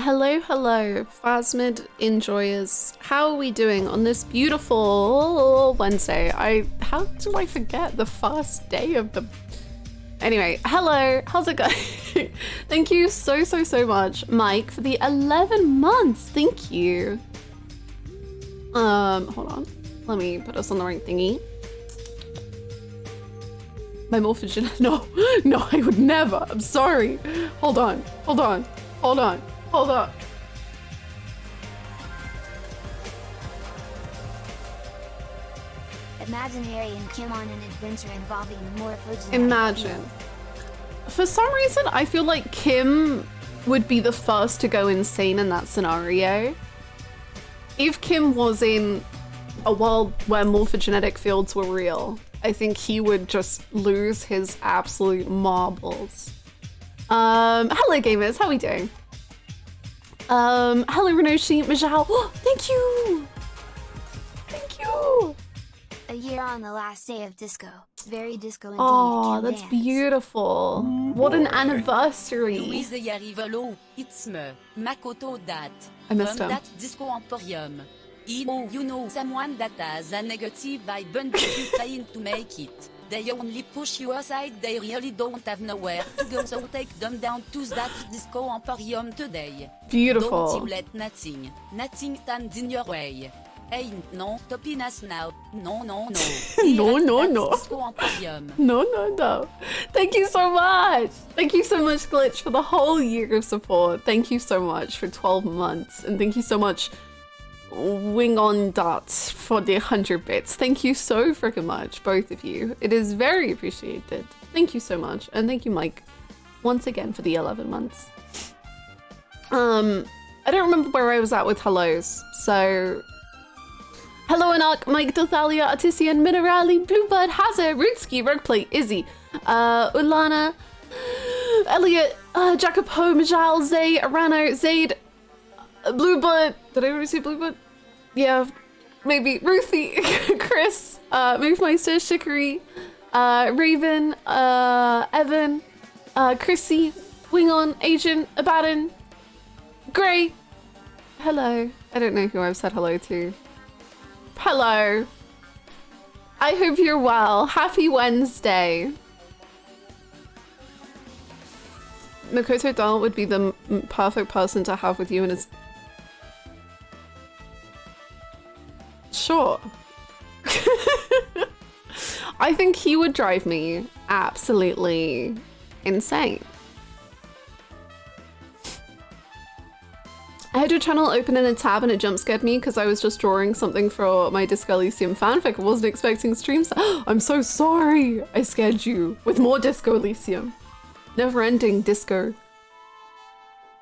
Hello, hello, Fasmid enjoyers. How are we doing on this beautiful Wednesday? How do I forget the first day of the... Anyway, hello, how's it going? Thank you so much, Mike, for the 11 months. Thank you. Hold on. Let me put us on the right thingy. My morphogen. No, I would never. I'm sorry. Hold on. Imagine Harry and Kim on an adventure involving morphogen. Imagine. For some reason, I feel like Kim would be the first to go insane in that scenario. If Kim was in a world where morphogenetic fields were real, I think he would just lose his absolute marbles. Hello gamers, how are we doing? Hello Renoshi, Majal. Thank you! A year on the last day of disco. Very disco indeed. Oh, Kim that's dance. beautiful. What an anniversary. louiseyhannah, it's me, Makoto that. I missed From him. that disco emporium. You know someone that has a negative vibe and you trying to make it. They only push you aside, they really don't have nowhere to go, so take them down to that disco emporium today. Beautiful. Don't you let nothing stand in your way. Hey, no, stopping us now. No. No. Disco emporium. No. Thank you so much. Thank you so much, Glitch, for the whole year of support. Thank you so much for 12 months. And thank you so much, Wing on Dots, for the 100 bits. Thank you so freaking much, both of you. It is very appreciated. Thank you so much. And thank you, Mike, once again for the 11 months. I don't remember where I was at with hellos, so... Hello, Anak, Mike, Dothalia, Artisian, Minerali, Bluebird, Hazard, Rootski, Rugplay, Izzy, Ulana, Elliot, Jacopo, Majal, Zay, Arano, Zaid, Bluebird. Did I already say Bluebird? Yeah, maybe. Ruthie, Chris, Movemeister, Shikari, Raven, Evan, Chrissy, Wingon, Agent, Abaddon, Gray. Hello. I don't know who I've said hello to. Hello. I hope you're well. Happy Wednesday. Makoto Dahl would be the perfect person to have with you and his... Sure. I think he would drive me absolutely insane. I had your channel open in a tab and it jump scared me because I was just drawing something for my Disco Elysium fanfic. I wasn't expecting streams. I'm so sorry. I scared you with more Disco Elysium. Never-ending disco.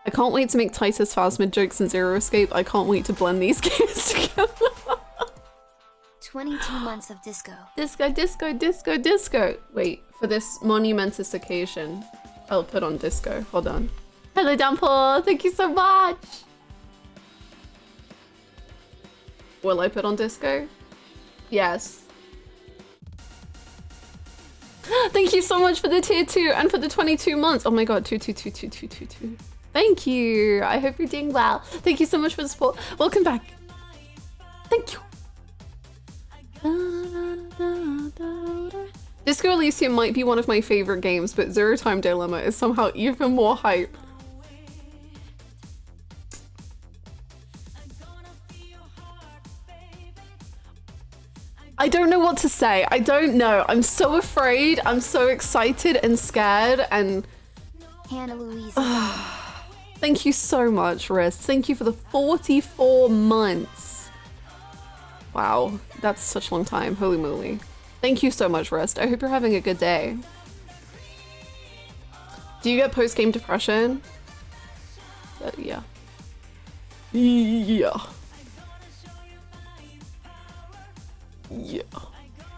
I can't wait to make Titus Fasmid jokes and Zero Escape. I can't wait to blend these games together. 22 months of disco. Disco. Wait, for this monumentous occasion, I'll put on disco. Hold on. Hello, Dampo. Thank you so much. Will I put on disco? Yes. Thank you so much for the tier 2 and for the 22 months. Oh my god, 2. Thank you. I hope you're doing well. Thank you so much for the support. Welcome back. Thank you. Disco Elysium might be one of my favorite games, but Zero Time Dilemma is somehow even more hype. I don't know what to say. I don't know. I'm so afraid. I'm so excited and scared and... Hannah Louise. Thank you so much, Riz. Thank you for the 44 months. Wow, that's such a long time. Holy moly. Thank you so much, Rest. I hope you're having a good day. Do you get post-game depression? Yeah. Yeah.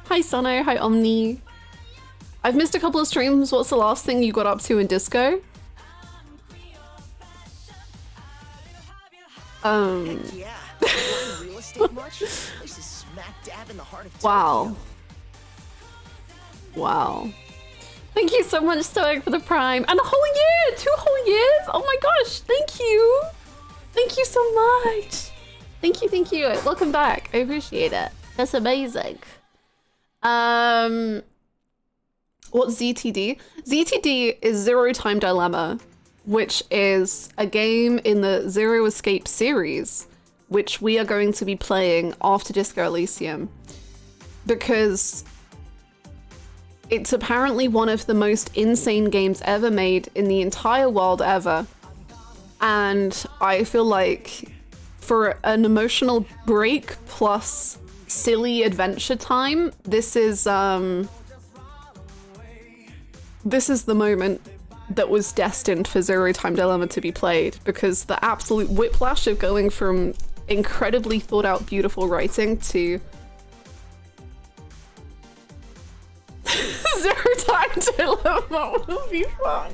Hi, Sono. Hi, Omni. I've missed a couple of streams. What's the last thing you got up to in disco? Yeah. Real estate much? This is smack dab in the heart of Wow. Wow. Thank you so much, Stoic, for the Prime. And a whole year! 2 whole years! Oh my gosh, thank you! Thank you so much. Thank you, thank you. Welcome back. I appreciate it. That's amazing. What's ZTD? ZTD is Zero Time Dilemma, which is a game in the Zero Escape series, which we are going to be playing after Disco Elysium, because it's apparently one of the most insane games ever made in the entire world ever. And I feel like for an emotional break plus silly adventure time, this is the moment that was destined for Zero Time Dilemma to be played, because the absolute whiplash of going from incredibly thought out beautiful writing to Zero Time Dilemma will be fun.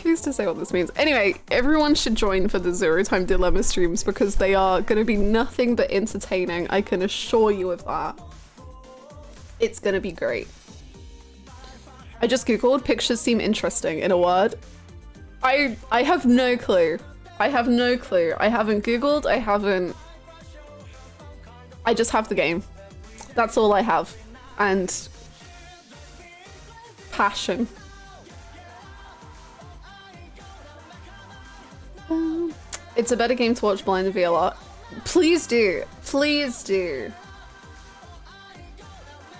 Who's to say what this means? Anyway, everyone should join for the Zero Time Dilemma streams because they are going to be nothing but entertaining. I can assure you of that. It's going to be great. I just googled pictures seem interesting in a word. I have no clue. I have no clue. I haven't googled. I just have the game. That's all I have. And passion. It's a better game to watch blind in VLR. Please do. Please do.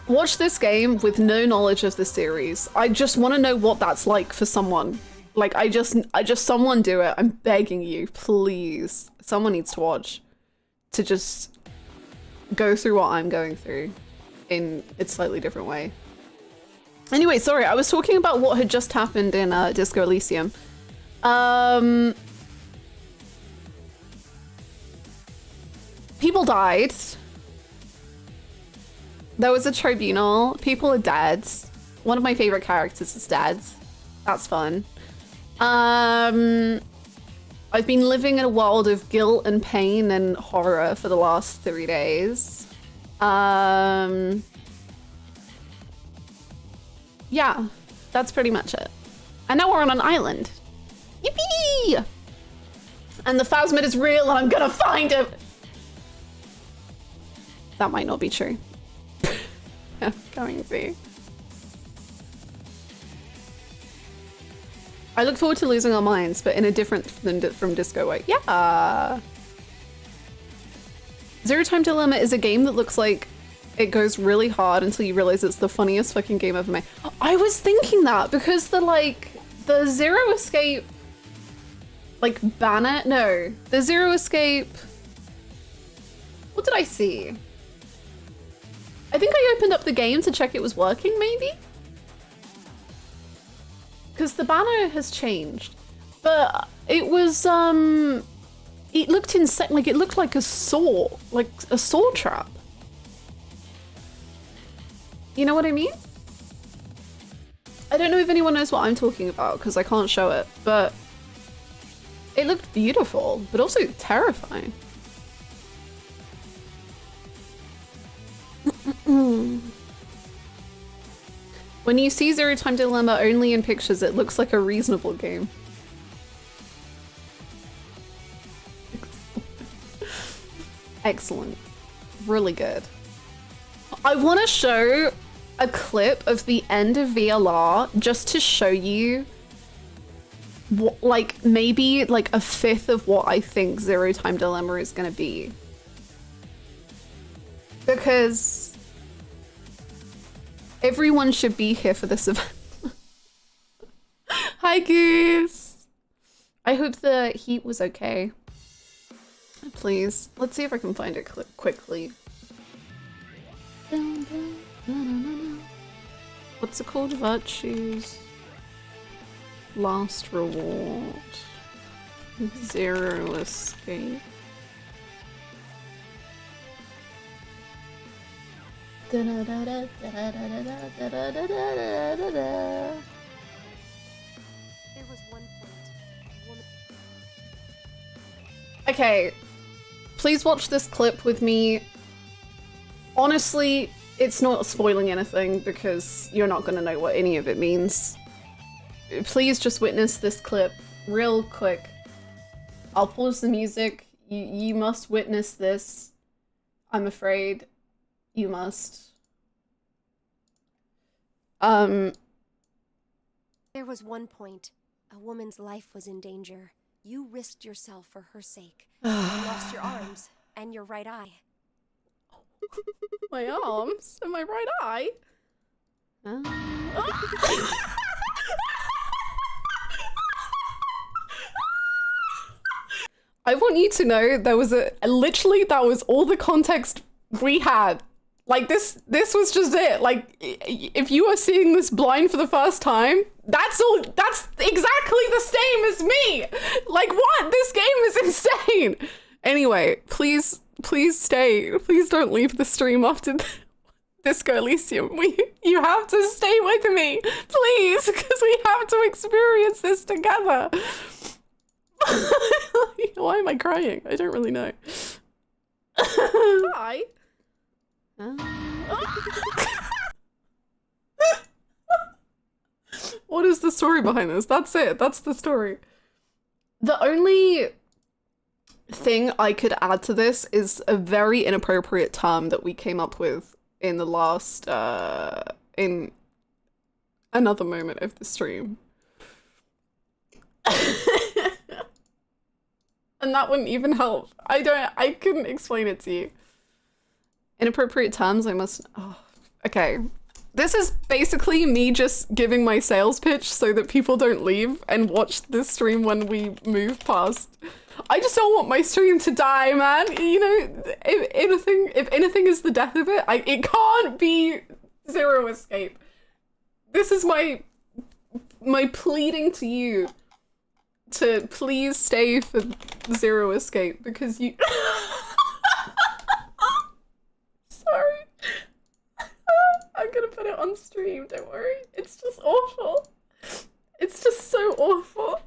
Watch this game with no knowledge of the series. I just want to know what that's like for someone. Like, I just someone do it. I'm begging you, please. Someone needs to watch to just go through what I'm going through in a slightly different way. Anyway, sorry, I was talking about what had just happened in Disco Elysium. People died. There was a tribunal. People are dead. One of my favorite characters is dead. That's fun. I've been living in a world of guilt and pain and horror for the last 3 days. Yeah, that's pretty much it. And now we're on an island. Yippee! And the Fasmid is real and I'm gonna find him! That might not be true. I'm going to. I look forward to losing our minds, but in a different from disco way. Yeah. Zero Time Dilemma is a game that looks like it goes really hard until you realize it's the funniest fucking game ever made. I was thinking that because the Zero Escape banner. No, the Zero Escape. What did I see? I think I opened up the game to check it was working, maybe? Because the banner has changed. But it was, it looked insane, like it looked like a saw trap. You know what I mean? I don't know if anyone knows what I'm talking about because I can't show it, but it looked beautiful, but also terrifying. When you see Zero Time Dilemma only in pictures, it looks like a reasonable game. Excellent. Really good. I want to show a clip of the end of VLR just to show you what, maybe a fifth of what I think Zero Time Dilemma is going to be. Because everyone should be here for this event. Hi, Goose. I hope the heat was okay. Please. Let's see if I can find it quickly. What's it called? Virtues. Last reward. Zero escape. There was one point. Okay, please watch this clip with me. Honestly, it's not spoiling anything because you're not going to know what any of it means. Please just witness this clip real quick. I'll pause the music. You must witness this. I'm afraid. You must. There was one point. A woman's life was in danger. You risked yourself for her sake. You lost your arms and your right eye. My arms and my right eye? I want you to know there was literally that was all the context we had. Like this was just it. Like if you are seeing this blind for the first time, that's exactly the same as me. Like what? This game is insane. Anyway, please stay. Please don't leave the stream after Disco Elysium. You have to stay with me, please, because we have to experience this together. Why am I crying? I don't really know. Hi. What is the story behind this? That's it. That's the story. The only thing I could add to this is a very inappropriate term that we came up with in the last, in another moment of the stream. And that wouldn't even help. I couldn't explain it to you. Inappropriate terms, okay. This is basically me just giving my sales pitch so that people don't leave and watch this stream when we move past. I just don't want my stream to die, man. You know, if anything is the death of it, it can't be Zero Escape. This is my pleading to you to please stay for Zero Escape because you... Sorry. I'm gonna put it on stream, don't worry. It's just awful. It's just so awful.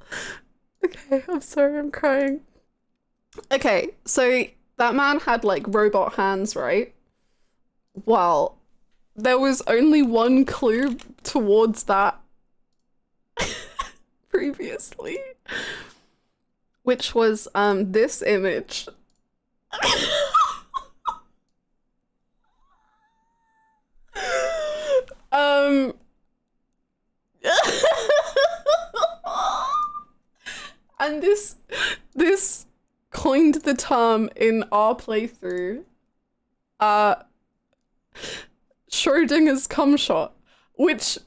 Okay, I'm sorry, I'm crying. Okay, so that man had like robot hands, right? Well, there was only one clue towards that previously, which was this image. And this coined the term in our playthrough, Schrodinger's cum shot, which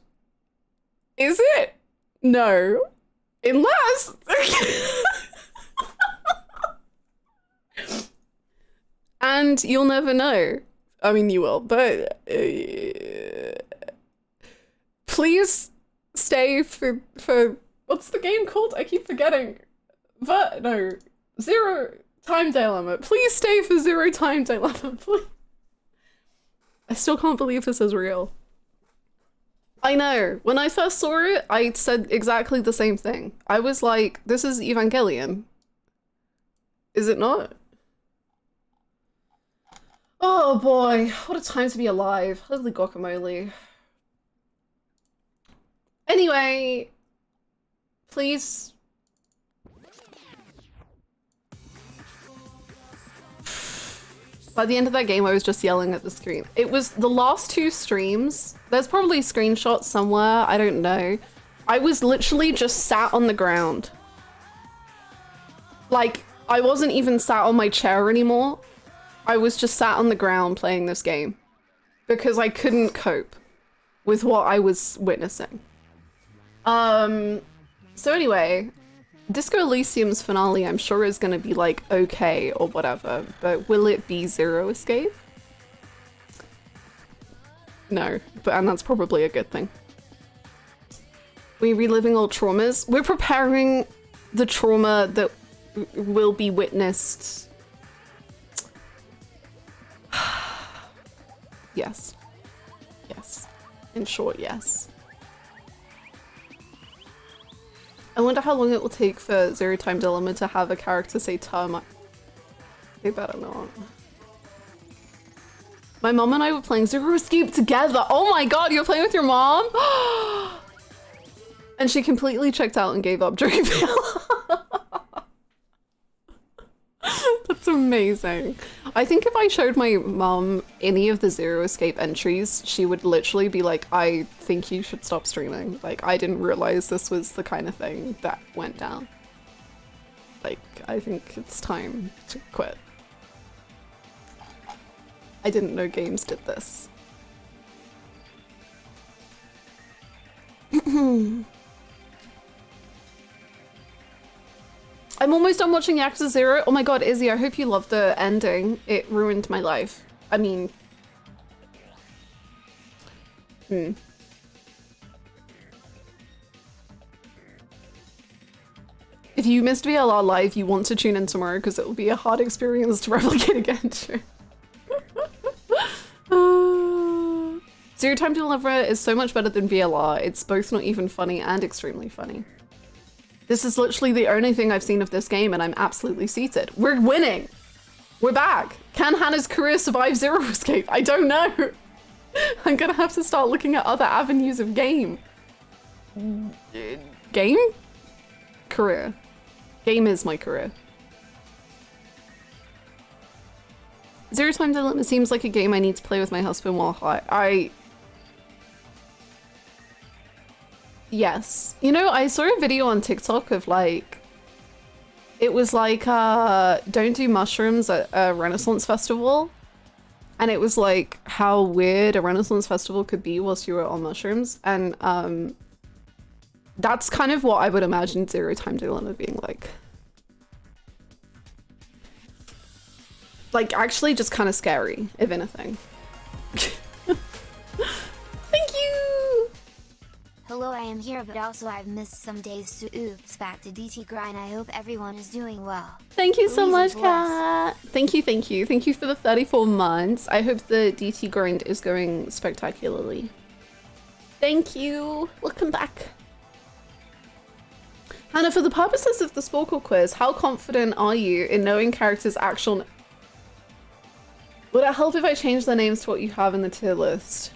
is it? No, unless and you'll never know. I mean, you will, but please stay for what's the game called? I keep forgetting. Zero Time Dilemma. Please stay for Zero Time Dilemma, please. I still can't believe this is real. I know. When I first saw it, I said exactly the same thing. I was like, this is Evangelion. Is it not? Oh boy, what a time to be alive. Holy guacamole. Anyway, please. By the end of that game, I was just yelling at the screen. It was the last two streams. There's probably screenshots somewhere, I don't know. I was literally just sat on the ground. Like, I wasn't even sat on my chair anymore. I was just sat on the ground playing this game because I couldn't cope with what I was witnessing. So anyway, Disco Elysium's finale, I'm sure is gonna be like okay or whatever, but will it be Zero Escape? No, and that's probably a good thing. We're reliving old traumas. We're preparing the trauma that will be witnessed. Yes. Yes. In short, yes. I wonder how long it will take for Zero Time Dilemma to have a character say termite. They better not. My mom and I were playing Zero Escape together. Oh my god, you're playing with your mom? And she completely checked out and gave up during VLR. That's amazing. I think if I showed my mum any of the Zero Escape entries, she would literally be like, I think you should stop streaming. Like, I didn't realize this was the kind of thing that went down. Like, I think it's time to quit. I didn't know games did this. I'm almost done watching Yakuza 0. Oh my god, Izzy, I hope you loved the ending. It ruined my life. I mean... If you missed VLR live, you want to tune in tomorrow because it will be a hard experience to replicate again. Zero Time to Deliver is so much better than VLR. It's both not even funny and extremely funny. This is literally the only thing I've seen of this game and I'm absolutely seated. We're winning! We're back! Can Hannah's career survive Zero Escape? I don't know! I'm gonna have to start looking at other avenues of game. Game? Career. Game is my career. Zero Time to Limit seems like a game I need to play with my husband while high. Yes. You know, I saw a video on TikTok of like, it was like, don't do mushrooms at a Renaissance festival. And it was like how weird a Renaissance festival could be whilst you were on mushrooms. And that's kind of what I would imagine Zero Time to Limit being like. Like actually just kind of scary, if anything. Thank you! Hello, I am here, but also I've missed some days, so oops, back to DT grind. I hope everyone is doing well. Thank you so much, Louise Kat. Thank you, thank you. Thank you for the 34 months. I hope the DT grind is going spectacularly. Thank you. Welcome back. Hannah, for the purposes of the Sporkle quiz, how confident are you in knowing characters' actual... Would it help if I change their names to what you have in the tier list?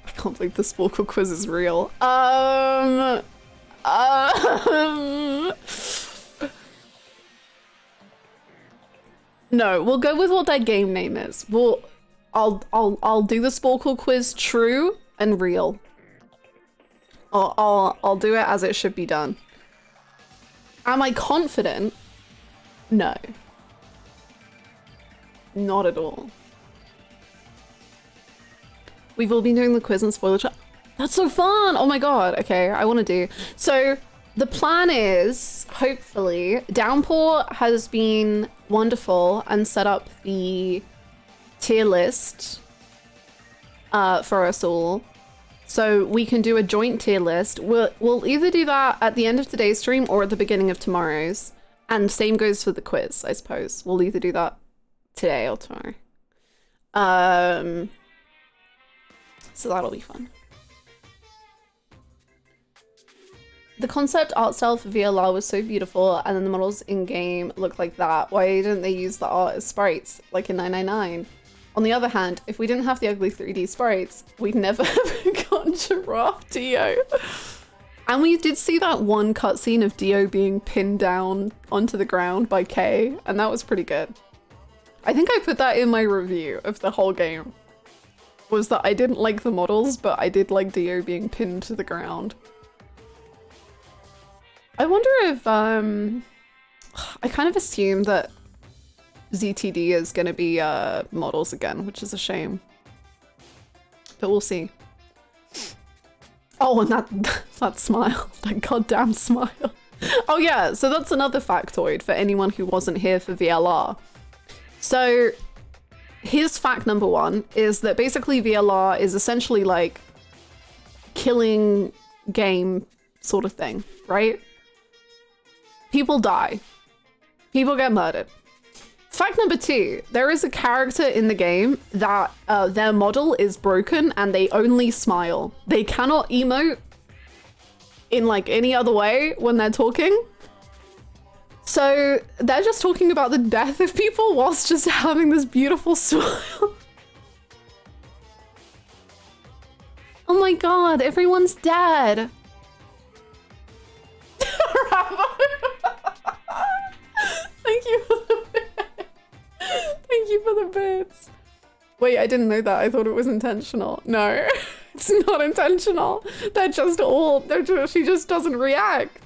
I can't believe the Sporkle quiz is real. No, we'll go with what their game name is. I'll do the Sporkle quiz true and real. I'll do it as it should be done. Am I confident? No. Not at all. We've all been doing the quiz and spoiler chat. That's so fun! Oh my god. Okay, I want to do. So the plan is, hopefully, Downpour has been wonderful and set up the tier list for us all. So we can do a joint tier list. We'll either do that at the end of today's stream or at the beginning of tomorrow's. And same goes for the quiz, I suppose. We'll either do that today or tomorrow. So that'll be fun. The concept art style for VLR was so beautiful, and then the models in-game look like that. Why didn't they use the art as sprites, like in 999? On the other hand, if we didn't have the ugly 3D sprites, we'd never have gotten Giraffe Dio. And we did see that one cutscene of Dio being pinned down onto the ground by Kay, and that was pretty good. I think I put that in my review of the whole game. Was that I didn't like the models, but I did like Dio being pinned to the ground. I wonder if, I kind of assume that ZTD is gonna be models again, which is a shame. But we'll see. Oh, and that smile, that goddamn smile. Oh yeah, so that's another factoid for anyone who wasn't here for VLR. So here's fact number one, is that basically VLR is essentially like killing game sort of thing, right? People die. People get murdered. Fact number two, there is a character in the game that their model is broken and they only smile. They cannot emote in like any other way when they're talking. So they're just talking about the death of people whilst just having this beautiful smile. Oh my god, everyone's dead. Thank you for the bits. Thank you for the bits. Wait, I didn't know that. I thought it was intentional. No, it's not intentional. They're just all, she just doesn't react.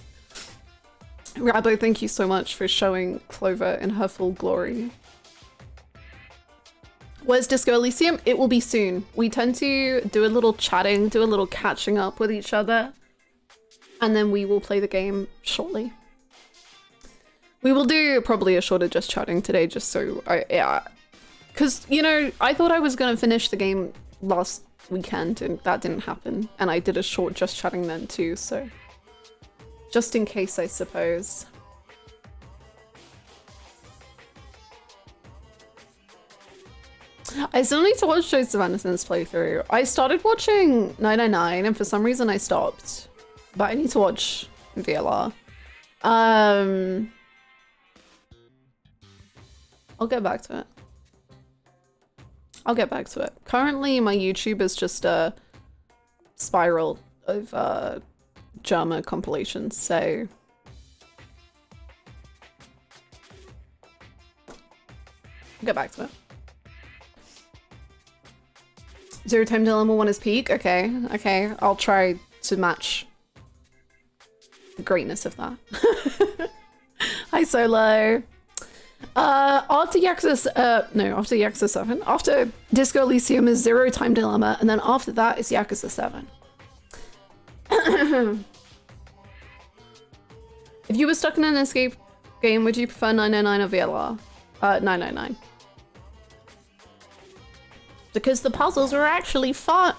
Rabbo, thank you so much for showing Clover in her full glory. Where's Disco Elysium? It will be soon. We tend to do a little chatting, do a little catching up with each other, and then we will play the game shortly. We will do probably a shorter just chatting today, just so yeah. Because, you know, I thought I was going to finish the game last weekend, and that didn't happen. And I did a short just chatting then too, so just in case, I suppose. I still need to watch Joseph Anderson's playthrough. I started watching 999 and for some reason I stopped. But I need to watch VLR. I'll get back to it. I'll get back to it. Currently my YouTube is just a spiral of German compilations, so I'll get back to it. Zero Time Dilemma 1 is peak? Okay, okay. I'll try to match the greatness of that. Hi, Solo. After Yakuza 7. After Disco Elysium is Zero Time Dilemma, and then after that is Yakuza 7. If you were stuck in an escape game, would you prefer 999 or VLR? 999. Because the puzzles are actually fun.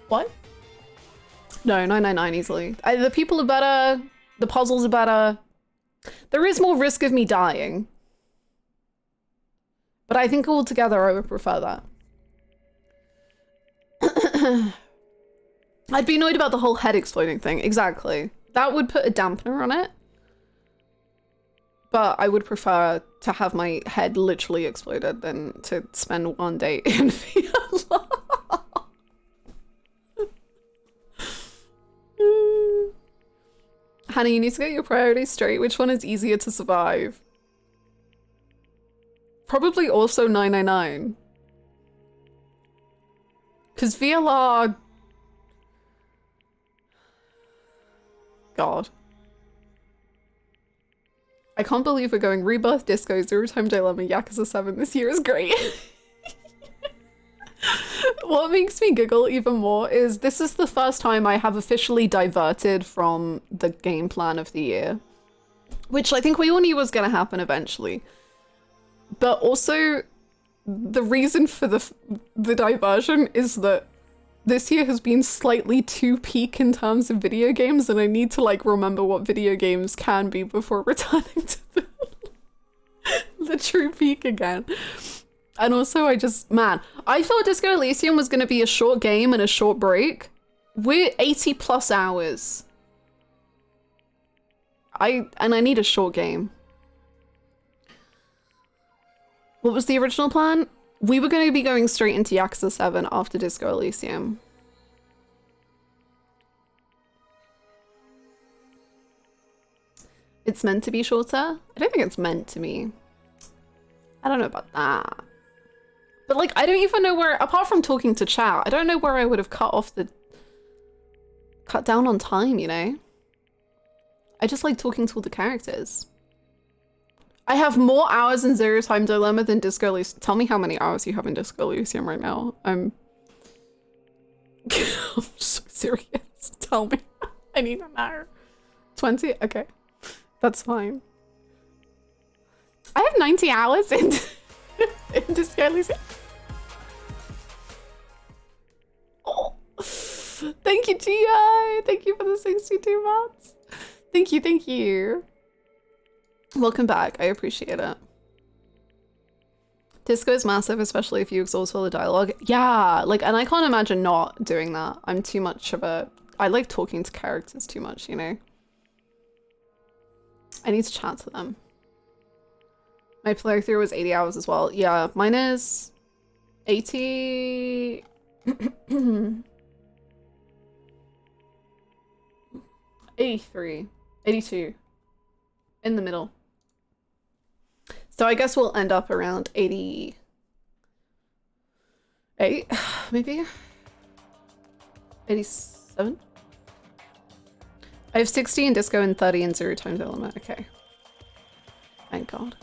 What? No, 999 easily. The people are better. The puzzles are better. There is more risk of me dying. But I think altogether I would prefer that. I'd be annoyed about the whole head exploding thing. Exactly. That would put a dampener on it. But I would prefer to have my head literally exploded than to spend one day in VLR. Hannah, you need to get your priorities straight. Which one is easier to survive? Probably also 999. Because VLR... God. I can't believe we're going Rebirth, Disco, Zero Time Dilemma, Yakuza 7. This year is great. What makes me giggle even more is this is the first time I have officially diverted from the game plan of the year. Which I think we all knew was going to happen eventually. But also, the reason for the diversion is that this year has been slightly too peak in terms of video games, and I need to like remember what video games can be before returning to the true peak again. And also I thought Disco Elysium was going to be a short game and a short break. We're 80 plus hours. I need a short game. What was the original plan? We were going to be going straight into Yakuza 7 after Disco Elysium. It's meant to be shorter? I don't think it's meant to be. I don't know about that. But like, I don't even know where, apart from talking to chat, I don't know where I would have cut down on time, you know? I just like talking to all the characters. I have more hours in Zero Time Dilemma than Disco Elysium. Tell me how many hours you have in Disco Elysium right now. I'm so serious. Tell me. I need to know. 20? Okay. That's fine. I have 90 hours in Disco Elysium. Oh. Thank you, G.I. Thank you for the 62 months. Thank you, thank you. Welcome back. I appreciate it. Disco is massive, especially if you exhaust all the dialogue. Yeah, like, and I can't imagine not doing that. I'm too much of a... I like talking to characters too much, you know? I need to chat to them. My playthrough was 80 hours as well. Yeah, mine is 80... 83. 82. In the middle. So I guess we'll end up around 88, maybe? 87? I have 60 in disco and 30 in zero times element. Okay. Thank God.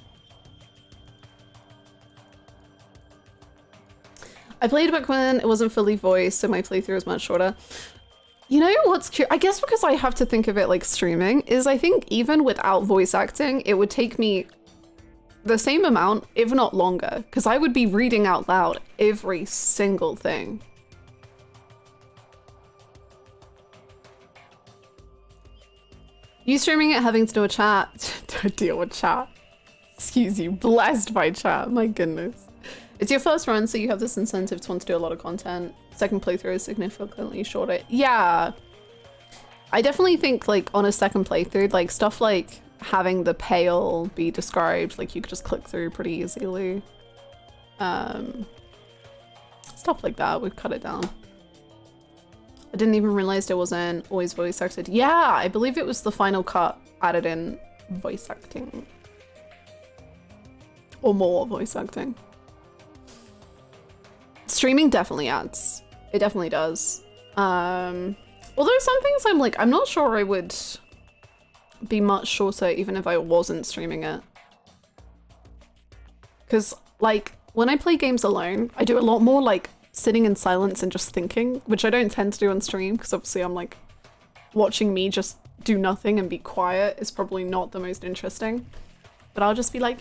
I played back when it wasn't fully voiced, so my playthrough was much shorter. You know what's cute? I guess because I have to think of it like streaming, is I think even without voice acting, it would take me the same amount, if not longer, because I would be reading out loud every single thing. You streaming it, having to do a chat, to deal with chat. Excuse you, blessed by chat, my goodness. It's your first run, so you have this incentive to want to do a lot of content. Second playthrough is significantly shorter. Yeah. I definitely think like on a second playthrough, like stuff like having the pale be described, like you could just click through pretty easily. Stuff like that would cut it down. I didn't even realize it wasn't always voice acted. Yeah, I believe it was the final cut added in voice acting. Or more voice acting. Streaming definitely adds. It definitely does. Although some things I'm like, I'm not sure I would be much shorter even if I wasn't streaming it. Because like when I play games alone, I do a lot more like sitting in silence and just thinking, which I don't tend to do on stream because obviously I'm like watching me just do nothing and be quiet is probably not the most interesting. But I'll just be like,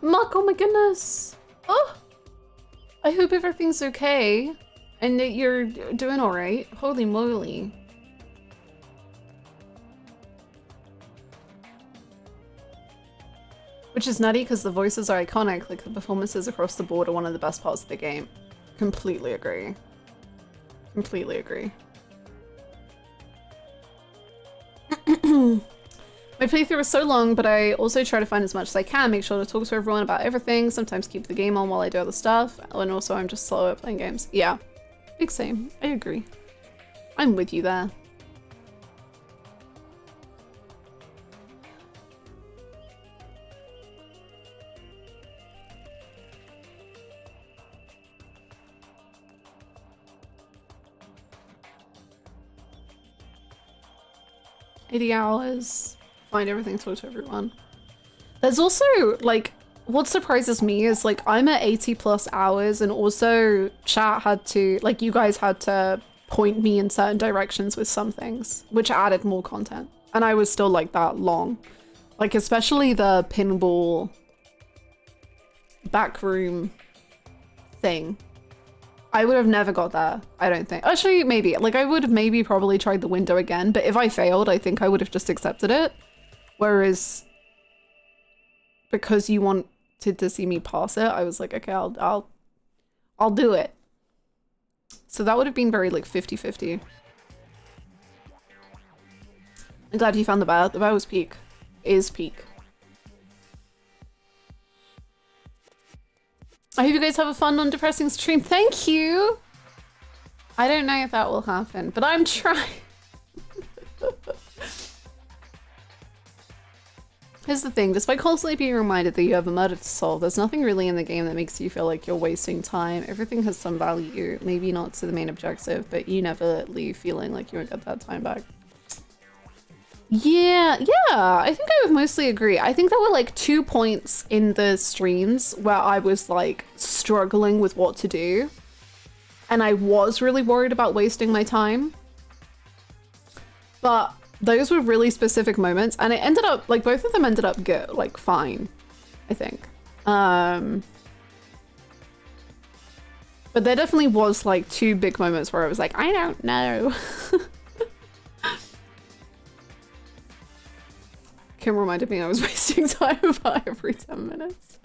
Mark, oh my goodness. Oh, I hope everything's okay and that you're doing all right. Holy moly. Which is nutty because the voices are iconic. Like the performances across the board are one of the best parts of the game. Completely agree. Completely agree. My playthrough was so long, but I also try to find as much as I can, make sure to talk to everyone about everything, sometimes keep the game on while I do other stuff, and also I'm just slow at playing games. Yeah, big same. I agree. I'm with you there. $80 hours. Find everything, talk to everyone. There's also like, what surprises me is like I'm at 80+ hours and also chat had to, like you guys had to point me in certain directions with some things, which added more content. And I was still like that long. Like especially the pinball backroom thing. I would have never got there, I don't think. Actually, maybe. Like I would have maybe probably tried the window again, but if I failed, I think I would have just accepted it. Whereas, because you wanted to see me pass it, I was like, okay, I'll do it. So that would have been very like 50-50. I'm glad you found the bear. The bear was peak. Is peak. I hope you guys have a fun, non-depressing stream. Thank you! I don't know if that will happen, but I'm trying. Here's the thing, despite constantly being reminded that you have a murder to solve, there's nothing really in the game that makes you feel like you're wasting time. Everything has some value, maybe not to the main objective, but you never leave feeling like you won't get that time back. Yeah, I think I would mostly agree. I think there were like 2 points in the streams where I was like struggling with what to do. And I was really worried about wasting my time. But those were really specific moments and it ended up, like both of them ended up good, like fine, I think. But there definitely was like 2 big moments where I was like, I don't know. Kim reminded me I was wasting time about every 10 minutes.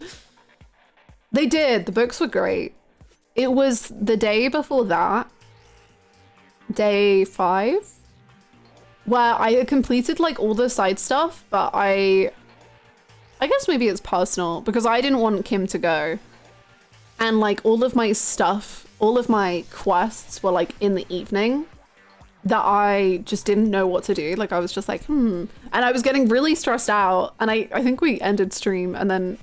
They did, the books were great. It was the day before that day 5, where I had completed like all the side stuff, but I guess maybe it's personal because I didn't want Kim to go. And like all of my stuff, all of my quests were like in the evening that I just didn't know what to do. Like I was just like, And I was getting really stressed out. And I think we ended stream and then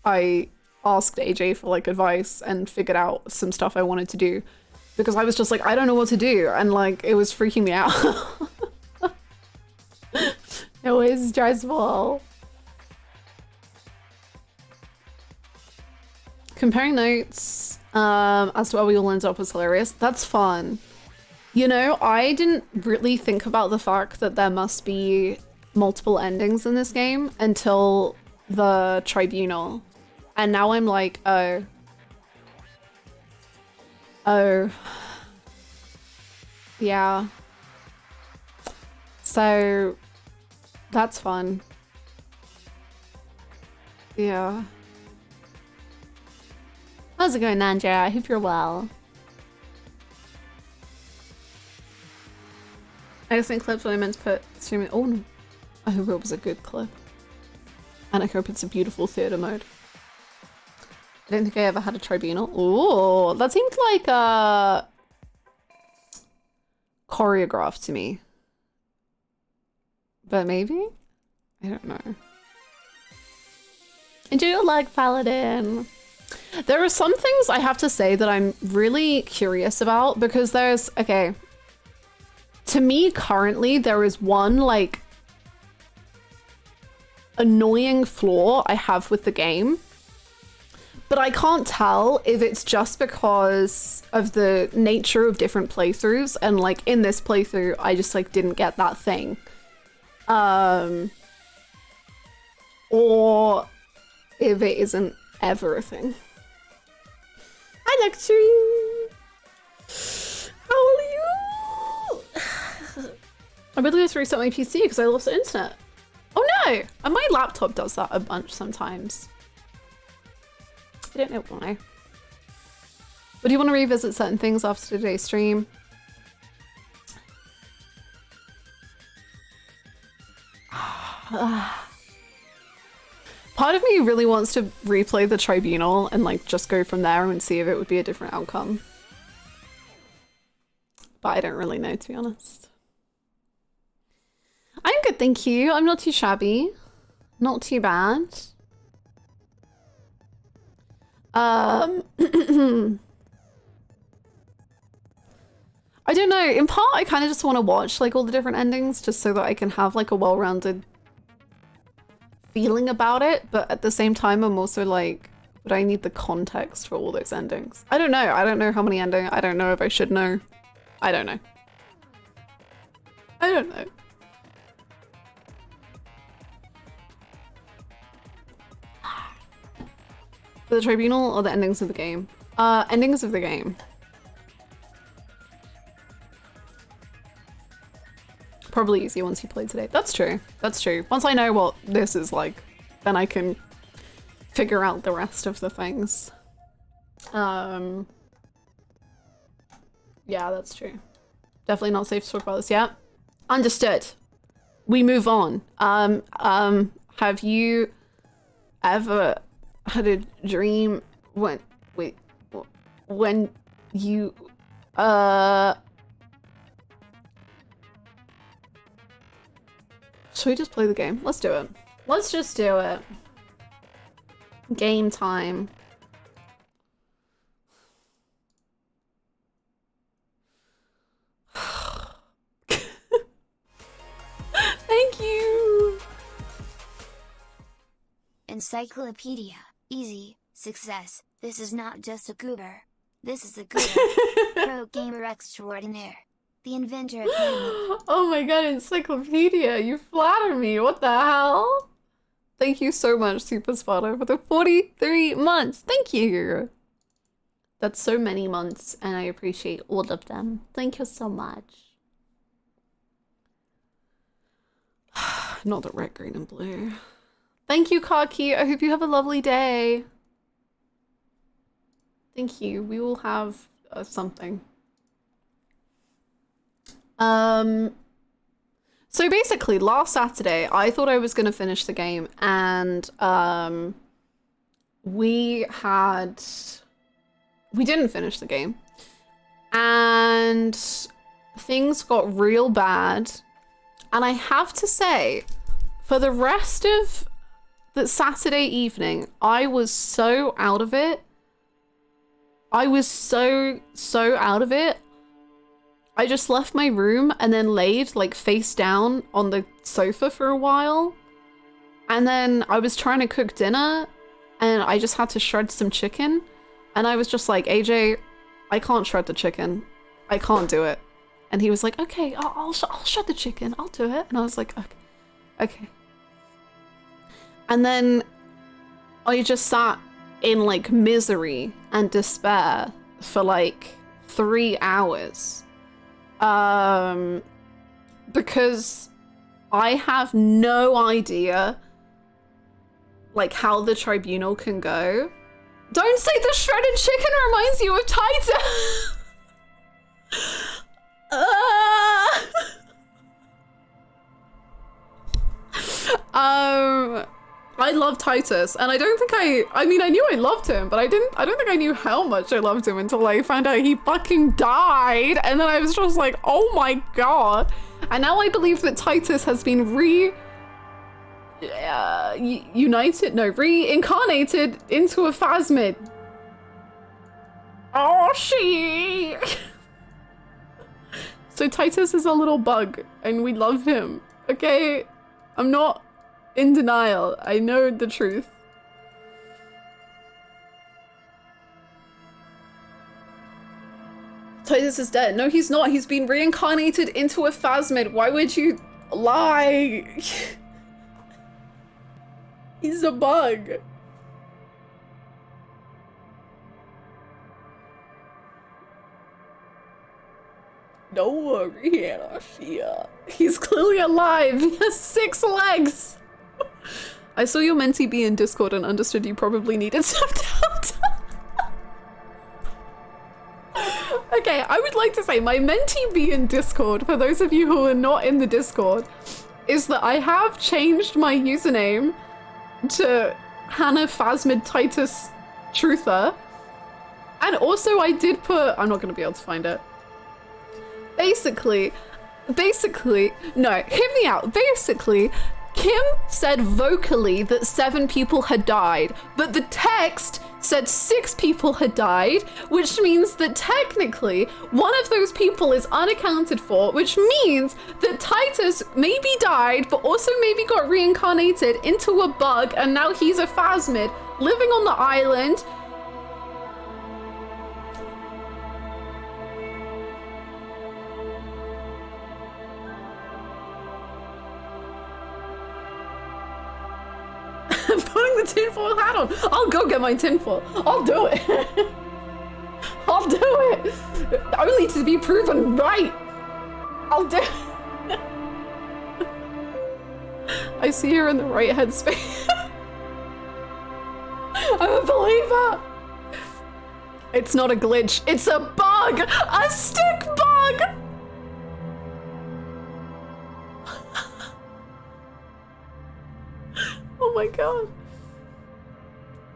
I asked AJ for like advice and figured out some stuff I wanted to do because I was just like, I don't know what to do. And like, it was freaking me out. It was stressful. Comparing notes as to where we all ended up was hilarious. That's fun. You know, I didn't really think about the fact that there must be multiple endings in this game until the tribunal. And now I'm like, oh. Yeah. So that's fun. Yeah. How's it going, Nanja? I hope you're well. I just think clips when I meant to put streaming. Oh no. I hope it was a good clip. And I hope it's a beautiful theater mode. I don't think I ever had a tribunal. Oh, that seemed like choreographed to me. But maybe? I don't know. And do you like Paladin? There are some things I have to say that I'm really curious about because there's, okay. To me, currently, there is one, like, annoying flaw I have with the game. But I can't tell if it's just because of the nature of different playthroughs. And, like, in this playthrough, I just, like, didn't get that thing. Or if it isn't ever a thing. Hi, Lecturing! How are you? I really have to restart my PC because I lost the internet. Oh no! And my laptop does that a bunch sometimes. I don't know why. But do you want to revisit certain things after today's stream? Part of me really wants to replay the tribunal and like just go from there and see if it would be a different outcome. But I don't really know, to be honest. I'm good, thank you. I'm not too shabby. Not too bad. I don't know. In part, I kind of just want to watch like all the different endings just so that I can have like a well-rounded feeling about it. But at the same time, I'm also like, would I need the context for all those endings? I don't know. I don't know how many endings. I don't know if I should know. I don't know. I don't know. For the tribunal or the endings of the game? Endings of the game. Probably easier once you play today. That's true. That's true. Once I know what this is like, then I can figure out the rest of the things. Yeah, that's true. Definitely not safe to talk about this yet. Understood. We move on. Have you ever had a dream when you should we just play the game? Let's do it. Let's just do it. Game time. Thank you. Encyclopedia. Easy. Success. This is not just a goober. This is a goober. Pro gamer extraordinaire. The inventor of gaming. Oh my god, Encyclopedia, you flatter me. What the hell? Thank you so much, Super Sparta, for the 43 months. Thank you. That's so many months, and I appreciate all of them. Thank you so much. Not the red, green, and blue. Thank you, Kaki. I hope you have a lovely day. Thank you. We will have something. So basically, last Saturday, I thought I was gonna finish the game, and we didn't finish the game, and things got real bad. And I have to say, for the rest of the Saturday evening, I was so out of it. I was so out of it. I just left my room and then laid like face down on the sofa for a while. And then I was trying to cook dinner and I just had to shred some chicken. And I was just like, AJ, I can't shred the chicken. I can't do it. And he was like, okay, I'll shred the chicken. I'll do it. And I was like, okay. And then I just sat in like misery and despair for like 3 hours. Because I have no idea like how the tribunal can go. Don't say the shredded chicken reminds you of Titan. I love Titus, and I don't think I mean, I knew I loved him, but I don't think I knew how much I loved him until I found out he fucking died, and then I was just like, oh my god. And now I believe that Titus has been reincarnated into a Fasmid. Oh, shit. So Titus is a little bug, and we love him, okay? I'm not in denial. I know the truth. Titus is dead. No, he's not. He's been reincarnated into a Fasmid. Why would you lie? He's a bug. Don't worry, Hannah. He's clearly alive. He has 6 legs. I saw your mentee be in Discord and understood you probably needed some downtime. Okay, I would like to say my mentee be in Discord, for those of you who are not in the Discord, is that I have changed my username to Hannah Fasmid Titus Truther. And also I did put, I'm not going to be able to find it. Basically, no, hear me out. Basically, Kim said vocally that 7 people had died, but the text said 6 people had died, which means that technically one of those people is unaccounted for, which means that Titus maybe died, but also maybe got reincarnated into a bug, and now he's a Fasmid living on the island. I'm putting the tinfoil hat on. I'll go get my tinfoil. I'll do it. I'll do it. Only to be proven right. I'll do it. I see her in the right headspace. I'm a believer. It's not a glitch. It's a bug. A stick bug. Oh my god.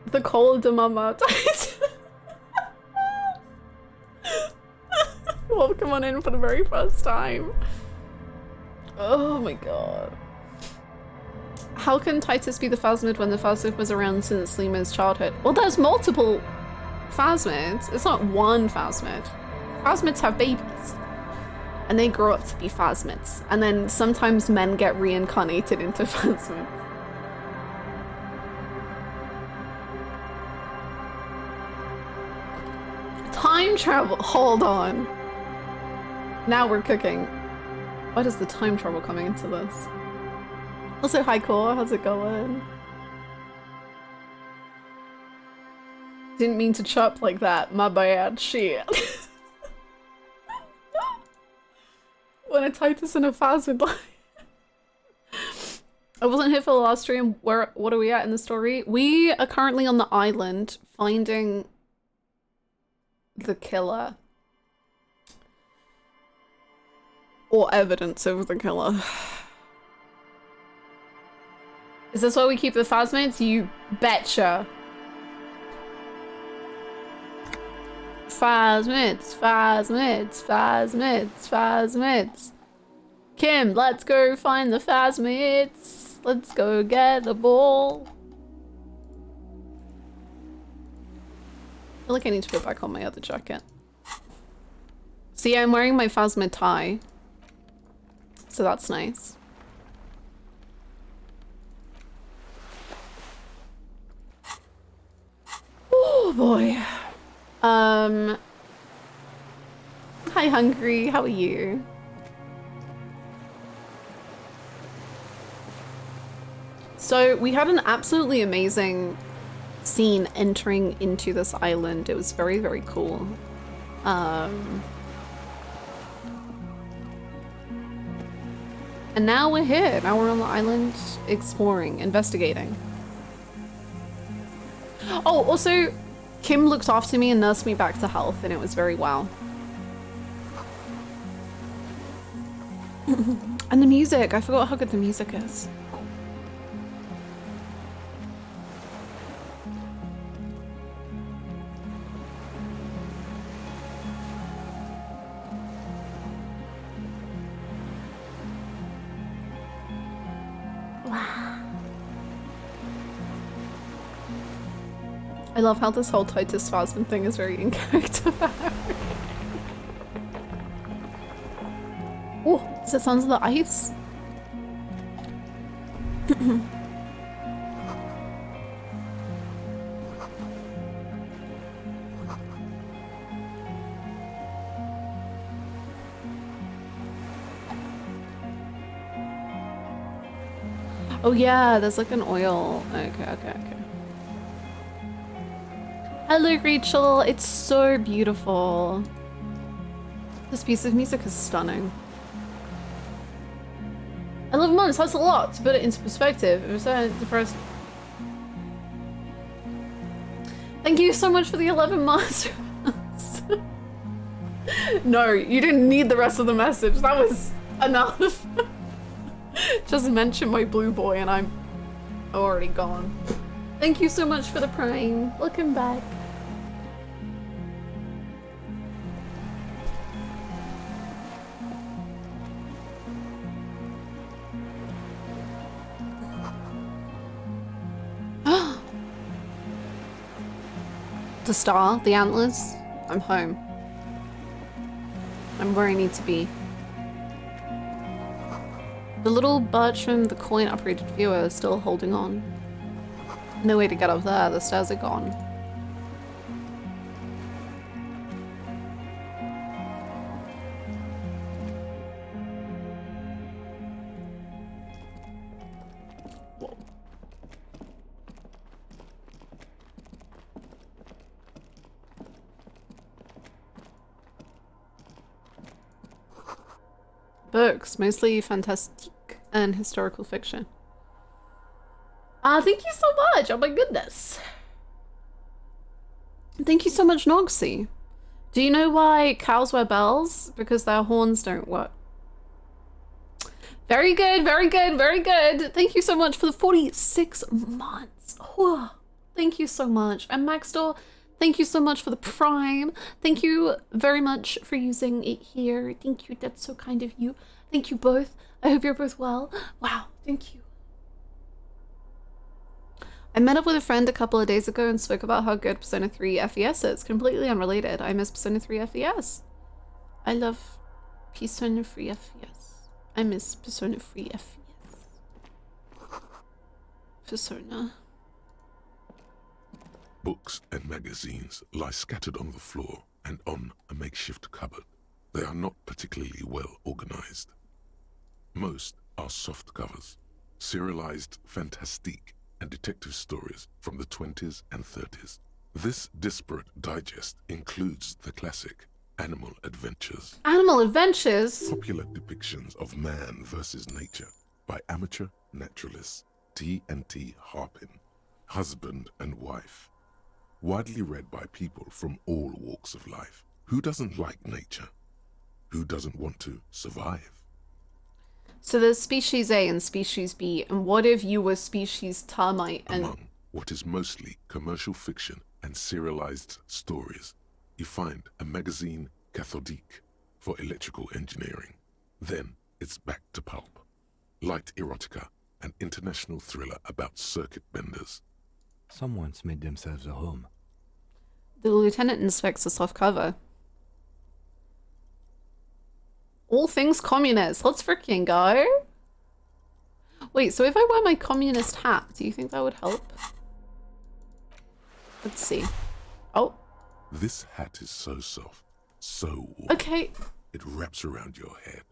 The cold mama. Welcome on in for the very first time. Oh my god. How can Titus be the Fasmid when the Fasmid was around since Lima's childhood? Well, there's multiple Fasmids. It's not one Fasmid. Fasmids have babies. And they grow up to be Fasmids. And then sometimes men get reincarnated into Fasmids. Time travel. Hold on. Now we're cooking. What is the time travel coming into this? Also, hi Core, how's it going? Didn't mean to chop like that. My bad. Shit. When a Titus and a Fasmid. I wasn't here for the last stream. What are we at in the story? We are currently on the island finding the killer. or evidence of the killer. Is this why we keep the Fasmids? You betcha. Fasmids, Fasmids, Fasmids, Fasmids. Kim, let's go find the Fasmids. Let's go get the ball. I feel like I need to put back on my other jacket. See, I'm wearing my Fasmid tie. So that's nice. Oh boy. Hi Hungry, how are you? So we had an absolutely amazing scene entering into this island. It was very, very cool. And now we're here. Now we're on the island exploring, investigating. Oh, also, Kim looked after me and nursed me back to health, and it was very well. And the music, I forgot how good the music is. I love how this whole Titus Fasmid thing is very in character. Oh, is it sounds of the ice? Oh yeah, there's like an oil. Okay. Hello, Rachel. It's so beautiful. This piece of music is stunning. 11 months, that's a lot to put it into perspective. It was depressing. Thank you so much for the 11 months. No, you didn't need the rest of the message. That was enough. Just mention my blue boy and I'm already gone. Thank you so much for the prime. Welcome back. The star, the antlers. I'm home. I'm where I need to be. The little birch from the coin operated viewer is still holding on. No way to get up there, the stairs are gone. Whoa. Books, mostly fantastique and historical fiction. Thank you so much. Oh my goodness. Thank you so much, Noxy. Do you know why cows wear bells? Because their horns don't work. Very good, very good, very good. Thank you so much for the 46 months. Whew. Thank you so much. And Maxtor, thank you so much for the prime. Thank you very much for using it here. Thank you. That's so kind of you. Thank you both. I hope you're both well. Wow. Thank you. I met up with a friend a couple of days ago and spoke about how good Persona 3 FES is. Completely unrelated. I miss Persona 3 FES. I love Persona 3 FES. I miss Persona 3 FES. Persona. Books and magazines lie scattered on the floor and on a makeshift cupboard. They are not particularly well organized. Most are soft covers, serialized fantastique and detective stories from the 20s and 30s. This disparate digest includes the classic Animal Adventures. Animal Adventures? Popular depictions of man versus nature by amateur naturalists T&T Harpin, husband and wife. Widely read by people from all walks of life. Who doesn't like nature? Who doesn't want to survive? So there's species A and species B, and what if you were species termite and... Among what is mostly commercial fiction and serialized stories, you find a magazine cathodique for electrical engineering. Then it's back to pulp. Light erotica, an international thriller about circuit benders. Someone's made themselves a home. The lieutenant inspects a soft cover. All things communist. Let's freaking go. Wait, so if I wear my communist hat, do you think that would help? Let's see. Oh. This hat is so soft, so warm. Okay. It wraps around your head,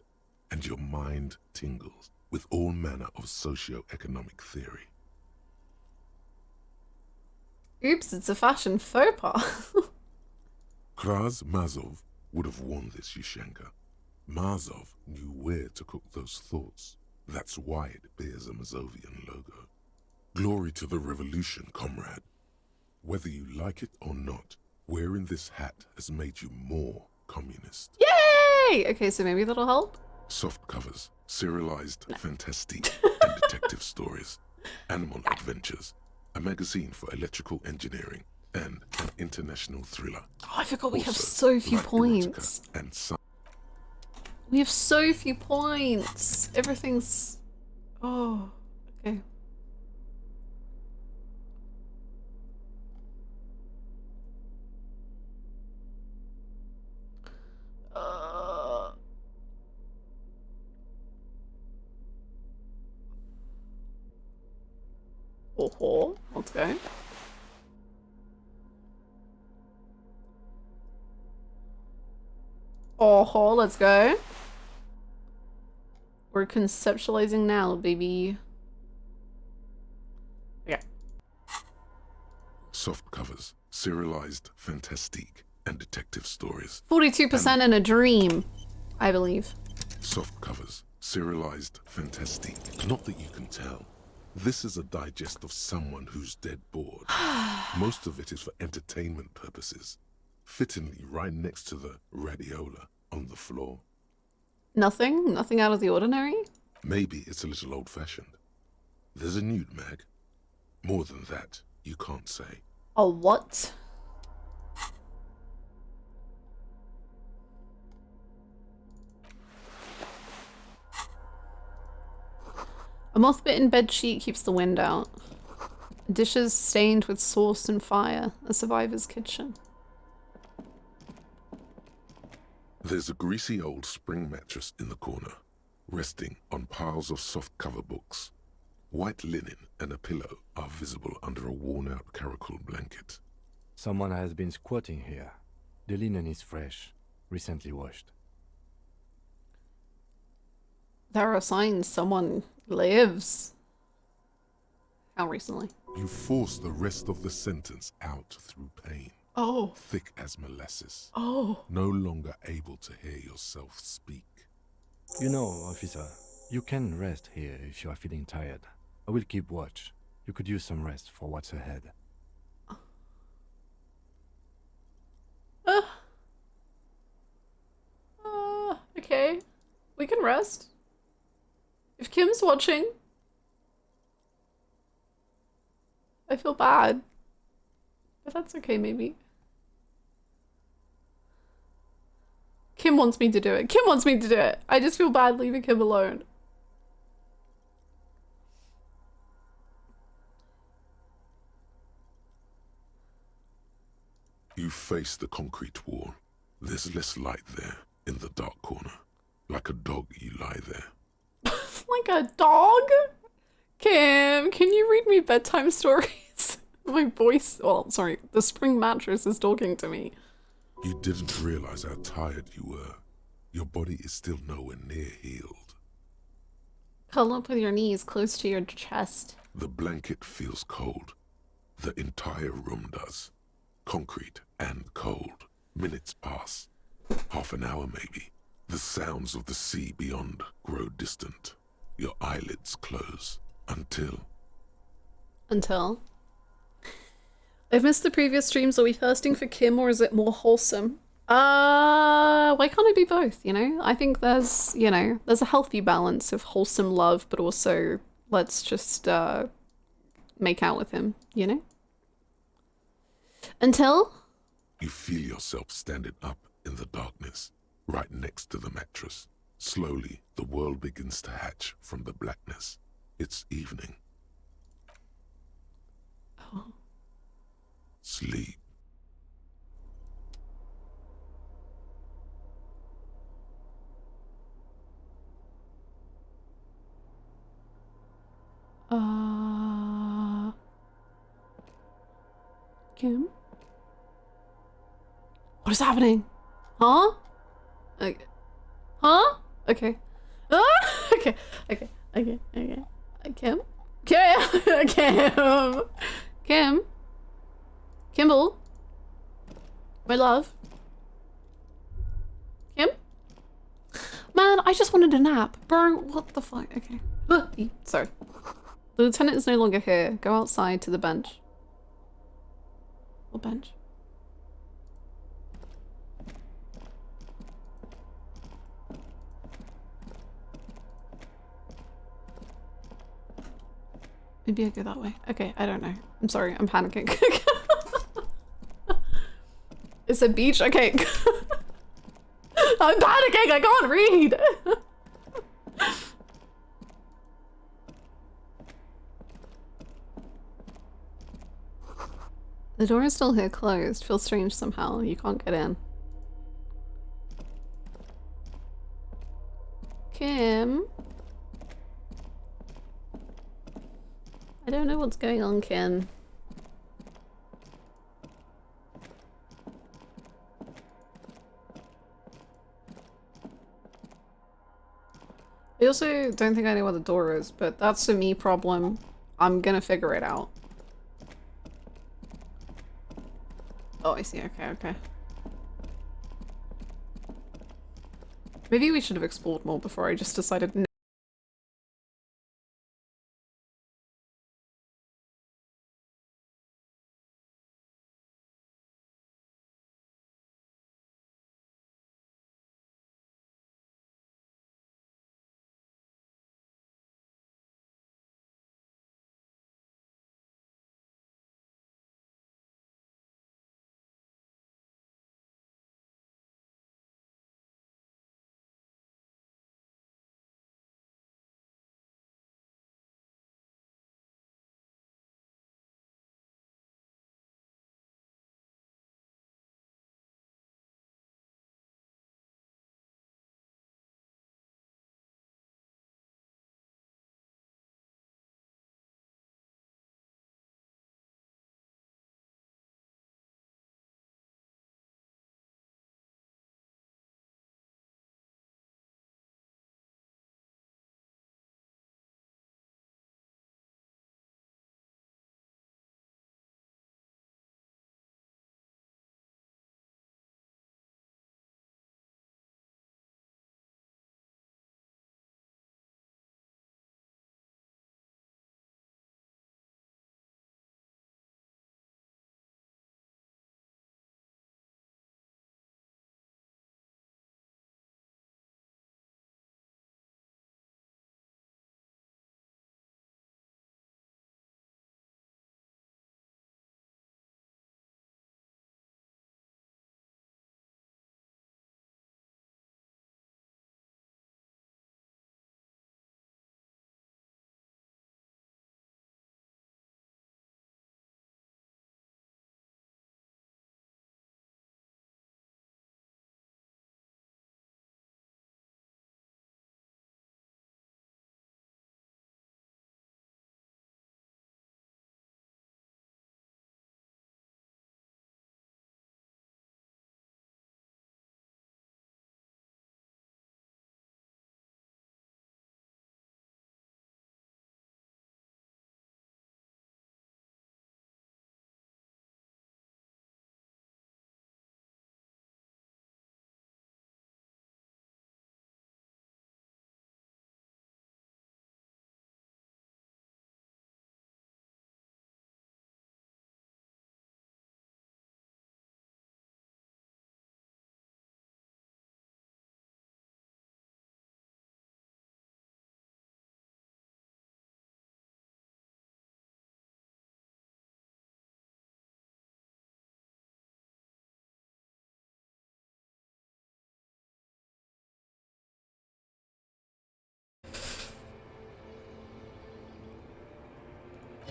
and your mind tingles with all manner of socio-economic theory. Oops, it's a fashion faux pas. Kraz Mazov would have worn this, Yushenka. Mazov knew where to cook those thoughts. That's why it bears a Mazovian logo. Glory to the revolution, comrade. Whether you like it or not, wearing this hat has made you more communist. Yay! Okay, so maybe that'll help. Soft covers, serialized fantastique and detective stories, animal adventures, a magazine for electrical engineering, and an international thriller. Oh, I forgot we have Also, so few light points. erotica and sci- We have so few points. Everything's... Oh, okay. Oh, let's go. Oh, let's go. We're conceptualizing now, baby. Yeah. Soft covers, serialized fantastique and detective stories. 42% in a dream, I believe. Soft covers, serialized fantastique. Not that you can tell. This is a digest of someone who's dead bored. Most of it is for entertainment purposes. Fittingly right next to the radiola on the floor. Nothing? Nothing out of the ordinary? Maybe it's a little old-fashioned. There's a nude mag. More than that, you can't say. A what? A moth-bitten bedsheet keeps the wind out. Dishes stained with sauce and fire. A survivor's kitchen. There's a greasy old spring mattress in the corner, resting on piles of soft cover books. White linen and a pillow are visible under a worn-out caracal blanket. Someone has been squatting here. The linen is fresh, recently washed. There are signs someone lives. How recently? You force the rest of the sentence out through pain, Oh. thick as molasses, Oh. no longer able to hear yourself speak. You know, officer, you can rest here if you are feeling tired. I will keep watch. You could use some rest for what's ahead. Okay. We can rest. If Kim's watching, I feel bad. But that's okay, maybe. Kim wants me to do it. Kim wants me to do it. I just feel bad leaving Kim alone. You face the concrete wall. There's less light there, in the dark corner. Like a dog, you lie there. Like a dog? Kim, can you read me bedtime stories? My voice, well, sorry, the spring mattress is talking to me. You didn't realize how tired you were. Your body is still nowhere near healed. Cuddle up with your knees close to your chest. The blanket feels cold. The entire room does. Concrete and cold. Minutes pass. Half an hour maybe. The sounds of the sea beyond grow distant. Your eyelids close. Until... I've missed the previous streams. Are we thirsting for Kim or is it more wholesome? Why can't it be both, you know? I think there's, you know, there's a healthy balance of wholesome love, but also let's just make out with him, you know? Until You feel yourself standing up in the darkness, right next to the mattress. Slowly, the world begins to hatch from the blackness. It's evening. oh. Sleep. Kim? What is happening? Huh? Okay. Huh? Okay. Ah! Okay. Okay. Okay. Okay. Kim? Kim? Kim? Kim? Kimball? My love? Kim? Man, I just wanted a nap. Bro, what the fuck? Okay. Sorry. The lieutenant is no longer here. Go outside to the bench. What bench? Maybe I go that way. Okay, I don't know. I'm sorry, I'm panicking. It's a beach? Okay. I'm panicking, I can't read! The door is still here closed. Feels strange somehow. You can't get in. Kim? I don't know what's going on, Kim. I also don't think I know where the door is, but that's a me problem. I'm gonna figure it out. Oh, I see. Okay, okay. Maybe we should have explored more before I just decided no.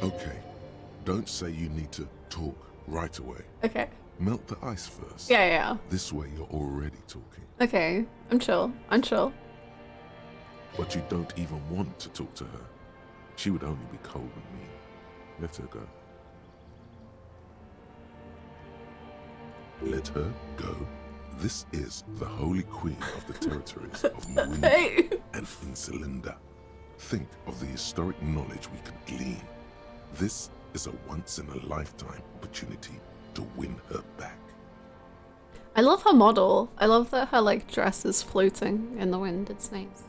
Okay, don't say you need to talk right away. Okay. Melt the ice first. Yeah. This way you're already talking. Okay. I'm chill. But you don't even want to talk to her. She would only be cold and mean. Let her go. Let her go. This is the holy queen of the territories of Marine Hey. and Insulinda. Think of the historic knowledge we could glean. This is a once-in-a-lifetime opportunity to win her back. I love her model. I love that her like dress is floating in the wind. It's nice.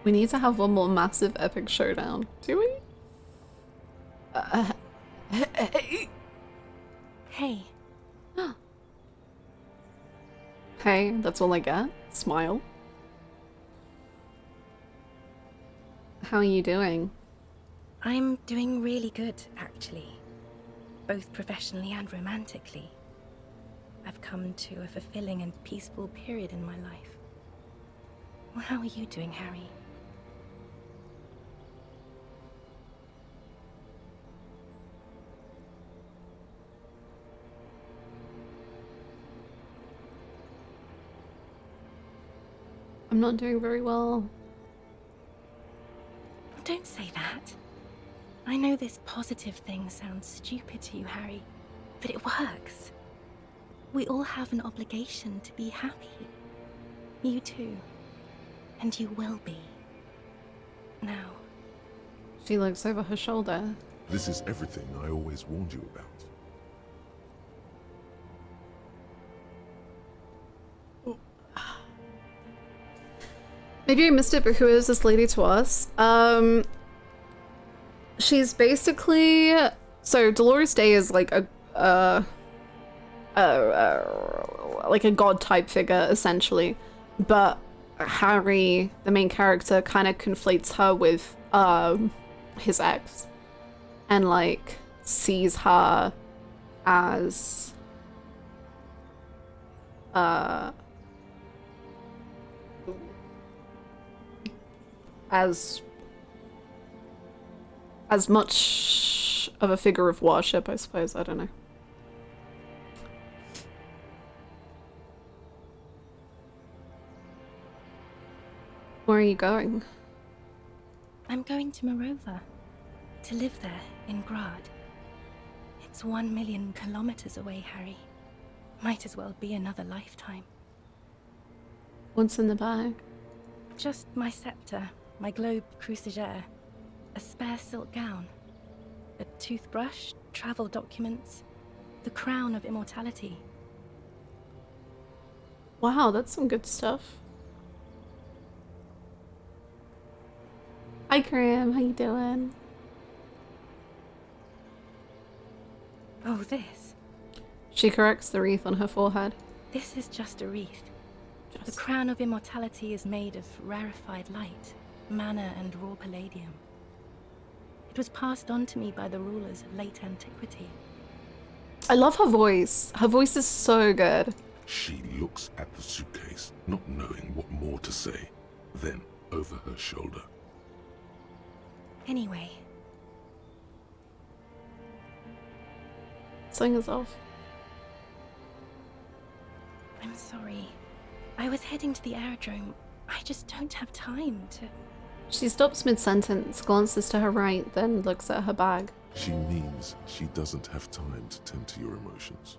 We need to have one more massive epic showdown. Do we? Hey, Hey, that's all I get. Smile. How are you doing? I'm doing really good, actually. Both professionally and romantically. I've come to a fulfilling and peaceful period in my life. Well, how are you doing, Harry? I'm not doing very well. Don't say that. I know this positive thing sounds stupid to you, Harry, but it works. We all have an obligation to be happy. You too. And you will be. Now. She looks over her shoulder. This is everything I always warned you about. Maybe I missed it, but who is this lady to us? She's basically, so Dolores Dei is like a god type figure essentially, but Harry, the main character, kind of conflates her with his ex, and like sees her as as much of a figure of worship, I suppose. I don't know. Where are you going? I'm going to Morova. To live there, in Grad. It's 1 million kilometers away, Harry. Might as well be another lifetime. What's in the bag? Just my scepter, my globe cruciger, a spare silk gown, a toothbrush, travel documents, the crown of immortality. Wow, that's some good stuff. Hi, Graham. How you doing? Oh, this. She corrects the wreath on her forehead. This is just a wreath. The crown of immortality is made of rarefied light, mana and raw palladium. It was passed on to me by the rulers of late antiquity. I love her voice. Her voice is so good. She looks at the suitcase, not knowing what more to say. Then, over her shoulder. Anyway. Sing us off. I'm sorry. I was heading to the aerodrome. I just don't have time to... She stops mid-sentence, glances to her right, then looks at her bag. She means she doesn't have time to tend to your emotions.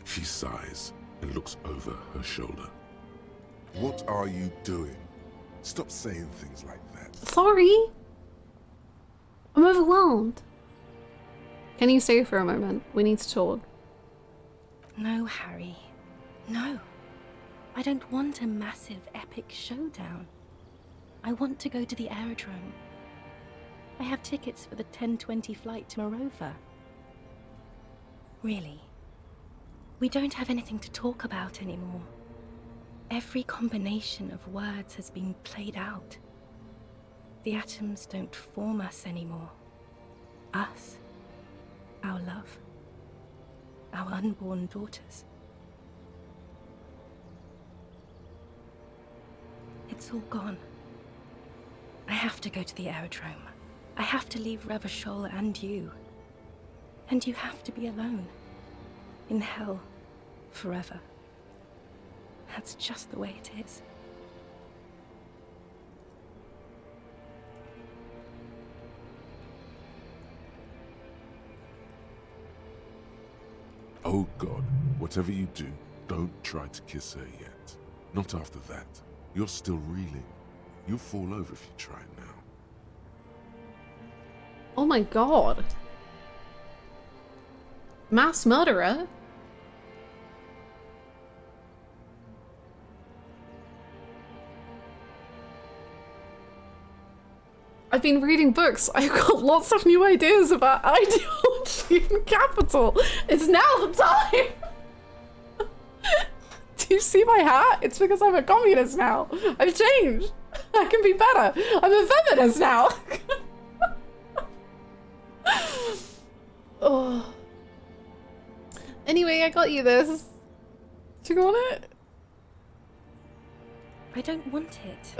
She sighs and looks over her shoulder. What are you doing? Stop saying things like that. Sorry. I'm overwhelmed. Can you stay for a moment? We need to talk. No, Harry. No. I don't want a massive, epic showdown. I want to go to the aerodrome. I have tickets for the 10:20 flight to Morova. Really. We don't have anything to talk about anymore. Every combination of words has been played out. The atoms don't form us anymore. Us. Our love. Our unborn daughters. It's all gone. I have to go to the aerodrome. I have to leave Revachol and you. And you have to be alone. In hell. Forever. That's just the way it is. Oh God, whatever you do, don't try to kiss her yet. Not after that. You're still reeling. You'll fall over if you try now. Oh my god. Mass murderer? I've been reading books. I've got lots of new ideas about ideology and capital. It's now the time. Do you see my hat? It's because I'm a communist now. I've changed. I can be better. I'm a feminist now. Oh. Anyway, I got you this. Do you want it? I don't want it.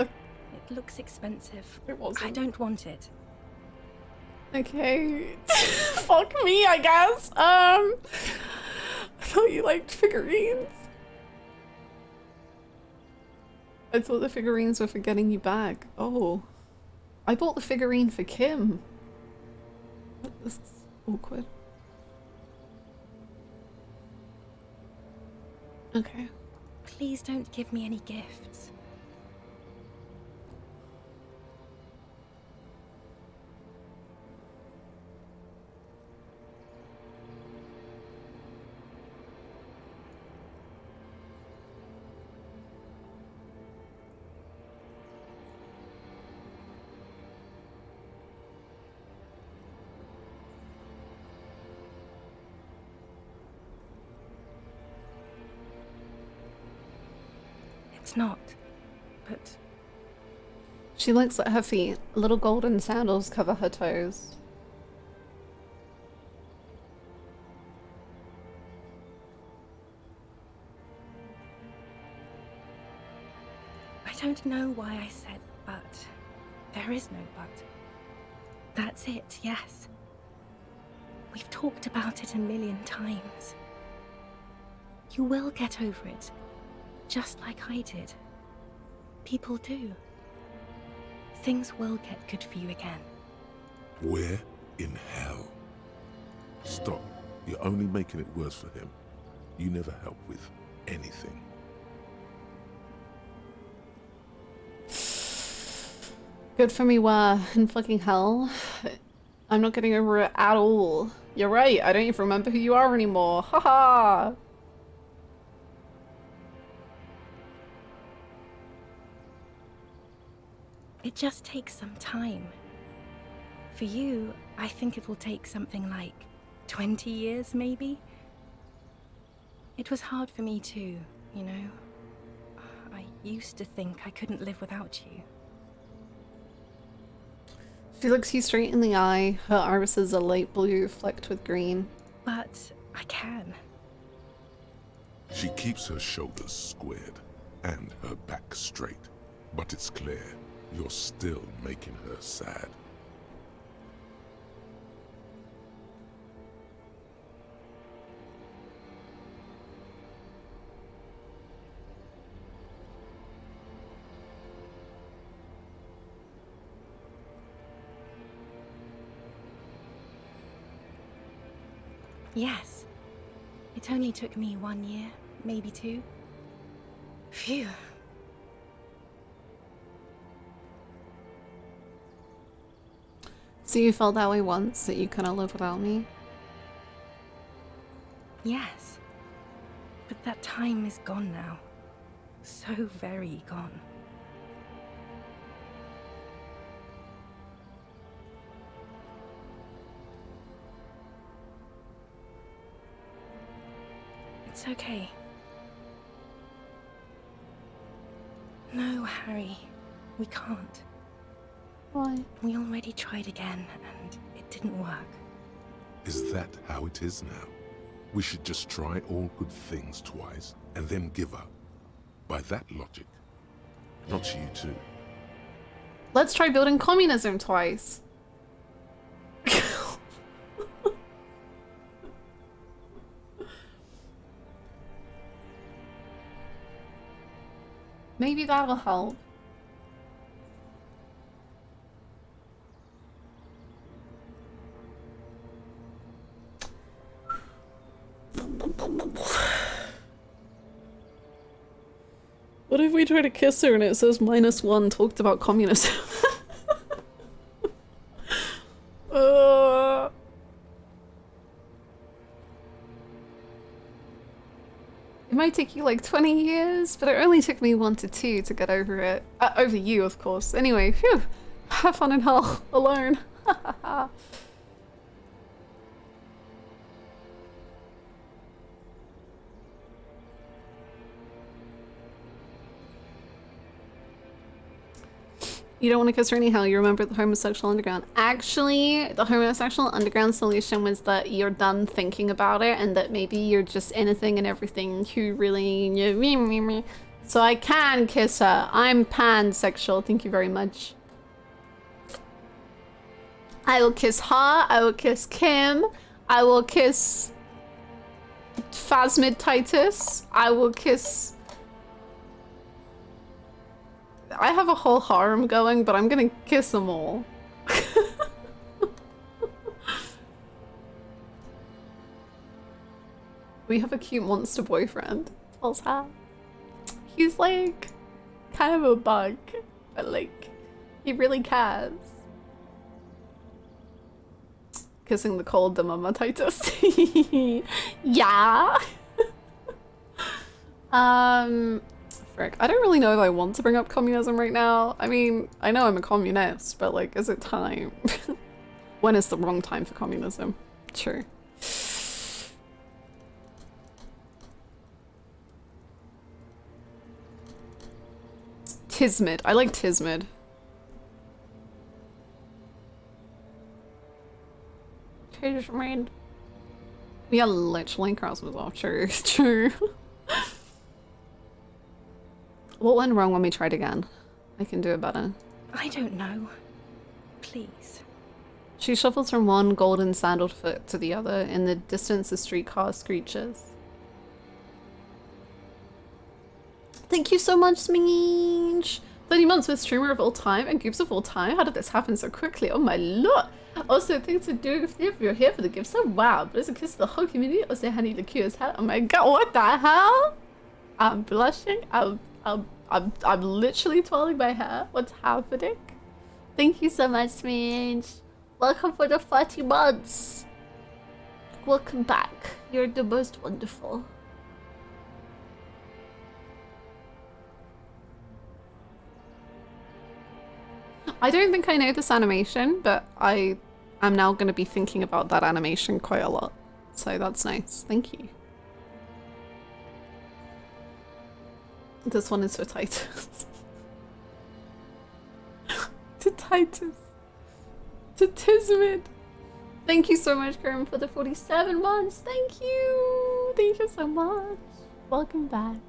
It looks expensive. It wasn't. I don't want it. Okay. Fuck me, I guess. I thought you liked figurines. I thought the figurines were for getting you back. Oh. I bought the figurine for Kim. This is awkward. Okay. Please don't give me any gifts. It's not, but She looks at her feet. Little golden sandals cover her toes. I don't know why I said but. There is no but. That's it, yes. We've talked about it a million times. You will get over it, just like I did. People do. Things will get good for you again. Where in hell? Stop. You're only making it worse for him. You never help with anything. Good for me, where in fucking hell. I'm not getting over it at all. You're right, I don't even remember who you are anymore. Haha! It just takes some time. For you, I think it will take something like 20 years, maybe? It was hard for me too, you know? I used to think I couldn't live without you. She looks you straight in the eye. Her irises are light blue, flecked with green. But I can. She keeps her shoulders squared and her back straight. But it's clear you're still making her sad. Yes. It only took me 1 year, maybe 2. Phew. So you felt that way once, that you couldn't live without me? Yes. But that time is gone now. So very gone. It's okay. No, Harry. We can't. Why? We already tried again, and it didn't work. Is that how it is now? We should just try all good things twice and then give up. By that logic, not you too. Let's try building communism twice. Maybe that'll help. What if we try to kiss her and it says -1 talked about communism? It might take you like 20 years, but it only took me 1 to 2 to get over it. Over you, of course. Anyway, phew. Have fun in hell alone. You don't want to kiss her anyhow, you remember the homosexual underground. Actually, the homosexual underground solution was that you're done thinking about it and that maybe you're just anything and everything who really... So I can kiss her. I'm pansexual, thank you very much. I will kiss her, I will kiss Kim, I will kiss Fasmid Titus, I will kiss... I have a whole harem going, but I'm gonna kiss them all. We have a cute monster boyfriend. Tells her. He's like kind of a bug, but like he really cares. Kissing the cold dermatitis. Yeah. Frick. I don't really know if I want to bring up communism right now. I mean, I know I'm a communist, but like, is it time? When is the wrong time for communism? True. Tismid. I like Tismid. Tismid. Yeah, literally cross was off. True. True. What went wrong when we tried again? I can do it better. I don't know. Please. She shuffles from one golden sandaled foot to the other. In the distance, a streetcar screeches. Thank you so much, Sminge! 30 months with streamer of all time and gifts of all time? How did this happen so quickly? Oh my lord! Also, thanks for doing it if you're here for the gifts. So wow, there's a kiss to the whole community. Also, honey, the cutest hat. Oh my god, what the hell? I'm blushing. I'm literally twirling my hair. What's happening? Thank you so much, Sminge. Welcome for the 40 months. Welcome back. You're the most wonderful. I don't think I know this animation, but I am now going to be thinking about that animation quite a lot. So that's nice. Thank you. This one is for Titus. To Titus. To Tismid. Thank you so much, Karen, for the 47 months. Thank you. Thank you so much. Welcome back.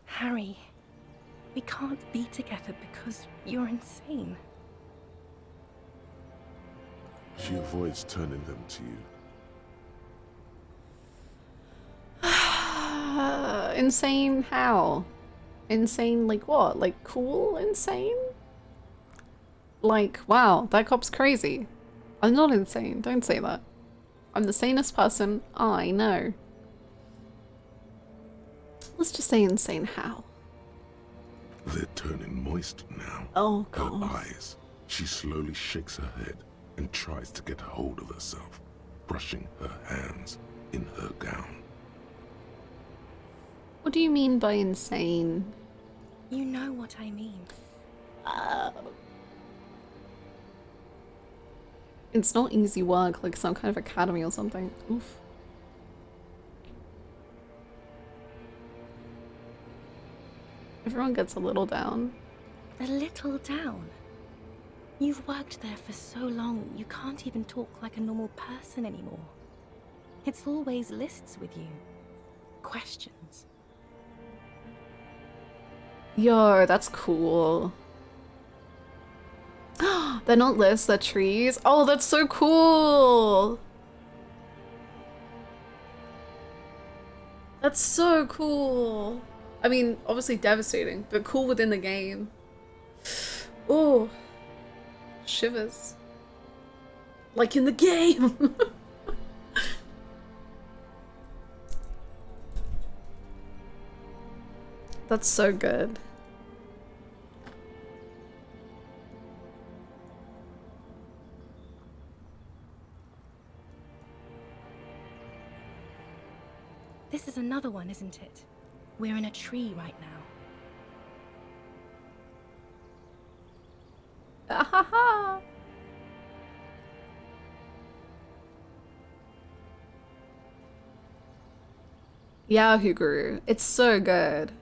Harry, we can't be together because you're insane. She avoids turning them to you. Insane how? Insane like what? Like cool insane? Like, wow, that cop's crazy. I'm not insane, don't say that. I'm the sanest person I know. Let's just say insane how. They're turning moist now. Oh Her god. eyes. She slowly shakes her head and tries to get hold of herself, brushing her hands in her gown. What do you mean by insane? You know what I mean. It's not easy work, like some kind of academy or something. Oof. Everyone gets a little down. a little down. You've worked there for so long, you can't even talk like a normal person anymore. It's always lists with you. Questions. Yo, that's cool. They're not lists, they're trees. Oh, that's so cool. That's so cool. I mean, obviously devastating, but cool within the game. Oh, shivers. Like in the game. That's so good. This is another one, isn't it? We're in a tree right now. Ahaha. Yahoo Guru. It's so good.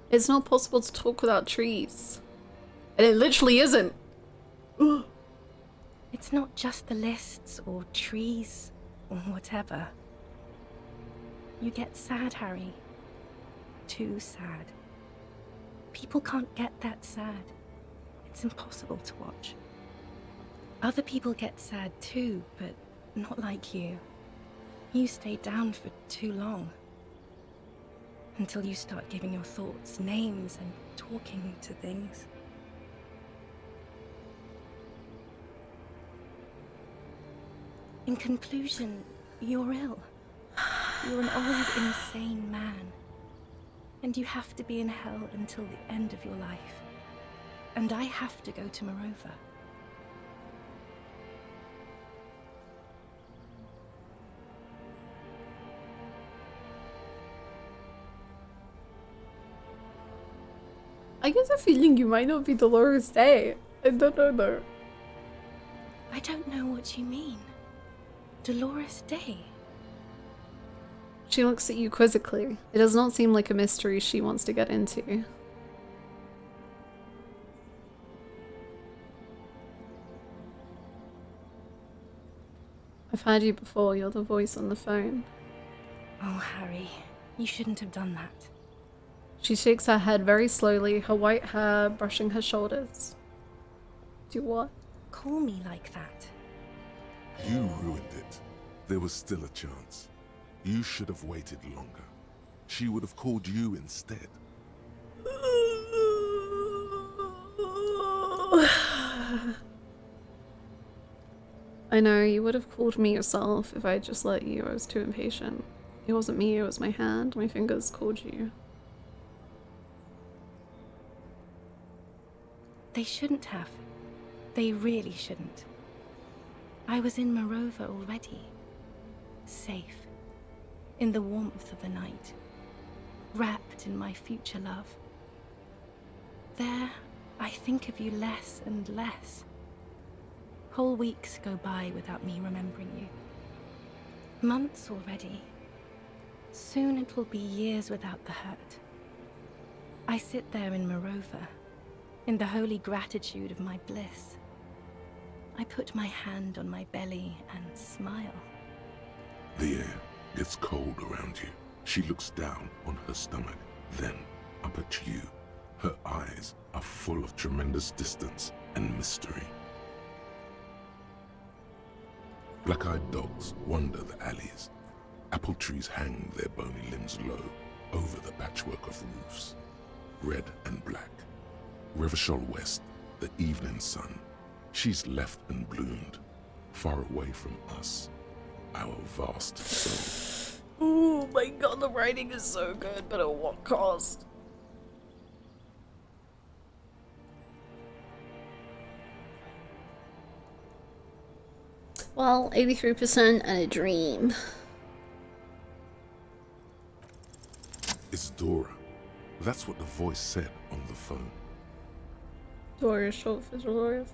It's not possible to talk without trees. And it literally isn't. It's not just the lists or trees or whatever. You get sad, Harry. Too sad. People can't get that sad. It's impossible to watch. Other people get sad too, but not like you. You stay down for too long. Until you start giving your thoughts names and talking to things. In conclusion, you're ill. You're an old, insane man. And you have to be in hell until the end of your life. And I have to go to Morova. I get a feeling you might not be Dolores Dei. I don't know though. I don't know what you mean. Dolores Dei? She looks at you quizzically. It does not seem like a mystery she wants to get into. I've heard you before, you're the voice on the phone. Oh, Harry, you shouldn't have done that. She shakes her head very slowly, her white hair brushing her shoulders. Do what? Call me like that. You ruined it. There was still a chance. You should have waited longer. She would have called you instead. I know, you would have called me yourself if I had just let you. I was too impatient. It wasn't me, it was my hand. My fingers called you. They shouldn't have. They really shouldn't. I was in Morova already. Safe. In the warmth of the night. Wrapped in my future love. There, I think of you less and less. Whole weeks go by without me remembering you. Months already. Soon it will be years without the hurt. I sit there in Morova, in the holy gratitude of my bliss. I put my hand on my belly and smile. The air gets cold around you. She looks down on her stomach, then up at you. Her eyes are full of tremendous distance and mystery. Black-eyed dogs wander the alleys. Apple trees hang their bony limbs low over the patchwork of roofs. Red and black. Rivershall West, the evening sun. She's left and bloomed, far away from us, our vast soul. Oh my god, the writing is so good, but at what cost? Well, 83% and a dream. It's Dora. That's what the voice said on the phone. Dora is short for Dolores.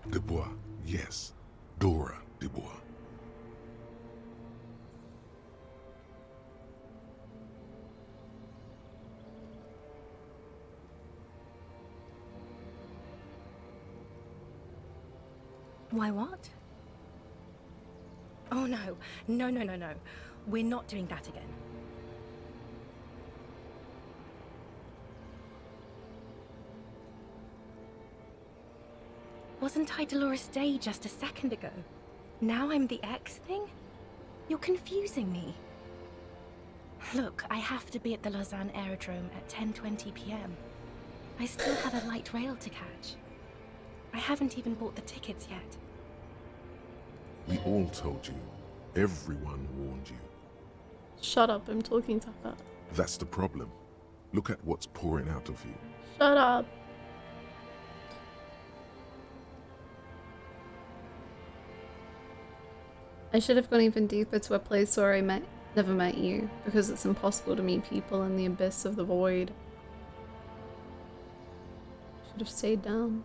Dubois, yes. Dora Dubois. Why what? Oh no. No. We're not doing that again. Wasn't I Dolores Dei just a second ago? Now I'm the X thing? You're confusing me. Look, I have to be at the Lausanne Aerodrome at 10:20 p.m. I still have a light rail to catch. I haven't even bought the tickets yet. We all told you. Everyone warned you. Shut up, I'm talking to her. That's the problem. Look at what's pouring out of you. Shut up. I should have gone even deeper to a place where I never met you, because it's impossible to meet people in the abyss of the void. Should have stayed down.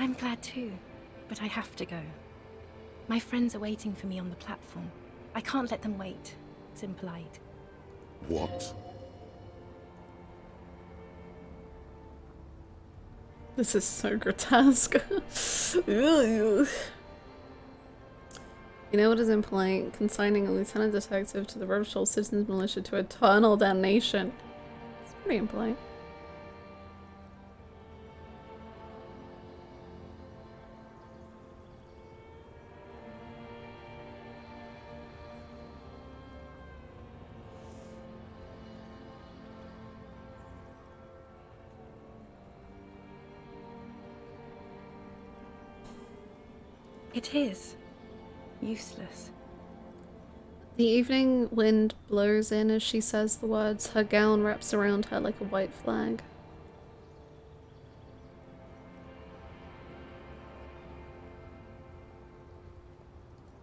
I'm glad too, but I have to go. My friends are waiting for me on the platform. I can't let them wait. It's impolite. What? This is so grotesque. You know what is impolite? Consigning a lieutenant detective to the Rochelle Citizens Militia to eternal damnation. It's pretty impolite. It is. Useless. The evening wind blows in as she says the words. Her gown wraps around her like a white flag.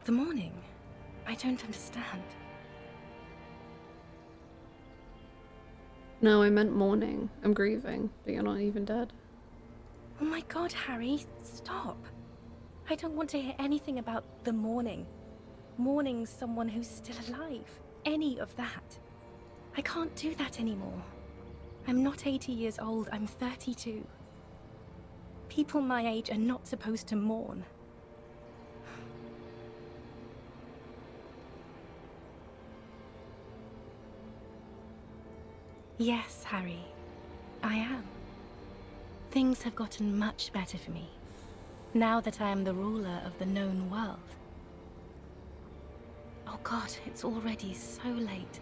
The morning? I don't understand. No, I meant mourning. I'm grieving, but you're not even dead. Oh my god, Harry, stop. I don't want to hear anything about the morning. Mourning someone who's still alive. Any of that. I can't do that anymore. I'm not 80 years old, I'm 32. People my age are not supposed to mourn. Yes, Harry. I am. Things have gotten much better for me, now that I am the ruler of the known world. Oh God, it's already so late.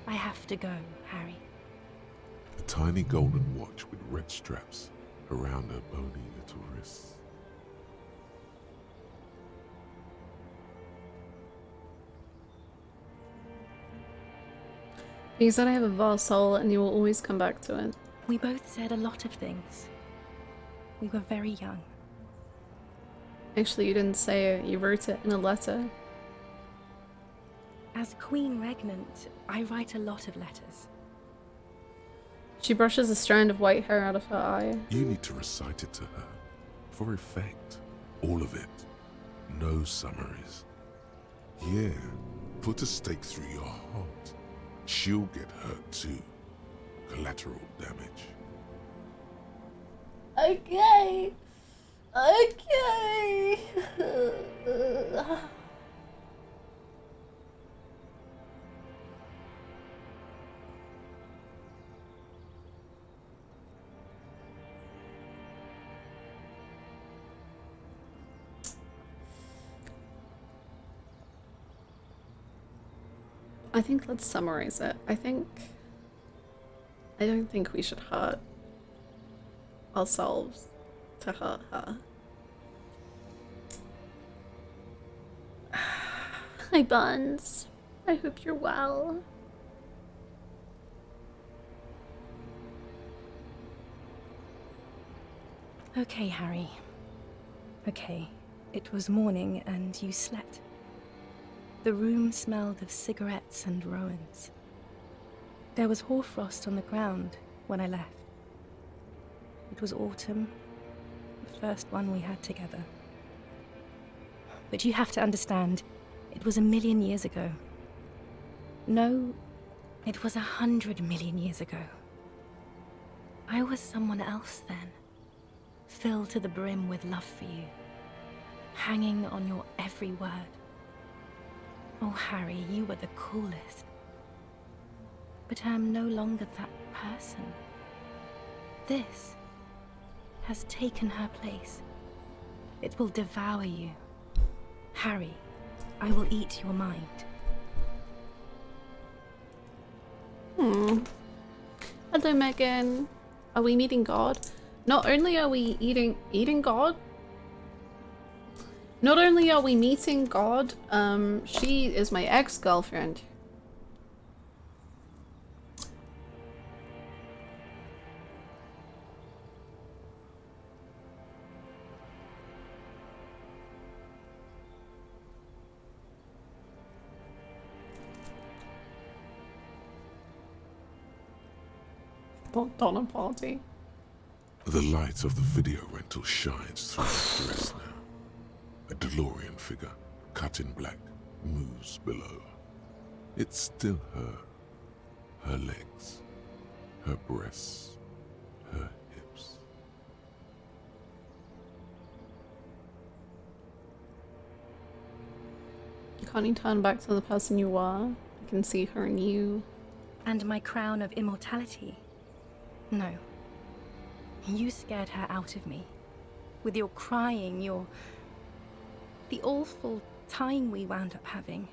I have to go, Harry. A tiny golden watch with red straps around her bony little wrists. You said I have a vast soul and you will always come back to it. We both said a lot of things. We were very young. Actually, you didn't say it. You wrote it in a letter. As Queen Regnant, I write a lot of letters. She brushes a strand of white hair out of her eye. You need to recite it to her. For effect. All of it. No summaries. Yeah. Put a stake through your heart. She'll get hurt too. Collateral damage. Okay. Okay. I think let's summarize it. I don't think we should hurt ourselves to hurt her. Hi, Buns. I hope you're well. Okay, Harry. Okay, it was morning and you slept. The room smelled of cigarettes and Rowans. There was hoarfrost on the ground when I left. It was autumn, the first one we had together. But you have to understand, it was 1,000,000 years ago. No, it was 100 million years ago. I was someone else then, filled to the brim with love for you, hanging on your every word. Oh, Harry, you were the coolest. But I am no longer that person. This has taken her place. It will devour you. Harry, I will eat your mind. Hello, Megan. Are we meeting God? Not only are we eating God, not only are we meeting God, she is my ex-girlfriend. Donna party. The light of the video rental shines through the dress now. A DeLorean figure, cut in black, moves below. It's still her. Her legs, her breasts, her hips. Can't you turn back to the person you were? I can see her in you. And my crown of immortality? No. You scared her out of me. With your crying, the awful time we wound up having.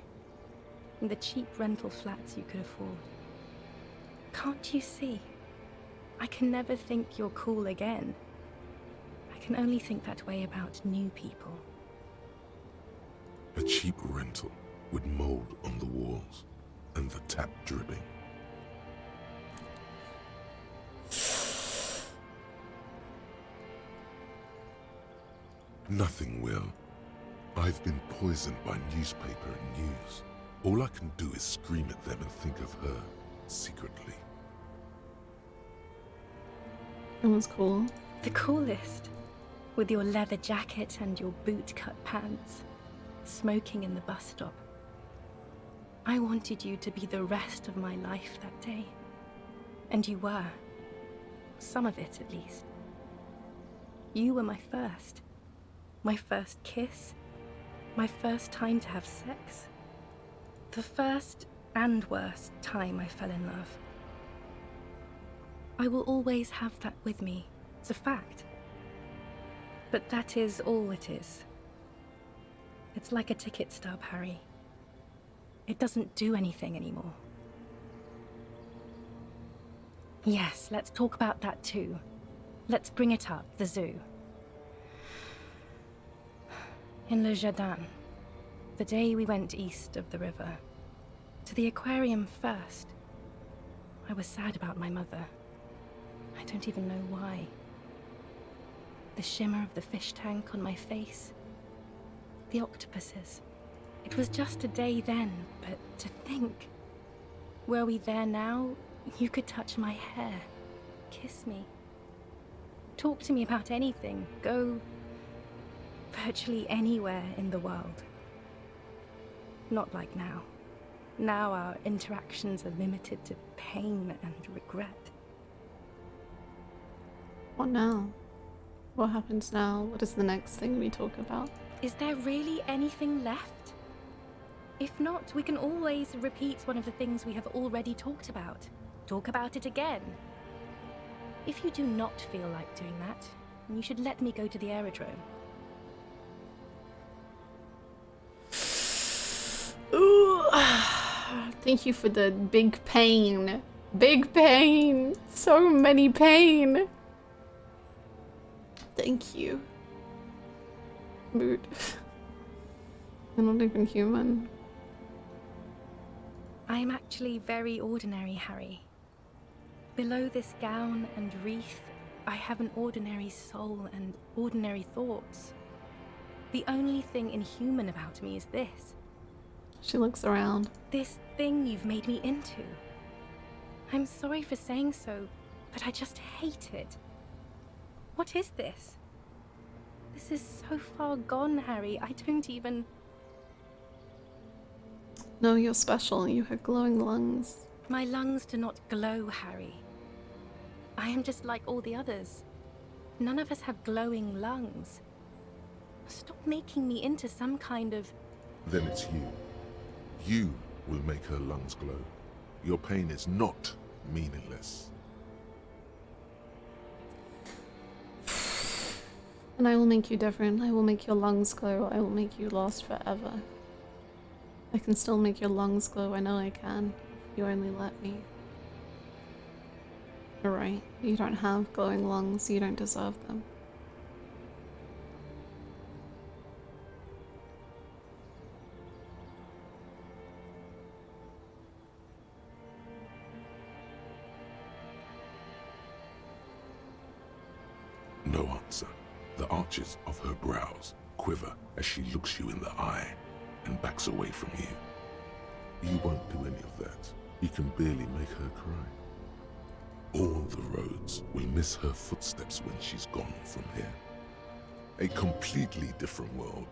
And the cheap rental flats you could afford. Can't you see? I can never think you're cool again. I can only think that way about new people. A cheap rental with mold on the walls and the tap dripping. Nothing will. I've been poisoned by newspaper and news. All I can do is scream at them and think of her secretly. That was cool. The coolest. With your leather jacket and your boot-cut pants. Smoking in the bus stop. I wanted you to be the rest of my life that day. And you were. Some of it, at least. You were my first. My first kiss. My first time to have sex. The first and worst time I fell in love. I will always have that with me. It's a fact. But that is all it is. It's like a ticket stub, Harry. It doesn't do anything anymore. Yes, let's talk about that too. Let's bring it up, the zoo. In Le Jardin, the day we went east of the river. To the aquarium first. I was sad about my mother. I don't even know why. The shimmer of the fish tank on my face. The octopuses. It was just a day then, but to think. Were we there now, you could touch my hair, kiss me. Talk to me about anything, go virtually anywhere in the world. Not like now. Now our interactions are limited to pain and regret. What now? What happens now? What is the next thing we talk about? Is there really anything left? If not, we can always repeat one of the things we have already talked about. Talk about it again. If you do not feel like doing that, then you should let me go to the aerodrome. Ooh. Thank you for the big pain. Big pain. So many pain. Thank you. Mood. I'm not even human. I am actually very ordinary, Harry. Below this gown and wreath, I have an ordinary soul and ordinary thoughts. The only thing inhuman about me is this. She looks around. This thing you've made me into. I'm sorry for saying so, but I just hate it. What is this? This is so far gone, Harry. I don't even... No, you're special. You have glowing lungs. My lungs do not glow, Harry. I am just like all the others. None of us have glowing lungs. Stop making me into some kind of... Then it's you. You will make her lungs glow. Your pain is not meaningless. And I will make you different. I will make your lungs glow. I will make you last forever. I can still make your lungs glow. I know I can. If you only let me. You're right. You don't have glowing lungs. You don't deserve them. No answer. The arches of her brows quiver as she looks you in the eye and backs away from you. You won't do any of that. You can barely make her cry. All the roads will miss her footsteps when she's gone from here. A completely different world.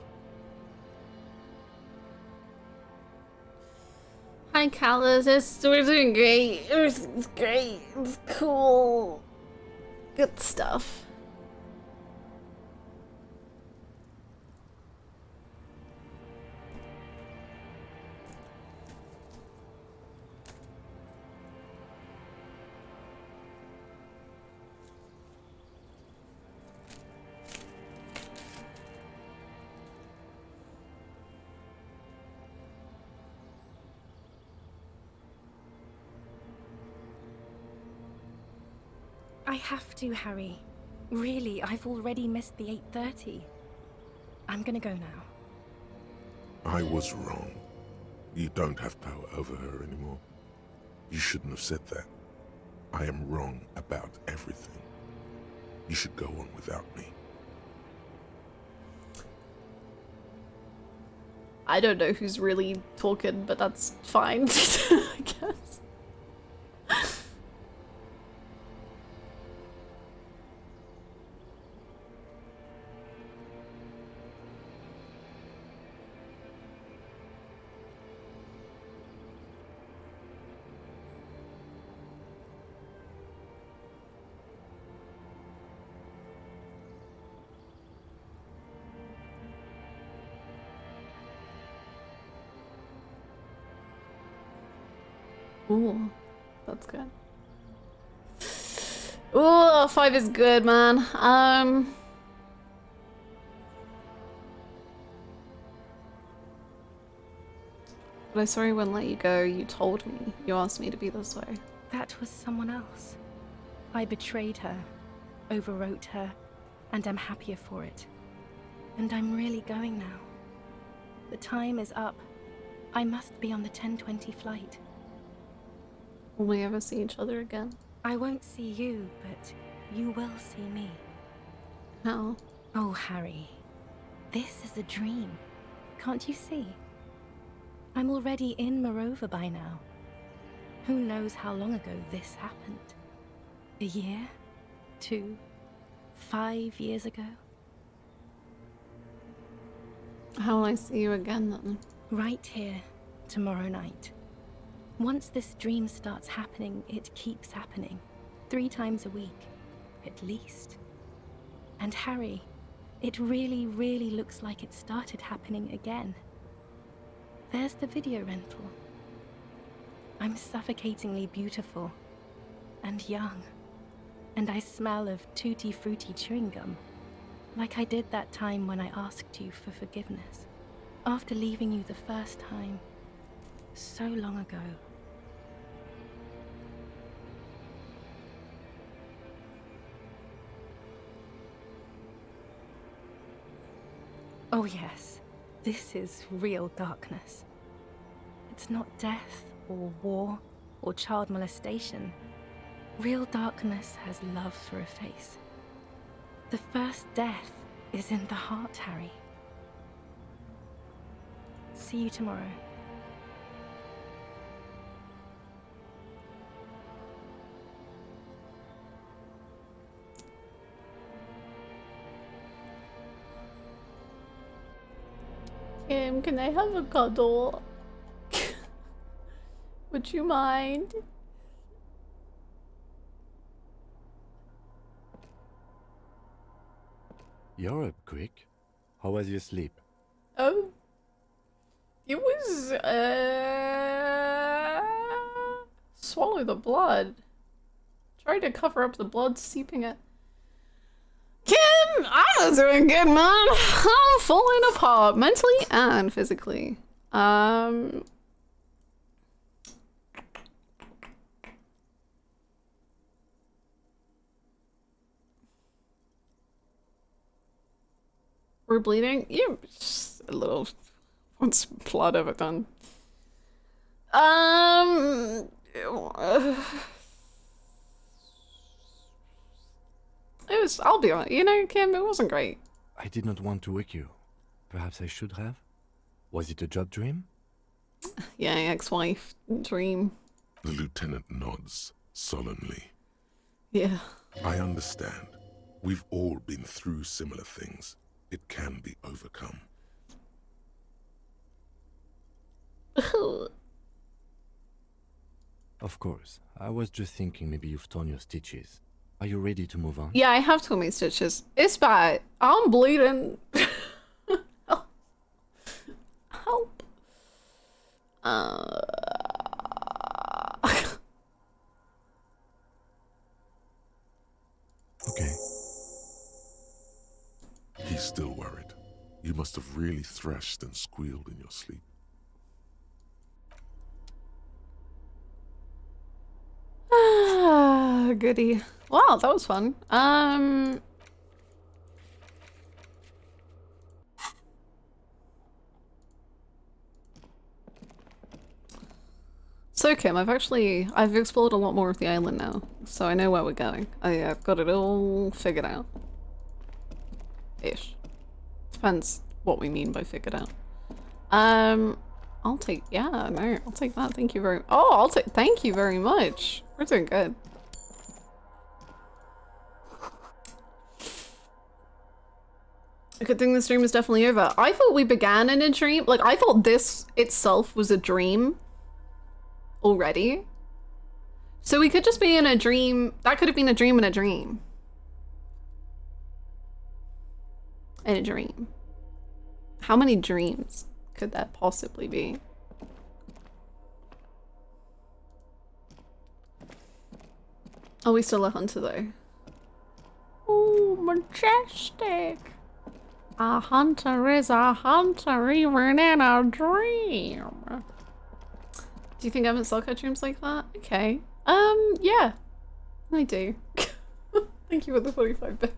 Hi, Callus. We're doing great. It's great. It's cool. Good stuff. I have to, Harry. Really, I've already missed the 8:30. I'm gonna go now. I was wrong. You don't have power over her anymore. You shouldn't have said that. I am wrong about everything. You should go on without me. I don't know who's really talking, but that's fine, I guess. Ooh, that's good. Ooh, 5 is good, man. But I'm sorry I wouldn't let you go. You told me. You asked me to be this way. That was someone else. I betrayed her, overwrote her, and I'm happier for it. And I'm really going now. The time is up. I must be on the 10:20 flight. Will we ever see each other again? I won't see you, but you will see me. How? Oh, Harry. This is a dream. Can't you see? I'm already in Morova by now. Who knows how long ago this happened? A year? 2? 5 years ago? How will I see you again then? Right here, tomorrow night. Once this dream starts happening, it keeps happening. 3 times a week, at least. And Harry, it really, really looks like it started happening again. There's the video rental. I'm suffocatingly beautiful and young, and I smell of tutti frutti chewing gum, like I did that time when I asked you for forgiveness, after leaving you the first time, so long ago. Oh yes, this is real darkness. It's not death or war or child molestation. Real darkness has love for a face. The first death is in the heart, Harry. See you tomorrow. Kim, can I have a cuddle? Would you mind? You're up quick. How was your sleep? It was, swallow the blood. Try to cover up the blood seeping it. Kim, I'm not doing good, man. I'm falling apart, mentally and physically. We're bleeding? Yeah, just a little. What's blood ever done? It was, I'll be honest, you know, Kim, it wasn't great. I did not want to wake you. Perhaps I should have? Was it a job dream? Yeah, ex-wife dream. The lieutenant nods solemnly. Yeah. I understand. We've all been through similar things. It can be overcome. Of course. I was just thinking maybe you've torn your stitches. Are you ready to move on? Yeah, I have torn my stitches. It's bad. I'm bleeding. Help. Help. Okay. He's still worried. You must have really thrashed and squealed in your sleep. Goody. Wow, that was fun. So Kim, I've explored a lot more of the island now, so I know where we're going. I've got it all figured out. Ish. Depends what we mean by figured out. I'll take, yeah, no, I'll take that. Thank you thank you very much. We're doing good. A good thing this dream is definitely over. I thought we began in a dream. Like, I thought this itself was a dream already. So we could just be in a dream. That could have been a dream in a dream. In a dream. How many dreams could that possibly be? Are we still a hunter though? Oh, majestic. A hunter is a hunter even in a dream. Do you think I haven't still got dreams like that? Okay. Yeah. I do. Thank you for the 45 bits.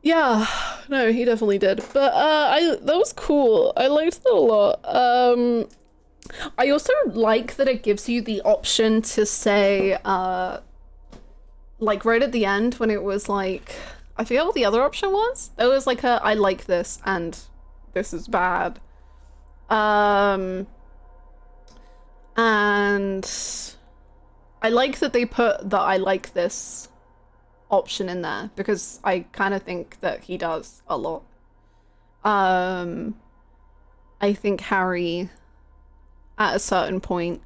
Yeah, no, he definitely did. But that was cool. I liked that a lot. I also like that it gives you the option to say, like right at the end when it was like, I forget what the other option was. There was like a, I like this and this is bad. And I like that they put the I like this option in there because I kind of think that he does a lot. I think Harry at a certain point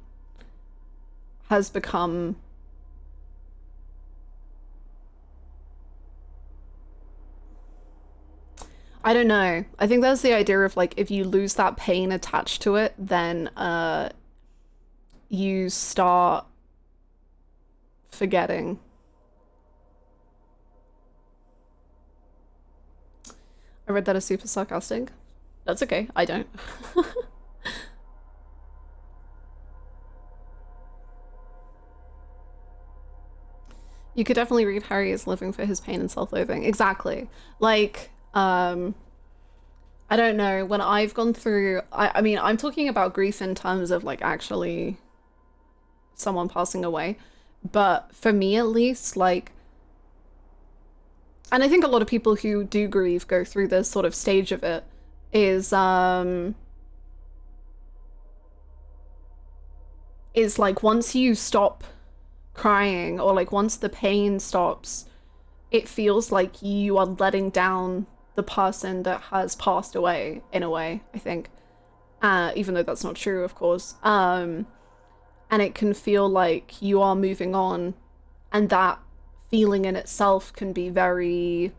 has become I don't know. I think that's the idea of like if you lose that pain attached to it, then you start forgetting. I read that as super sarcastic. That's okay, I don't. You could definitely read Harry as living for his pain and self-loathing. Exactly. Like, I don't know, when I've gone through, I mean, I'm talking about grief in terms of like actually someone passing away, but for me at least, like, and I think a lot of people who do grieve go through this sort of stage of it, is like once you stop crying, or like once the pain stops, it feels like you are letting down the person that has passed away, in a way, I think. Even though that's not true, of course. And it can feel like you are moving on, and that feeling in itself can be very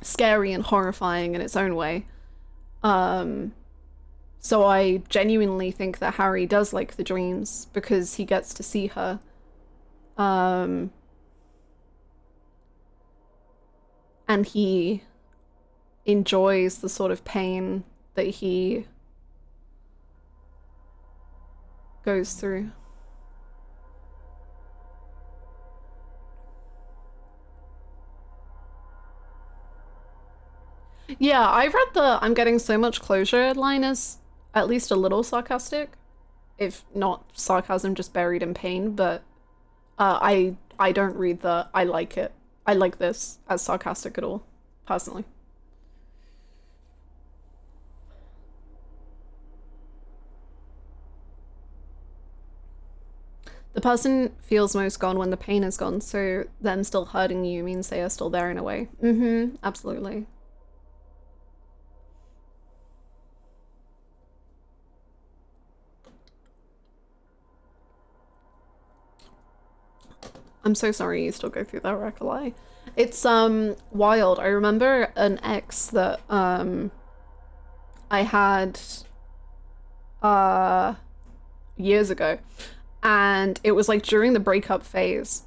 scary and horrifying in its own way. So I genuinely think that Harry does like the dreams because he gets to see her. And he enjoys the sort of pain that he goes through. Yeah, I read the I'm getting so much closure line as at least a little sarcastic, if not sarcasm just buried in pain, but I don't read the I like it. I like this as sarcastic at all, personally. The person feels most gone when the pain is gone, so them still hurting you means they are still there in a way. Mm-hmm, absolutely. I'm so sorry you still go through that, Recolai. It's wild. I remember an ex that I had years ago, and it was like during the breakup phase,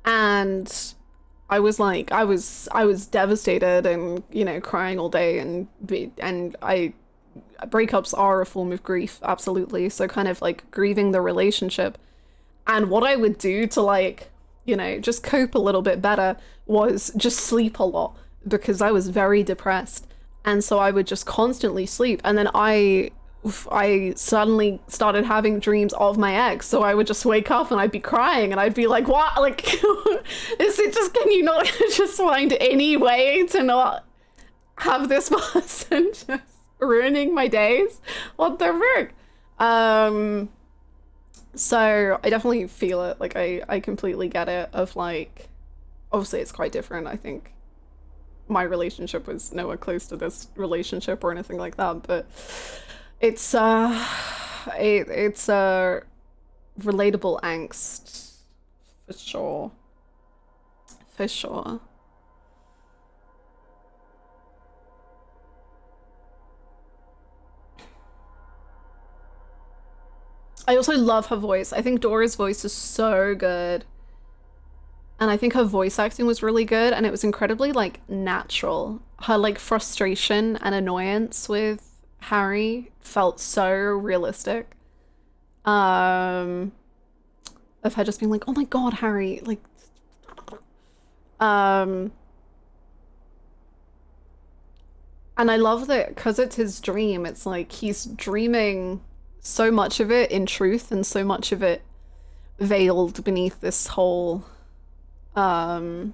and I was like I was devastated and, you know, crying all day, and breakups are a form of grief, absolutely. So kind of like grieving the relationship. And what I would do to, like, you know, just cope a little bit better was just sleep a lot, because I was very depressed. And so I would just constantly sleep. And then I suddenly started having dreams of my ex. So I would just wake up and I'd be crying, and I'd be like, what? Like, is it just, can you not just find any way to not have this person just ruining my days? What the frick? So I definitely feel it. Like, I completely get it, of like, obviously it's quite different. I think my relationship was nowhere close to this relationship or anything like that, but it's it's a relatable angst for sure. For sure. I also love her voice. I think Dora's voice is so good. And I think her voice acting was really good, and it was incredibly, like, natural. Her, like, frustration and annoyance with Harry felt so realistic. Of her just being like, oh my god, Harry, like... And I love that, because it's his dream, it's like he's dreaming so much of it in truth, and so much of it veiled beneath this whole whole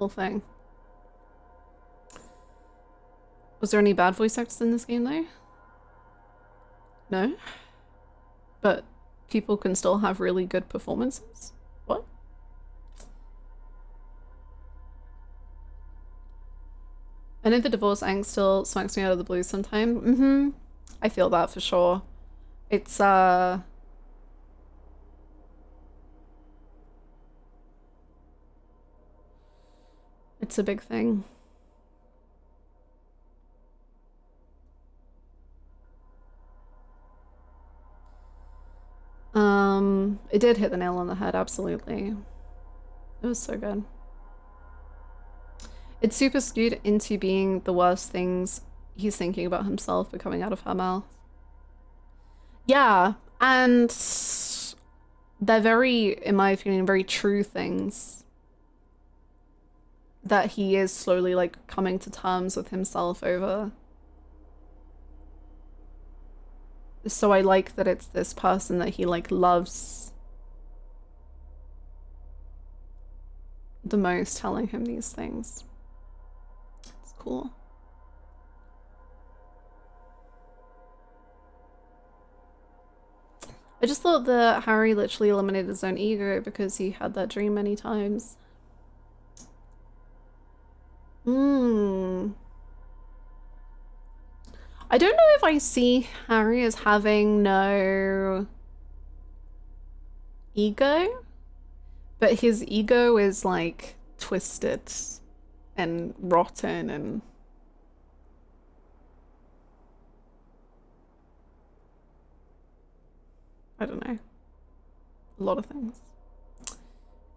thing. Was there any bad voice actors in this game though? No? But people can still have really good performances? What? I know the divorce angst still smacks me out of the blues sometime. I feel that for sure. It's it's a big thing. It did hit the nail on the head, absolutely. It was so good. It's super skewed into being the worst things he's thinking about himself are coming out of her mouth. Yeah, and they're very, in my opinion, very true things that he is slowly like coming to terms with himself over. So I like that it's this person that he like loves the most telling him these things. It's cool. I just thought that Harry literally eliminated his own ego because he had that dream many times. I don't know if I see Harry as having no ego, but his ego is like twisted and rotten and I don't know, a lot of things.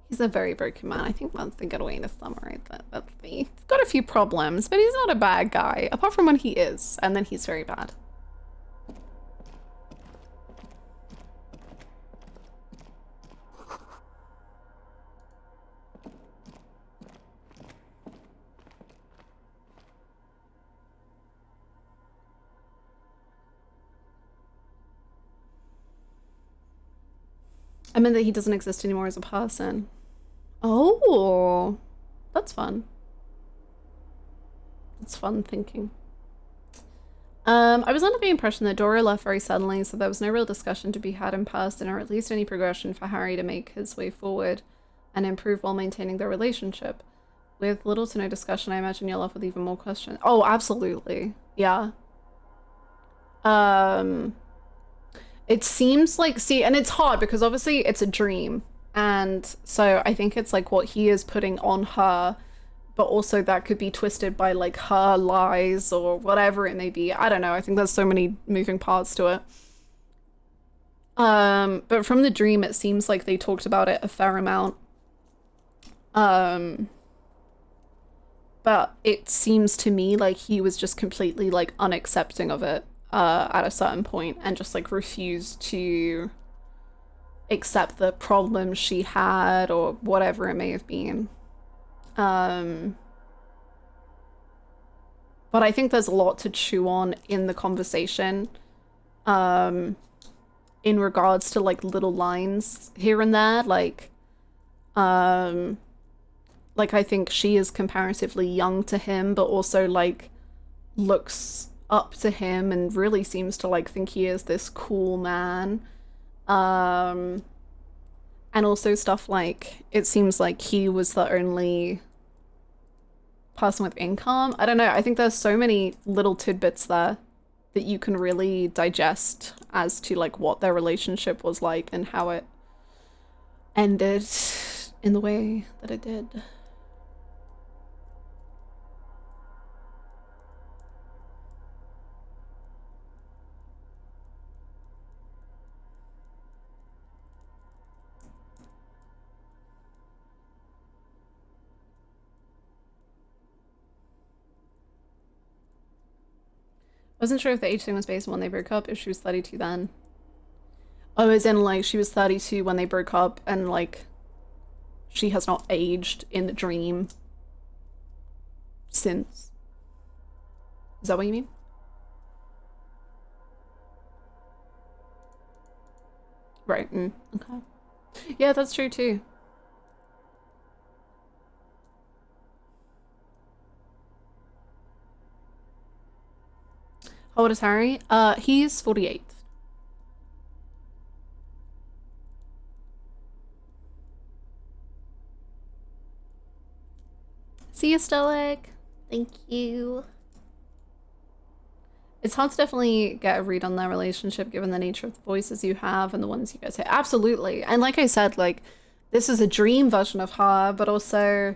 He's a very broken man. I think that's the good way to summarize that. That's me. He's got a few problems, but he's not a bad guy, apart from when he is, and then he's very bad. I meant that he doesn't exist anymore as a person. Oh, that's fun. That's fun thinking. I was under the impression that Dora left very suddenly, so there was no real discussion to be had in person, or at least any progression for Harry to make his way forward and improve while maintaining their relationship. With little to no discussion, I imagine you're left with even more questions. Oh, absolutely. Yeah. It seems like, see, and it's hard because obviously it's a dream. And so I think it's like what he is putting on her, but also that could be twisted by like her lies or whatever it may be. I don't know. I think there's so many moving parts to it. But from the dream, it seems like they talked about it a fair amount. But it seems to me like he was just completely like unaccepting of it at a certain point and just like refused to accept the problems she had or whatever it may have been. But I think there's a lot to chew on in the conversation in regards to like little lines here and there, like I think she is comparatively young to him, but also like looks up to him and really seems to like think he is this cool man. And also stuff like it seems like he was the only person with income. I don't know. I think there's so many little tidbits there that you can really digest as to like what their relationship was like and how it ended in the way that it did. Wasn't sure if the age thing was based on when they broke up, if she was 32 then. Oh, as in like she was 32 when they broke up and like she has not aged in the dream since. Is that what you mean? Right, okay. Yeah, that's true too. How old is Harry? He's 48. See you, Stoic. Thank you. It's hard to definitely get a read on their relationship given the nature of the voices you have and the ones you guys hear. Absolutely. And like I said, like, this is a dream version of her, but also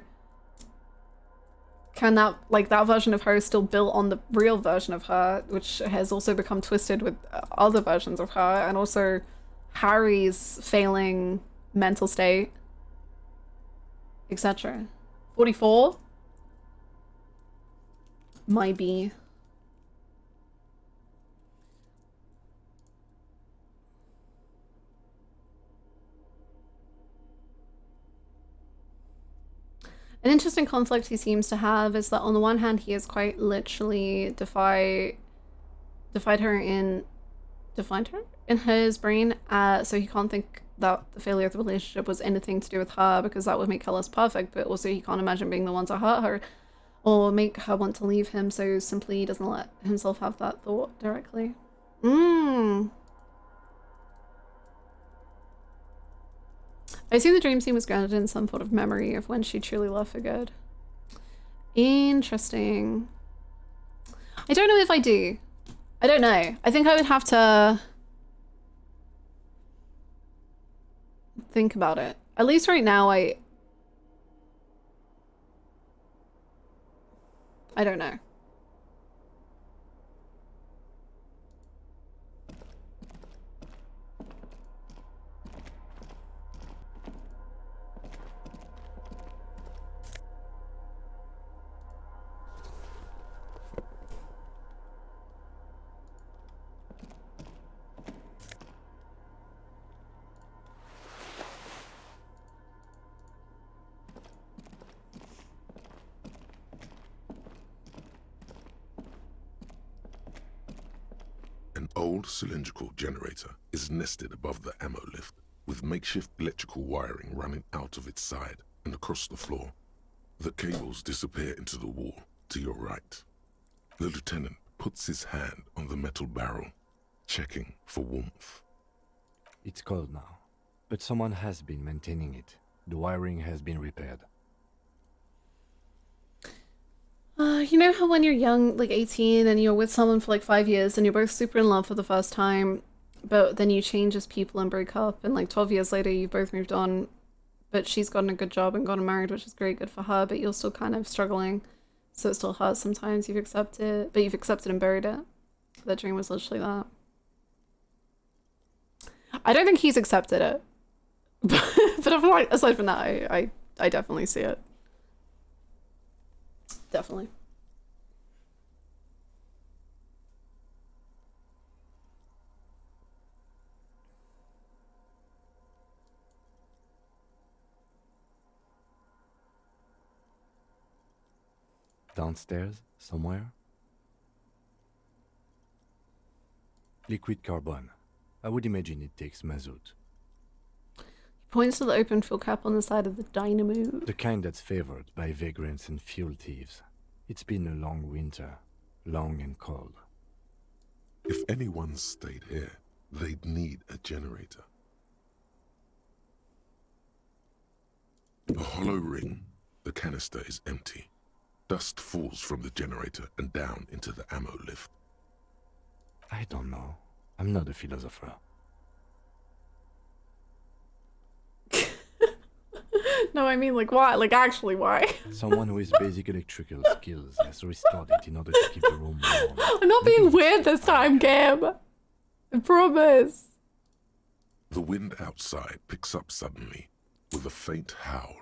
can that, like, that version of her is still built on the real version of her, which has also become twisted with other versions of her, and also Harry's failing mental state, etc. 44 might be. An interesting conflict he seems to have is that on the one hand he has quite literally defined her in his brain, so he can't think that the failure of the relationship was anything to do with her because that would make her less perfect, but also he can't imagine being the one to hurt her or make her want to leave him, so simply he doesn't let himself have that thought directly. I assume the dream scene was grounded in some sort of memory of when she truly loved for good. Interesting. I don't know if I do. I don't know. I think I would have to think about it. At least right now, I don't know. An old cylindrical generator is nested above the ammo lift, with makeshift electrical wiring running out of its side and across the floor. The cables disappear into the wall to your right. The lieutenant puts his hand on the metal barrel, checking for warmth. It's cold now, but someone has been maintaining it. The wiring has been repaired. You know how when you're young, like 18, and you're with someone for like 5 years and you're both super in love for the first time, but then you change as people and break up, and like 12 years later you've both moved on, but she's gotten a good job and gotten married, which is great, good for her, but you're still kind of struggling, so it still hurts sometimes. You've accepted, but you've accepted and buried it. That dream was literally that. I don't think he's accepted it, but aside from that, I definitely see it. Definitely. Downstairs, somewhere? Liquid carbon. I would imagine it takes mazout. Points to the open fuel cap on the side of the dynamo. The kind that's favored by vagrants and fuel thieves. It's been a long winter, long and cold. If anyone stayed here, they'd need a generator. A hollow ring. The canister is empty. Dust falls from the generator and down into the ammo lift. I don't know. I'm not a philosopher. No, I mean, like, why? Like, actually, why? Someone who has basic electrical skills has restored it in order to keep the room warm. I'm not being weird this time, Gab. I promise. The wind outside picks up suddenly, with a faint howl.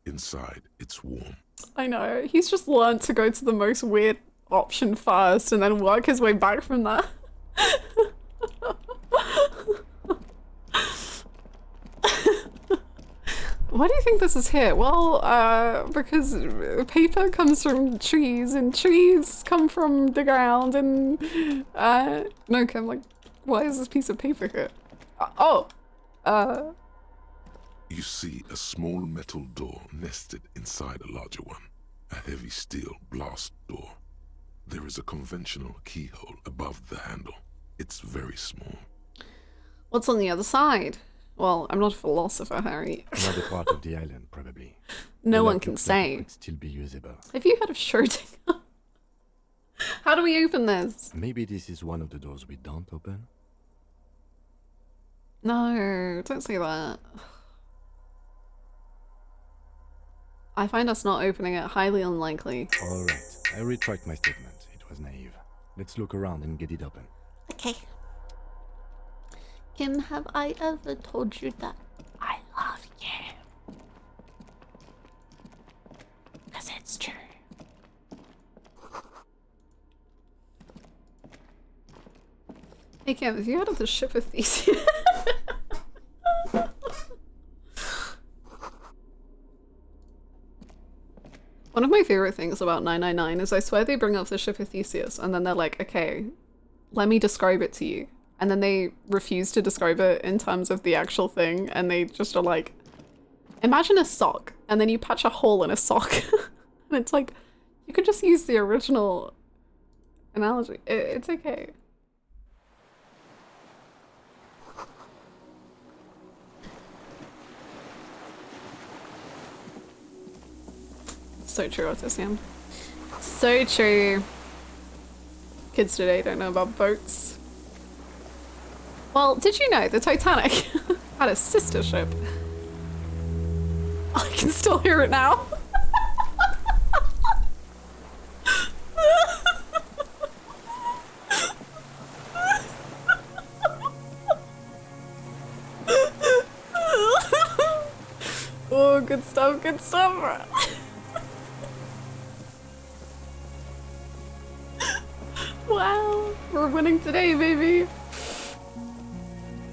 Inside, it's warm. I know. He's just learned to go to the most weird option first and then work his way back from that. Why do you think this is here? Well, because paper comes from trees, and trees come from the ground, and, no, Kim, like, why is this piece of paper here? You see a small metal door nested inside a larger one, a heavy steel blast door. There is a conventional keyhole above the handle. It's very small. What's on the other side? Well, I'm not a philosopher, Harry. Another part of the island, probably. No The one lock can looks like it say. would still be usable. Have you heard of Schrödinger? How do we open this? Maybe this is one of the doors we don't open? No, don't say that. I find us not opening it highly unlikely. Alright, I retract my statement. It was naive. Let's look around and get it open. Okay. Kim, have I ever told you that I love you? Because it's true. Hey Kim, have you heard of the ship of Theseus? One of my favorite things about 999 is I swear they bring up the ship of Theseus and then they're like, okay, let me describe it to you. And then they refuse to describe it in terms of the actual thing and they just are like, imagine a sock and then you patch a hole in a sock. And it's like, you could just use the original analogy. It's okay. So true, Elysium. So true. Kids today don't know about boats. Well, did you know the Titanic had a sister ship? I can still hear it now. Oh, good stuff, good stuff. Wow, we're winning today, baby.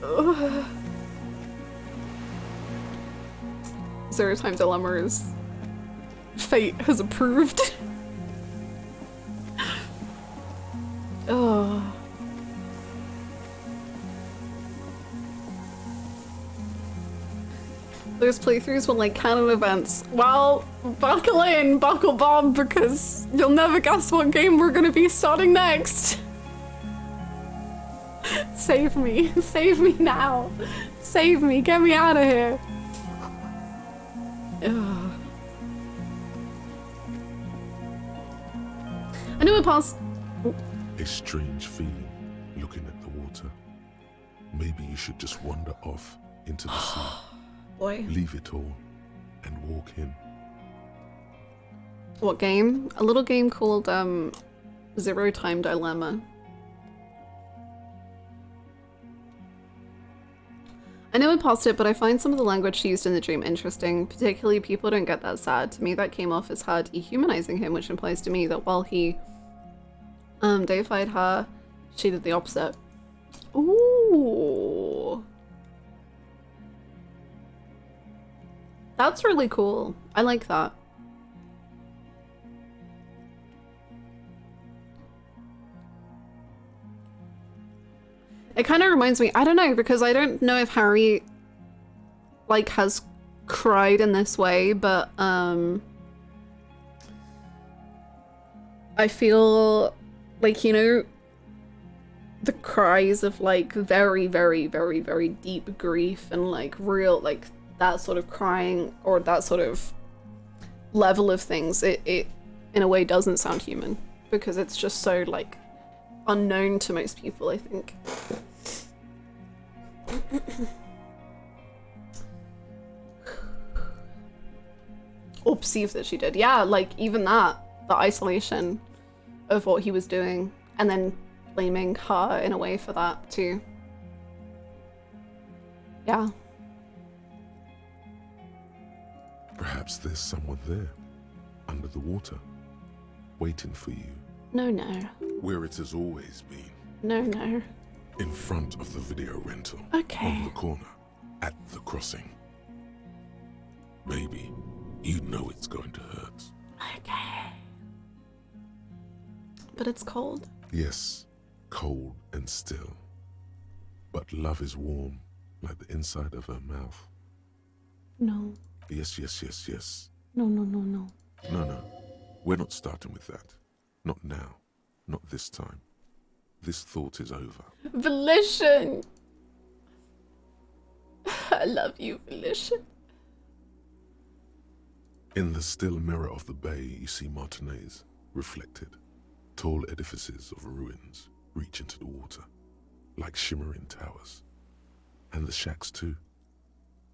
Ugh. Zero Time Dilemma is fate has approved. Oh. Those playthroughs were like canon events. Well, buckle in, buckle Bob, because you'll never guess what game we're gonna be starting next. Save me now. Save me, get me out of here. Ugh. I know it passed. A strange feeling looking at the water. Maybe you should just wander off into the sea. Boy. Leave it all and walk in. What game? A little game called Zero Time Dilemma. I know I paused it, but I find some of the language used in the dream interesting. Particularly, people don't get that sad. To me, that came off as her dehumanizing him, which implies to me that while he deified her, she did the opposite. Ooh. That's really cool. I like that. It kind of reminds me, I don't know, because I don't know if Harry like has cried in this way, but I feel like, you know, the cries of like very, very, very, very deep grief and like real, like that sort of crying or that sort of level of things, it in a way doesn't sound human because it's just so like unknown to most people, I think. Or perceive that she did. Yeah, like even that, the isolation of what he was doing and then blaming her in a way for that too. Yeah. Perhaps there's someone there, under the water, waiting for you. No, no. Where it has always been. No, no. In front of the video rental. Okay. On the corner, at the crossing. Maybe you know it's going to hurt. Okay. But it's cold. Yes, cold and still. But love is warm, like the inside of her mouth. No. Yes, yes, yes, yes. No, no, no, no. No, no. We're not starting with that. Not now. Not this time. This thought is over. Volition! I love you, Volition. In the still mirror of the bay, you see Martinez, reflected. Tall edifices of ruins reach into the water, like shimmering towers. And the shacks too.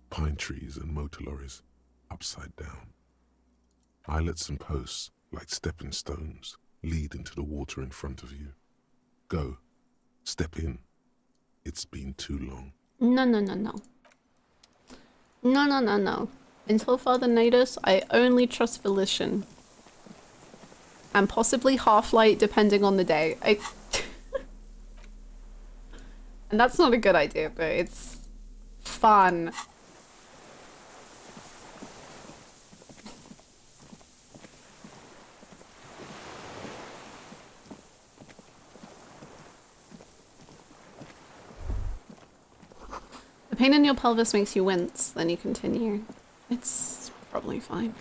Pine trees and motor lorries, upside down. Islets and posts, like stepping stones, lead into the water in front of you. Go. Step in. It's been too long. No. No. Until further notice, I only trust volition. And possibly Half-Light, depending on the day. And that's not a good idea, but it's fun. The pain in your pelvis makes you wince, then you continue. It's probably fine.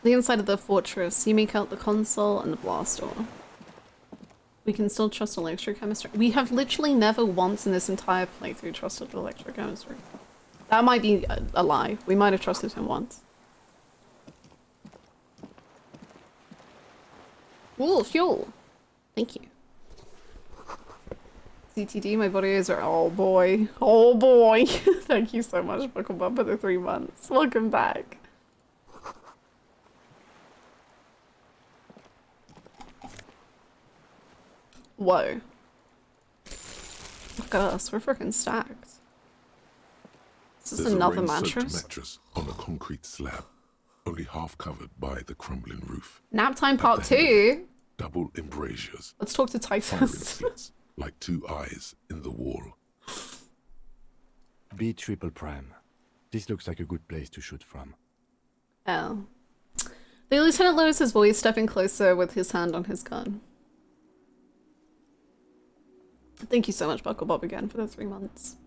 The inside of the fortress, you make out the console and the blast door. We can still trust electrochemistry. We have literally never once in this entire playthrough trusted electrochemistry. That might be a lie. We might have trusted him once. Ooh, fuel! Thank you. CTD, my videos are, oh boy. Oh boy. Thank you so much, Bucklebub, for the 3 months. Welcome back. Whoa. Look at us, we're freaking stacked. Is this another mattress? Mattress on a concrete slab, only half covered by the crumbling roof. Nap time part 2. Double embrasures. Let's talk to Firing Titus. slits, like 2 eyes in the wall. B triple prime. This looks like a good place to shoot from. Oh. The lieutenant lowers his voice, stepping closer with his hand on his gun. Thank you so much, Buckle Bob, again for the 3 months.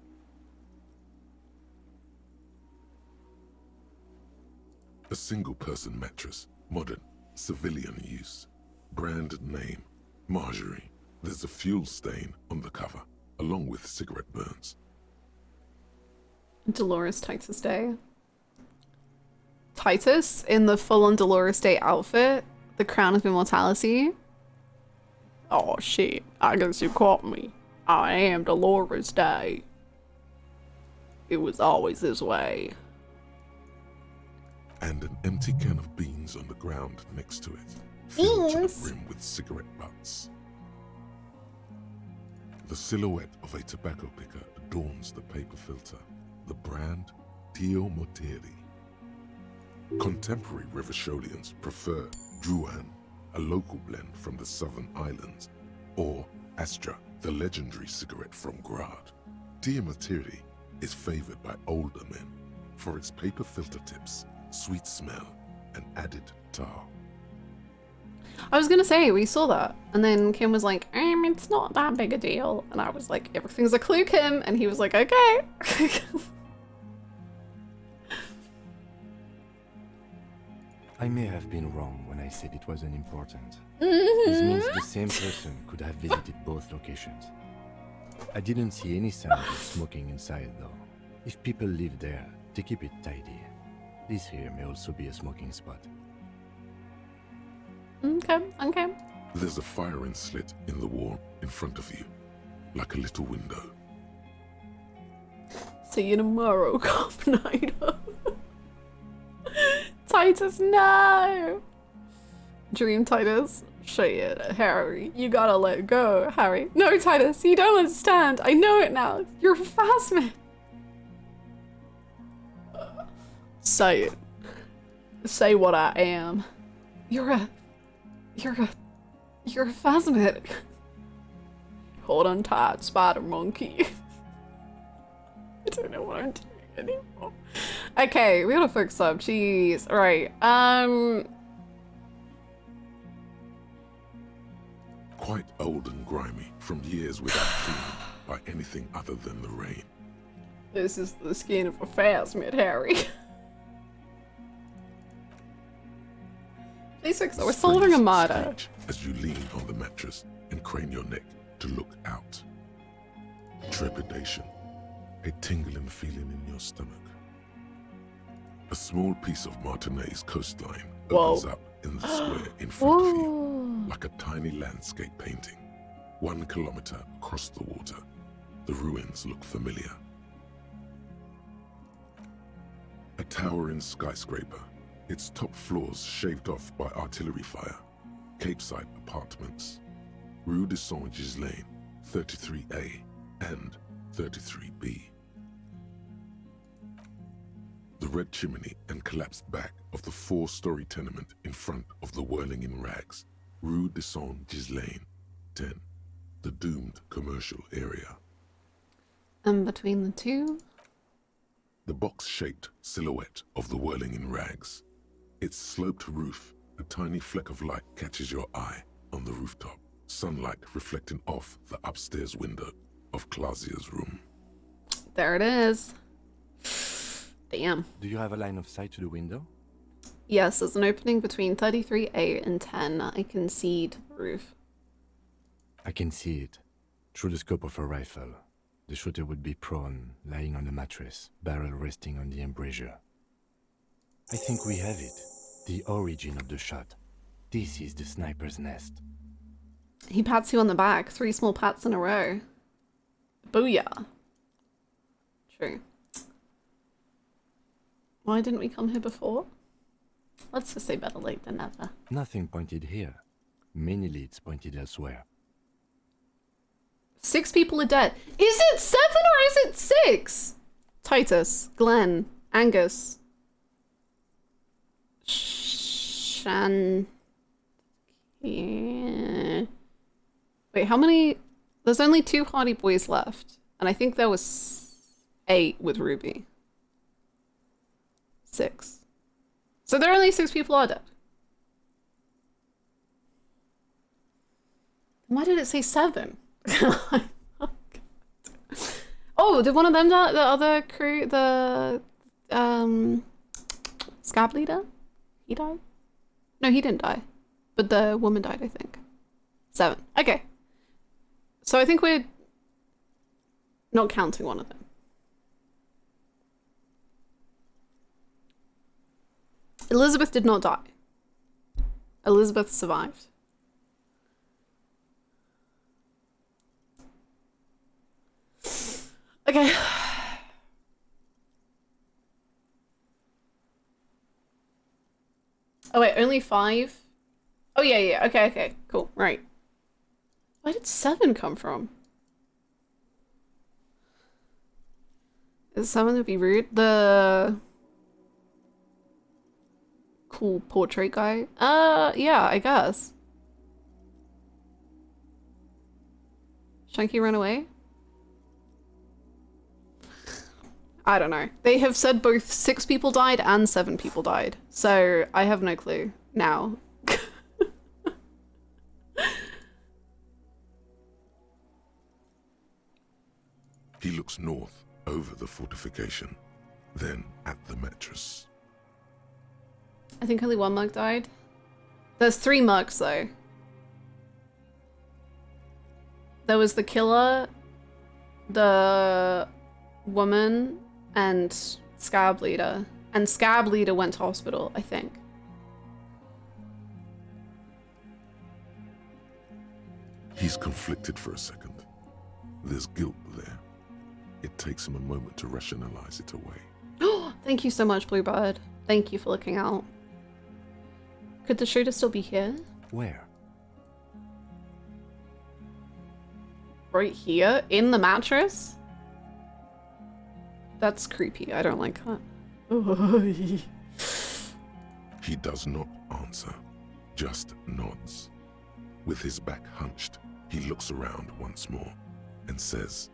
A single-person mattress, modern, civilian use. Brand name, Marjorie. There's a fuel stain on the cover, along with cigarette burns. Dolores Titus Day. Titus in the full-on Dolores Day outfit, the crown of immortality. Oh shit, I guess you caught me. I am Dolores Day. It was always this way. And an empty can of beans on the ground next to it, filled to Beans? the brim with cigarette butts. The silhouette of a tobacco picker adorns the paper filter, the brand Tio Moteri. Contemporary Rivasholians prefer Druan, a local blend from the southern islands, or Astra, the legendary cigarette from Grad. Tio Moteri is favored by older men for its paper filter tips, sweet smell, and added tar. I was gonna say, we saw that, and then Kim was like, it's not that big a deal. And I was like, everything's a clue, Kim. And he was like, okay. I may have been wrong when I said it wasn't important. This means the same person could have visited both locations. I didn't see any signs of smoking inside though. If people live there, they keep it tidy. This here may also be a smoking spot. Okay. There's a firing slit in the wall in front of you, like a little window. See you tomorrow, Cop Night. Titus, no! Dream Titus. Shit, Harry. You gotta let go, Harry. No, Titus, you don't understand. I know it now. You're Fasmid. Say it. Say what I am. You're a Fasmid. Hold on tight, spider monkey. I don't know what I'm doing anymore. Okay, we gotta fix up. Jeez. Right. Quite old and grimy from years without cleaning by anything other than the rain. This is the skin of a Fasmid, Harry. Please fix it. We're solving a murder. As you lean on the mattress and crane your neck to look out. Trepidation, a tingling feeling in your stomach. A small piece of Martinez coastline opens up in the square in front of you, Whoa. like a tiny landscape painting. 1 kilometer across the water, the ruins look familiar. A towering skyscraper, its top floors shaved off by artillery fire. Capeside apartments, Rue de Saint-Ghislain, 33A and 33B. The red chimney and collapsed back of the 4-story tenement in front of the whirling in rags, Rue de Saint-Ghislain, 10, the doomed commercial area. And between the two? The box-shaped silhouette of the whirling in rags. Its sloped roof, a tiny fleck of light catches your eye on the rooftop, sunlight reflecting off the upstairs window of Clausia's room. There it is. Damn. Do you have a line of sight to the window? Yes, there's an opening between 33A and 10. I can see to the roof. I can see it. Through the scope of a rifle. The shooter would be prone, lying on a mattress, barrel resting on the embrasure. I think we have it. The origin of the shot. This is the sniper's nest. He pats you on the back. 3 small pats in a row. Booyah. True. Why didn't we come here before? Let's just say better late than never. Nothing pointed here. Many leads pointed elsewhere. 6 people are dead. Is it 7 or is it 6? Titus, Glenn, Angus, Shan. Yeah. Wait, how many? There's only 2 Hardy Boys left, and I think there was 8 with Ruby. 6. So there are only 6 people are dead. Why did it say 7? Oh, did one of them die? The other crew, the scab leader? He died? No, he didn't die. But the woman died, I think. 7. Okay. So I think we're not counting one of them. Elizabeth did not die. Elizabeth survived. Okay. Oh wait, only 5? Oh yeah, okay, cool, right. Where did 7 come from? Is 7 to be rude? The cool portrait guy? Yeah, I guess. Shanky ran away? I don't know. They have said both 6 people died and 7 people died, so I have no clue now. He looks north, over the fortification, then at the mattress. I think only 1 mug died. There's 3 mugs though. There was the killer, the woman, and Scab Leader. And Scab Leader went to hospital, I think. He's conflicted for a second. There's guilt there. It takes him a moment to rationalize it away. Thank you so much, Bluebird. Thank you for looking out. Could the shooter still be here? Where? Right here? In the mattress? That's creepy. I don't like that. He does not answer, just nods. With his back hunched, he looks around once more and says,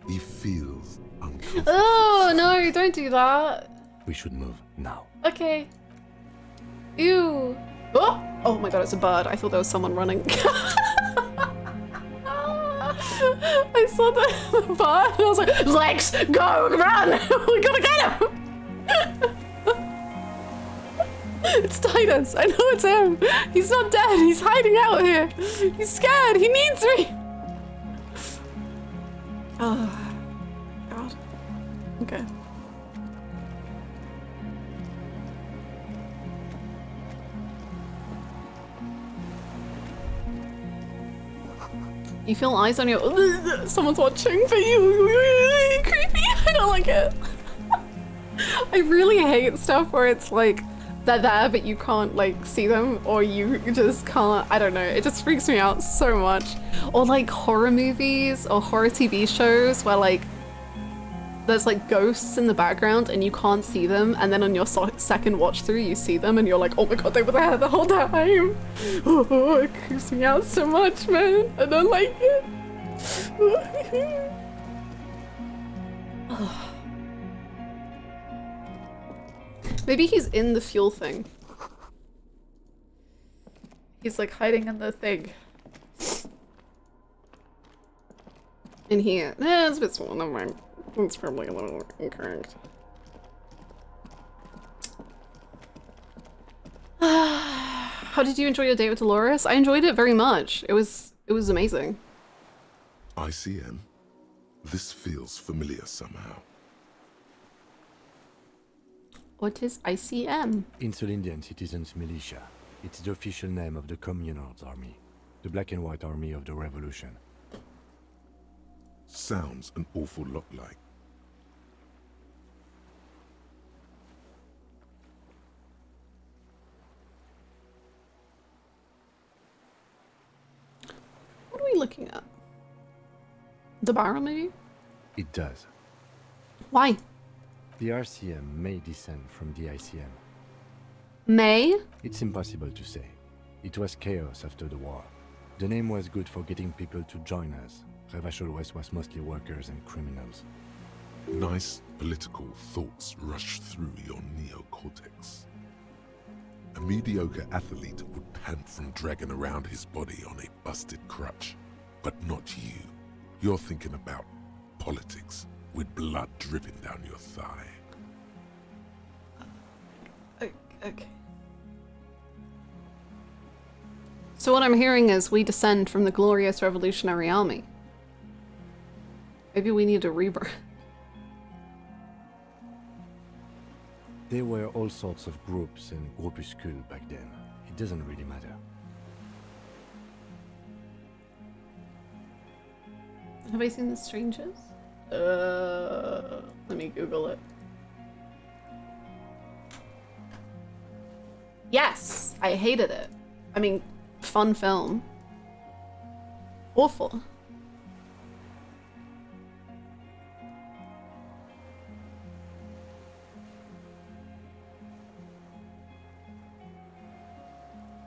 he feels uncomfortable. Oh, no, don't do that. We should move now. Okay. Ew. Oh! Oh my god, it's a bird. I thought there was someone running. I saw the bird and I was like, Lex, go, run! We gotta get him! It's Titus. I know it's him. He's not dead. He's hiding out here. He's scared. He needs me. Oh, God. Okay. You feel eyes on your... Someone's watching for you. Creepy. I don't like it. I really hate stuff where it's like they're there but you can't like see them, or you just can't. I don't know. It just freaks me out so much. Or like horror movies or horror TV shows where like there's like ghosts in the background and you can't see them, and then on your second watch through you see them and you're like, oh my god, they were there the whole time. Oh, it creeps me out so much, man. I don't like it. Maybe he's in the fuel thing. He's like hiding in the thing. In here. Eh, it's a bit small, never mind. It's probably a little incorrect. How did you enjoy your date with Dolores? I enjoyed it very much. It was amazing. ICM? This feels familiar somehow. What is ICM? Insulindian Citizens Militia. It's the official name of the Communards Army, the black and white army of the revolution. Sounds an awful lot like. What are we looking at? The barrel, maybe? It does. Why? The RCM may descend from the ICM. May? It's impossible to say. It was chaos after the war. The name was good for getting people to join us. Revachol West was mostly workers and criminals. Nice political thoughts rush through your neocortex. A mediocre athlete would pant from dragging around his body on a busted crutch. But not you. You're thinking about politics, with blood dripping down your thigh. Okay. So what I'm hearing is we descend from the glorious revolutionary army. Maybe we need a rebirth. There were all sorts of groups and groupuscules back then. It doesn't really matter. Have I seen The Strangers? Let me Google it. Yes! I hated it. I mean, fun film. Awful.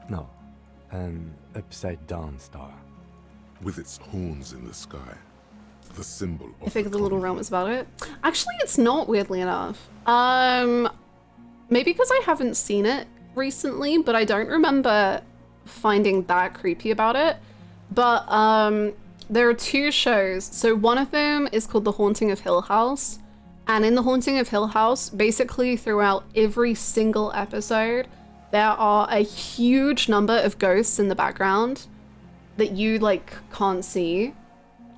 No, an upside-down star. With its horns in the sky. The symbol of I think the little communist. realm is about it. Actually, it's not, weirdly enough. Maybe because I haven't seen it recently, but I don't remember finding that creepy about it. But there are two shows. So one of them is called The Haunting of Hill House. And in The Haunting of Hill House, basically throughout every single episode, there are a huge number of ghosts in the background that you like can't see,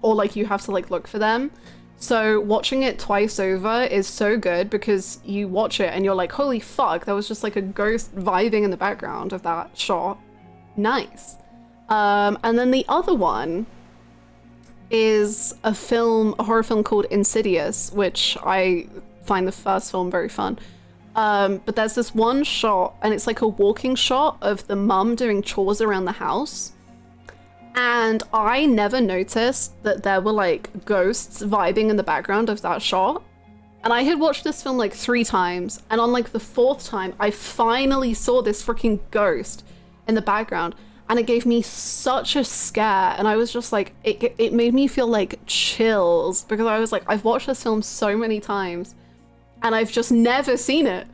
or like you have to like look for them. So watching it twice over is so good because you watch it and you're like, holy fuck, that was just like a ghost vibing in the background of that shot. Nice. And then the other one is a horror film called Insidious, which I find the first film very fun. But there's this one shot and it's like a walking shot of the mum doing chores around the house. And I never noticed that there were like ghosts vibing in the background of that shot. And I had watched this film like 3 times. And on like the 4th time, I finally saw this freaking ghost in the background. And it gave me such a scare. And I was just like, it made me feel like chills. Because I was like, I've watched this film so many times. And I've just never seen it.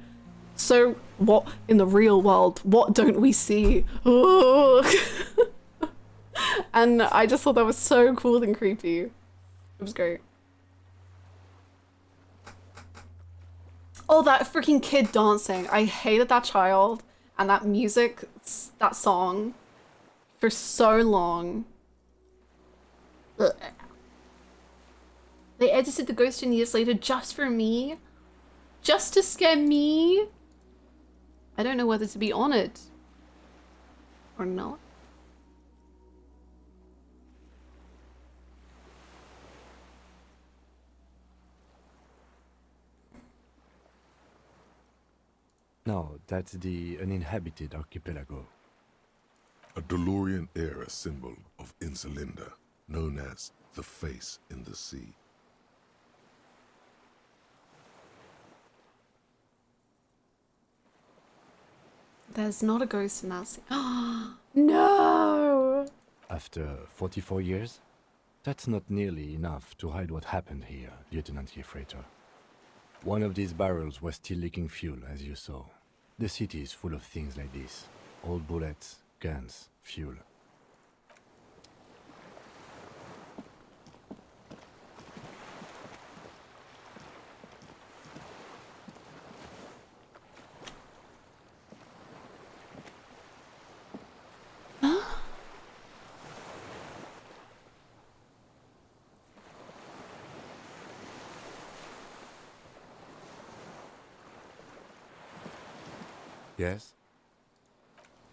So what in the real world, what don't we see? And I just thought that was so cool and creepy. It was great. Oh, that freaking kid dancing. I hated that child and that music, that song for so long. Ugh. They edited the ghost in years later just for me. Just to scare me. I don't know whether to be honored or not. No, that's the uninhabited archipelago. A DeLorean era symbol of Insulinda, known as the face in the sea. There's not a ghost in that scene. No! After 44 years? That's not nearly enough to hide what happened here, Lieutenant Freighter. One of these barrels was still leaking fuel, as you saw. The city is full of things like this. Old bullets, guns, fuel. Yes?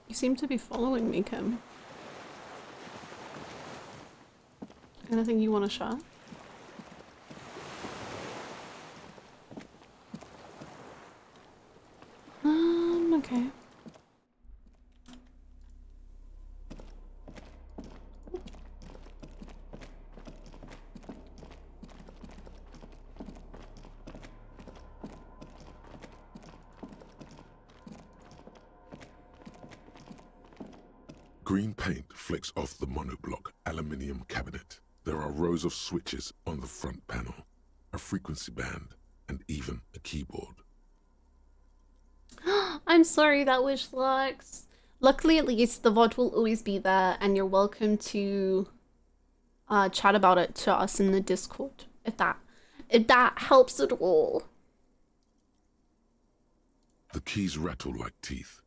You seem to be following me, Kim. Anything you want to share? Okay. Green paint flicks off the monoblock aluminium cabinet. There are rows of switches on the front panel, a frequency band, and even a keyboard. I'm sorry, that wish lacks. Luckily, at least, the VOD will always be there, and you're welcome to chat about it to us in the Discord, if that helps at all. The keys rattle like teeth.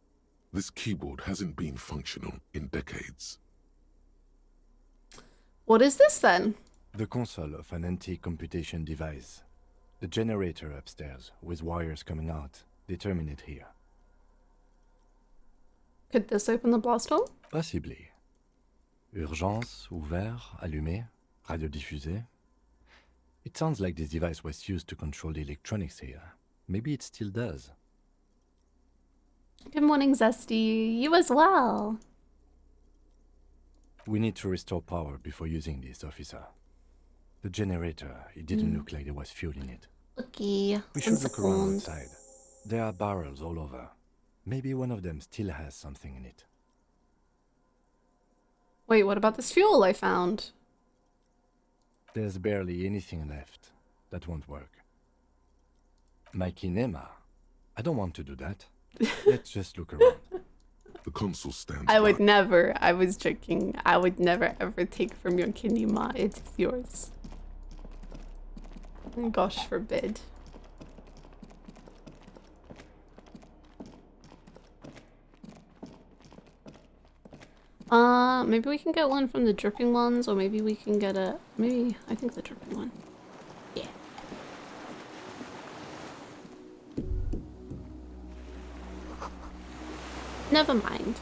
This keyboard hasn't been functional in decades. What is this then? The console of an anti-computation device. The generator upstairs, with wires coming out, they terminate here. Could this open the blast door? Possibly. Urgence, ouvert, allumé, radiodiffusé. It sounds like this device was used to control the electronics here. Maybe it still does. Good morning, Zesty. You as well. We need to restore power before using this, officer. The generator, it didn't look like there was fuel in it. Okay. We should look around outside. There are barrels all over. Maybe one of them still has something in it. Wait, what about this fuel I found? There's barely anything left. That won't work. My kinema. I don't want to do that. Let's just look around. The console stands I would back. never. I was joking. I would never ever take from your kinema. It is yours. Gosh forbid. Maybe we can get one from the dripping ones, or maybe we can get a... Maybe, I think the dripping one. Yeah. Never mind.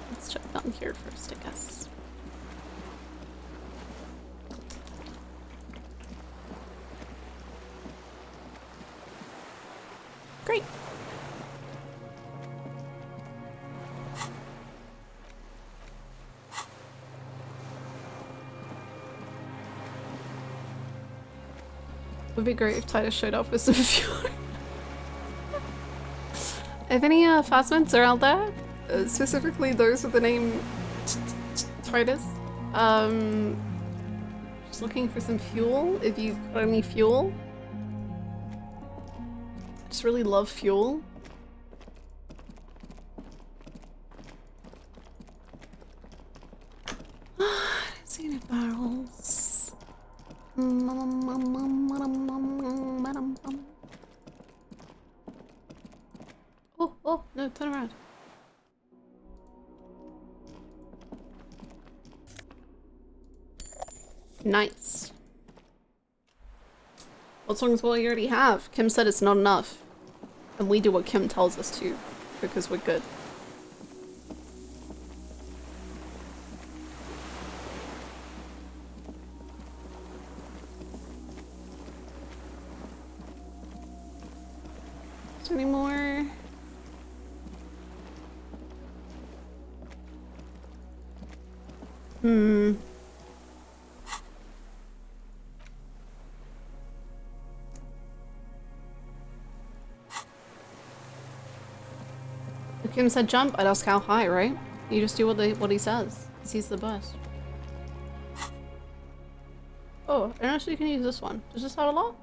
Let's check down here first, I guess. Great. Would be great if Titus showed up with some fuel. If any Fasmids are out there, specifically those with the name Titus, just looking for some fuel. If you've got any fuel. Just really love fuel. I don't see any barrels. Oh, no, turn around. Nice. What's wrong with what you already have? Kim said it's not enough. And we do what Kim tells us to, because we're good. Hmm. If Kim said jump, I'd ask how high, right? You just do what he says, 'cause he's the best. Oh, and actually you can use this one. Does this have a lot?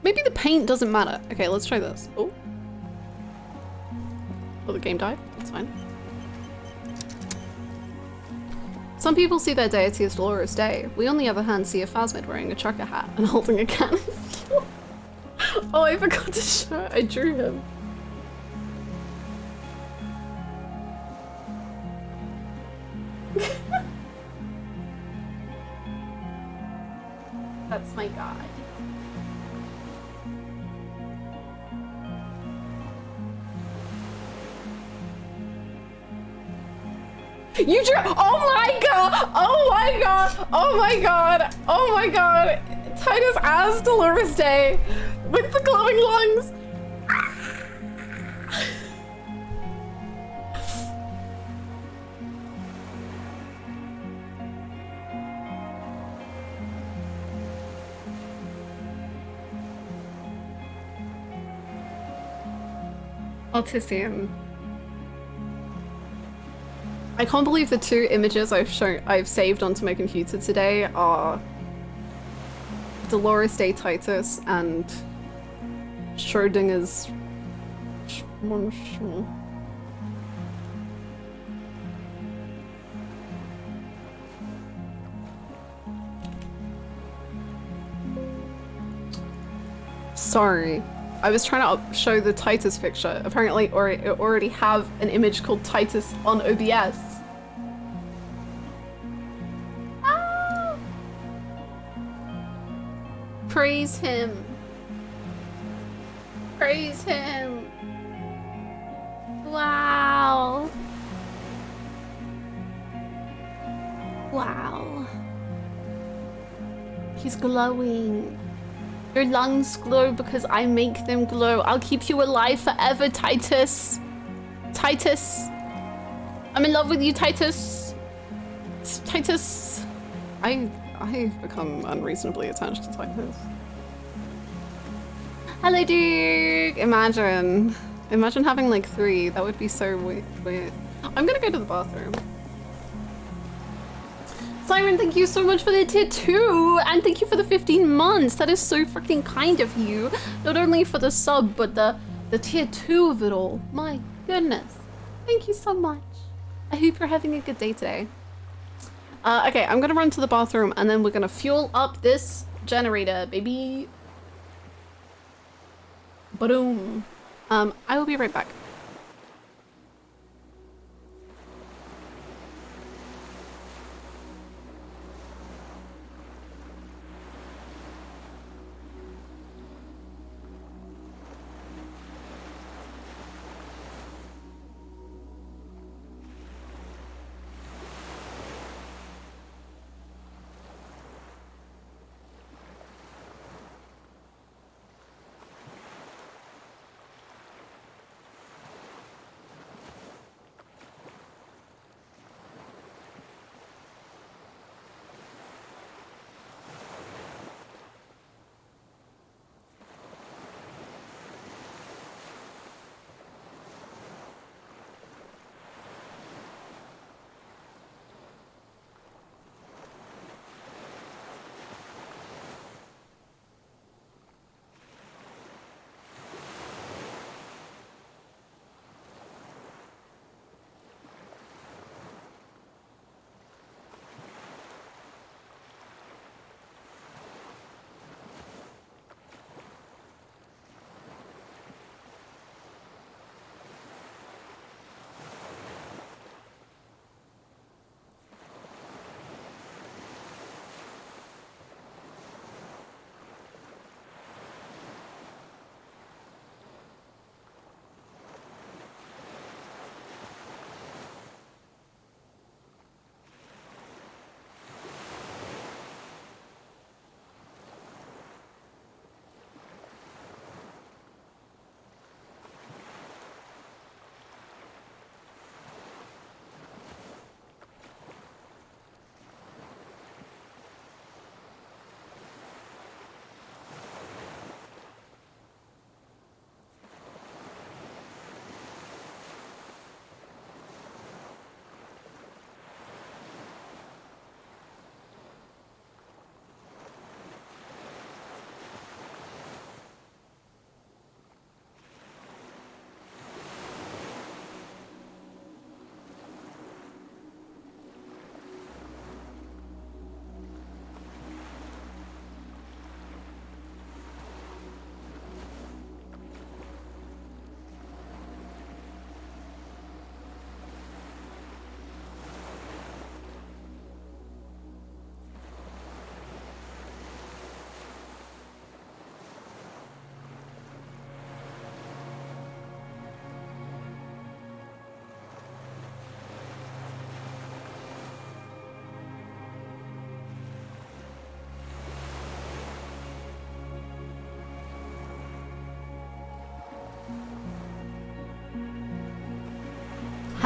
Maybe the paint doesn't matter. Okay, let's try this. Oh. Oh, the game died. That's fine. Some people see their deity as Dolores Dei. We, on the other hand, see a Fasmid wearing a trucker hat and holding a cannon. Oh, I forgot to show. I drew him. That's my god. You drew. Oh my god! Oh my god! Oh my god! Oh my god! Titus as Dolores Dei with the glowing lungs. Elysium. I can't believe the two images I've saved onto my computer today are Dolores Dei Titus and Schrodinger's Sorry. I was trying to show the Titus picture. Apparently, it already have an image called Titus on OBS. Ah! Praise him. Praise him. Wow. Wow. He's glowing. Your lungs glow because I make them glow. I'll keep you alive forever, Titus. Titus. I'm in love with you, Titus. Titus. I've become unreasonably attached to Titus. Hello, Duke. Imagine having like 3. That would be so weird. I'm gonna go to the bathroom. Siren, thank you so much for the tier 2 and thank you for the 15 months. That is so freaking kind of you. Not only for the sub, but the tier 2 of it all. My goodness. Thank you so much. I hope you're having a good day today. Okay, I'm gonna run to the bathroom and then we're gonna fuel up this generator, baby. Boom. I will be right back.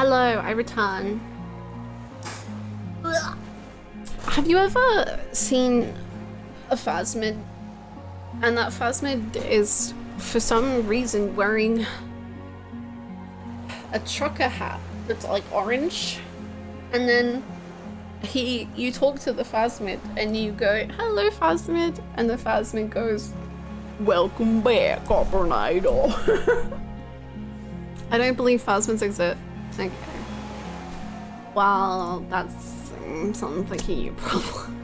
Hello, I return. Have you ever seen a Fasmid? And that Fasmid is, for some reason, wearing a trucker hat that's like orange. And then you talk to the Fasmid and you go, hello Fasmid. And the Fasmid goes, welcome back, Coppernido. I don't believe Phasmids exist. Okay. Well, that's something you probably.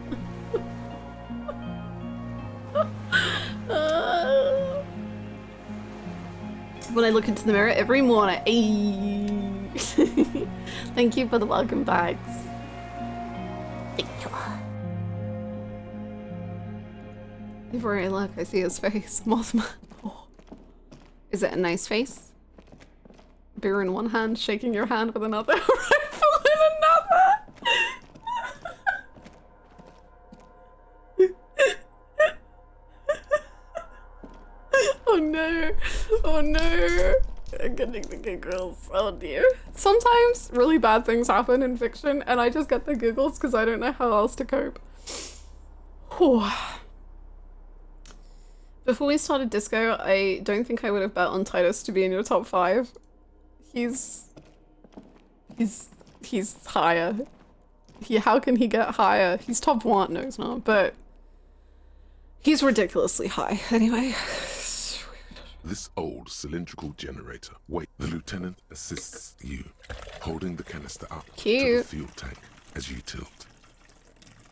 When I look into the mirror every morning. Thank you for the welcome bags. Thank you. Everywhere I look, I see his face. Mothman. Oh. Is it a nice face? Beer in one hand, shaking your hand with another, rifle in another. Oh no, oh no. I'm getting the giggles, oh dear. Sometimes really bad things happen in fiction and I just get the giggles because I don't know how else to cope. Whew. Before we started disco, I don't think I would have bet on Titus to be in your top 5. He's higher. How can he get higher? He's top 1, no he's not, but he's ridiculously high. Anyway. This old cylindrical generator. Wait, the lieutenant assists you, holding the canister up to the fuel tank as you tilt.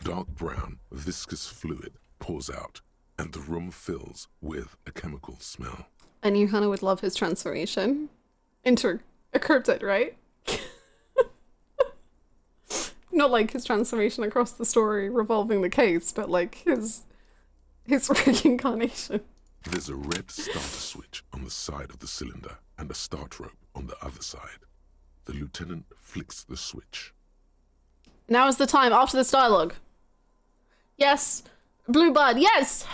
Dark brown, viscous fluid pours out, and the room fills with a chemical smell. I knew Hannah would love his transformation into a cryptid, right? Not like his transformation across the story revolving the case, but like his reincarnation. There's a red starter switch on the side of the cylinder and a start rope on the other side. The lieutenant flicks the switch. Now is the time after this dialogue. Yes, Blue Bud, yes!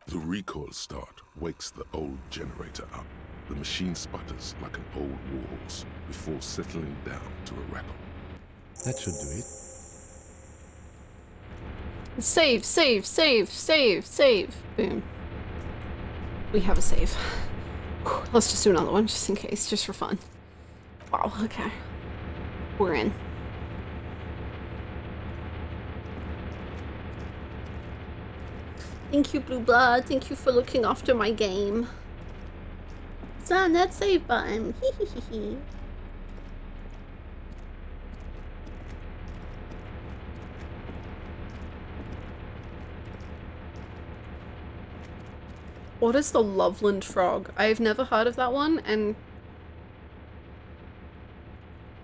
The recoil start wakes the old generator up. The machine sputters like an old warhorse before settling down to a rattle. That should do it. Save, save, save, save, save. Boom. We have a save. Whew, let's just do another one just in case, just for fun. Wow, okay. We're in. Thank you, Blue Blood. Thank you for looking after my game. It's on that save button. Hee. What is the Loveland frog? I've never heard of that one, and...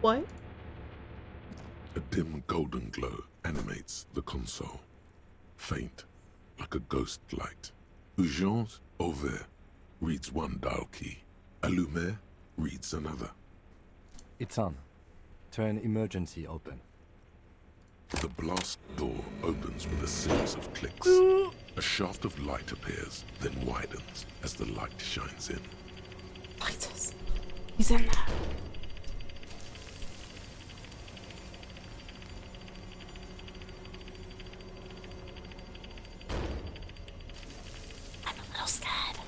What? A dim golden glow animates the console. Faint, like a ghost light. Urgence ouvert reads one dial key. Allumer reads another. It's on. Turn emergency open. The blast door opens with a series of clicks. A shaft of light appears, then widens as the light shines in. Titus. He's in there. I'm a little scared.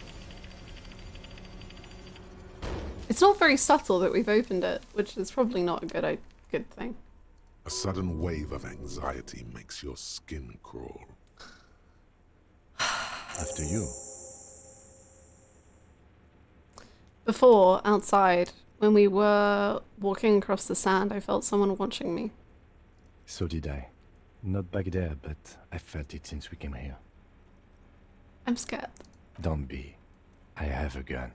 It's not very subtle that we've opened it, which is probably not a good thing. A sudden wave of anxiety makes your skin crawl. After you. Before, outside, when we were walking across the sand, I felt someone watching me. So did I. Not back there, but I felt it since we came here. I'm scared. Don't be. I have a gun.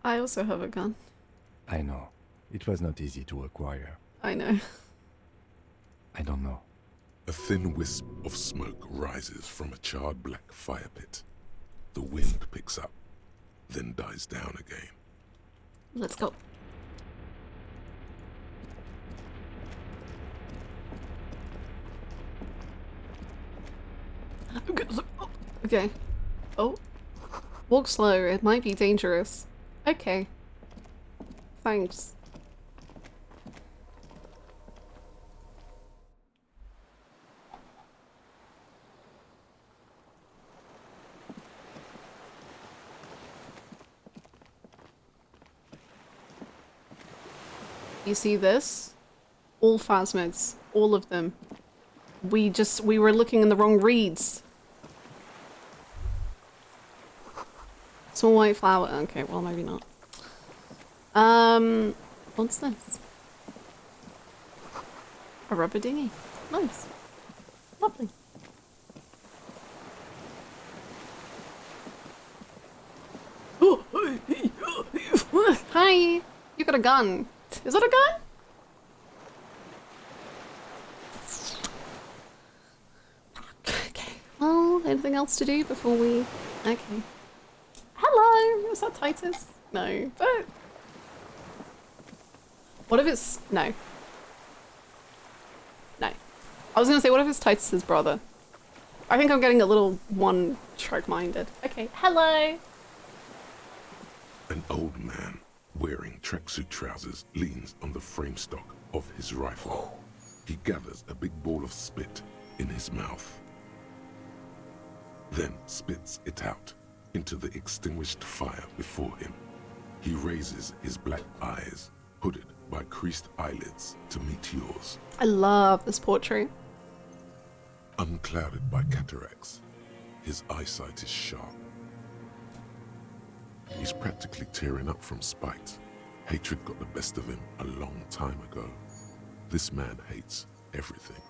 I also have a gun. I know. It was not easy to acquire. I know. I don't know. A thin wisp of smoke rises from a charred black fire pit. The wind picks up, then dies down again. Let's go. Okay. Oh. Walk slow, it might be dangerous. Okay. Thanks. You see this? All Fasmids. All of them. We were looking in the wrong reeds. Small white flower. Okay, well, maybe not. What's this? A rubber dinghy. Nice. Lovely. Hi! You got a gun. Is that a gun? Okay. Well, anything else to do before we... Okay. Hello! Was that Titus? No, but... What if it's... No. No. I was gonna say, what if it's Titus's brother? I think I'm getting a little one-track-minded. Okay, hello! An old man wearing tracksuit trousers leans on the frame stock of his rifle. He gathers a big ball of spit in his mouth, then spits it out into the extinguished fire before him. He raises his black eyes, hooded by creased eyelids, to meet yours. I love this portrait. Unclouded by cataracts, his eyesight is sharp. He's practically tearing up from spite. Hatred got the best of him a long time ago. This man hates everything.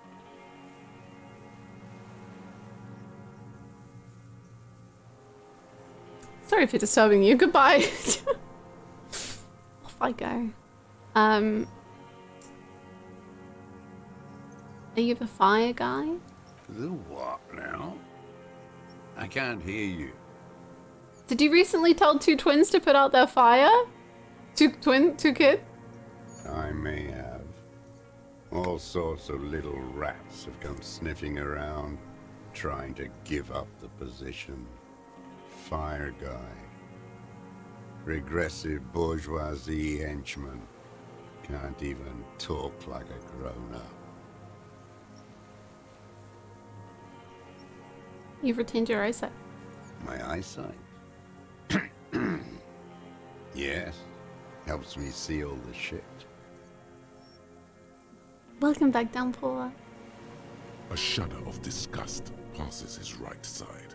Sorry for disturbing you. Goodbye. Off I go. Are you the fire guy? The what now? I can't hear you. Did you recently tell two twins to put out their fire? Two kids? I may have. All sorts of little rats have come sniffing around, trying to give up the position. Fire guy. Regressive bourgeoisie henchman. Can't even talk like a grown-up. You've retained your eyesight. My eyesight? Yes. Helps me see all the shit. Welcome back, Downpour. A shudder of disgust passes his right side.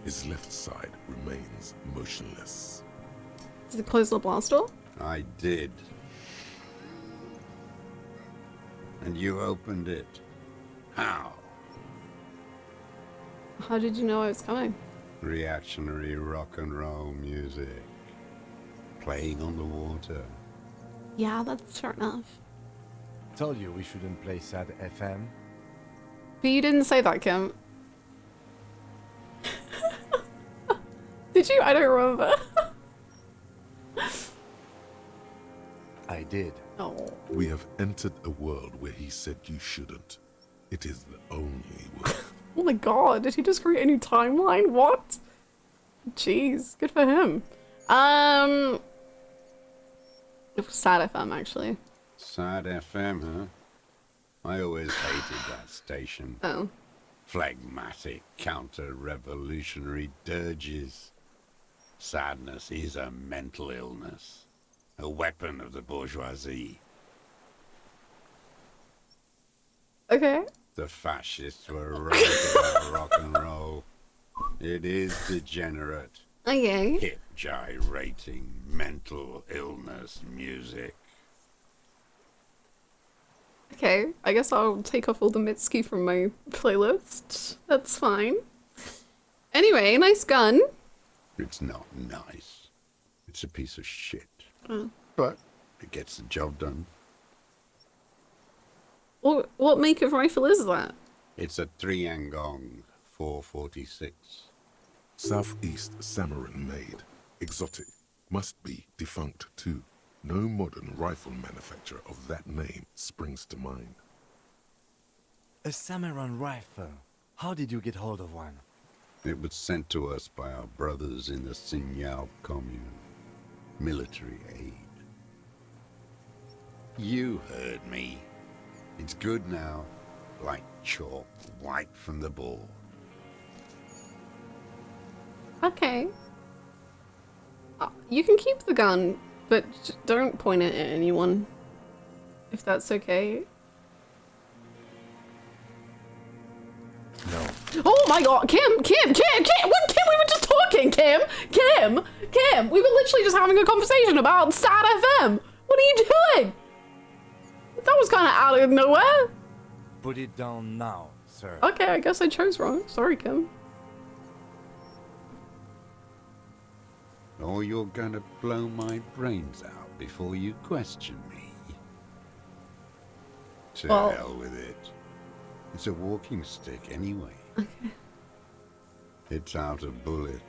His left side remains motionless. Did it close the blast door? I did. And you opened it. How? How did you know I was coming? Reactionary rock and roll music. Playing on the water. Yeah, that's fair enough. Told you we shouldn't play sad FM. But you didn't say that, Kim. Did you? I don't remember. I did. Oh. We have entered a world where he said you shouldn't. It is the only world. Oh my god, did he just create a new timeline? What? Jeez, good for him. It was Sad FM, actually. Sad FM, huh? I always hated that station. Oh. Phlegmatic, counter-revolutionary dirges. Sadness is a mental illness. A weapon of the bourgeoisie. Okay. The fascists were right about rock and roll. It is degenerate. Okay. Hip gyrating, mental illness music. Okay, I guess I'll take off all the Mitsuki from my playlist. That's fine. Anyway, nice gun. It's not nice. It's a piece of shit. Oh. But it gets the job done. What make of rifle is that? It's a 3-Angong 446. Southeast Samaran made. Exotic. Must be defunct too. No modern rifle manufacturer of that name springs to mind. A Samaran rifle. How did you get hold of one? It was sent to us by our brothers in the Signal commune. military aid. You heard me. It's good now, like chalk wiped from the board. Okay. You can keep the gun, but don't point it at anyone. If that's okay. No. Oh my god, Kim! What, Kim, we were just talking, Kim! We were literally just having a conversation about Sad FM! What are you doing? That was kind of out of nowhere. Put it down now, sir. Okay, I guess I chose wrong. Sorry, Kim. Or you're gonna blow my brains out before you question me. To Well- hell with it. It's a walking stick anyway. Okay. It's out of bullets.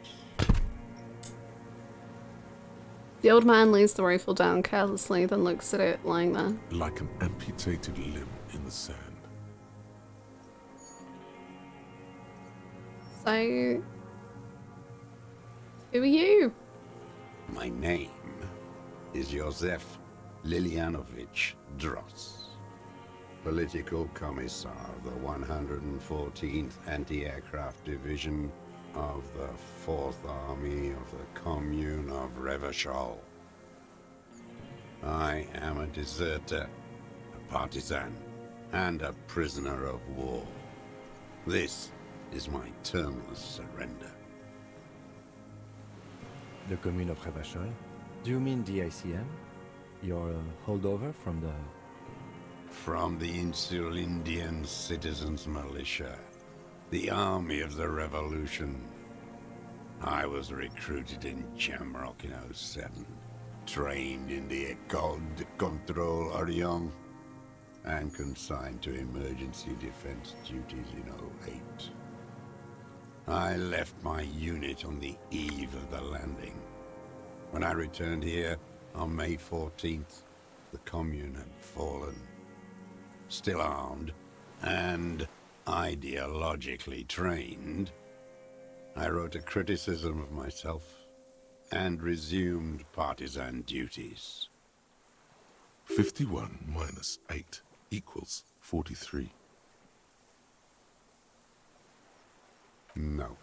The old man lays the rifle down carelessly, then looks at it lying there. Like an amputated limb in the sand. So, who are you? My name is Josef Lilianovich Dross, Political Commissar of the 114th Anti-Aircraft Division of the 4th Army of the Commune of Revachol. I am a deserter, a partisan, and a prisoner of war. This is my termless surrender. The Commune of Revachol? Do you mean the ICM? Your holdover from the... From the Insulindian Citizens Militia, the army of the revolution. I was recruited in Jamrock in 07, trained in the École de Contrôle Orient, and consigned to emergency defense duties in 08. I left my unit on the eve of the landing. When I returned here on May 14th, the commune had fallen. Still armed and ideologically trained, I wrote a criticism of myself and resumed partisan duties. 51 minus 8 equals 43. No.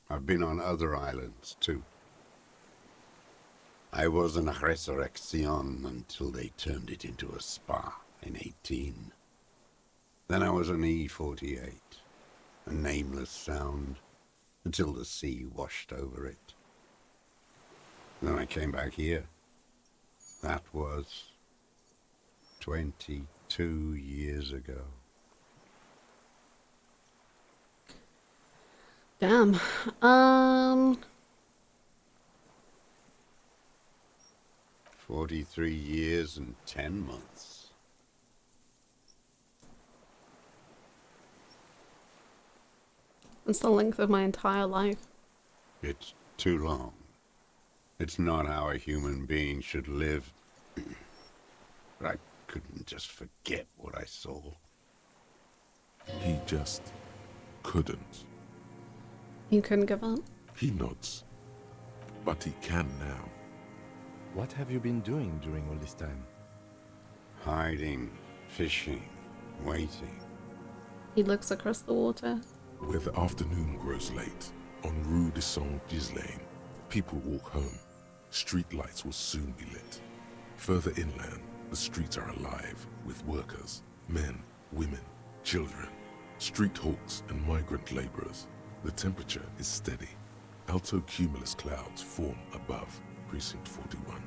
I've been on other islands, too. I was an resurrection until they turned it into a spa in 18. Then I was an E-48, a nameless sound, until the sea washed over it. Then I came back here. That was 22 years ago. Damn. 43 years and 10 months. That's the length of my entire life. It's too long. It's not how a human being should live. But I couldn't just forget what I saw. He just couldn't. You couldn't give up? He nods. But he can now. What have you been doing during all this time? Hiding, fishing, waiting. He looks across the water. Where the afternoon grows late, on Rue de Saint-Ghislain, people walk home. Street lights will soon be lit. Further inland, the streets are alive with workers, men, women, children, street hawks and migrant laborers. The temperature is steady. Alto cumulus clouds form above Precinct 41.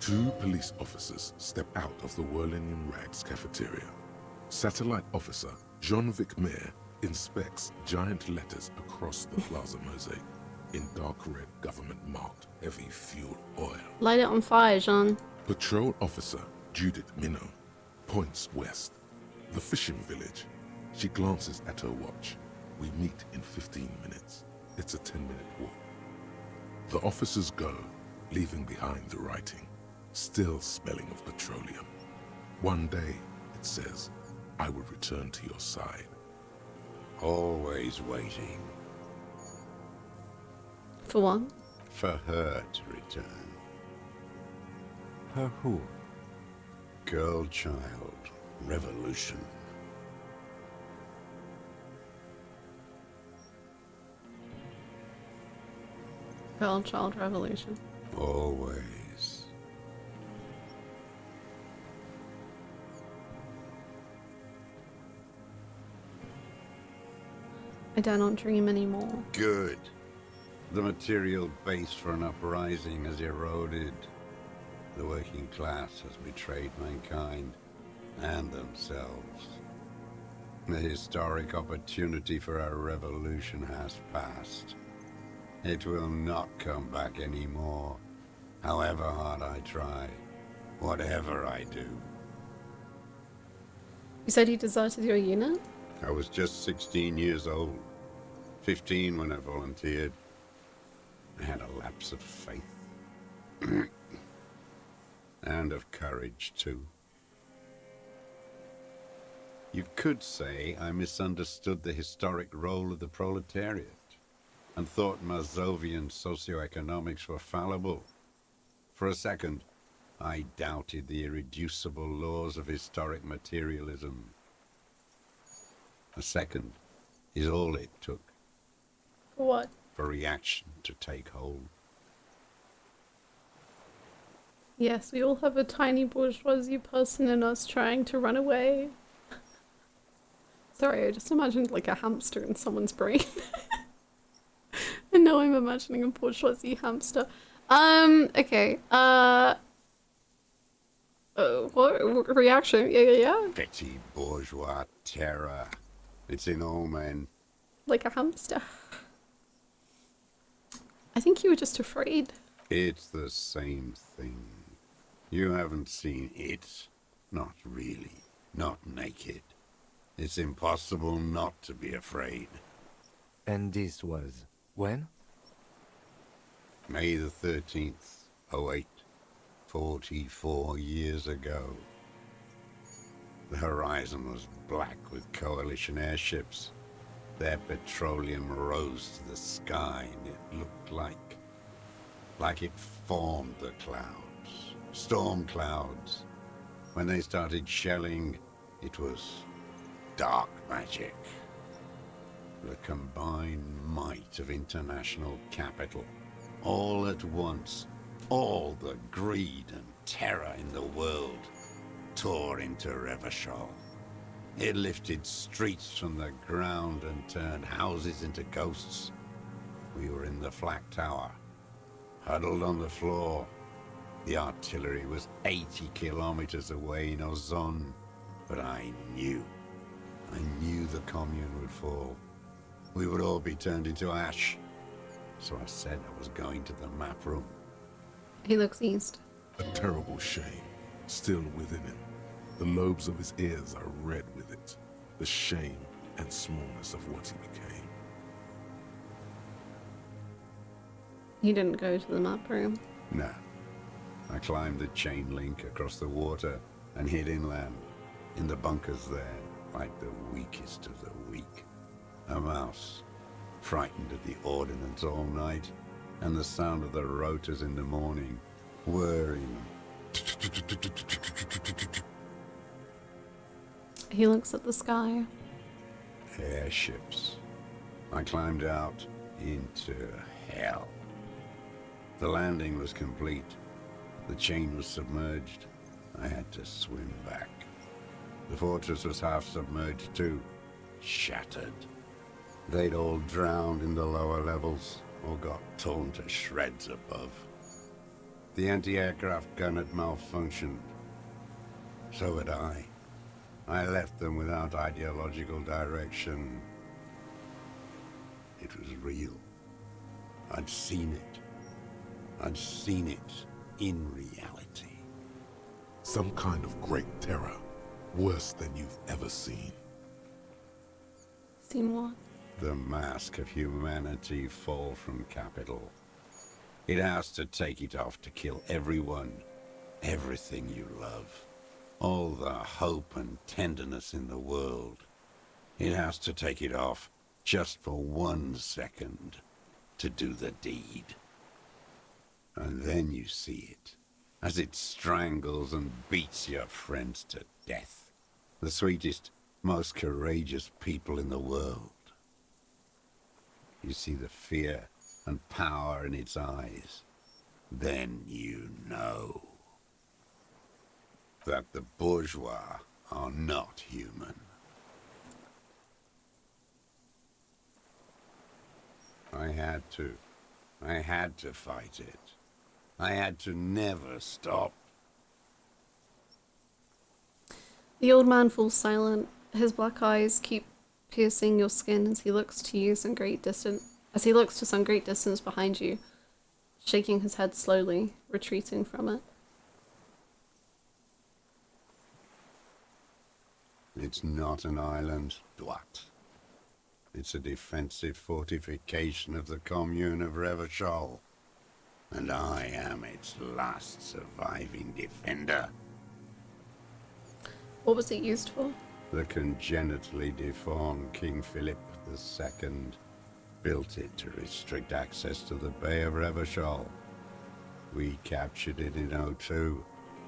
2 police officers step out of the Whirling in Rags cafeteria. Satellite officer Jean-Vic Mayer inspects giant letters across the plaza mosaic in dark red government-marked heavy fuel oil. Light it on fire, Jean. Patrol officer Judith Minot points west. The fishing village. She glances at her watch. We meet in 15 minutes. It's a 10-minute walk. The officers go, leaving behind the writing, still smelling of petroleum. One day, it says, I will return to your side. Always waiting. For what? for her to return. Her who? Girl child revolution. Girl child revolution. Always. I dare not dream anymore. Good. The material base for an uprising has eroded. The working class has betrayed mankind and themselves. The historic opportunity for a revolution has passed. It will not come back anymore, however hard I try, whatever I do. You said you deserted your unit? I was just 16 years old, 15 when I volunteered. I had a lapse of faith. And of courage, too. You could say I misunderstood the historic role of the proletariat and thought Mazovian socioeconomics were fallible. For a second, I doubted the irreducible laws of historic materialism. A second is all it took. For what? For reaction to take hold. Yes, we all have a tiny bourgeoisie person in us trying to run away. Sorry, I just imagined like a hamster in someone's brain. And now I'm imagining a bourgeoisie hamster. Okay. What reaction? Yeah. Petty bourgeois terror. It's in all men. Like a hamster. I think you were just afraid. It's the same thing. You haven't seen it. Not really. Not naked. It's impossible not to be afraid. And this was when? May the 13th, 08, 44 years ago. The horizon was black with coalition airships. Their petroleum rose to the sky, and it looked like it formed the clouds. Storm clouds. When they started shelling, it was dark magic. The combined might of international capital. All at once, all the greed and terror in the world tore into Revachol. It lifted streets from the ground and turned houses into ghosts. We were in the flak tower, huddled on the floor. The artillery was 80 kilometers away in Ozon, but I knew the commune would fall. We would all be turned into ash. So I said I was going to the map room. He looks east. A terrible shame still within him. The lobes of his ears are red with it. The shame and smallness of what he became. He didn't go to the map room. No. I climbed the chain link across the water and hid inland, in the bunkers there, like the weakest of the weak. A mouse, frightened at the ordnance all night, and the sound of the rotors in the morning, whirring. He looks at the sky. Airships. I climbed out into hell. The landing was complete. The chain was submerged. I had to swim back. The fortress was half submerged too, shattered. They'd all drowned in the lower levels, or got torn to shreds above. The anti-aircraft gun had malfunctioned. So had I. I left them without ideological direction. It was real. I'd seen it. I'd seen it in reality. Some kind of great terror, worse than you've ever seen. Seen what? The mask of humanity fall from capital. It has to take it off to kill everyone, everything you love. All the hope and tenderness in the world. It has to take it off just for 1 second to do the deed. And then you see it, as it strangles and beats your friends to death. The sweetest, most courageous people in the world. You see the fear and power in its eyes. Then you know that the bourgeois are not human. I had to fight it. I had to never stop. The old man falls silent. His black eyes keep piercing your skin as he looks to you some great distance. As he looks to some great distance behind you, shaking his head slowly, retreating from it. It's not an island, Dwat. It's a defensive fortification of the commune of Revachol. And I am its last surviving defender. What was it used for? The congenitally deformed King Philip II built it to restrict access to the Bay of Revachol. We captured it in '02,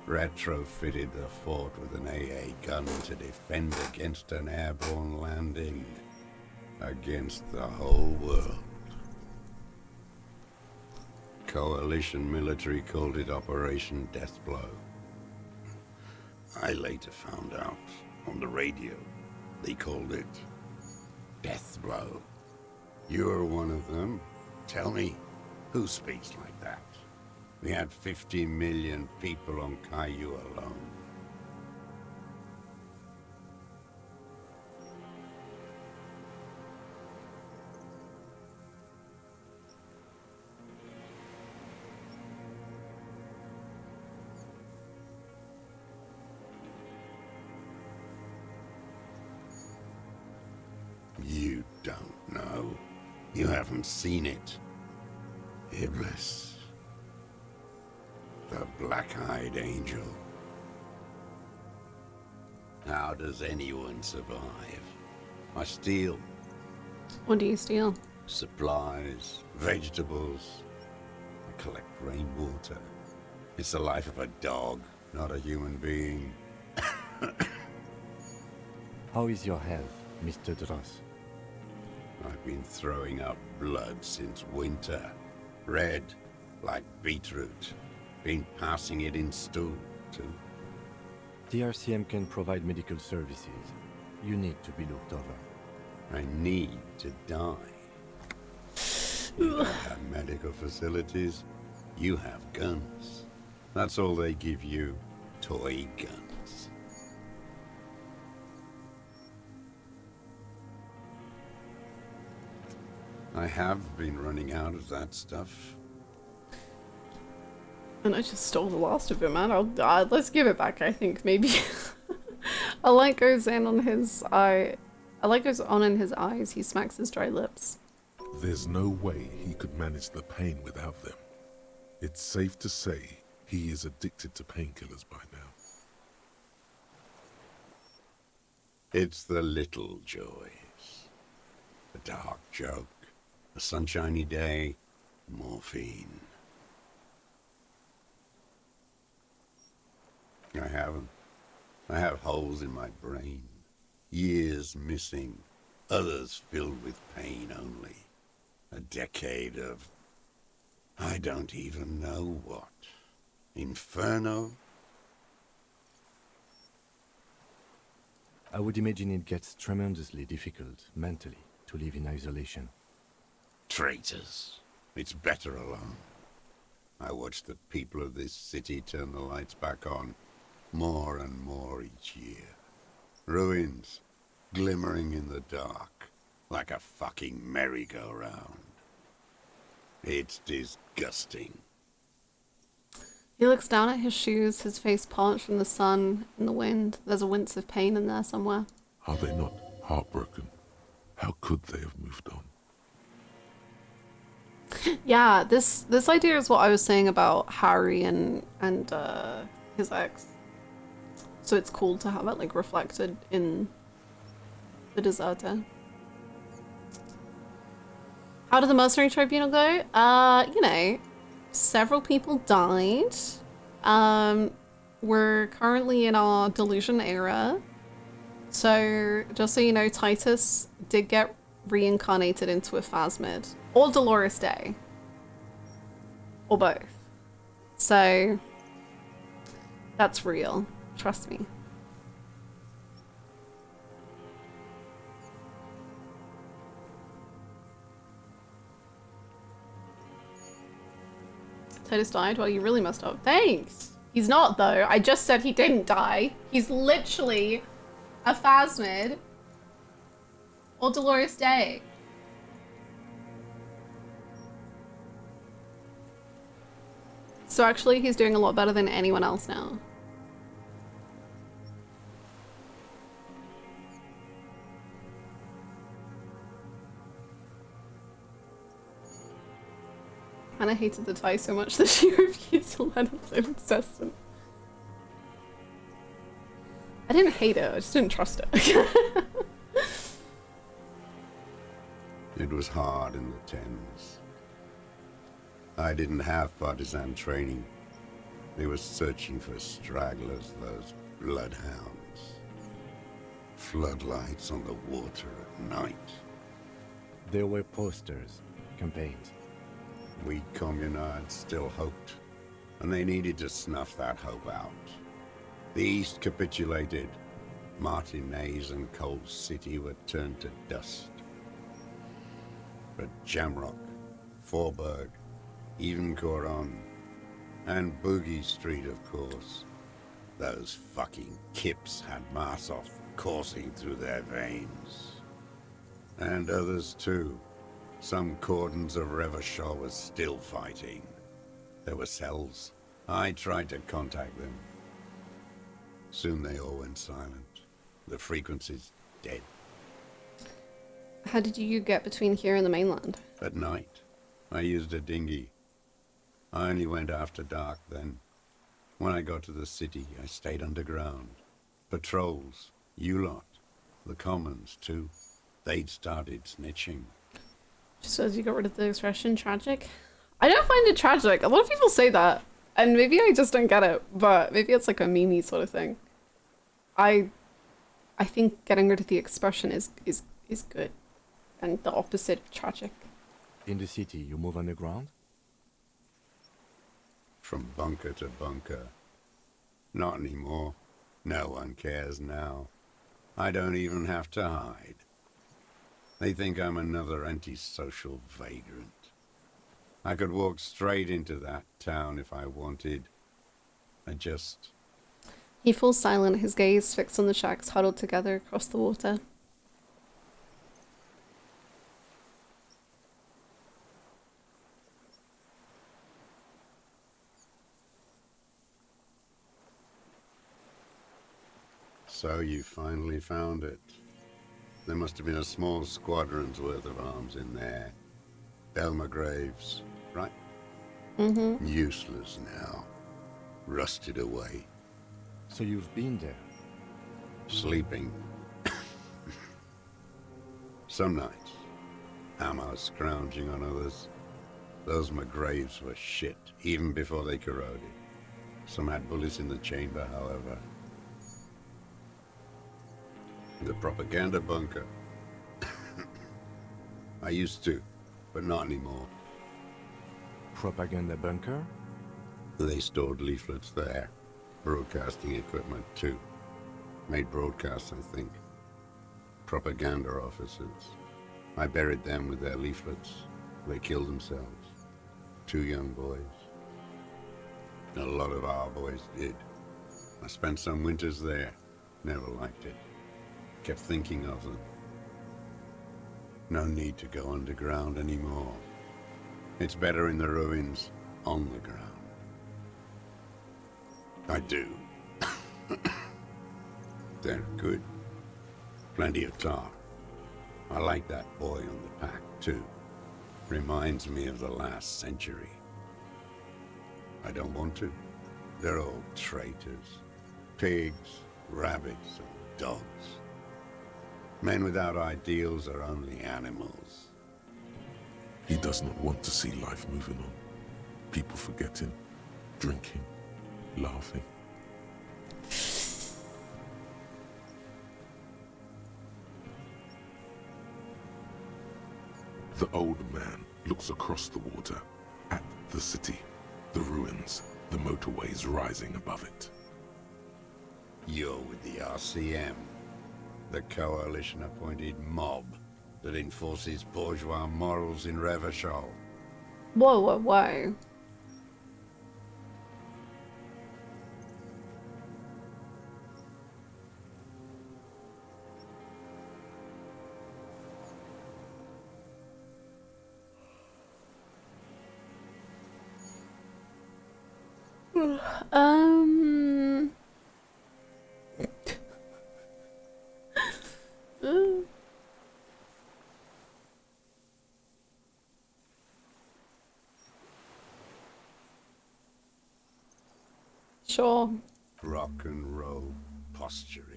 retrofitted the fort with an AA gun to defend against an airborne landing. Against the whole world. Coalition military called it Operation Deathblow. I later found out on the radio they called it Deathblow. You're one of them. Tell me, who speaks like that? We had 50 million people on Caillou alone. You don't know. You haven't seen it. Iblis. The black-eyed angel. How does anyone survive? I steal. What do you steal? Supplies, vegetables. I collect rainwater. It's the life of a dog, not a human being. How is your health, Mr. Dross? I've been throwing up blood since winter. Red, like beetroot. Been passing it in stool, too. DRCM can provide medical services. You need to be looked over. I need to die. You don't have medical facilities. You have guns. That's all they give you. Toy guns. I have been running out of that stuff. And I just stole the last of it, man. Let's give it back, I think, maybe. A light goes in on his eye. A light goes on in his eyes. He smacks his dry lips. There's no way he could manage the pain without them. It's safe to say he is addicted to painkillers by now. It's the little joys. A dark joke, a sunshiny day, morphine. I haven't. I have holes in my brain. Years missing. Others filled with pain only. A decade of... I don't even know what. Inferno? I would imagine it gets tremendously difficult, mentally, to live in isolation. Traitors. It's better alone. I watch the people of this city turn the lights back on. More and more each year. Ruins, glimmering in the dark, like a fucking merry-go-round. It's disgusting. He looks down at his shoes, his face parched from the sun and the wind. There's a wince of pain in there somewhere. Are they not heartbroken? How could they have moved on? Yeah, this idea is what I was saying about Harry and his ex. So it's cool to have it like reflected in the Deserter. How did the mercenary tribunal go? You know, several people died. We're currently in our delusion era. So, just so you know, Titus did get reincarnated into a Fasmid. Or Dolores Dei. Or both. So, that's real. Trust me. Titus died? Well, you really must have. Thanks! He's not, though. I just said he didn't die. He's literally a Fasmid. Or Dolores Dei. So actually, he's doing a lot better than anyone else now. Hannah hated the tie so much that she refused to let him play with Destin. I didn't hate it, I just didn't trust it. It was hard in the tens. I didn't have partisan training. They were searching for stragglers, those bloodhounds. Floodlights on the water at night. There were posters, campaigns. We communards still hoped, and they needed to snuff that hope out. The East capitulated. Martinez and Cold City were turned to dust. But Jamrock, Forburg, even Coron, and Boogie Street, of course. Those fucking kips had Marsov coursing through their veins. And others too. Some cordons of Revachol was still fighting. There were cells. I tried to contact them. Soon they all went silent. The frequencies dead. How did you get between here and the mainland? At night, I used a dinghy. I only went after dark then. When I got to the city, I stayed underground. Patrols, you lot, the commons too. They'd started snitching. Just as you got rid of the expression tragic? I don't find it tragic. A lot of people say that. And maybe I just don't get it, but maybe it's like a meme sort of thing. I think getting rid of the expression is good. And the opposite of tragic. In the city, you move underground? From bunker to bunker. Not anymore. No one cares now. I don't even have to hide. They think I'm another antisocial vagrant. I could walk straight into that town if I wanted. He falls silent, his gaze fixed on the shacks huddled together across the water. So you finally found it. There must have been a small squadron's worth of arms in there. Elmer Graves, right? Mm-hmm. Useless now. Rusted away. So you've been there? Sleeping. Some nights. Ammo scrounging on others. Those McGraves were shit, even before they corroded. Some had bullets in the chamber, however. The propaganda bunker. I used to, but not anymore. Propaganda bunker? They stored leaflets there. Broadcasting equipment, too. Made broadcasts, I think. Propaganda officers. I buried them with their leaflets. They killed themselves. 2 young boys. A lot of our boys did. I spent some winters there. Never liked it. Kept thinking of them. No need to go underground anymore. It's better in the ruins, on the ground. I do. They're good. Plenty of tar. I like that boy on the pack, too. Reminds me of the last century. I don't want to. They're all traitors. Pigs, rabbits, and dogs. Men without ideals are only animals. He does not want to see life moving on. People forgetting, drinking, laughing. The old man looks across the water at the city, the ruins, the motorways rising above it. You're with the RCM, the coalition-appointed mob that enforces bourgeois morals in Revachol. Whoa, whoa, whoa. Um. Sure. Rock and roll posturing.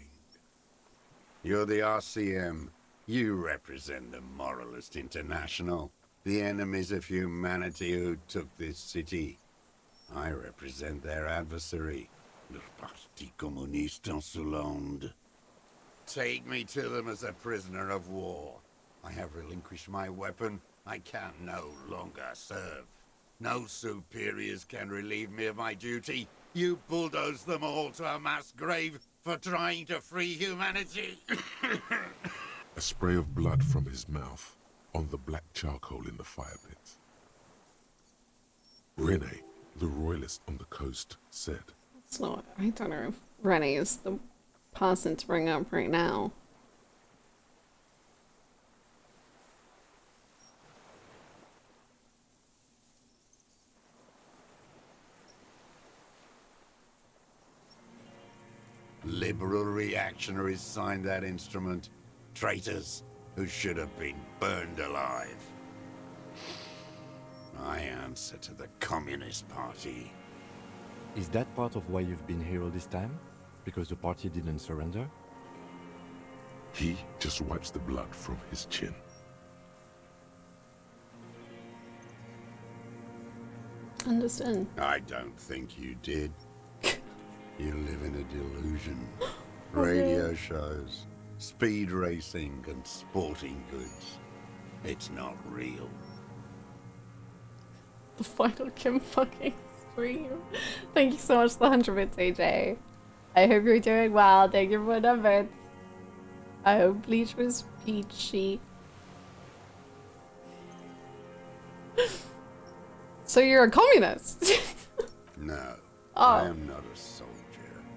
You're the RCM. You represent the Moralist International, the enemies of humanity who took this city. I represent their adversary, le Parti Communiste Insolente. Take me to them as a prisoner of war. I have relinquished my weapon. I can no longer serve. No superiors can relieve me of my duty. You bulldoze them all to a mass grave for trying to free humanity. A spray of blood from his mouth on the black charcoal in the fire pit. Rene, the royalist on the coast, said, It's not. I don't know if Rennie is the person to bring up right now. Liberal reactionaries signed that instrument. Traitors who should have been burned alive. I answer to the Communist Party. Is that part of why you've been here all this time? Because the party didn't surrender? He just wipes the blood from his chin. Understand. I don't think you did. You live in a delusion. Radio shows, speed racing and sporting goods. It's not real. The final Kim fucking stream. Thank you so much for the 100 bits, AJ. I hope you're doing well. Thank you for the bits. I hope Bleach was peachy. So you're a communist? No, Oh. I am not a soldier.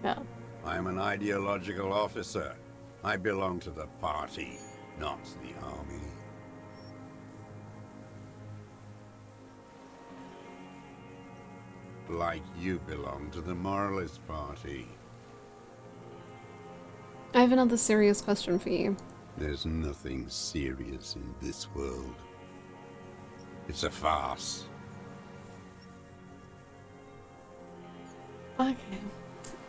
Yeah. I am an ideological officer. I belong to the party, not the army. Like you belong to the Moralist Party. I have another serious question for you. There's nothing serious in this world. It's a farce. Okay.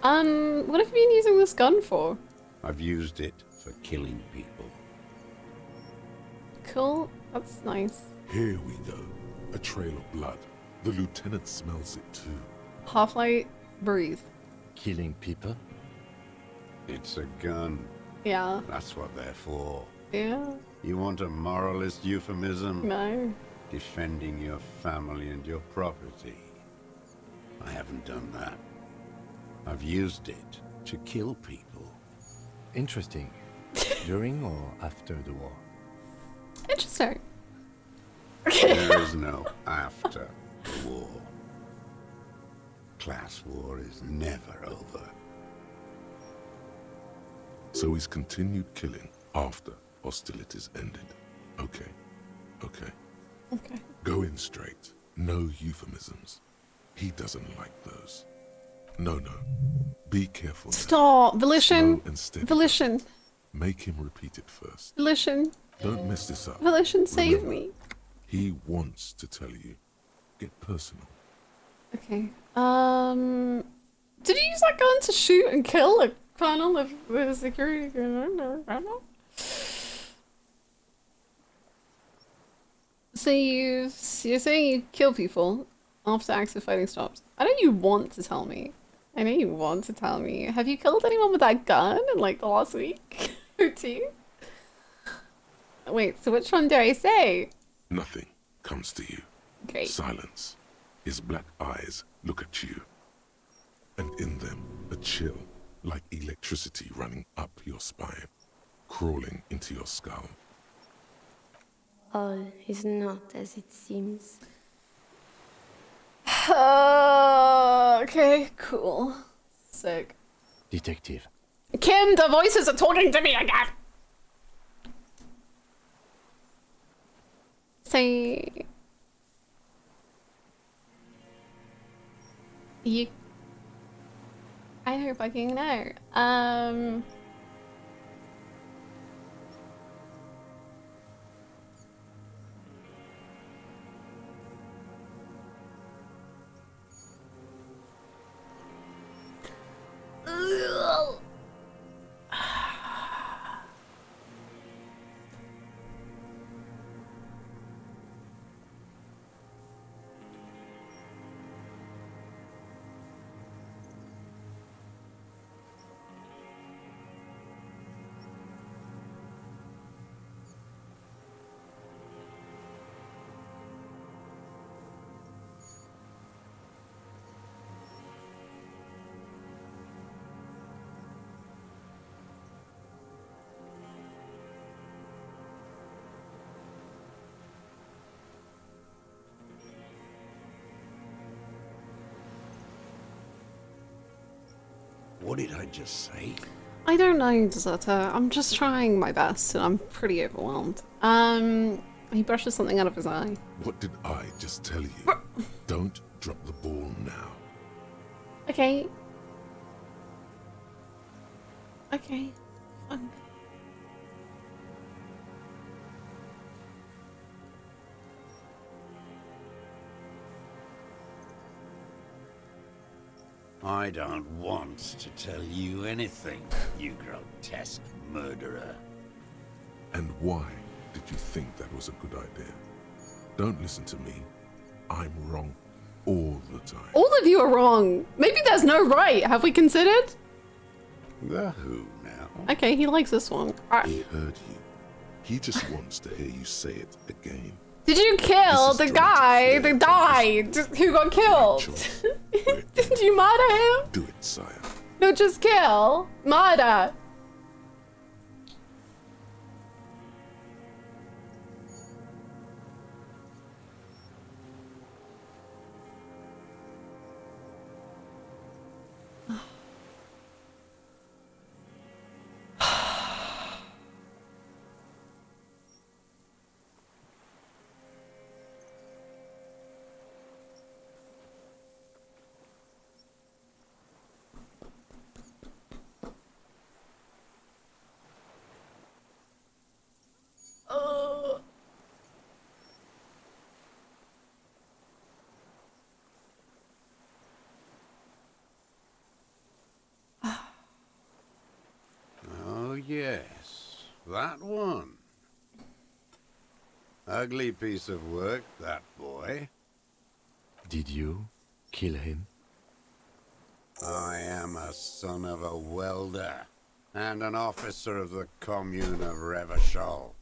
What have you been using this gun for? I've used it for killing people. Cool. That's nice. Here we go. A trail of blood. The lieutenant smells it too. Half-Light, breathe. Killing people? It's a gun. Yeah. That's what they're for. Yeah. You want a moralist euphemism? No. Defending your family and your property. I haven't done that. I've used it to kill people. Interesting. During or after the war? Interesting. There is no after the war. Class war is never over. So he's continued killing after hostilities ended. Okay. Okay. Okay. Go in straight. No euphemisms. He doesn't like those. No, no. Be careful now. Stop! Volition! Slow and steady. Volition! Make him repeat it first. Volition! Don't mess this up. Volition, save Remember, me! He wants to tell you. Get personal. Okay. Did you use that gun to shoot and kill a colonel of the security? I don't know. So you're saying you kill people After active fighting stops. I know you want to tell me. I know you want to tell me. Have you killed anyone with that gun in like the last week or two? Wait, so which one do I say? Nothing comes to you. Great. Silence. His black eyes look at you. And in them, a chill, like electricity running up your spine, crawling into your skull. All is not as it seems. Okay, cool. Sick. Detective. Kim, the voices are talking to me again! Say... You... I don't fucking know. What did I just say? I don't know, Deserter. I'm just trying my best and I'm pretty overwhelmed. He brushes something out of his eye. What did I just tell you? Don't drop the ball now. Okay. Okay. I don't want to tell you anything, you grotesque murderer. And why did you think that was a good idea? Don't listen to me. I'm wrong all the time. All of you are wrong. Maybe there's no right. Have we considered? The who now? Okay, he likes this one. He heard you. He just wants to hear you say it again. Did you kill the guy that died? Who got killed? Did you murder him? Do it, sire. No, just kill. Murder. Oh yes, that one. Ugly piece of work, that boy. Did you kill him? I am a son of a welder and an officer of the commune of Revachol.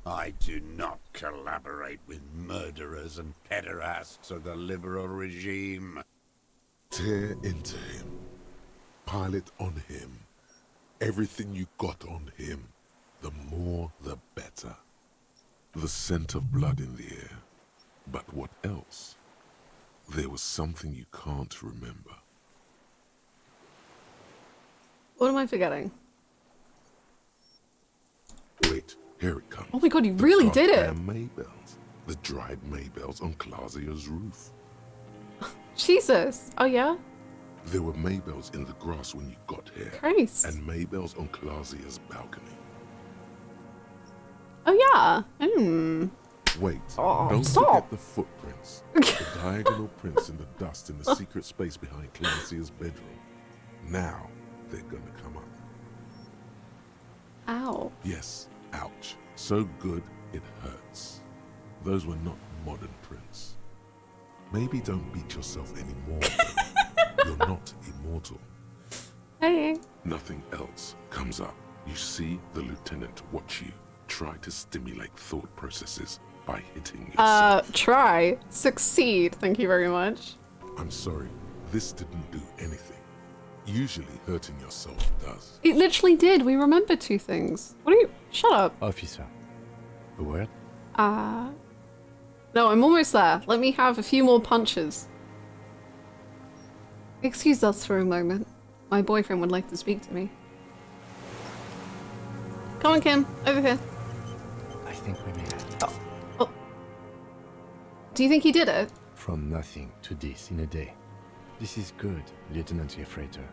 I do not collaborate with murderers and pederasts of the liberal regime. Tear into him. Pile it on him. Everything you got on him. The more, the better. The scent of blood in the air. But what else? There was something you can't remember. What am I forgetting? Wait, here it comes. Oh my god, you really did it! The Maybells. The dried Maybells on Clausia's roof. Jesus. Oh yeah? There were Maybells in the grass when you got here. Christ. And Maybells on Clausia's balcony. Oh yeah. Wait, Oh, don't stop. forget the footprints. The diagonal prints in the dust in the secret space behind Clausia's bedroom. Now they're gonna come up. Ow. Yes, ouch. So good it hurts. Those were not modern prince. Maybe don't beat yourself anymore, though. You're not immortal. Hey. Nothing else comes up. You see the lieutenant watch you, try to stimulate thought processes by hitting yourself. Try. Succeed. Thank you very much. I'm sorry, this didn't do anything. Usually hurting yourself does. It literally did. We remember two things. What are you? Shut up. Officer. A word? No, I'm almost there. Let me have a few more punches. Excuse us for a moment. My boyfriend would like to speak to me. Come on, Kim. Over here. I think we may have. Oh. Do you think he did it? From nothing to this in a day. This is good, Lieutenant Gefreiter.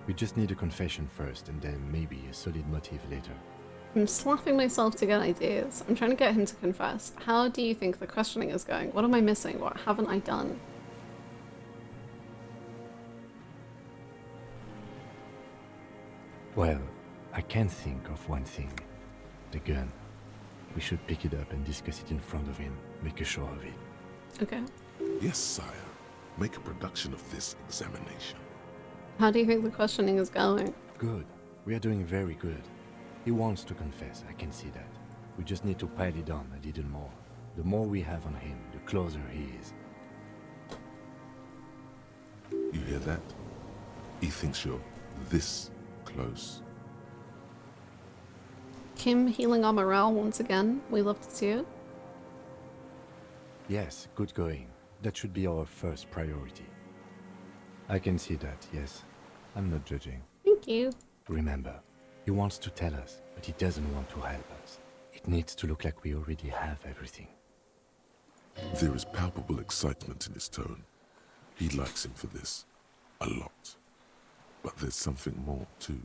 We just need a confession first, and then maybe a solid motive later. I'm slapping myself to get ideas. I'm trying to get him to confess. How do you think the questioning is going? What am I missing? What haven't I done? Well, I can think of one thing. The gun. We should pick it up and discuss it in front of him. Make a show of it. Okay. Yes, sire. Make a production of this examination. How do you think the questioning is going? Good. We are doing very good. He wants to confess, I can see that. We just need to pile it on a little more. The more we have on him, the closer he is. You hear that? He thinks you're this close. Kim healing our morale once again. We love to see it. Yes, good going. That should be our first priority. I can see that, yes. I'm not judging. Thank you. Remember, he wants to tell us, but he doesn't want to help us. It needs to look like we already have everything. There is palpable excitement in his tone. He likes him for this. A lot. But there's something more, too.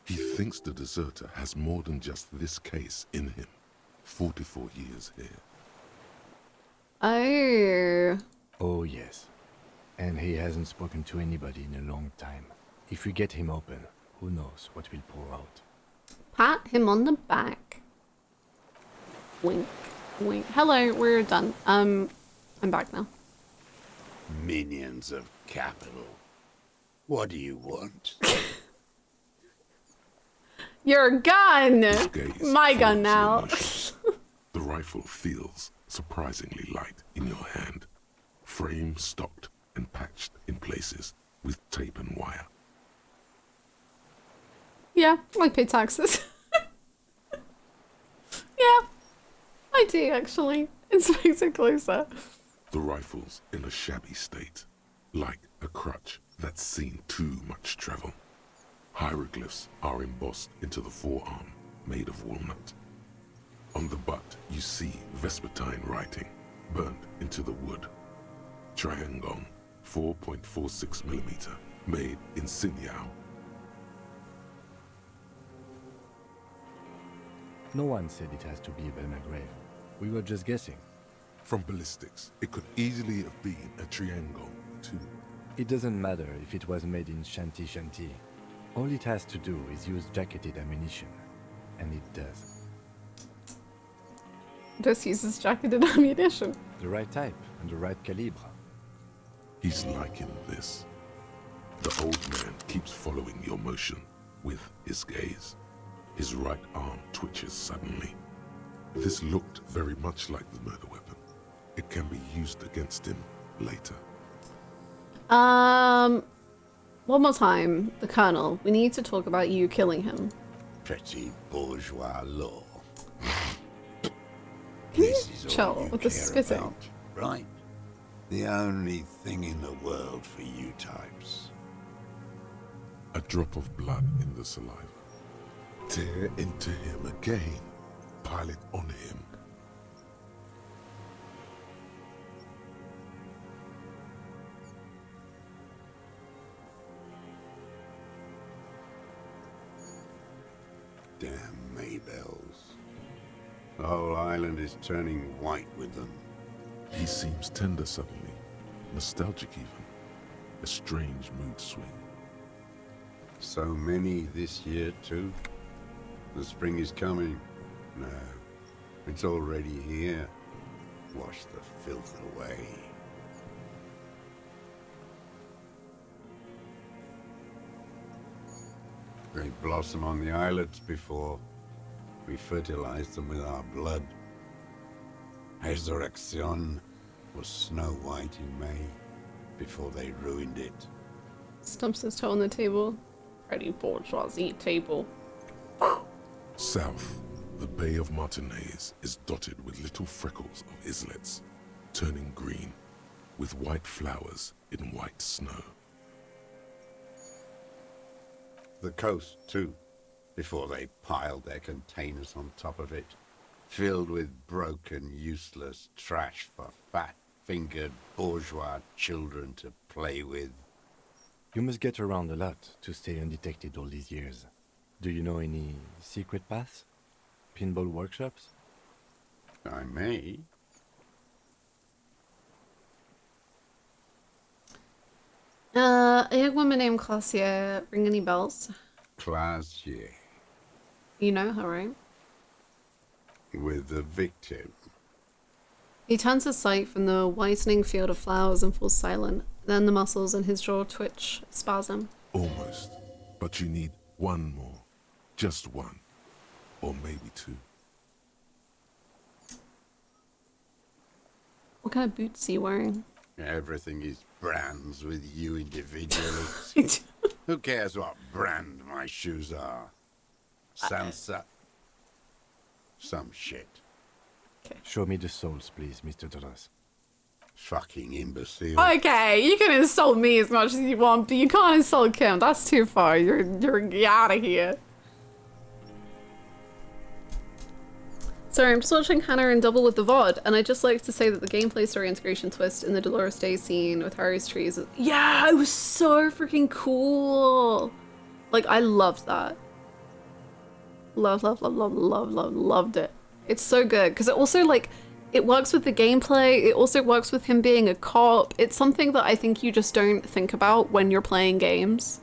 He thinks the deserter has more than just this case in him. 44 years here. Oh. Oh, yes. And he hasn't spoken to anybody in a long time. If we get him open, who knows what will pour out. Pat him on the back. Wink. Wink. Hello, we're done. I'm back now. Minions of capital. What do you want? Your gun! Gaze My gun follows now. your motions. The rifle feels surprisingly light in your hand. Frame stocked and patched in places with tape and wire. Yeah, I pay taxes. Yeah, I do actually. Inspector Closer. The rifle's in a shabby state, like a crutch that's seen too much travel. Hieroglyphs are embossed into the forearm, made of walnut. On the butt, you see Vespertine writing, burnt into the wood. Triangon, 4.46mm, made in Sinyao. No one said it has to be a Belmagrave. We were just guessing. From ballistics, it could easily have been a triangle, too. It doesn't matter if it was made in Shanti Shanti. All it has to do is use jacketed ammunition. And it does. This uses jacketed ammunition. The right type and the right calibre. He's liking this. The old man keeps following your motion with his gaze. His right arm twitches suddenly. This looked very much like the murder weapon. It can be used against him later. One more time. The Colonel. We need to talk about you killing him. Pretty bourgeois law. Can This you is chill all you with the care spitting? about, right? The only thing in the world for you types. A drop of blood in the saliva. Tear into him again. Pile it on him. Damn Maybells. The whole island is turning white with them. He seems tender suddenly. Nostalgic even. A strange mood swing. So many this year too. The spring is coming. No, it's already here. Wash the filth away. They blossom on the islets before we fertilize them with our blood. Resurrection was snow white in May before they ruined it. Stumps his toe on the table. Ready bourgeoisie table. South, the Bay of Martinez is dotted with little freckles of islets, turning green, with white flowers in white snow. The coast, too, before they piled their containers on top of it, filled with broken, useless trash for fat-fingered bourgeois children to play with. You must get around a lot to stay undetected all these years. Do you know any secret paths? Pinball workshops? I may. A young woman named Clausia, ring any bells? Classier. You know her, right? With the victim. He turns his sight from the whitening field of flowers and falls silent. Then the muscles in his jaw twitch, spasm. Almost. But you need one more. Just one. Or maybe two. What kind of boots are you wearing? Everything is brands with you individuals. Who cares what brand my shoes are? Sansa. Some shit. Show me the souls, please, Mr. Dolores. Fucking imbecile. Okay, you can insult me as much as you want, but you can't insult Kim. That's too far. You're out of here. Sorry, I'm just watching Hannah in double with the VOD, and I'd just like to say that the gameplay story integration twist in the Dolores Dei scene with Harry's trees, yeah, it was so freaking cool. Like, I loved that. Loved it. It's so good, because it also, like, it works with the gameplay, it also works with him being a cop. It's something that I think you just don't think about when you're playing games.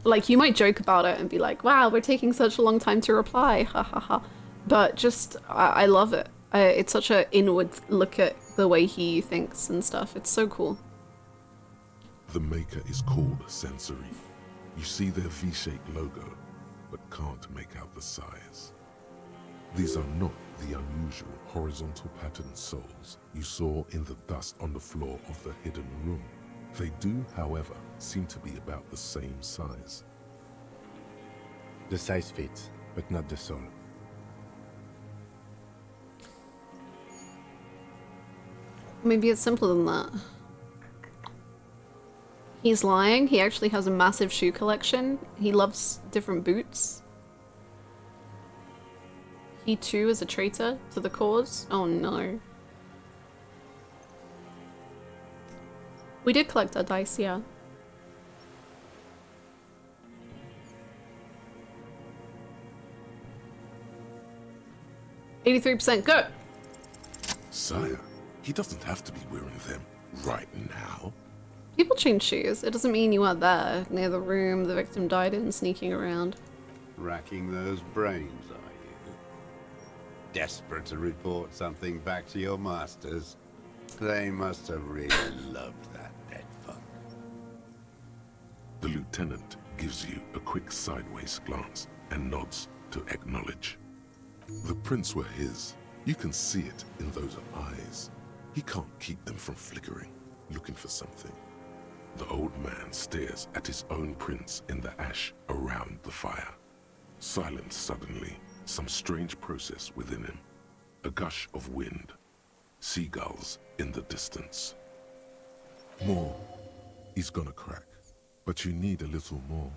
Like, you might joke about it and be like, wow, we're taking such a long time to reply, ha ha ha. But just, I love it. It's such an inward look at the way he thinks and stuff. It's so cool. The maker is called Sensory. You see their V-shaped logo, but can't make out the size. These are not the unusual horizontal patterned souls you saw in the dust on the floor of the hidden room. They do, however, seem to be about the same size. The size fits, but not the soul. Maybe it's simpler than that. He's lying. He actually has a massive shoe collection. He loves different boots. He too is a traitor to the cause. Oh no. We did collect our dice, yeah. %, go! Sire, he doesn't have to be wearing them right now. People change shoes. It doesn't mean you weren't there, near the room the victim died in, sneaking around. Racking those brains, are you? Desperate to report something back to your masters? They must have really loved that dead fuck. The lieutenant gives you a quick sideways glance and nods to acknowledge. The prints were his. You can see it in those eyes. He can't keep them from flickering, looking for something. The old man stares at his own prints in the ash around the fire. Silent suddenly, some strange process within him. A gush of wind. Seagulls in the distance. More. He's gonna crack. But you need a little more.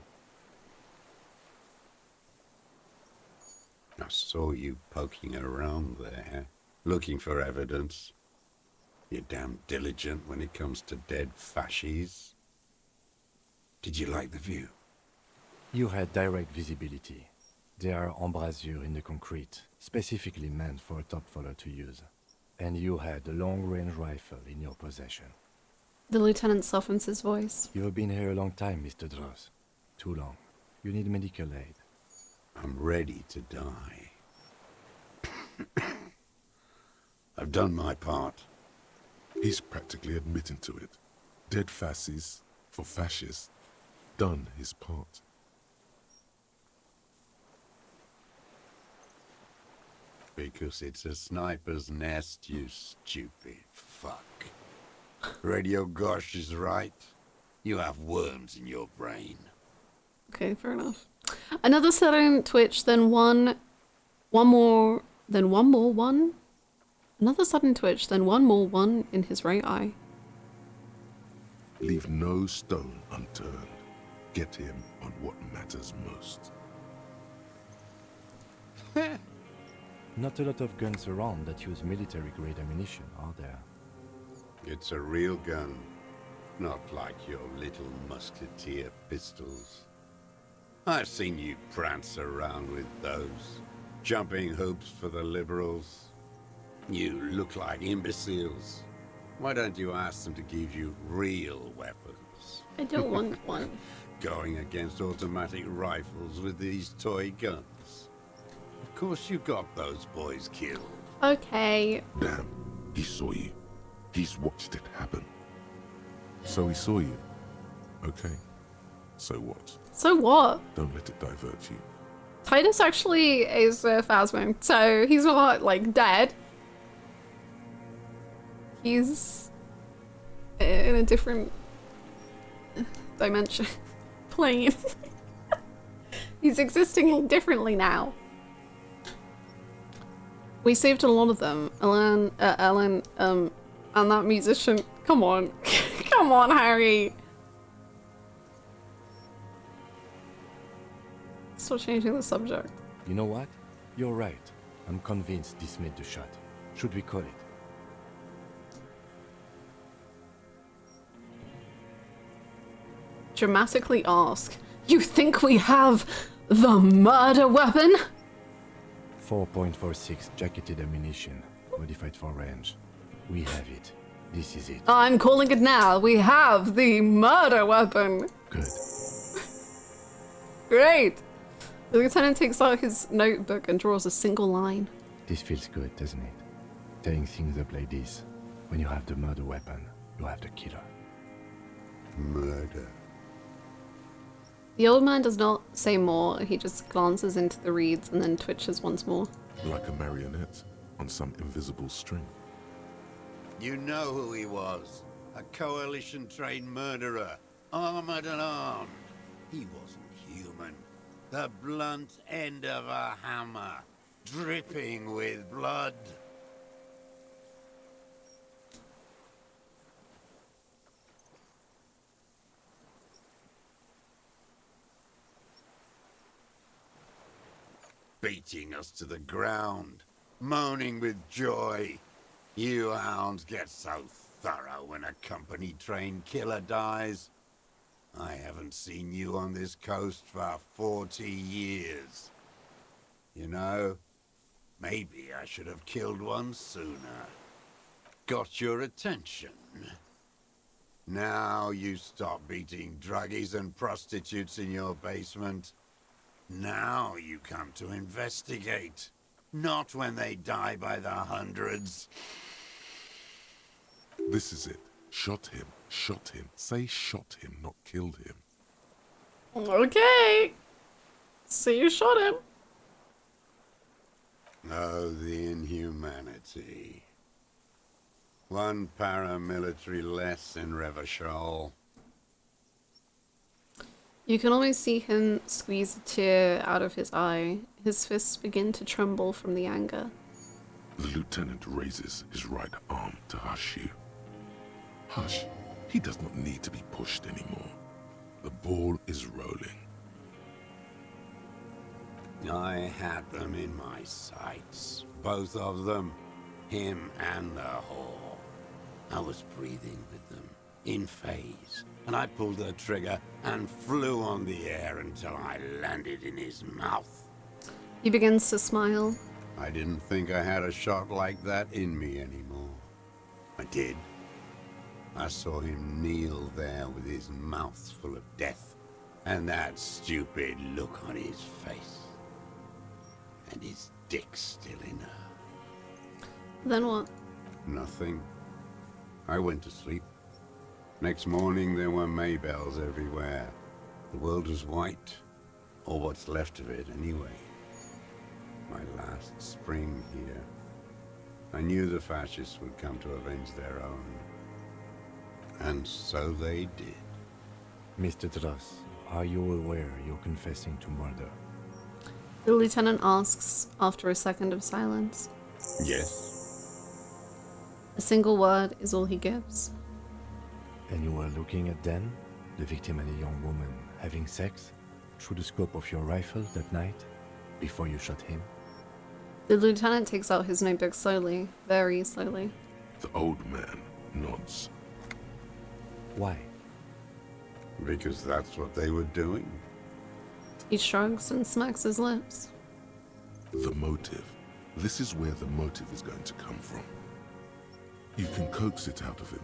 I saw you poking around there, looking for evidence. You're damn diligent when it comes to dead fascies. Did you like the view? You had direct visibility. There are embrasures in the concrete, specifically meant for a top follower to use. And you had a long-range rifle in your possession. The lieutenant softens his voice. You have been here a long time, Mr. Dross. Too long. You need medical aid. I'm ready to die. I've done my part. He's practically admitting to it. Dead fascists for fascists. Done his part. Because it's a sniper's nest, you stupid fuck. Radio Gosh is right. You have worms in your brain. Okay, fair enough. Another sudden twitch, then one more, one. Another sudden twitch, then one more, one in his right eye. Leave no stone unturned. Get him on what matters most. Not a lot of guns around that use military-grade ammunition, are there? It's a real gun. Not like your little musketeer pistols. I've seen you prance around with those. Jumping hoops for the liberals. You look like imbeciles. Why don't you ask them to give you real weapons? I don't want one. Going against automatic rifles with these toy guns. Of course you got those boys killed. Okay. Damn, he saw you. He's watched it happen. So he saw you. Okay. So what? So what? Don't let it divert you. Titus actually is Fasmid, so he's not, like, dead. He's in a different dimension. Plane. He's existing differently now. We saved a lot of them. Ellen, and that musician. Come on. Come on, Harry. Stop changing the subject. You know what? You're right. I'm convinced this made the shot. Should we call it? Dramatically ask. You think we have the murder weapon? 4.46 jacketed ammunition, modified for range. We have it. This is it. I'm calling it now. We have the murder weapon. Good. Great. The lieutenant takes out his notebook and draws a single line. This feels good, doesn't it? Tearing things up like this. When you have the murder weapon, you have the killer. Murder. The old man does not say more. He just glances into the reeds and then twitches once more. Like a marionette on some invisible string. You know who he was. A coalition-trained murderer. Armored and armed. He wasn't human. The blunt end of a hammer. Dripping with blood. Beating us to the ground. Moaning with joy. You hounds get so thorough when a company-trained killer dies. I haven't seen you on this coast for 40 years. You know, maybe I should have killed one sooner. Got your attention. Now you stop beating druggies and prostitutes in your basement. Now you come to investigate. Not when they die by the hundreds. This is it. Shot him. Shot him. Say shot him, not killed him. Okay. So you shot him. Oh, the inhumanity. One paramilitary less in Revachol. You can almost see him squeeze a tear out of his eye. His fists begin to tremble from the anger. The lieutenant raises his right arm to hush you. Hush. He does not need to be pushed anymore. The ball is rolling. I had them in my sights. Both of them. Him and the whore. I was breathing with them. In phase. And I pulled the trigger and flew on the air until I landed in his mouth. He begins to smile. I didn't think I had a shot like that in me anymore. I did. I saw him kneel there with his mouth full of death, and that stupid look on his face. And his dick still in her. Then what? Nothing. I went to sleep. Next morning there were Maybells everywhere. The world was white, or what's left of it anyway. My last spring here. I knew the fascists would come to avenge their own. And so they did. Mr. Dross, are you aware you're confessing to murder? The lieutenant asks after a second of silence. Yes. A single word is all he gives. And you were looking at Dan, the victim and a young woman, having sex through the scope of your rifle that night, before you shot him? The lieutenant takes out his notebook slowly, very slowly. The old man nods. Why? Because that's what they were doing. He shrugs and smacks his lips. The motive. This is where the motive is going to come from. You can coax it out of him.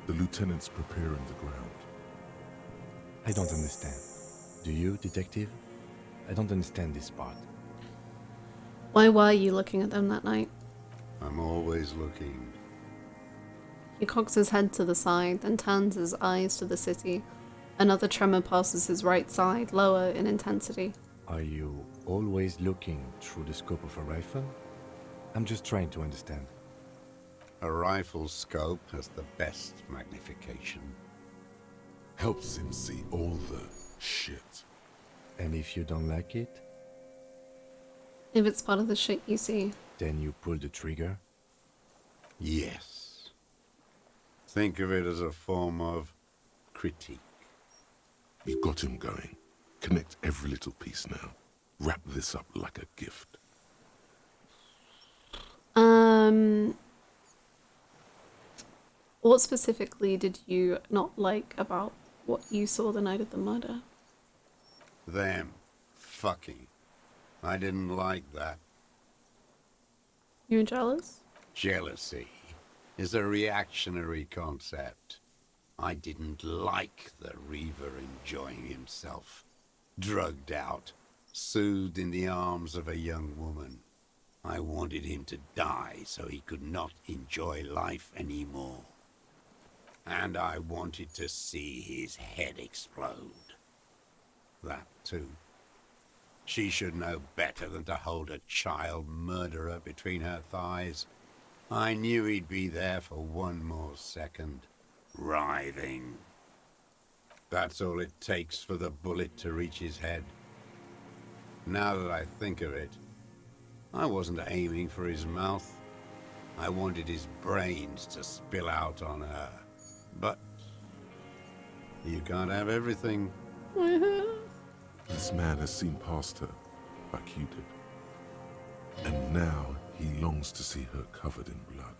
The lieutenant's preparing the ground. I don't understand. Do you, detective? I don't understand this part. Why were you looking at them that night? I'm always looking. He cocks his head to the side, then turns his eyes to the city. Another tremor passes his right side, lower in intensity. Are you always looking through the scope of a rifle? I'm just trying to understand. A rifle's scope has the best magnification. Helps him see all the shit. And if you don't like it, If it's part of the shit you see. then you pull the trigger? Yes. Think of it as a form of critique. You've got him going. Connect every little piece now. Wrap this up like a gift. What specifically did you not like about what you saw the night of the murder? Them. Fucking. I didn't like that. You were jealous? Jealousy is a reactionary concept. I didn't like the Reaver enjoying himself. Drugged out, soothed in the arms of a young woman. I wanted him to die so he could not enjoy life anymore. And I wanted to see his head explode. That too. She should know better than to hold a child murderer between her thighs. I knew he'd be there for one more second, writhing. That's all it takes for the bullet to reach his head. Now that I think of it, I wasn't aiming for his mouth. I wanted his brains to spill out on her. But you can't have everything. This man has seen past her, like you did. And now he longs to see her covered in blood.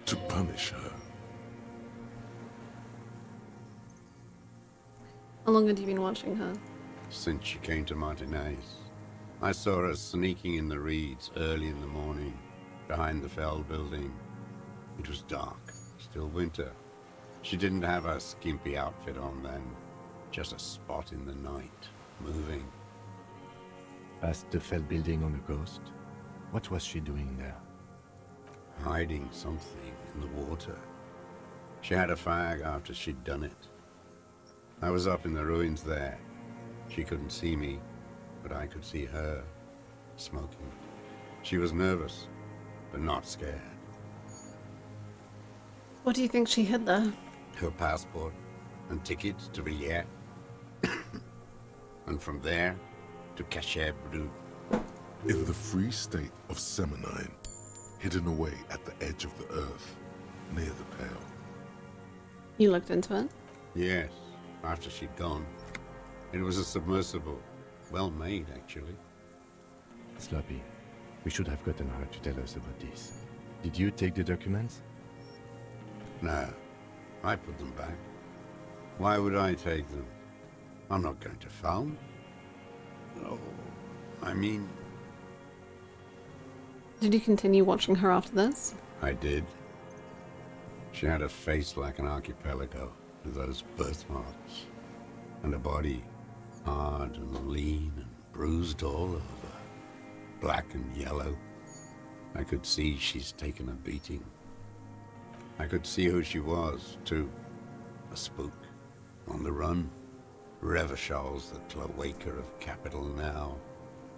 To punish her. How long had you been watching her? Since she came to Martinez. I saw her sneaking in the reeds early in the morning, behind the Fell building. It was dark, still winter. She didn't have her skimpy outfit on then, just a spot in the night, moving. Past the Fell building on a ghost? What was she doing there? Hiding something in the water. She had a fag after she'd done it. I was up in the ruins there. She couldn't see me, but I could see her, smoking. She was nervous, but not scared. What do you think she hid there? Her passport and tickets to Villiers. And from there to Cachet Brut. In the free state of Seminine, hidden away at the edge of the earth, near the Pale. You looked into it? Yes, after she'd gone. It was a submersible. Well made, actually. Sloppy. We should have gotten her to tell us about this. Did you take the documents? No, I put them back. Why would I take them? I'm not going to phone. Oh, I mean... Did you continue watching her after this? I did. She had a face like an archipelago, with those birthmarks. And a body, hard and lean and bruised all over. Black and yellow. I could see she's taken a beating. I could see who she was, too. A spook. On the run. Revachol's the cloaca of capital now.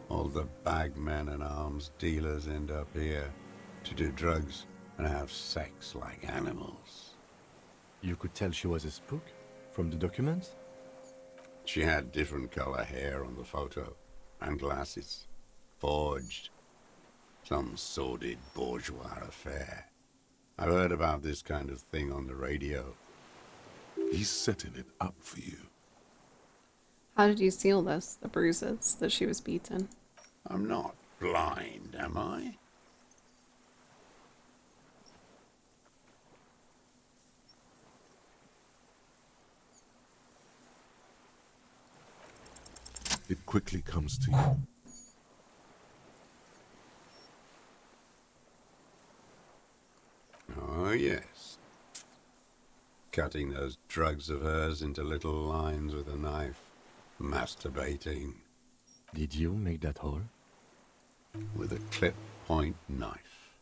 All the bagmen and arms dealers end up here to do drugs and have sex like animals. You could tell she was a spook? From the documents? She had different color hair on the photo. And glasses. Forged. Some sordid bourgeois affair. I've heard about this kind of thing on the radio. He's setting it up for you. How did you seal this? The bruises that she was beaten? I'm not blind, am I? It quickly comes to you. Oh, yes. Cutting those drugs of hers into little lines with a knife. Masturbating. Did you make that hole? With a clip-point knife.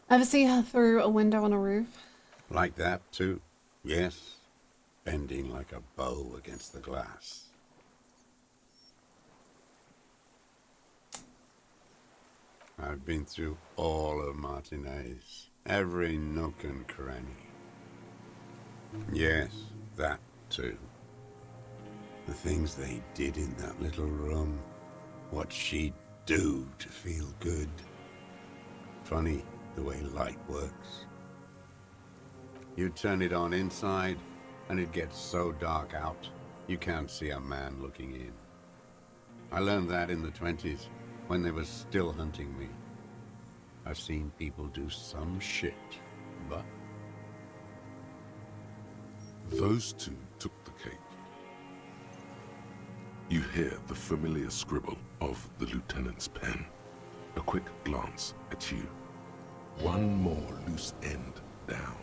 Ever see her through a window on a roof? Like that, too? Yes. Bending like a bow against the glass. I've been through all of Martinez. Every nook and cranny. Yes, that too. The things they did in that little room. What she'd do to feel good. Funny the way light works. You turn it on inside, and it gets so dark out, you can't see a man looking in. I learned that in the 20s, when they were still hunting me. I've seen people do some shit, but... Those two took the cake. You hear the familiar scribble of the lieutenant's pen. A quick glance at you. One more loose end down.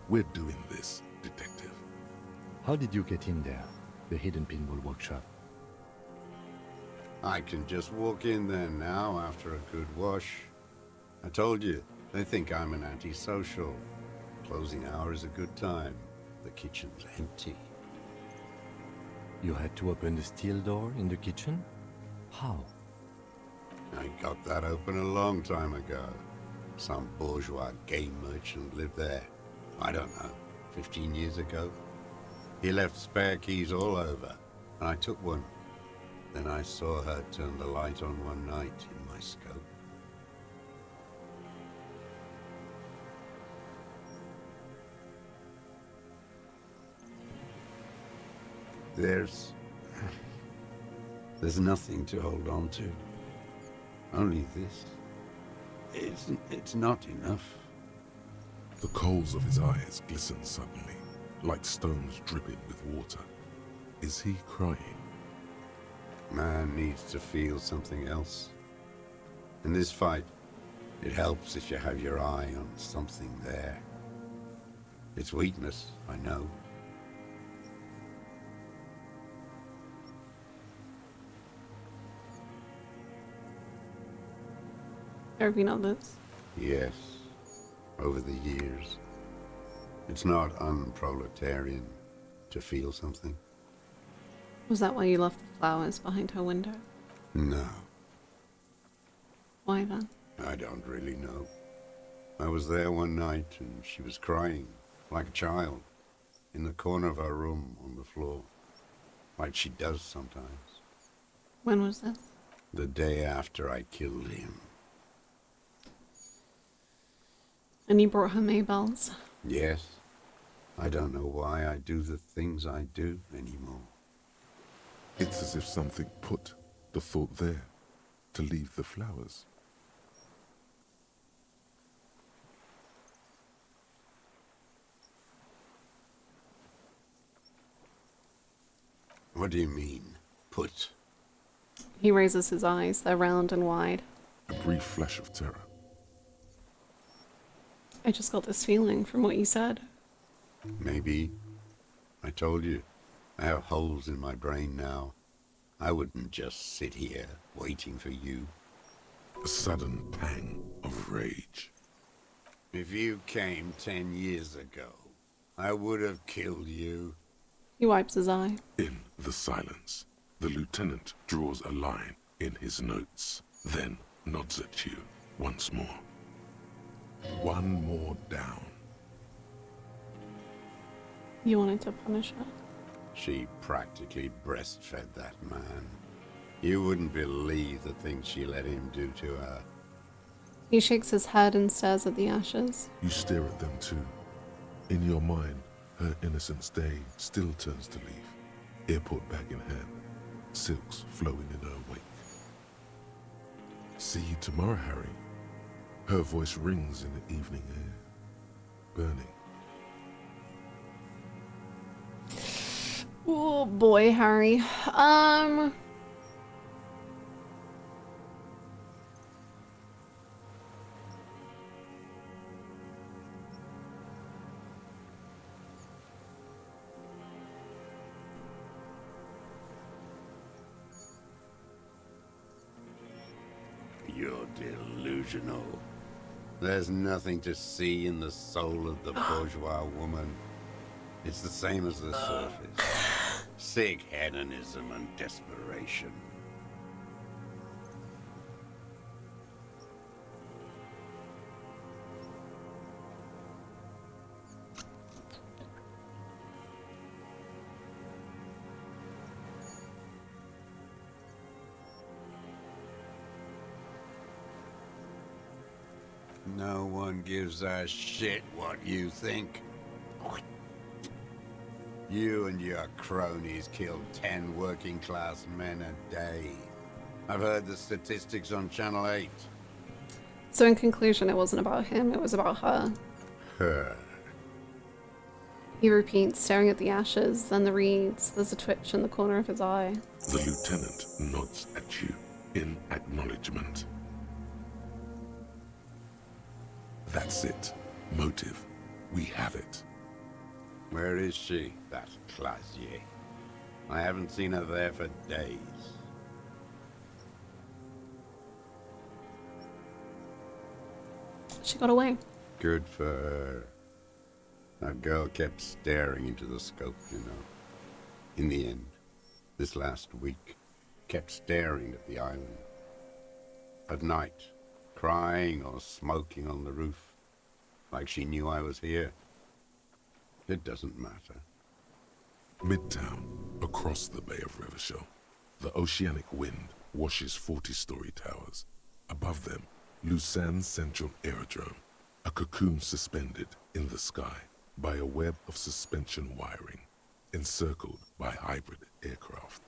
We're doing this, detective. How did you get in there? The hidden pinball workshop. I can just walk in there now after a good wash. I told you, they think I'm an antisocial. Closing hour is a good time. The kitchen's empty. You had to open the steel door in the kitchen? How? I got that open a long time ago. Some bourgeois game merchant lived there. I don't know, 15 years ago. He left spare keys all over, and I took one. Then I saw her turn the light on one night in my scope. There's nothing to hold on to. Only this. It's not enough. The coals of his eyes glisten suddenly, like stones dripping with water. Is he crying? Man needs to feel something else. In this fight, it helps if you have your eye on something there. It's weakness, I know. There have been others. Yes, over the years. It's not unproletarian to feel something. Was that why you left the flowers behind her window? No, Why then? I don't really know. I was there one night and she was crying, like a child, in the corner of her room on the floor, like she does sometimes. When was this? The day after I killed him. And you brought her Maybells? Yes. I don't know why I do the things I do anymore. It's as if something put the thought there to leave the flowers. What do you mean, put? He raises his eyes. They're round and wide. A brief flash of terror. I just got this feeling from what you said. Maybe. I told you, I have holes in my brain now. I wouldn't just sit here waiting for you. A sudden pang of rage. If you came 10 years ago, I would have killed you. He wipes his eye. In the silence, the lieutenant draws a line in his notes, then nods at you once more. One more down. You wanted to punish her. She practically breastfed that man. You wouldn't believe the things she let him do to her. He shakes his head and stares at the ashes. You stare at them too. In your mind, her innocence day still turns to leaf, airport bag in hand, silks flowing in her wake. See you tomorrow, Harry. Her voice rings in the evening air, burning. Oh boy, Harry. You're delusional. There's nothing to see in the soul of the bourgeois woman. It's the same as the surface. Sick hedonism and desperation. No one gives a shit what you think. You and your cronies kill 10 working-class men a day. I've heard the statistics on Channel 8. So in conclusion, it wasn't about him, it was about her. Her. He repeats, staring at the ashes, then the reeds. There's a twitch in the corner of his eye. The lieutenant nods at you in acknowledgement. That's it. Motive. We have it. Where is she, that Clasier? I haven't seen her there for days. She got away. Good for her. That girl kept staring into the scope, you know. In the end, this last week, kept staring at the island. At night, crying or smoking on the roof, like she knew I was here. It doesn't matter. Midtown, across the Bay of Revachol, the oceanic wind washes 40-story towers. Above them, Lausanne's central aerodrome, a cocoon suspended in the sky by a web of suspension wiring, encircled by hybrid aircraft.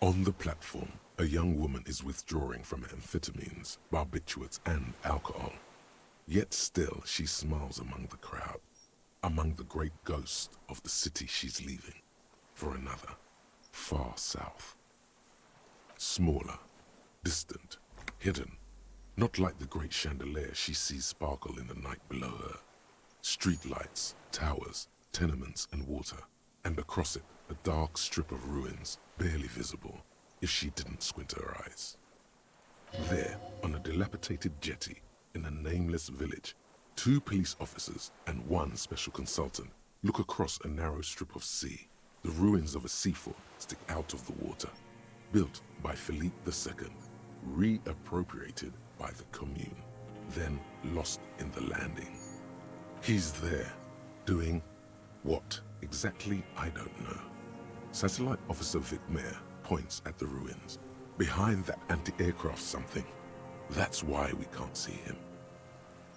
On the platform, a young woman is withdrawing from amphetamines, barbiturates, and alcohol. Yet still she smiles among the crowd, among the great ghosts of the city she's leaving, for another, far south. Smaller, distant, hidden, not like the great chandelier she sees sparkle in the night below her. Streetlights, towers, tenements, and water, and across it a dark strip of ruins, barely visible if she didn't squint her eyes. There, on a dilapidated jetty in a nameless village, 2 police officers and 1 special consultant look across a narrow strip of sea. The ruins of a seafort stick out of the water, built by Philippe II, reappropriated by the Commune, then lost in the landing. He's there, doing what exactly I don't know. Satellite Officer Vic Mayer points at the ruins. Behind that anti-aircraft something. That's why we can't see him.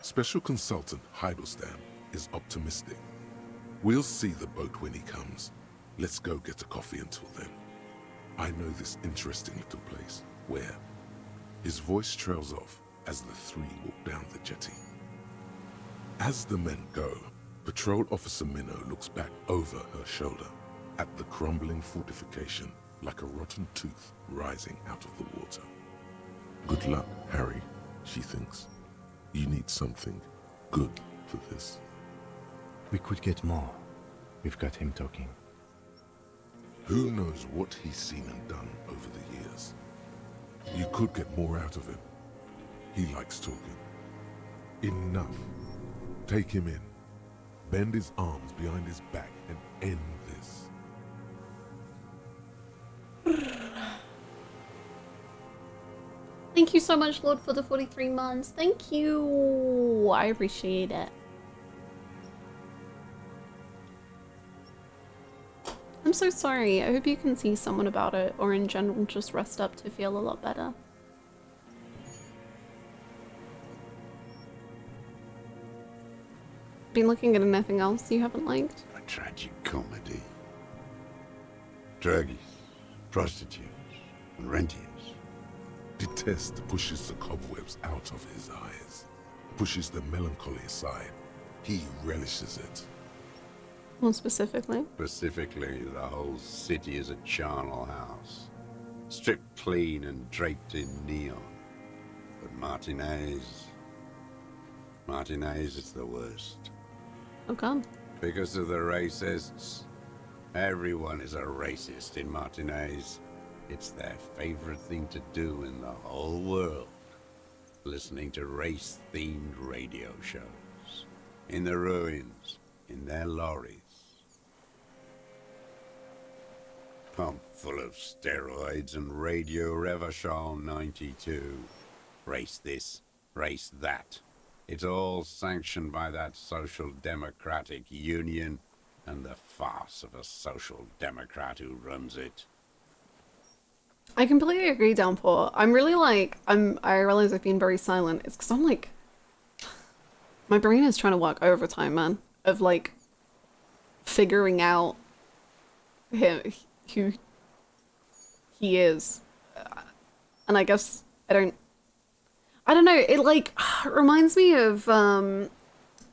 Special Consultant Heidelstein is optimistic. We'll see the boat when he comes. Let's go get a coffee until then. I know this interesting little place. Where? His voice trails off as the 3 walk down the jetty. As the men go, Patrol Officer Minnow looks back over her shoulder at the crumbling fortification like a rotten tooth rising out of the water. Good luck, Harry, she thinks. You need something good for this. We could get more. We've got him talking. Who knows what he's seen and done over the years? You could get more out of him. He likes talking. Enough. Take him in. Bend his arms behind his back and end this. Thank you so much, Lord, for the 43 months. Thank you. I appreciate it. I'm so sorry. I hope you can see someone about it, or in general just rest up to feel a lot better. Been looking at anything else you haven't liked? A tragic comedy. Druggies, prostitutes, and rentiers. Detest pushes the cobwebs out of his eyes, pushes the melancholy aside. He relishes it. More specifically? Specifically, the whole city is a charnel house. Stripped clean and draped in neon. But Martinez is the worst. How come? Because of the racists. Everyone is a racist in Martinez. It's their favorite thing to do in the whole world. Listening to race-themed radio shows. In the ruins, in their lorries. Pumped full of steroids and Radio Revachol 92. Race this, race that. It's all sanctioned by that social democratic union and the farce of a social democrat who runs it. I completely agree, Downpour. I'm really like, I realize I've been very silent. It's because I'm like, my brain is trying to work overtime, man. Of like, figuring out who he is. And I guess I don't know, it like reminds me of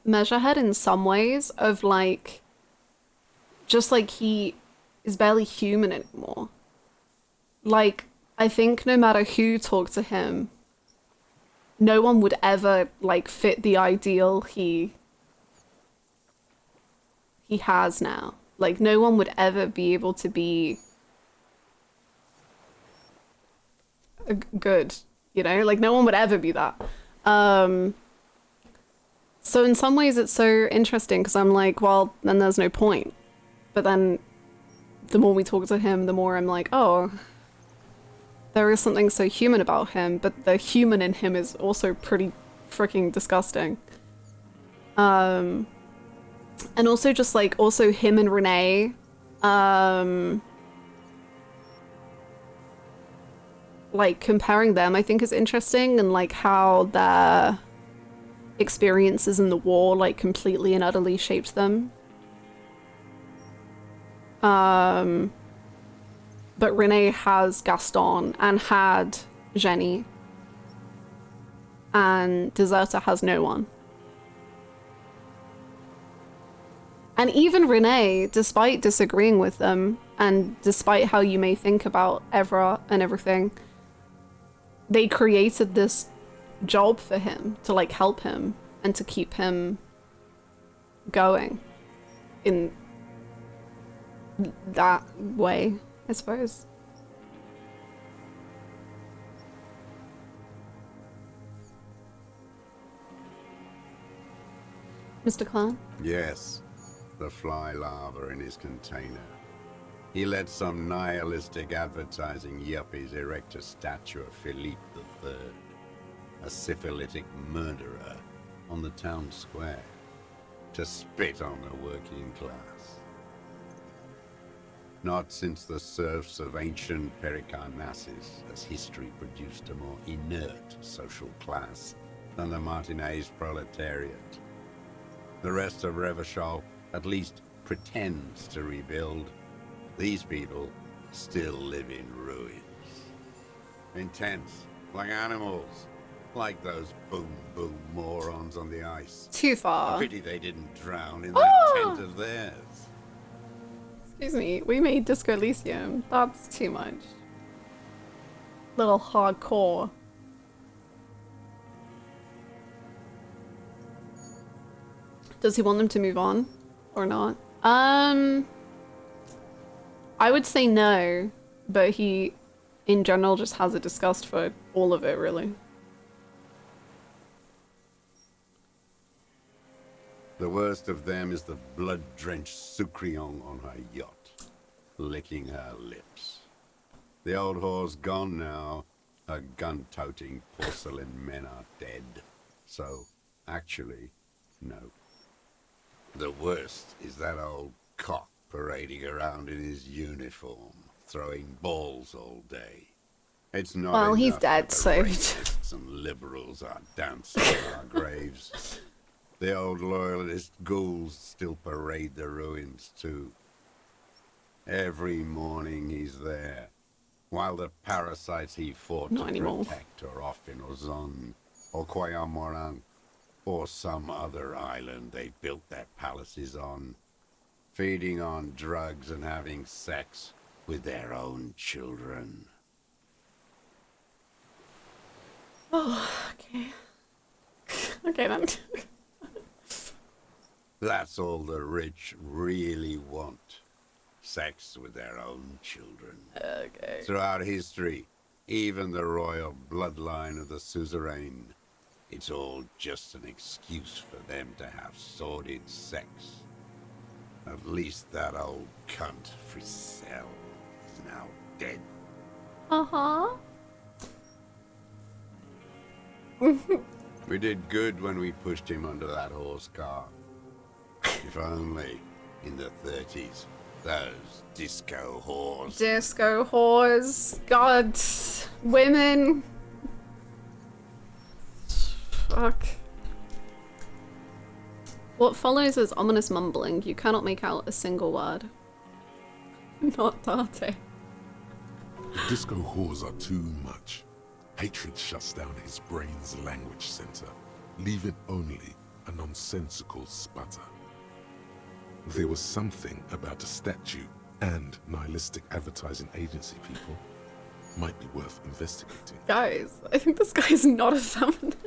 Measurehead in some ways, of like, just like he is barely human anymore. Like, I think no matter who talked to him, no one would ever like fit the ideal he has now. Like, no one would ever be able to be good, you know? Like, no one would ever be that. So in some ways it's so interesting, because I'm like, well, then there's no point. But then the more we talk to him, the more I'm like, oh, there is something so human about him, but the human in him is also pretty freaking disgusting. And also just like, also him and Renee, like comparing them, I think is interesting, and like how their experiences in the war like completely and utterly shaped them. But Renee has Gaston and had Jenny, and Deserter has no one. And even Renee, despite disagreeing with them, and despite how you may think about Evra and everything, they created this job for him to like help him and to keep him going in that way, I suppose. Mr. Khan? Yes, the fly larva in his container. He let some nihilistic advertising yuppies erect a statue of Philippe III, a syphilitic murderer, on the town square, to spit on the working class. Not since the serfs of ancient Pericarnassus has history produced a more inert social class than the Martinez proletariat. The rest of Revachol at least pretends to rebuild. These people still live in ruins. Intense, like animals, like those boom morons on the ice. Too far. Pity they didn't drown in that tent of theirs. Excuse me, we made Disco Elysium. That's too much. Little hardcore. Does he want them to move on or not? I would say no, but he in general just has a disgust for all of it, really. The worst of them is the blood-drenched Sucrion on her yacht, licking her lips. The old whore's gone now. Her gun-toting porcelain men are dead. So, actually, no. The worst is that old cock parading around in his uniform, throwing balls all day. It's not Well, he's enough dead, that the so... rapists and liberals are dancing on our graves. The old loyalist ghouls still parade the ruins, too. Every morning he's there, while the parasites he fought Not to anymore. protect are off in Ozon, or Koyamorang, or some other island they built their palaces on, feeding on drugs and having sex with their own children. Oh, okay. Okay then. That's all the rich really want. Sex with their own children. Okay. Throughout history, even the royal bloodline of the suzerain, it's all just an excuse for them to have sordid sex. At least that old cunt Frisell is now dead. Uh-huh. We did good when we pushed him under that horse car. If only, in the 30s, those disco whores. Disco whores. God. Women. Fuck. What follows is ominous mumbling. You cannot make out a single word. Not Date. The disco whores are too much. Hatred shuts down his brain's language center, leaving only a nonsensical sputter. There was something about a statue and nihilistic advertising agency people might be worth investigating. Guys, I think this guy's not a feminist.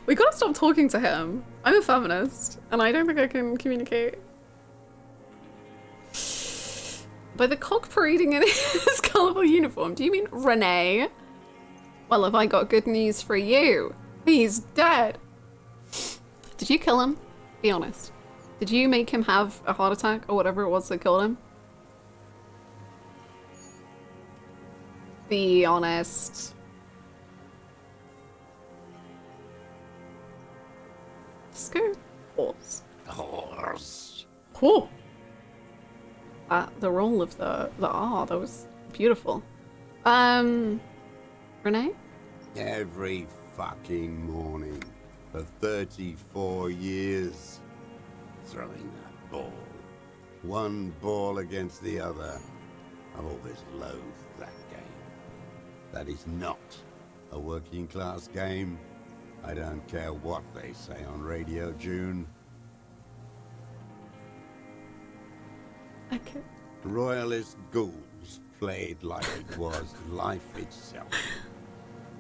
We gotta stop talking to him. I'm a feminist, and I don't think I can communicate. By the cock parading in his colourful uniform, do you mean Renee? Well, have I got good news for you? He's dead. Did you kill him? Be honest. Did you make him have a heart attack or whatever it was that killed him? Be honest. Disco horse. Horse. Cool. The roll of the R, that was beautiful. Renee? Every fucking morning for 34 years. Throwing that ball. One ball against the other. I've always loathed that game. That is not a working class game. I don't care what they say on Radio June. Okay. Royalist ghouls played like it was life itself.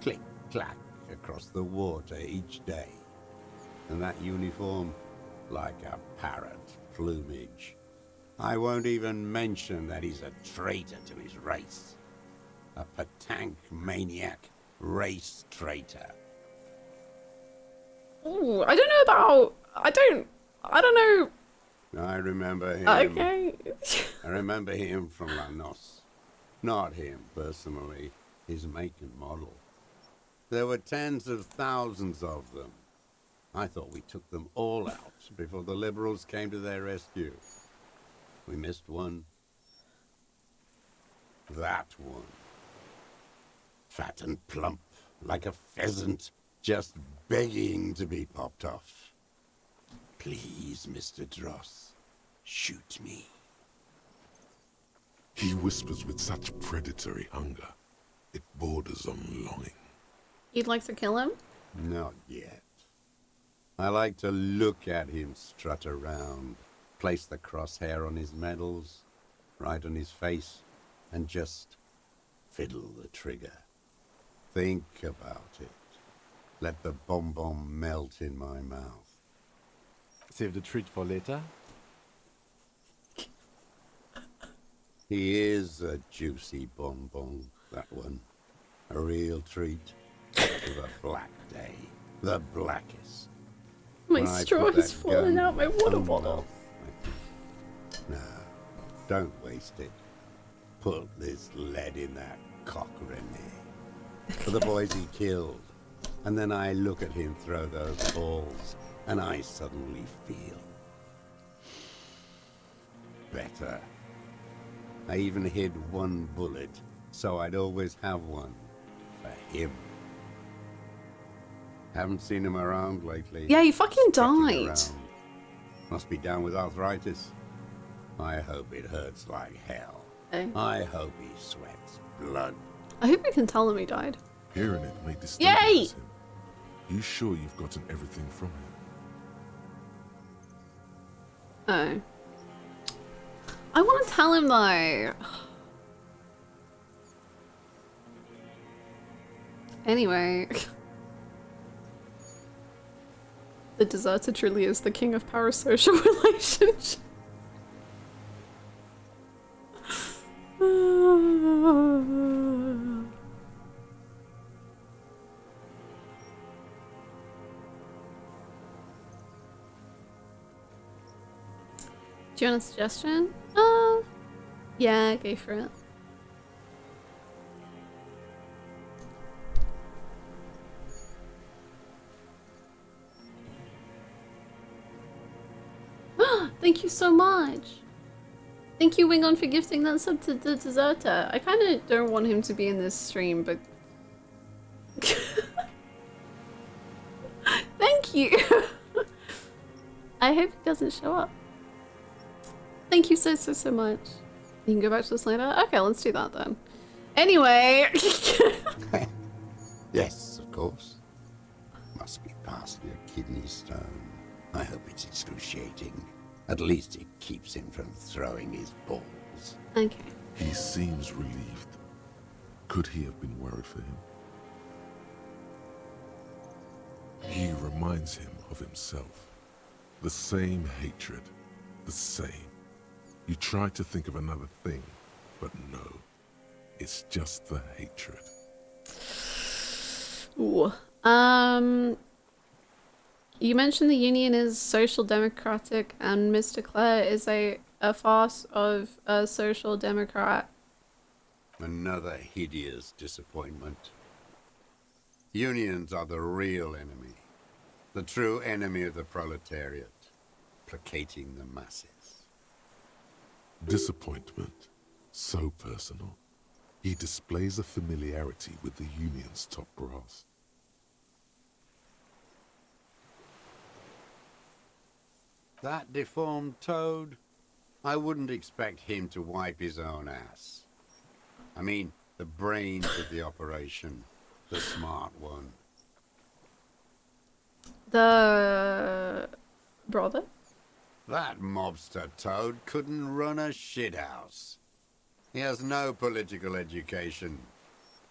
Click, clack across the water each day. And that uniform, like a parrot plumage. I won't even mention that he's a traitor to his race. A patank maniac race traitor. Ooh, I don't know about... I don't know... I remember him. Okay. I remember him from Lanos. Not him, personally. His make and model. There were tens of thousands of them. I thought we took them all out before the liberals came to their rescue. We missed one. That one. Fat and plump, like a pheasant, just begging to be popped off. Please, Mr. Dross, shoot me. He whispers with such predatory hunger, it borders on longing. You'd like to kill him? Not yet. I like to look at him strut around, place the crosshair on his medals, right on his face, and just fiddle the trigger. Think about it. Let the bonbon melt in my mouth. Save the treat for later. He is a juicy bonbon, that one. A real treat for the black day. The blackest. My When I straw put has that fallen gun out my in water my bottle. mouth, no, don't waste it. Put this lead in that cock, Renee. For the boys he killed. And then I look at him throw those balls, and I suddenly feel better. I even hid one bullet, so I'd always have one for him. Haven't seen him around lately. Yeah, he fucking Strutting died. around. Must be down with arthritis. I hope it hurts like hell. Oh. I hope he sweats blood. I hope we can tell him he died. Hearing it may Yay! destabilize him. You sure you've gotten everything from him? Oh. I want to tell him though. Anyway. The deserter truly is the king of parasocial relationships. Do you want a suggestion? Yeah, go for it. Thank you so much. Thank you, Wingon, for gifting that sub to the deserter. I kind of don't want him to be in this stream, but thank you. I hope he doesn't show up. Thank you so much. You can go back to this later? Okay, let's do that then. Anyway. Yes, of course. Must be past your kidney stone. I hope it's excruciating. At least it keeps him from throwing his balls. Okay. He seems relieved. Could he have been worried for him? He reminds him of himself. The same hatred. The same. You try to think of another thing, but no. It's just the hatred. Ooh. You mentioned the Union is social democratic and Mr. Clare is a farce of a social democrat. Another hideous disappointment. Unions are the real enemy. The true enemy of the proletariat. Placating the masses. Disappointment. So personal. He displays a familiarity with the Union's top brass. That deformed toad? I wouldn't expect him to wipe his own ass. I mean, the brains of the operation. The smart one. The brother? That mobster toad couldn't run a shithouse. He has no political education.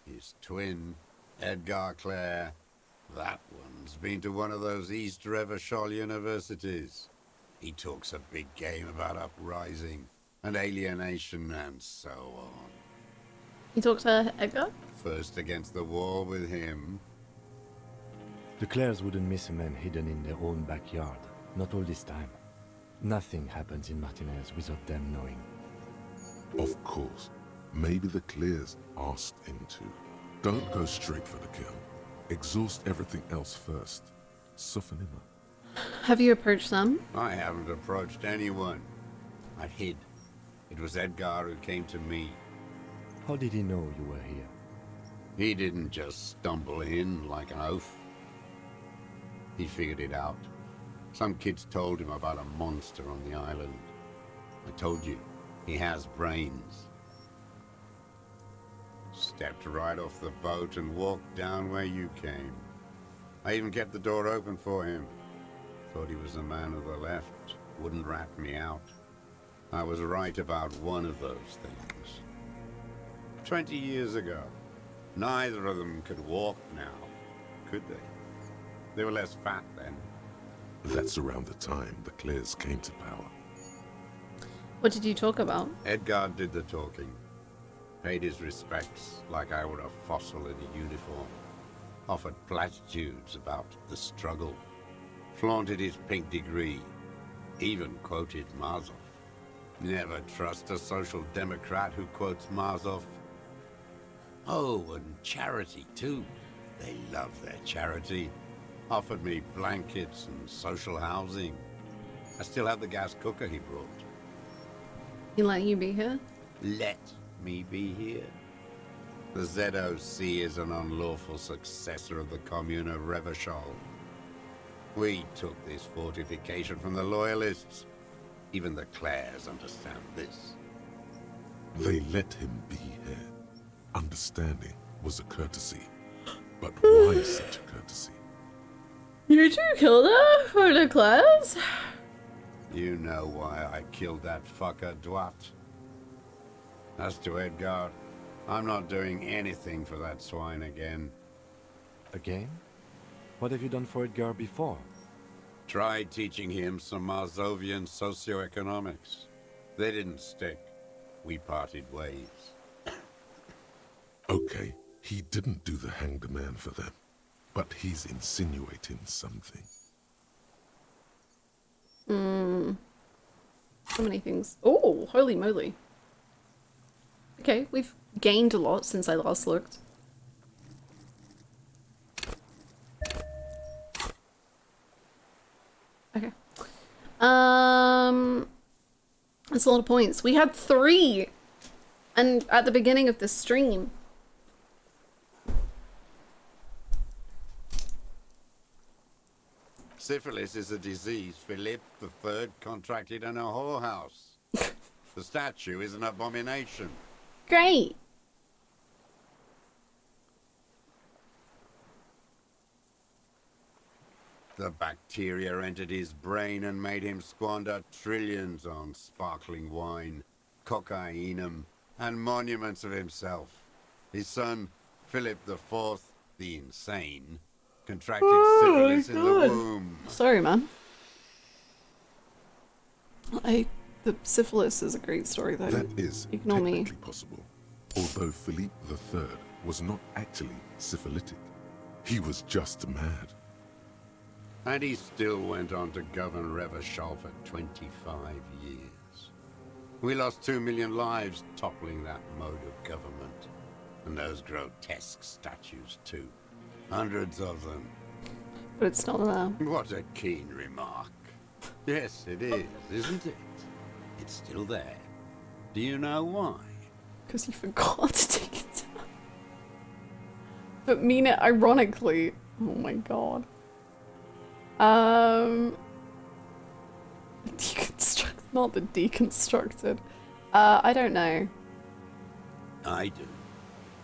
His twin, Edgar Clare, that one's been to one of those East Revachol universities. He talks a big game about uprising and alienation and so on. You talked to Edgar? First against the wall with him. The Clares wouldn't miss a man hidden in their own backyard. Not all this time. Nothing happens in Martinez without them knowing. Of course. Maybe the Clears asked him to. Don't go straight for the kill. Exhaust everything else first. Soften him up. Have you approached them? I haven't approached anyone. I hid. It was Edgar who came to me. How did he know you were here? He didn't just stumble in like an oaf. He figured it out. Some kids told him about a monster on the island. I told you, he has brains. Stepped right off the boat and walked down where you came. I even kept the door open for him. Thought he was a man of the left, wouldn't rat me out. I was right about one of those things. 20 years ago. Neither of them could walk now, could they? They were less fat then. That's around the time the Clears came to power. What did you talk about? Edgar did the talking. Paid his respects like I were a fossil in a uniform. Offered platitudes about the struggle. Flaunted his pink degree. Even quoted Marzov. Never trust a social democrat who quotes Marzov. Oh, and charity too. They love their charity. Offered me blankets and social housing. I still have the gas cooker he brought. He let you be here? Let me be here. The ZOC is an unlawful successor of the Commune of Revachol. We took this fortification from the Loyalists. Even the Clares understand this. They let him be here. Understanding was a courtesy. But why such a courtesy? You two killed her for the class? You know why I killed that fucker, Dwat. As to Edgar, I'm not doing anything for that swine again. Again? What have you done for Edgar before? Tried teaching him some Marzovian socioeconomics. They didn't stick. We parted ways. Okay, he didn't do the hanged man for them, but he's insinuating something. So many things. Oh, holy moly. Okay, we've gained a lot since I last looked. Okay. That's a lot of points. We had 3 and at the beginning of the stream. Syphilis is a disease Philip III contracted in a whorehouse. The statue is an abomination. Great. The bacteria entered his brain and made him squander trillions on sparkling wine, cocainum, and monuments of himself. His son, Philip IV, the insane, contracted syphilis in the womb. Sorry, man. The syphilis is a great story, though. That is Ignore me. technically possible. Although Philippe III was not actually syphilitic. He was just mad. And he still went on to govern Revachol for 25 years. We lost 2 million lives toppling that mode of government. And those grotesque statues, too. Hundreds of them. But it's not there. What a keen remark. Yes, it is, isn't it? It's still there. Do you know why? Because you forgot to take it down. But mean it ironically. Oh my god. Deconstruct, not the deconstructed. I don't know. I do.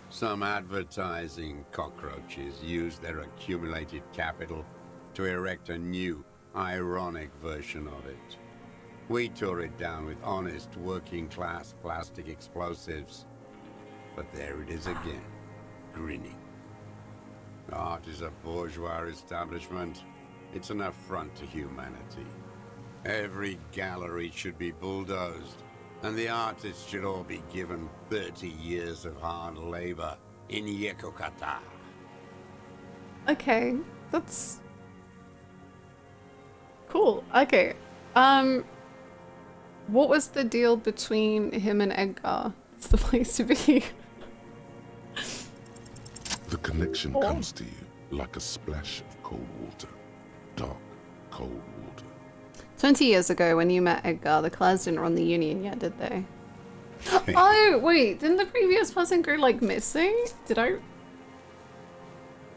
Some advertising cockroaches use their accumulated capital to erect a new, ironic version of it. We tore it down with honest, working-class plastic explosives. But there it is again, grinning. Art is a bourgeois establishment. It's an affront to humanity. Every gallery should be bulldozed, and the artists should all be given 30 years of hard labor in Yekokata. Okay, that's cool. Okay, what was the deal between him and Edgar? It's the place to be. The connection comes to you like a splash of cold water. Dark, cold water. 20 years ago when you met Edgar, the Clares didn't run the Union yet, did they? Oh, wait, didn't the previous person go, like, missing? Did I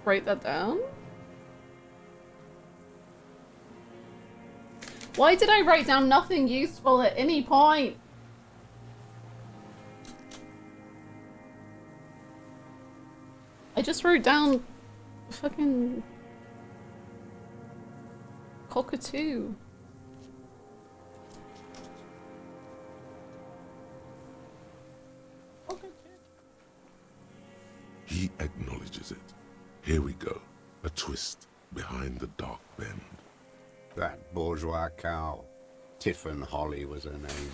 write that down? Why did I write down nothing useful at any point? I just wrote down fucking cockatoo. He acknowledges it. Here we go. A twist behind the dark bend. That bourgeois cow, Tiffin Holly was her name.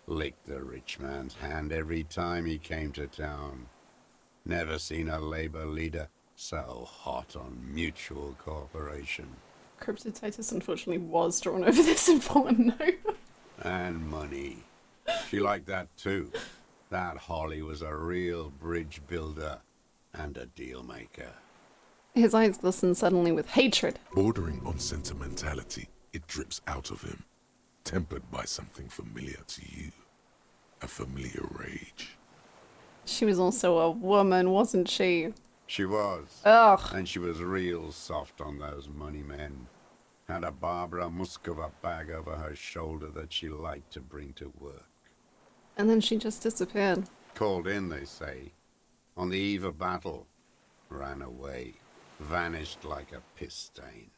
Licked the rich man's hand every time he came to town. Never seen a labor leader so hot on mutual cooperation. Cryptid Titus unfortunately was drawn over this important note. And money. She liked that too. That Holly was a real bridge builder and a deal maker. His eyes glisten suddenly with hatred. Bordering on sentimentality, it drips out of him, tempered by something familiar to you. A familiar rage. She was also a woman, wasn't she? She was. Ugh. And she was real soft on those money men. Had a Barbara Muscova bag over her shoulder that she liked to bring to work. And then she just disappeared. Called in, they say. On the eve of battle. Ran away. Vanished like a piss stain.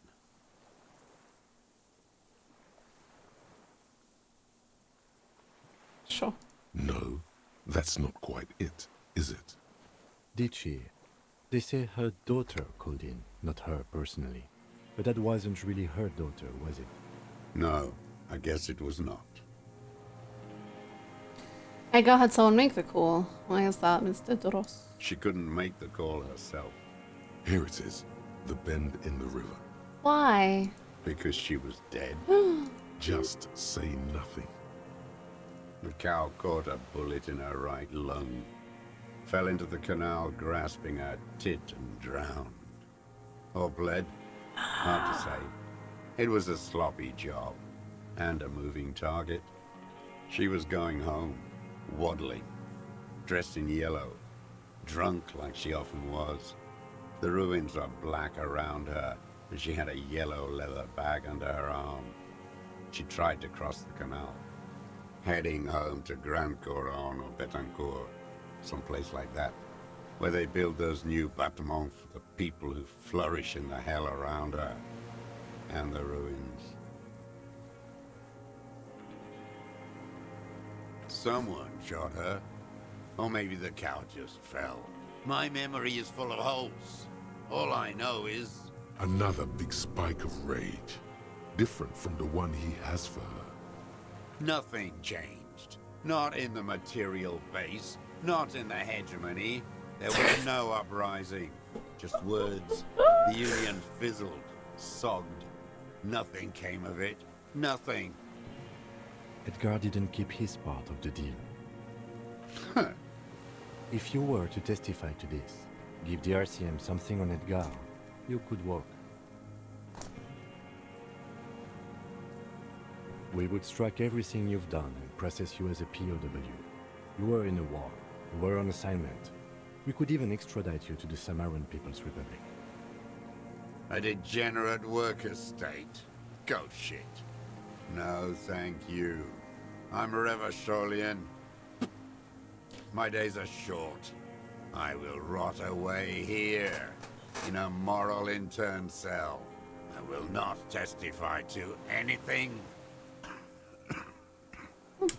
Sure. No, that's not quite it, is it? Did she? They say her daughter called in, not her personally. But that wasn't really her daughter, was it? No, I guess it was not. Edgar had someone make the call. Why is that, Mr. Doros? She couldn't make the call herself. Here it is, the bend in the river. Why? Because she was dead. Just say nothing. The cow caught a bullet in her right lung. Fell into the canal grasping her tit and drowned. Or bled? Hard to say. It was a sloppy job. And a moving target. She was going home, waddling, dressed in yellow, drunk like she often was. The ruins are black around her, and she had a yellow leather bag under her arm. She tried to cross the canal, heading home to Grand Couronne or Betancourt, someplace like that, where they build those new bâtiments for the people who flourish in the hell around her, and the ruins. Someone shot her, or maybe the cow just fell. My memory is full of holes. All I know is... Another big spike of rage, different from the one he has for her. Nothing changed. Not in the material base, not in the hegemony. There was no uprising, just words. The Union fizzled, sogged. Nothing came of it. Nothing. Edgar didn't keep his part of the deal. Huh. If you were to testify to this, give the RCM something on Edgar, you could walk. We would strike everything you've done and process you as a POW. You were in a war. You were on assignment. We could even extradite you to the Samaran People's Republic. A degenerate worker state. Go shit. No, thank you. I'm Revacholian. My days are short. I will rot away here, in a moral intern cell. I will not testify to anything.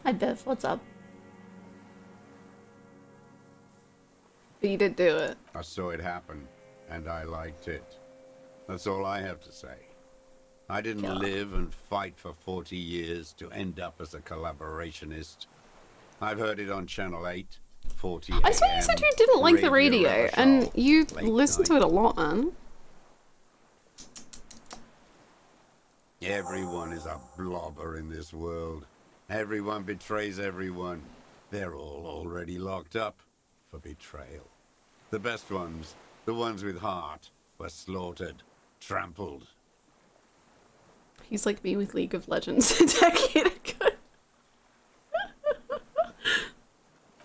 Hi, Biff. What's up? But you did do it. I saw it happen, and I liked it. That's all I have to say. I didn't live and fight for 40 years to end up as a collaborationist. I've heard it on Channel 8, 40 I saw you said you didn't like the radio, and you listened to it a lot, man. Everyone is a blobber in this world. Everyone betrays everyone. They're all already locked up for betrayal. The best ones, the ones with heart, were slaughtered, trampled. He's like me with League of Legends a decade ago.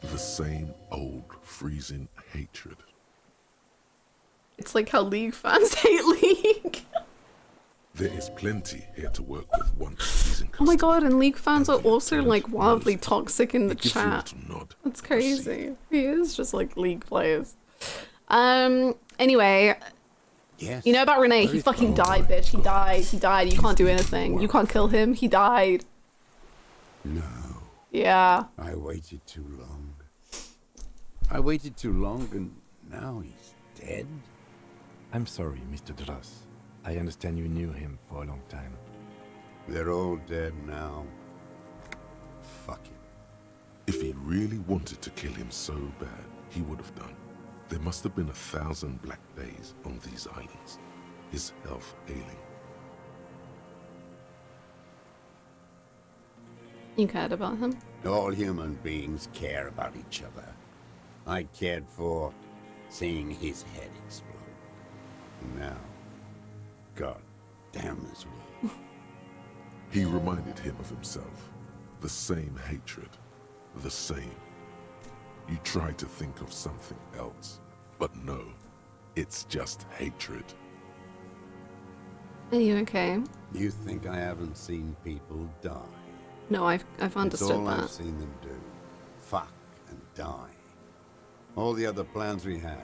The same old freezing hatred. It's like how League fans hate League. There is plenty here to work with once he's in Oh my custody. god, and League fans are also like wildly toxic in the It gives you a chat. little nod. That's crazy. He is just like League players. Anyway, Yes. you know about Renee? He fucking died, bitch. He died. He died. You can't do anything. You can't kill him. He died. No. Yeah. I waited too long. I waited too long, and now he's dead? I'm sorry, Mr. Dross. I understand you knew him for a long time. They're all dead now. Fuck him. If he really wanted to kill him so bad, he would have done. There must have been 1,000 black days on these islands. His health ailing. You cared about him? All human beings care about each other. I cared for seeing his head explode. Now, God damn this world. He reminded him of himself. The same hatred. The same. You try to think of something else, but no. It's just hatred. Are you okay? You think I haven't seen people die? No, I've understood It's all that. I've seen them do. Fuck and die. All the other plans we had.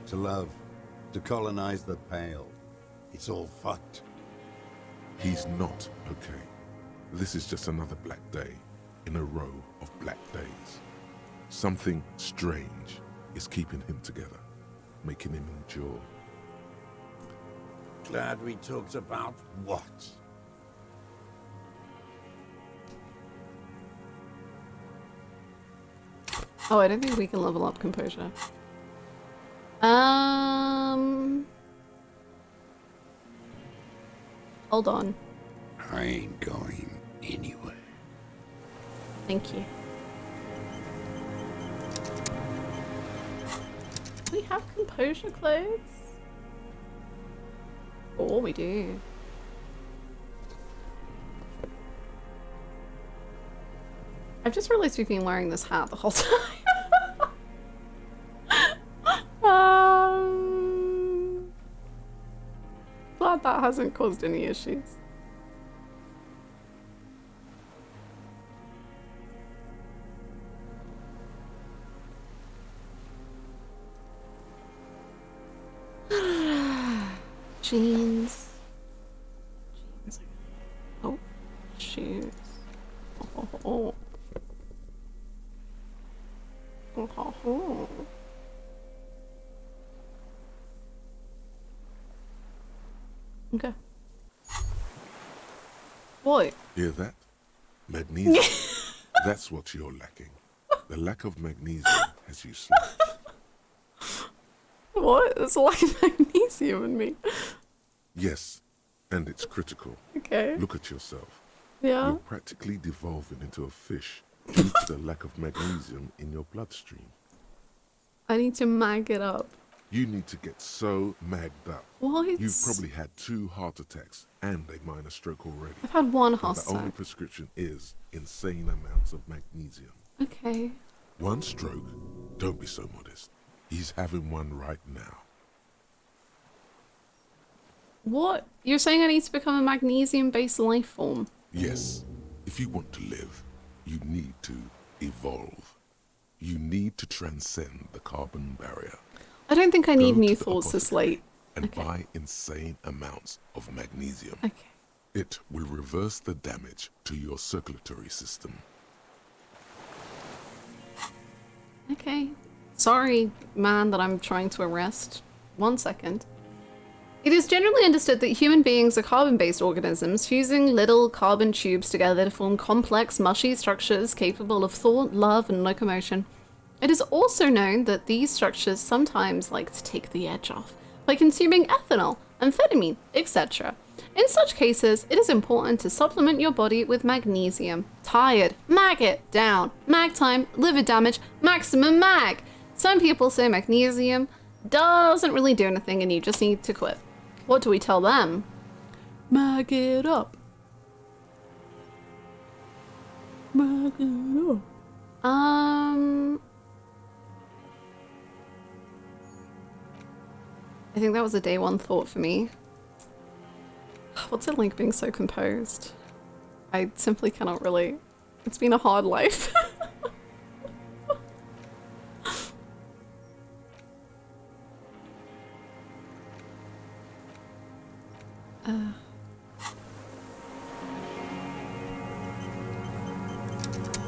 To love. To colonize the Pale. It's all fucked. He's not okay. This is just another black day in a row of black days. Something strange is keeping him together, making him endure. Glad we talked about what? Oh, I don't think we can level up composure. Hold on. I ain't going anywhere. Thank you. Do we have composure clothes? Oh, we do. I've just realized we've been wearing this hat the whole time. Glad that hasn't caused any issues. Jeans. Jeans. Oh, shoes. Oh. Oh. Okay. What? Hear that? Magnesium. That's what you're lacking. The lack of magnesium has you slapped. What? There's a lack of magnesium in me. Yes, and it's critical. Okay. Look at yourself. Yeah. You're practically devolving into a fish due to the lack of magnesium in your bloodstream. I need to mag it up. You need to get so magged up. What? You've probably had 2 heart attacks and a minor stroke already. I've had 1 And heart the only attack. prescription is insane amounts of magnesium. Okay. 1 stroke? Don't be so modest. He's having one right now. What? You're saying I need to become a magnesium-based life form? Yes, if you want to live, you need to evolve. You need to transcend the carbon barrier. I don't think I need Go new to the thoughts this apothecary late. and Okay. buy insane amounts of magnesium. Okay. It will reverse the damage to your circulatory system. Okay. Sorry, man, that I'm trying to arrest. 1 second. It is generally understood that human beings are carbon-based organisms, fusing little carbon tubes together to form complex, mushy structures capable of thought, love, and locomotion. It is also known that these structures sometimes like to take the edge off by consuming ethanol, amphetamine, etc. In such cases, it is important to supplement your body with magnesium. Tired, mag it down. Mag time, liver damage, maximum mag. Some people say magnesium doesn't really do anything and you just need to quit. What do we tell them? Mag it up. Mag it up. I think that was a day 1 thought for me. What's it like being so composed? I simply cannot really. It's been a hard life.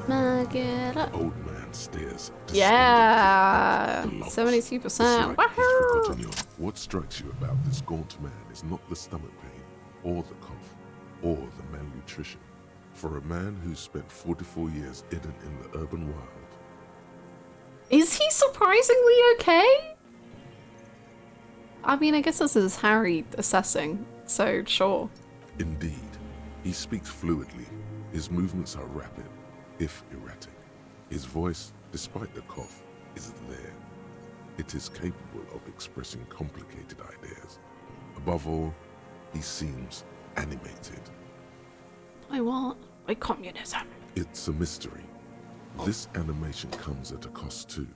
Mag it up. Old man stares. Yeah, despondently at the 72%. logs. It's like he's Wahoo! forgotten you. What strikes you about this gaunt man is not the stomach pain, or the cough, or the malnutrition. For a man who's spent 44 years hidden in the urban wild, Is he surprisingly okay? I mean, I guess this is Harry assessing, so sure. indeed, he speaks fluidly. His movements are rapid, if erratic. His voice, despite the cough, is there. It is capable of expressing complicated ideas. Above all, he seems animated. I want like communism. It's a mystery. This animation comes at a cost too.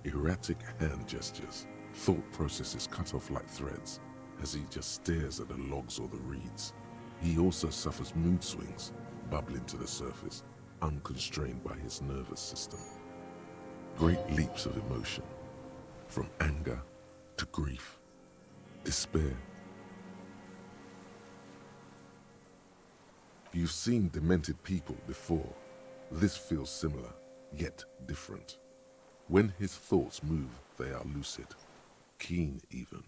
Erratic hand gestures, thought processes cut off like threads as he just stares at the logs or the reeds. He also suffers mood swings, bubbling to the surface, unconstrained by his nervous system. Great leaps of emotion, from anger to grief, despair. You've seen demented people before. This feels similar, yet different. When his thoughts move, they are lucid, keen even.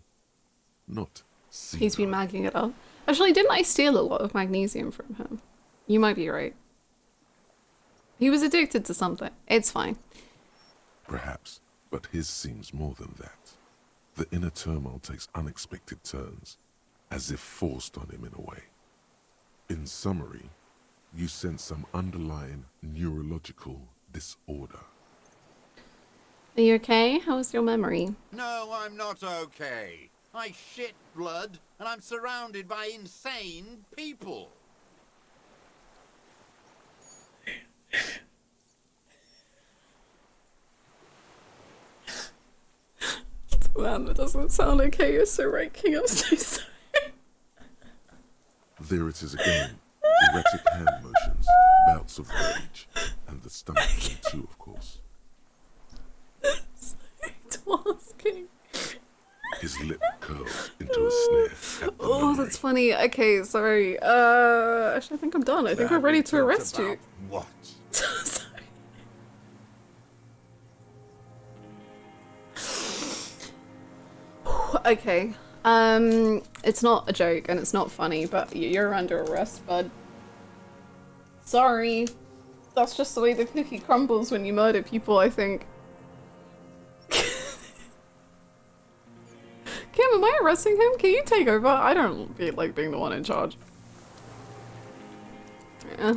Not senile. He's been magging it up. Actually, didn't I steal a lot of magnesium from him? You might be right. He was addicted to something. It's fine. Perhaps, but his seems more than that. The inner turmoil takes unexpected turns, as if forced on him in a way. In summary, you sense some underlying neurological disorder. Are you okay? How was your memory? No, I'm not okay. I shit blood, and I'm surrounded by insane people. Man, that doesn't sound okay. You're so right, King. I'm so sorry. There it is again. Erratic hand motions, bouts of rage, and the stomach thing too, of course. Asking. His lip curls into a snare. At the Oh, memory. that's funny. Okay, sorry. Actually, I think I'm done. I think we're ready to arrest you. What? Sorry. Okay. It's not a joke and it's not funny, but you're under arrest, bud. Sorry. That's just the way the cookie crumbles when you murder people, I think. Kim, am I arresting him? Can you take over? I don't like being the one in charge. The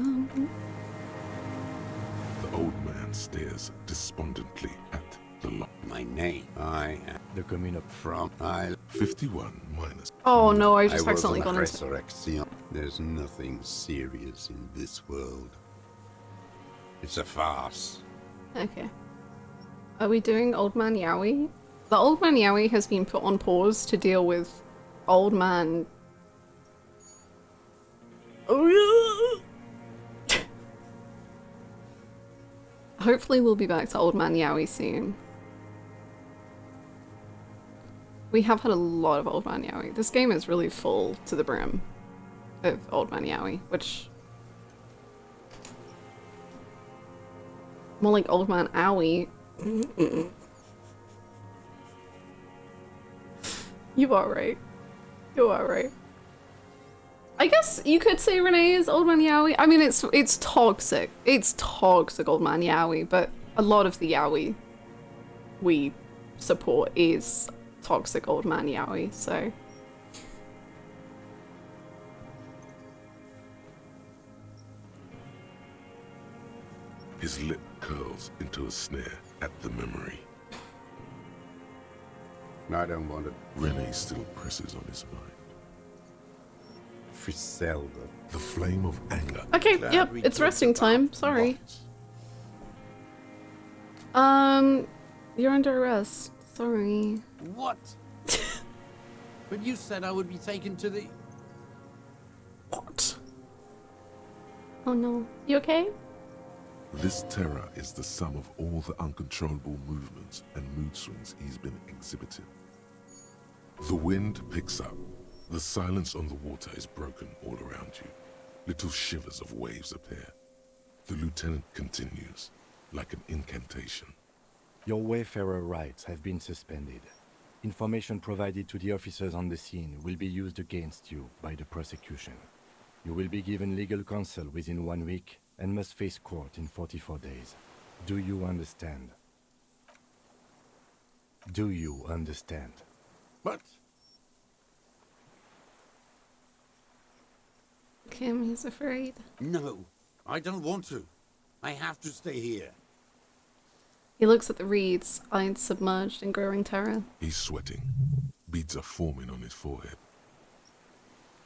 old man stares despondently at the lock. My name. I am the commune from 51 minus. Oh no, I I just was accidentally on got into. resurrection. There's nothing serious in this world. It's a farce. Okay. Are we doing Old Man Yowie? The Old Man Yowie has been put on pause to deal with Old Man... Hopefully we'll be back to Old Man Yowie soon. We have had a lot of Old Man Yowie. This game is really full to the brim of Old Man Yowie, which... More like Old Man Owie. You are right. You are right. I guess you could say Renee is Old Man Yowie. I mean, it's toxic. It's toxic Old Man Yowie, but a lot of the Yowie we support is toxic Old Man Yowie, so... His lip curls into a snare at the memory. I don't want to Renee still presses on his mind. Friselda. The flame of anger. Okay, yep, it's resting time. Sorry. You're under arrest. Sorry. What? But you said I would be taken to the... What? Oh no. You okay? This terror is the sum of all the uncontrollable movements and mood swings he's been exhibiting. The wind picks up. The silence on the water is broken all around you. Little shivers of waves appear. The lieutenant continues, like an incantation. Your wayfarer rights have been suspended. Information provided to the officers on the scene will be used against you by the prosecution. You will be given legal counsel within 1 week and must face court in 44 days. Do you understand? Do you understand? What? Kim, he's afraid. No, I don't want to. I have to stay here. He looks at the reeds, eyes submerged in growing terror. He's sweating. Beads are forming on his forehead.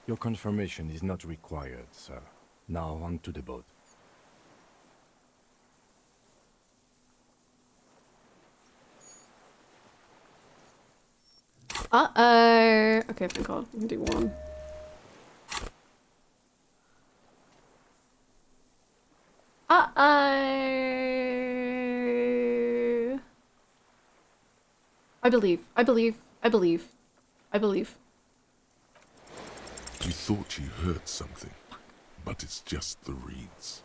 Your confirmation is not required, sir. Now on to the boat. Uh-oh. Okay, thank God. We can do one. Uh-oh. I believe. I believe. I believe. I believe. You thought you heard something, but it's just the reeds.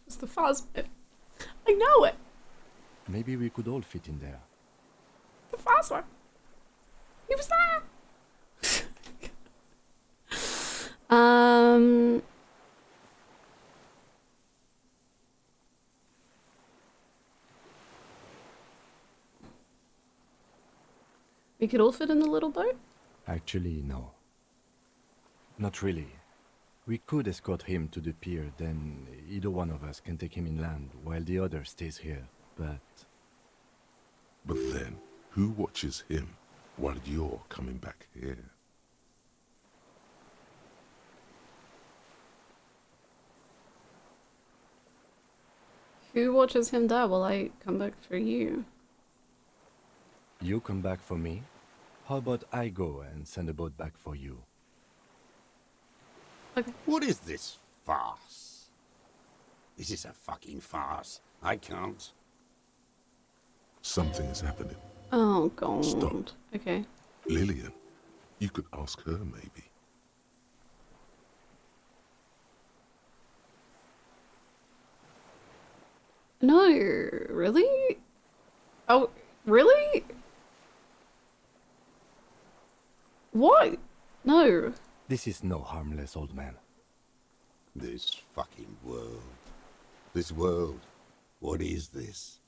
It's the Fasmid. I know it. Maybe we could all fit in there. The Fasmid. He was there. We could all fit in the little boat? Actually, no. Not really. We could escort him to the pier, then either one of us can take him inland while the other stays here, but... But then, who watches him while you're coming back here? Who watches him there while I come back for you? You come back for me? How about I go and send a boat back for you? Okay. What is this farce? This is a fucking farce. I can't. Something is happening. Oh, God. Stop. Okay. Lillian, you could ask her maybe. No, really? Oh, really? What? No. This is no harmless old man. This fucking world. This world. What is this?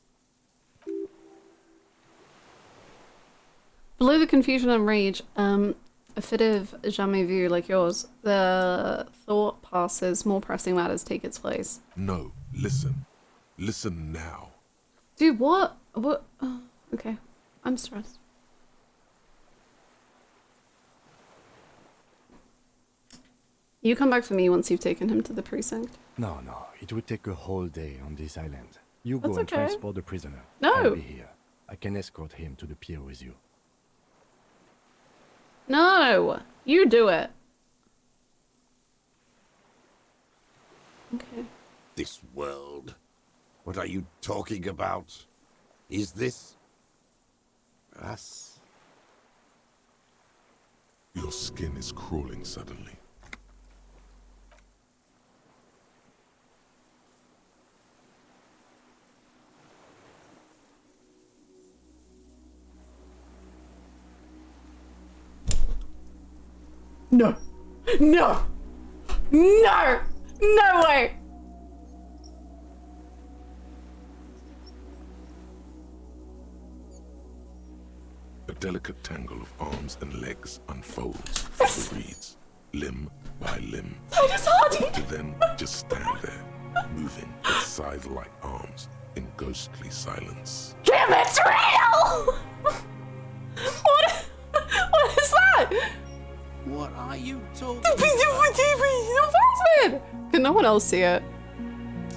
Below the confusion and rage, a fit of jamais vu like yours, the thought passes, more pressing matters take its place. No, listen. Listen now. Dude, what? What? Oh, okay. I'm stressed. You come back for me once you've taken him to the precinct. No, it would take a whole day on this island. You go That's and okay. transport the prisoner. No. I'll be here. I can escort him to the pier with you. No! You do it. Okay. This world. What are you talking about? Is this... us? Your skin is crawling suddenly. No! No! No! No way! A delicate tangle of arms and legs unfolds from the reeds, limb by limb. Titus Hardy! To then just stand there, moving its scythe-like arms in ghostly silence. Kim, it's real! What is that? What are you talking Fasmid! Can no one else see it?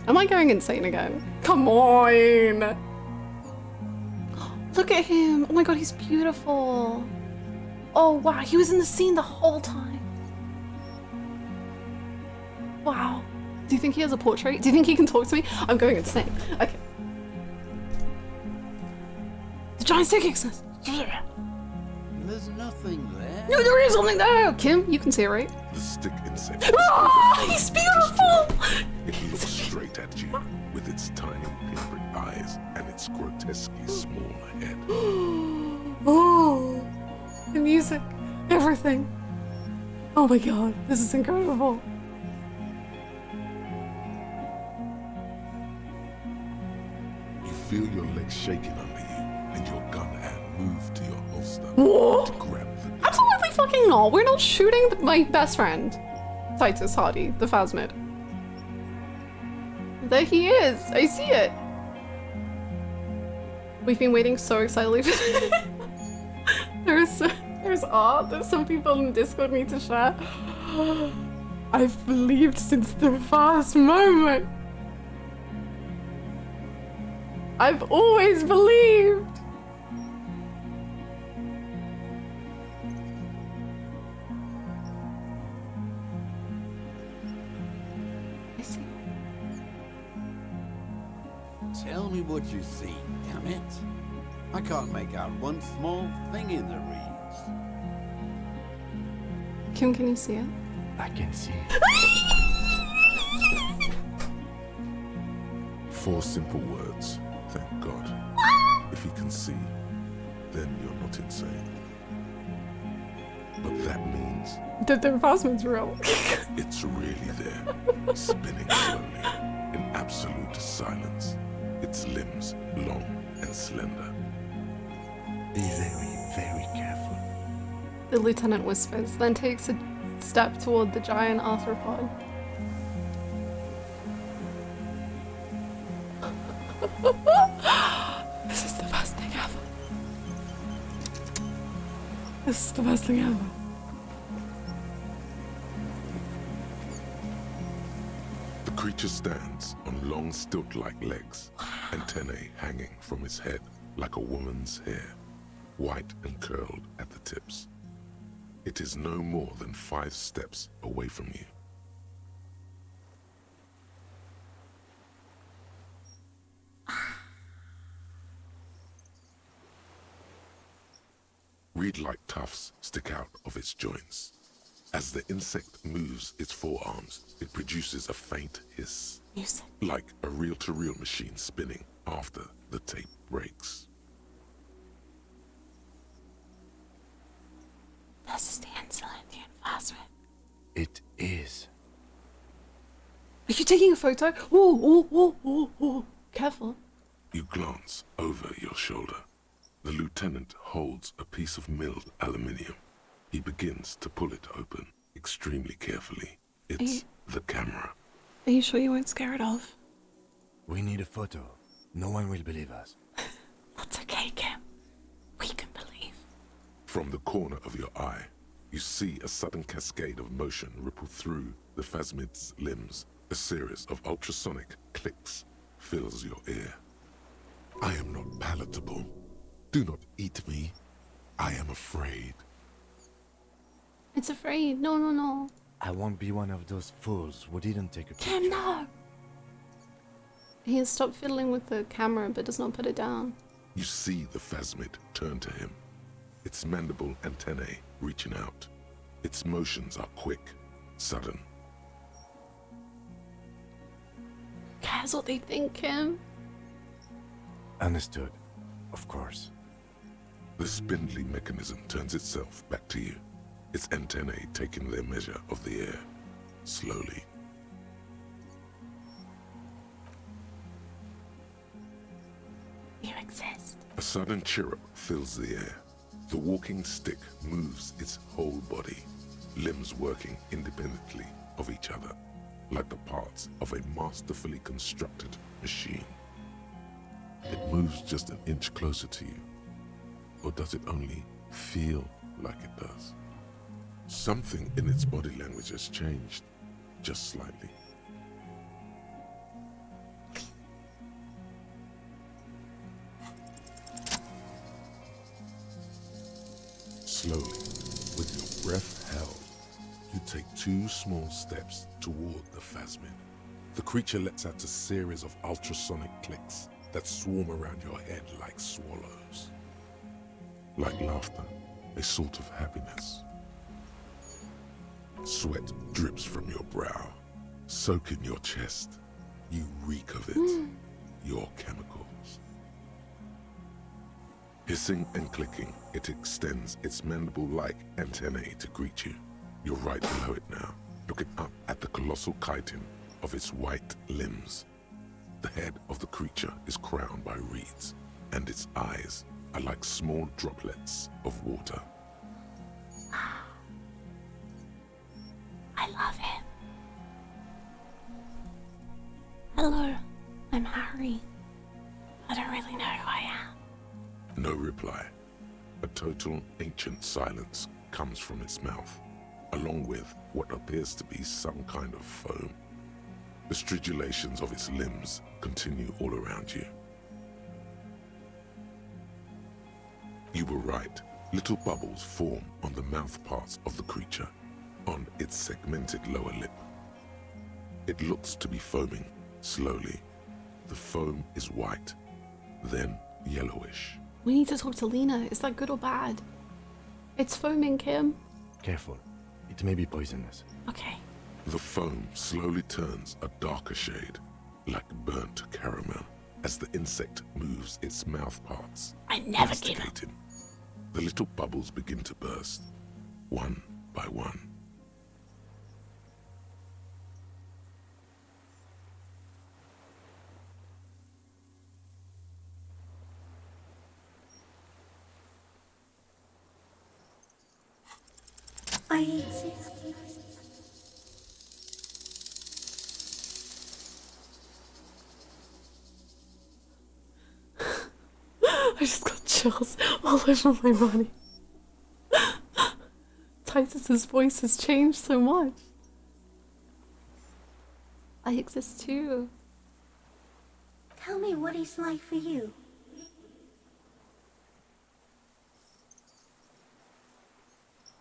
Am I going insane again? Come on! Look at him! Oh my god, he's beautiful! Oh wow, he was in the scene the whole time. Wow. Do you think he has a portrait? Do you think he can talk to me? I'm going insane. Okay. The giant stick exists! There's nothing there. No, there is something there! Kim, you can see it, right? The stick insect. Ah, he's beautiful! It looks straight at you, with its tiny pinprick eyes and its grotesquely small head. Oh, the music, everything. Oh my god, this is incredible. You feel your legs shaking under you, and your gun hand move to your holster. What? To grab the gun. Absolutely fucking not. We're not shooting my best friend, Titus Hardy, the Fasmid. There he is! I see it! We've been waiting so excitedly for There's art that some people in Discord need to share. I've believed since the first moment. I've always believed. I see. Tell me what you see, damn it. I can't make out one small thing in the reeds. Kim, can you see it? I can see it. 4 simple words. Thank God. If he can see, then you're not insane. But that means That the Fasmid's real. it's really there, spinning slowly, in absolute silence. Its limbs long and slender. Be very, very careful. The lieutenant whispers, then takes a step toward the giant arthropod. This is the best thing ever. This is the best thing ever. The creature stands on long stilt-like legs, antennae hanging from its head like a woman's hair, white and curled at the tips. It is no more than 5 steps away from you. Reed-like tufts stick out of its joints. As the insect moves its forearms, it produces a faint hiss, Music. like a reel-to-reel machine spinning after the tape breaks. This is the Indian Fasmid. It is. Are you taking a photo? Ooh. Careful. You glance over your shoulder. The lieutenant holds a piece of milled aluminium. He begins to pull it open, extremely carefully. It's the camera. Are you sure you won't scare it off? We need a photo. No one will believe us. That's okay, Kim. We can believe. From the corner of your eye, you see a sudden cascade of motion ripple through the Fasmid's limbs. A series of ultrasonic clicks fills your ear. I am not palatable. Do not eat me. I am afraid. It's afraid. No. I won't be one of those fools who didn't take a picture. Kim, no! He has stopped fiddling with the camera but does not put it down. You see the Fasmid turn to him, its mandible antennae reaching out. Its motions are quick, sudden. Cares what they think, Kim. Understood. Of course. The spindly mechanism turns itself back to you, its antennae taking their measure of the air, slowly. You exist. A sudden chirrup fills the air. The walking stick moves its whole body, limbs working independently of each other, like the parts of a masterfully constructed machine. It moves just an inch closer to you. Or does it only feel like it does? Something in its body language has changed, just slightly. Slowly, with your breath held, you take 2 small steps toward the Fasmid. The creature lets out a series of ultrasonic clicks that swarm around your head like swallows. Like laughter, a sort of happiness. Sweat drips from your brow, soaking your chest. You reek of it, your chemicals. Hissing and clicking, it extends its mandible-like antennae to greet you. You're right below it now, looking up at the colossal chitin of its white limbs. The head of the creature is crowned by reeds, and its eyes are like small droplets of water. I love him. Hello, I'm Harry. I don't really know who I am. No reply. A total ancient silence comes from its mouth, along with what appears to be some kind of foam. The stridulations of its limbs continue all around you. You were right. Little bubbles form on the mouth parts of the creature, on its segmented lower lip. It looks to be foaming, slowly. The foam is white, then yellowish. We need to talk to Lena. Is that good or bad? It's foaming, Kim. Careful. It may be poisonous. Okay. The foam slowly turns a darker shade, like burnt caramel, as the insect moves its mouth parts. I never give up. Masticating. The little bubbles begin to burst, one by one. I exist. I just got chills all over my body. Titus's voice has changed so much. I exist too. Tell me what it's like for you.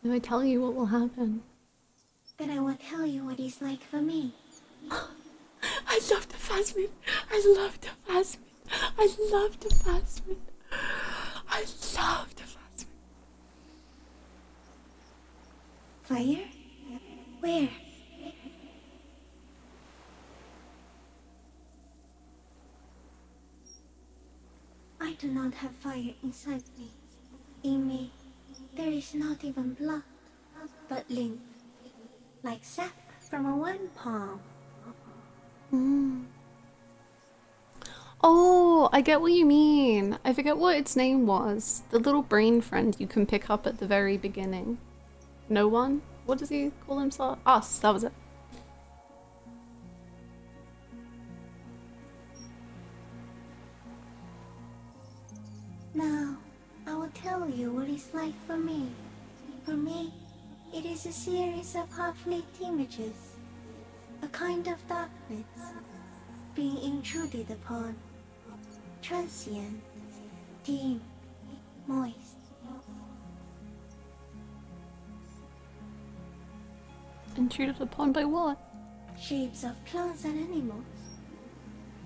If I tell you what will happen. Then I will tell you what it's like for me. I love the Fasmid. I love the Fasmid. I love the Fasmid. I love the Fasmid. Fire? Where? I do not have fire inside me. In me, there is not even blood, but lymph, like sap from a one palm. Oh, I get what you mean. I forget what its name was. The little brain friend you can pick up at the very beginning. No one? What does he call himself? Us, that was it. Now, I will tell you what it's like for me. For me, it is a series of half-lit images. A kind of darkness, being intruded upon. Transient, dim, moist. Intruded upon by what? Shapes of plants and animals.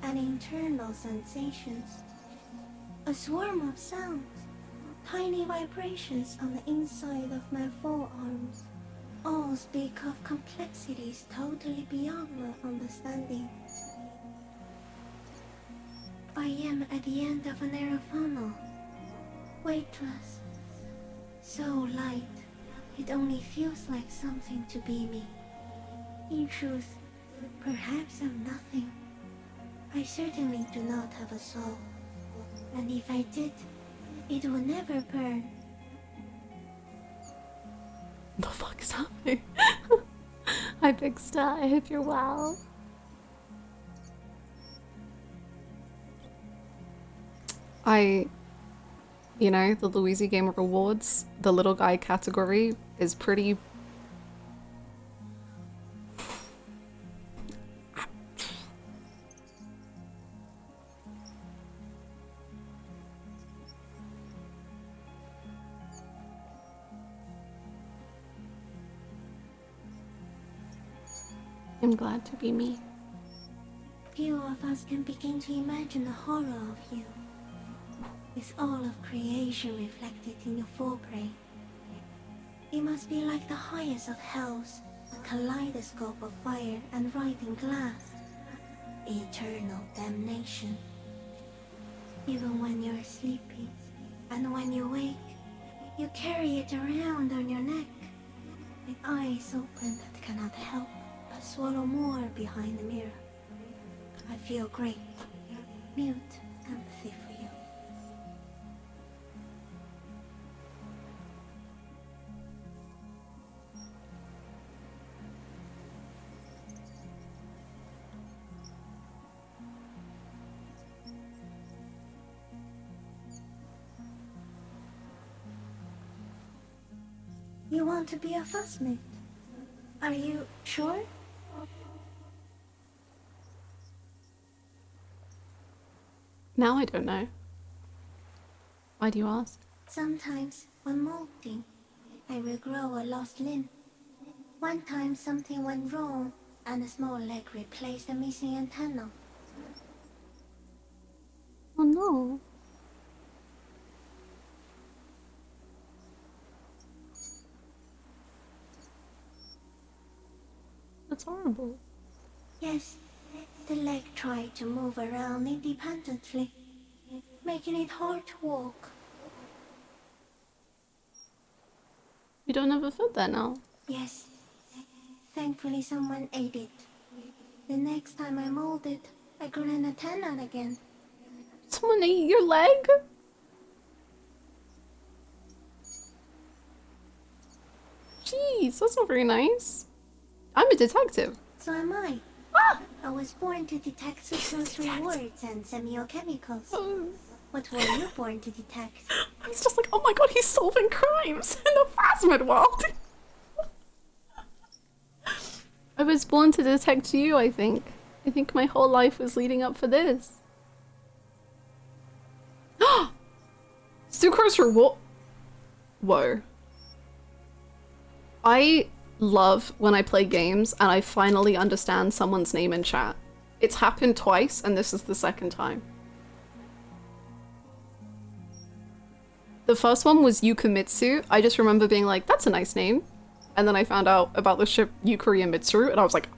And internal sensations. A swarm of sounds. Tiny vibrations on the inside of my forearms. All speak of complexities totally beyond my understanding. I am at the end of a narrow funnel. Weightless. So light, it only feels like something to be me. In truth, perhaps I'm nothing. I certainly do not have a soul. And if I did, it would never burn. The fuck is happening? Hi, Big Star. I hope you're well. You know, the Louise Game Rewards, the little guy category is pretty... I'm glad to be me. Few of us can begin to imagine the horror of you. With all of creation reflected in your forebrain. It must be like the highest of hells, a kaleidoscope of fire and rotting glass. Eternal damnation. Even when you're sleeping, and when you wake, you carry it around on your neck, with eyes open that cannot help but swallow more behind the mirror. I feel great, mute empathy for you. You want to be a Fasmid? Are you sure? Now I don't know. Why do you ask? Sometimes, when molting, I will grow a lost limb. One time something went wrong, and a small leg replaced the missing antenna. Oh no. That's horrible. Yes, the leg tried to move around independently, making it hard to walk. You don't have a foot there now. Yes, thankfully someone ate it. The next time I molded, I grew an antenna again. Someone ate your leg? Jeez, that's not very nice. I'm a detective. So am I. I was born to detect sucrose rewards and semiochemicals. What were you born to detect? I was just like, oh my god, he's solving crimes in the Fasmid world. I was born to detect you, I think. I think my whole life was leading up for this. Sucrose reward. Whoa. I love when I play games and I finally understand someone's name in chat. It's happened twice and this is the second time. The first one was Yukamitsu. I just remember being like, that's a nice name. And then I found out about the ship Yukari and Mitsuru and I was like,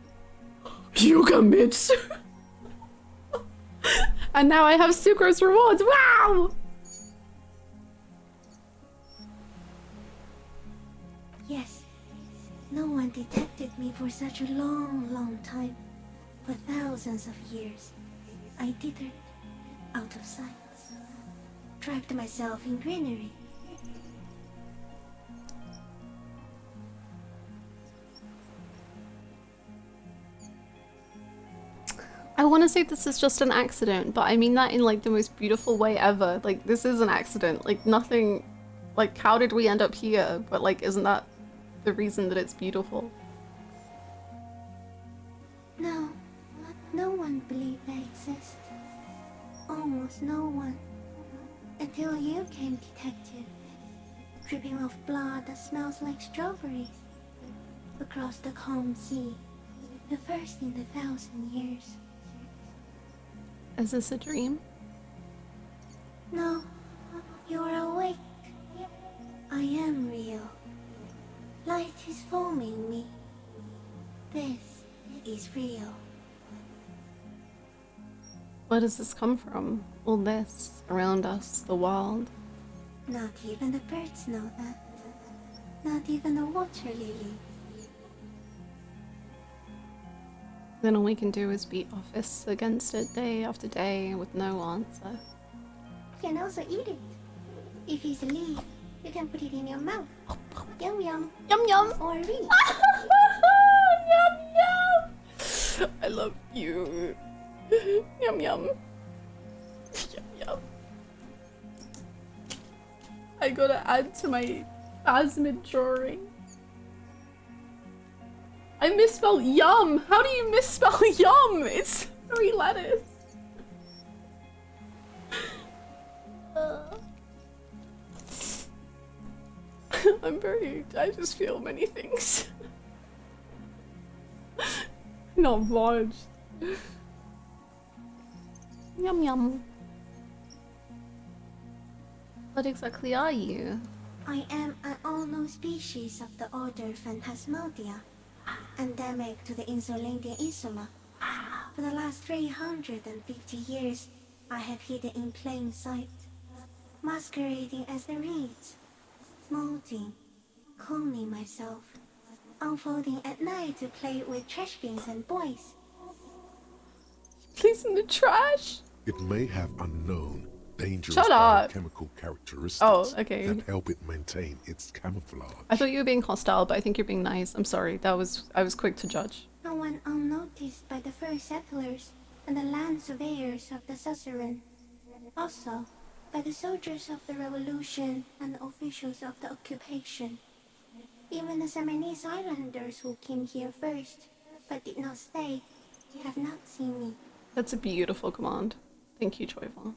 Yukamitsu! And now I have Sucrose rewards, wow! Yes. No one detected me for such a long time. For thousands of years. I dithered, out of sight. Trapped myself in greenery. I want to say this is just an accident, but I mean that in like the most beautiful way ever. Like, this is an accident. Like, nothing... Like, how did we end up here? But like, isn't that the reason that it's beautiful? No. No one believed I exist. Almost no one. Until you came, detective. Dripping off blood that smells like strawberries. Across the calm sea. The first in 1,000 years. Is this a dream? No. You are awake. I am real. Light is forming me. This is real. Where does this come from? All this around us, the world. Not even the birds know that. Not even the water lily. Then all we can do is beat our fists against it day after day with no answer. You can also eat it. If it's a leaf, you can put it in your mouth. Yum yum. Yum yum. Or read. Yum yum. I love you. Yum yum. Yum yum. I gotta add to my Fasmid drawing. I misspelled yum. How do you misspell yum? It's 3 letters. I just feel many things. Not large. Yum yum. What exactly are you? I am an unknown species of the order Phantasmodia, endemic to the Insulandian Insula. For the last 350 years, I have hidden in plain sight, masquerading as the reeds, molding, cloning myself, unfolding at night to play with trash bins and boys. Please in the trash. It may have unknown, dangerous Shut up. biochemical characteristics Oh, okay. that help it maintain its camouflage. I thought you were being hostile, but I think you're being nice. I'm sorry. I was quick to judge. No one unnoticed by the first settlers and the land surveyors of the suzerain. Also, by the soldiers of the revolution and the officials of the occupation. Even the Semenese islanders who came here first, but did not stay, have not seen me. That's a beautiful command. Thank you, Joyful.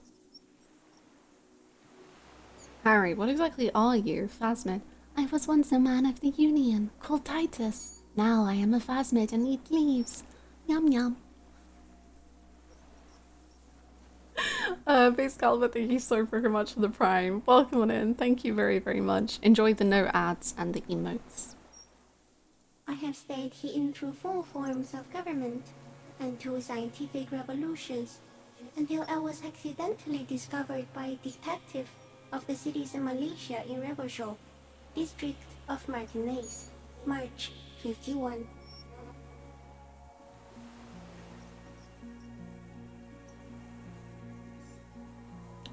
Harry, what exactly are you, Fasmid? I was once a man of the Union, called Titus. Now I am a Fasmid and eat leaves. Yum yum. Base Calva, thank you so very much for the Prime. Welcome on in. Thank you very, very much. Enjoy the no ads and the emotes. I have stayed hidden through 4 forms of government and 2 scientific revolutions until I was accidentally discovered by a detective of the citizen militia in Revelshore, district of Martinez, March 51.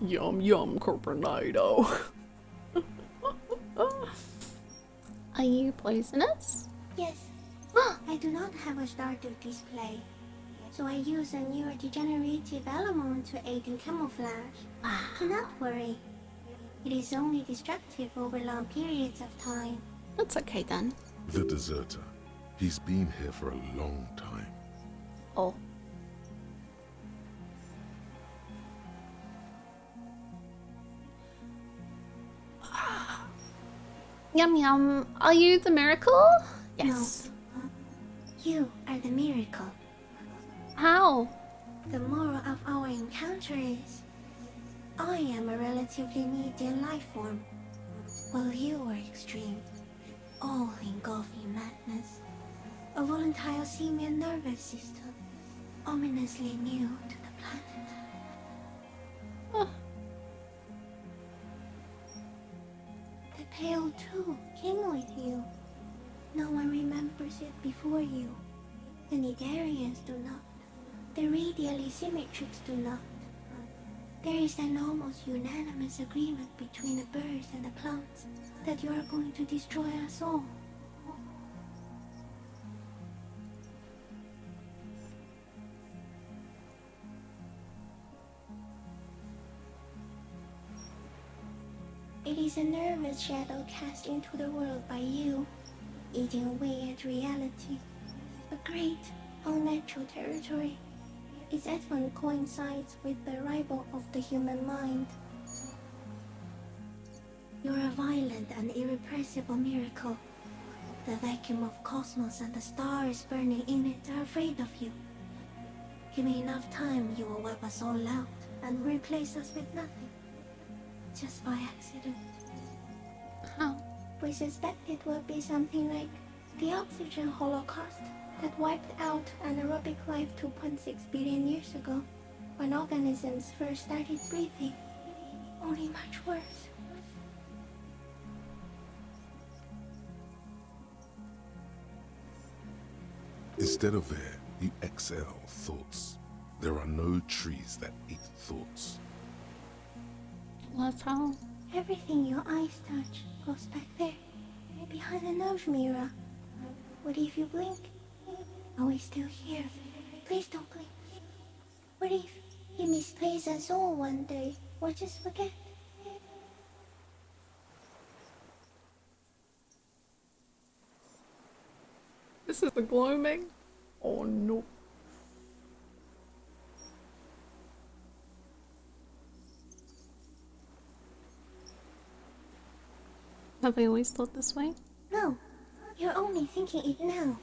Yum yum, Corpornado. Are you poisonous? Yes. I do not have a starter display, so I use a neurodegenerative element to aid in camouflage. Do not worry. It is only destructive over long periods of time. That's okay then. The deserter. He's been here for a long time. Oh. Yum yum. Are you the miracle? Yes. No. You are the miracle. How? The moral of our encounter is, I am a relatively medium life form, while you are extreme, all-engulfing madness. A volatile simian nervous system, ominously new to the planet. Oh. The Pale too came with you. No one remembers it before you. The Nidarians do not. The radially symmetrics do not. There is an almost unanimous agreement between the birds and the plants that you are going to destroy us all. It is a nervous shadow cast into the world by you, eating away at reality. A great, unnatural territory. Its advent coincides with the arrival of the human mind. You're a violent and irrepressible miracle. The vacuum of cosmos and the stars burning in it are afraid of you. Give me enough time, you will wipe us all out and replace us with nothing. Just by accident. How? We suspect it will be something like the oxygen holocaust that wiped out anaerobic life 2.6 billion years ago, when organisms first started breathing. Only much worse. Instead of air, you exhale thoughts. There are no trees that eat thoughts. That's how? Everything your eyes touch goes back there, behind the nose mirror. What if you blink? Are we still here? Please don't blink. What if he misplaces us all one day, or just forget? This is the gloaming? Oh no. Have I always thought this way? No, you're only thinking it now.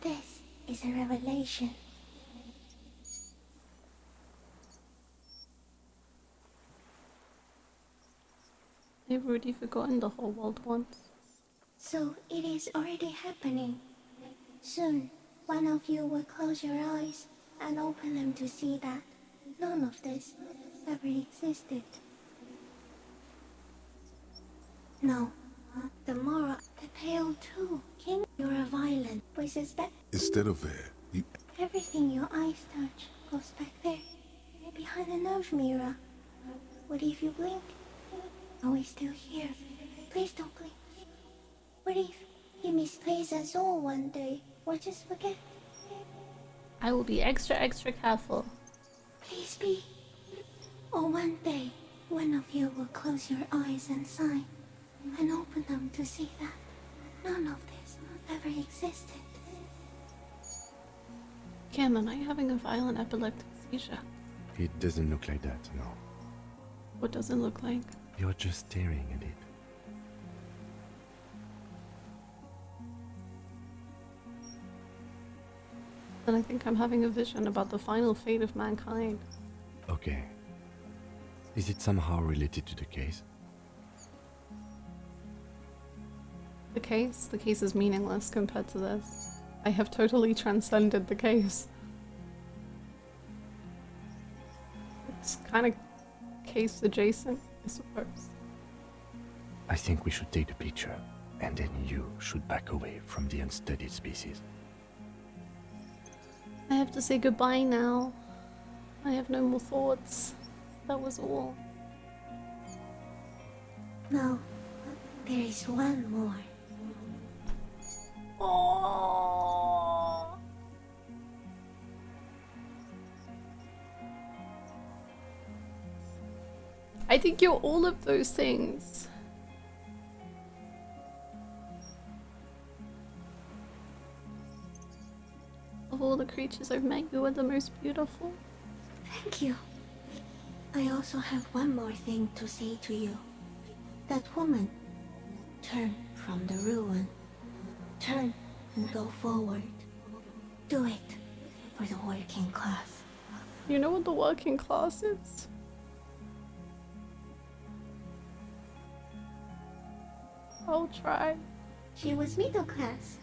This is a revelation. I've already forgotten the whole world once. So it is already happening. Soon, one of you will close your eyes and open them to see that none of this ever existed. No, the moral, the pale too, king, you're a violent, we suspect. Instead of air, you... Everything your eyes touch goes back there, behind the nose mirror. What if you blink? Are we still here? Please don't blink. What if he misplaces us all one day, or just forget? I will be extra careful. Please be. Or one day, one of you will close your eyes and sign, and open them to see that None of this ever existed. Kim, am I having a violent epileptic seizure? It doesn't look like that, no. What does it look like? You're just staring at it. Then I think I'm having a vision about the final fate of mankind. Okay. Is it somehow related to the case? The case is meaningless compared to this. I have totally transcended the case. It's kind of case adjacent, I suppose. I think we should take the picture, and then you should back away from the unstudied species. I have to say goodbye now. I have no more thoughts. That was all. No, there is one more. Oh. I think you're all of those things. Of all the creatures I've met, you are the most beautiful. Thank you. I also have one more thing to say to you. That woman, turn from the ruin. Turn and go forward. Do it for the working class. You know what the working class is? I'll try. She was middle class.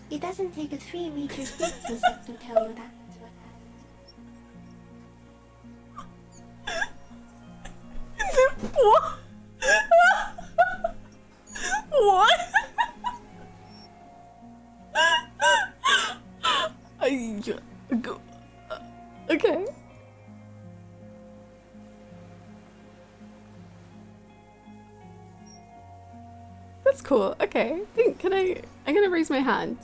It doesn't take a 3-meter stick to tell you that. What? What? Okay. That's cool. Okay. I'm gonna raise my hand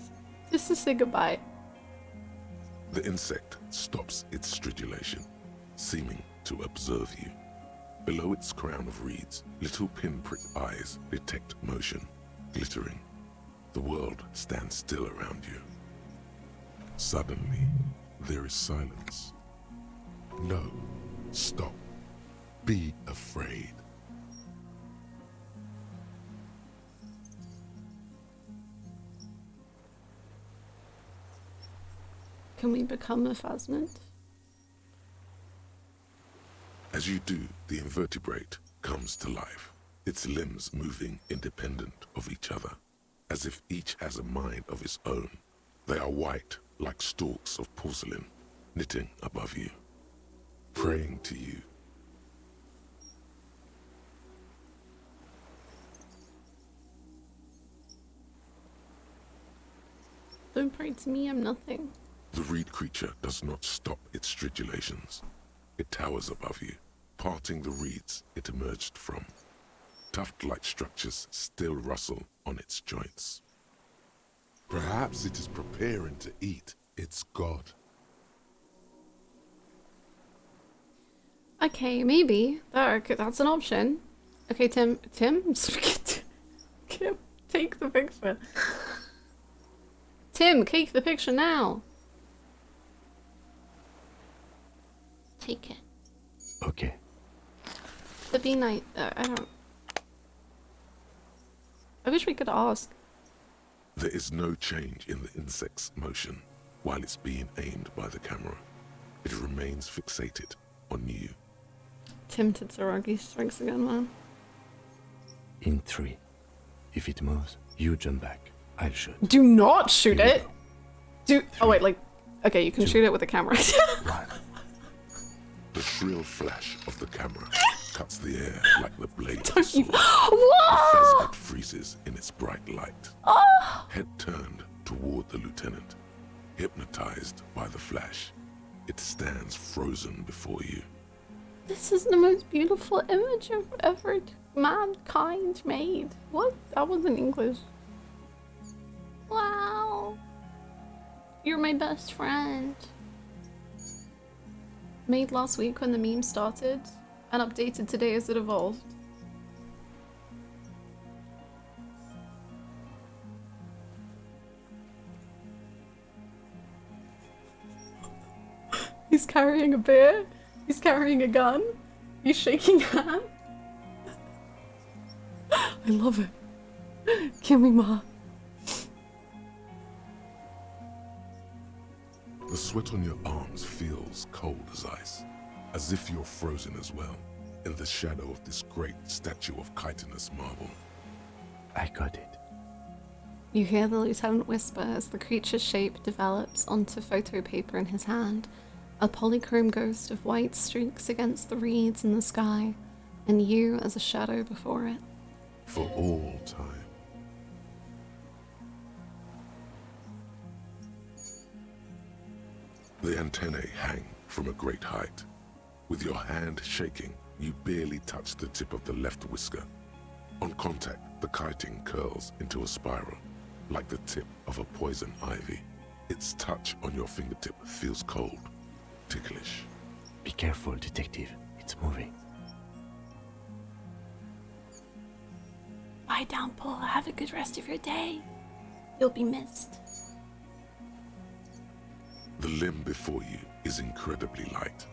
just to say goodbye. The insect stops its stridulation, seeming to observe you. Below its crown of reeds, little pinprick eyes detect motion, glittering. The world stands still around you. Suddenly, there is silence. No, stop. Be afraid. Can we become a Fasmid? As you do, the invertebrate comes to life, its limbs moving independent of each other, as if each has a mind of its own. They are white, like stalks of porcelain, knitting above you, praying to you. Don't pray to me, I'm nothing. The reed creature does not stop its stridulations. It towers above you, parting the reeds it emerged from. Tuft-like structures still rustle on its joints. Perhaps it is preparing to eat its god. Okay, maybe. That's an option. Okay, Tim? Kim, take the picture. Tim, take the picture now. Take it. Okay. To be nice. I wish we could ask. There is no change in the insect's motion while it's being aimed by the camera. It remains fixated on you. Tim Titsaragi strikes again, man. In 3. If it moves, you jump back. I'll shoot. Do not shoot Here we it! go. Oh wait, like... Okay, you can shoot it with a camera. 1. The shrill flash of the camera cuts the air like the blade of a Don't you... sword. The Whoa! Fasmid freezes in its bright light. Oh! Head turned toward the lieutenant. Hypnotized by the flash, it stands frozen before you. This is the most beautiful image of ever mankind made. What? That wasn't English. Wow. You're my best friend. Made last week when the meme started, and updated today as it evolved. He's carrying a beer. He's carrying a gun. He's shaking hands. I love it. Kill me, Ma. The sweat on your arms feels cold as ice, as if you're frozen as well, in the shadow of this great statue of chitinous marble. I got it. You hear the lieutenant whisper as the creature's shape develops onto photo paper in his hand, a polychrome ghost of white streaks against the reeds in the sky, and you as a shadow before it. For all time. The antennae hang from a great height. With your hand shaking, you barely touch the tip of the left whisker. On contact, the chitin curls into a spiral, like the tip of a poison ivy. Its touch on your fingertip feels cold, ticklish. Be careful, detective. It's moving. Lie down, Paul. Have a good rest of your day. You'll be missed. The limb before you is incredibly light,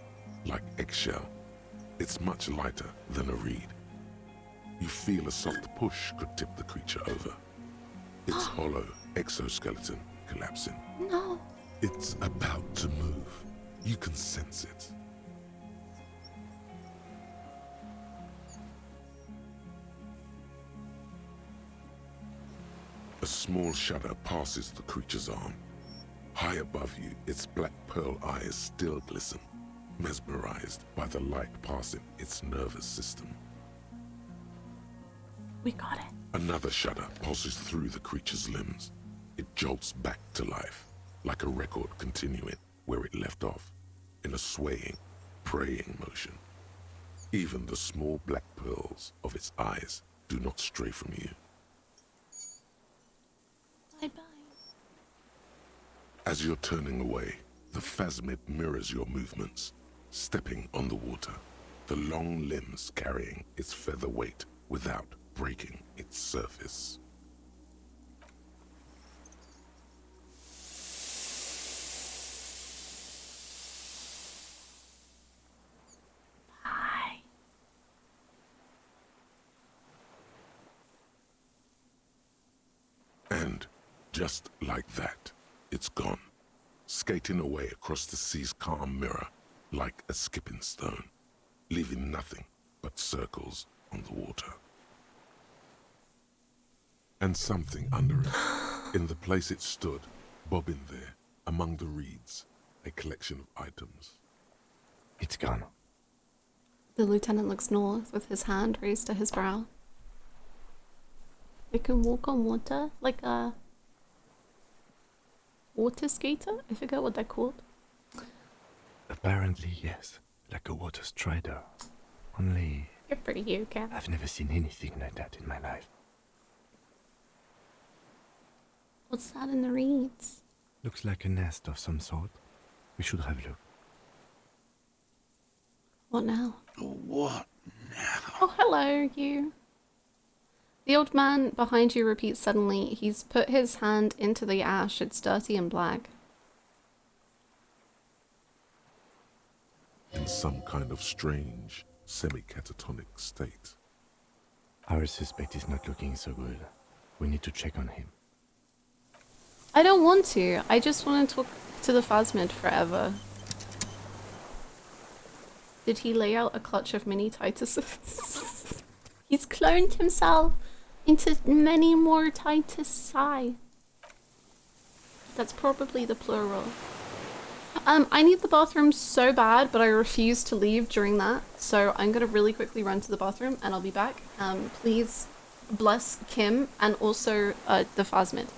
like eggshell. It's much lighter than a reed. You feel a soft push could tip the creature over. Its hollow exoskeleton collapsing. No. It's about to move. You can sense it. A small shudder passes the creature's arm. High above you, its black pearl eyes still glisten, mesmerized by the light passing its nervous system. We got it. Another shudder pulses through the creature's limbs. It jolts back to life, like a record continuing where it left off, in a swaying, praying motion. Even the small black pearls of its eyes do not stray from you. Bye-bye. As you're turning away, the Fasmid mirrors your movements, stepping on the water, the long limbs carrying its feather weight without breaking its surface. Bye. And just like that, it's gone, skating away across the sea's calm mirror like a skipping stone, leaving nothing but circles on the water. And something under it, in the place it stood, bobbing there, among the reeds, a collection of items. It's gone. The lieutenant looks north with his hand raised to his brow. It can walk on water like a water skater? I forget what they're called. Apparently, yes. Like a water strider. Only... Good for you, Cap. I've never seen anything like that in my life. What's that in the reeds? Looks like a nest of some sort. We should have a look. What now? What now? Oh, hello, you. The old man behind you repeats suddenly. He's put his hand into the ash. It's dirty and black. In some kind of strange, semi-catatonic state. Our suspect is not looking so good. We need to check on him. I don't want to. I just want to talk to the Fasmid forever. Did he lay out a clutch of mini Tituses? He's cloned himself into many more Titusi. That's probably the plural. I need the bathroom so bad, but I refuse to leave during that. So I'm gonna really quickly run to the bathroom and I'll be back. Please bless Kim and also the Fasmid.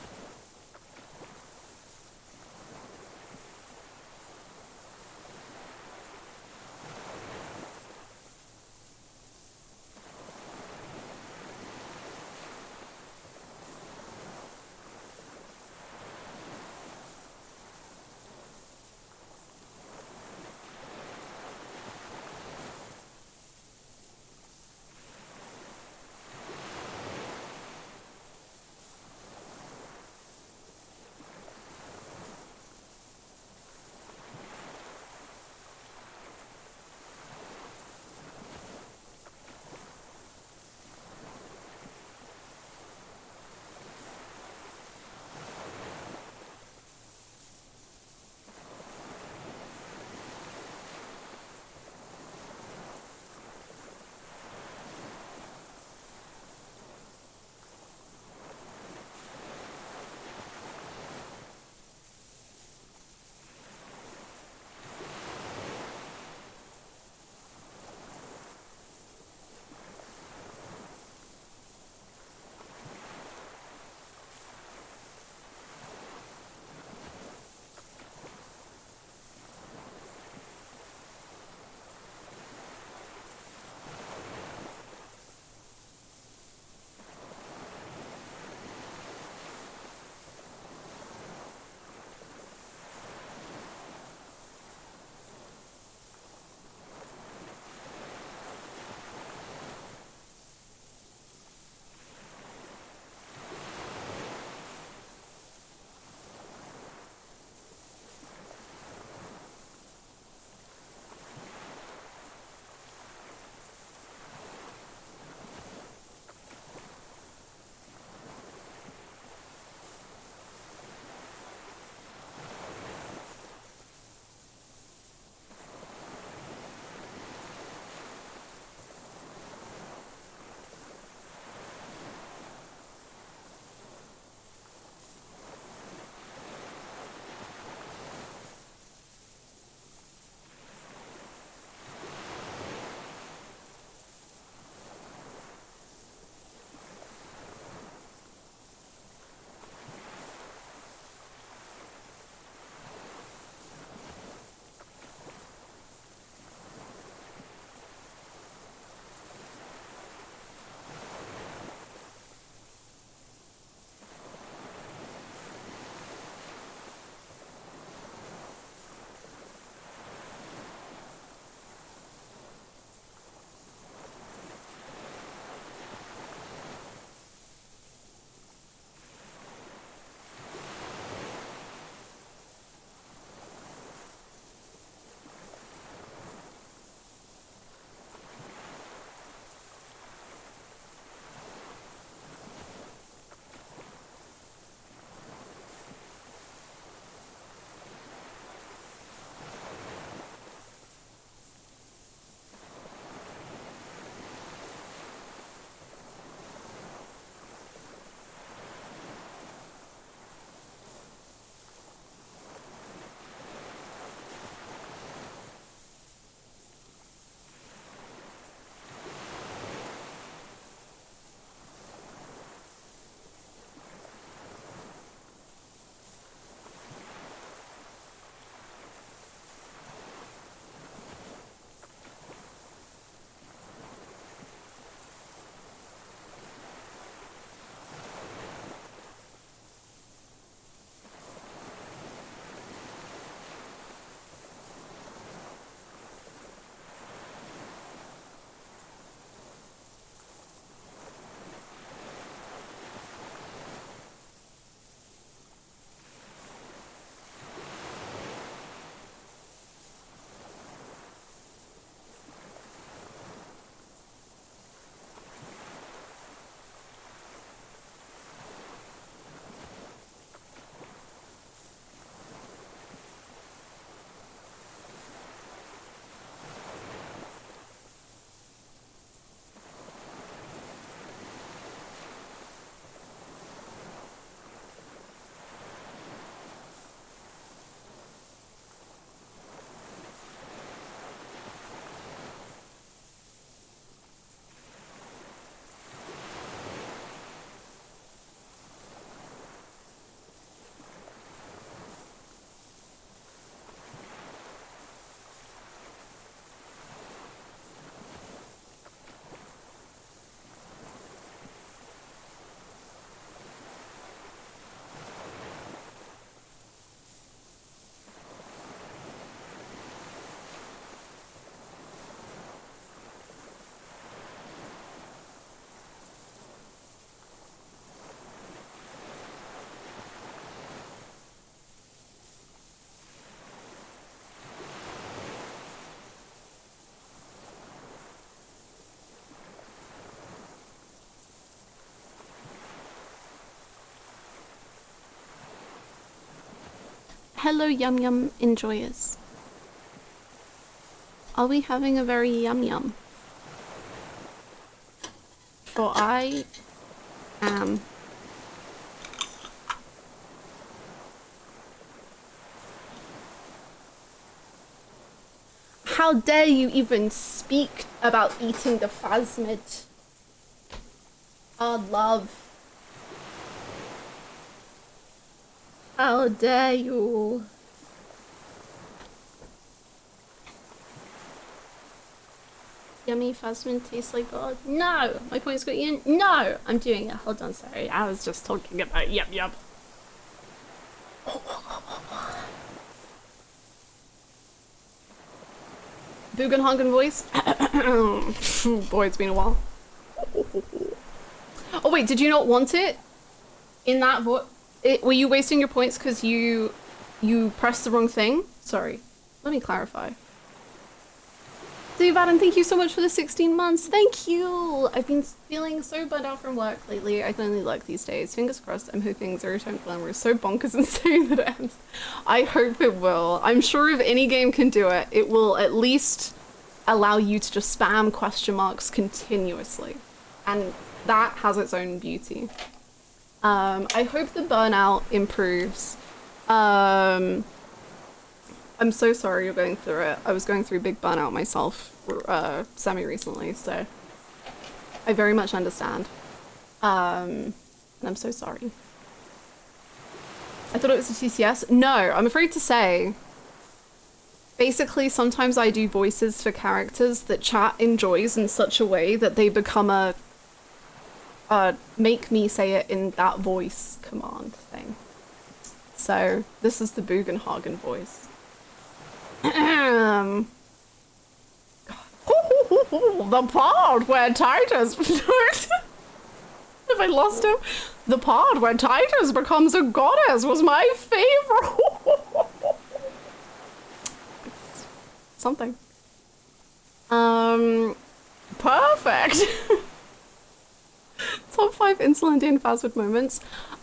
Hello, Yum Yum enjoyers. Are we having a very yum yum? For I am. How dare you even speak about eating the Fasmid? Oh, love. How dare you? Yummy Fasmid tastes like God. No! My points got eaten. No! I'm doing it. Hold on, sorry. I was just talking about yup. Bugenhagen voice. Boy, it's been a while. Oh wait, did you not want it? In that voice? Were you wasting your points because you pressed the wrong thing? Sorry. Let me clarify. Vaden, thank you so much for the 16 months. Thank you. I've been feeling so burnt out from work lately. I can only luck these days. Fingers crossed. I'm hoping Zero Time Glamour is so bonkers insane that it ends. I hope it will. I'm sure if any game can do it, it will at least allow you to just spam question marks continuously. And that has its own beauty. I hope the burnout improves. I'm so sorry you're going through it. I was going through big burnout myself semi-recently, so I very much understand. And I'm so sorry. I thought it was a TCS. No, I'm afraid to say. Basically, sometimes I do voices for characters that chat enjoys in such a way that they become a make me say it in that voice command thing. So this is the Bugenhagen voice. The part where Titus have I lost him? The part where Titus becomes a goddess was my favorite. Something. Perfect. Top 5 Insulandian Fasmid moments.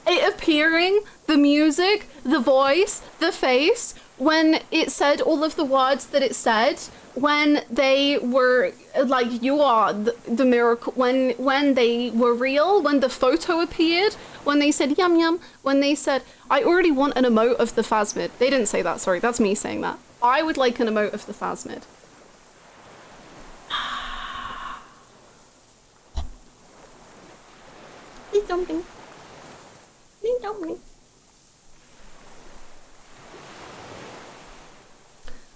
It appearing, the music, the voice, the face, when it said all of the words that it said, when they were like, you are the miracle, when they were real, when the photo appeared, when they said yum yum, when they said, I already want an emote of the Fasmid. They didn't say that, sorry, that's me saying that. I would like an emote of the Fasmid. Please something. Please something.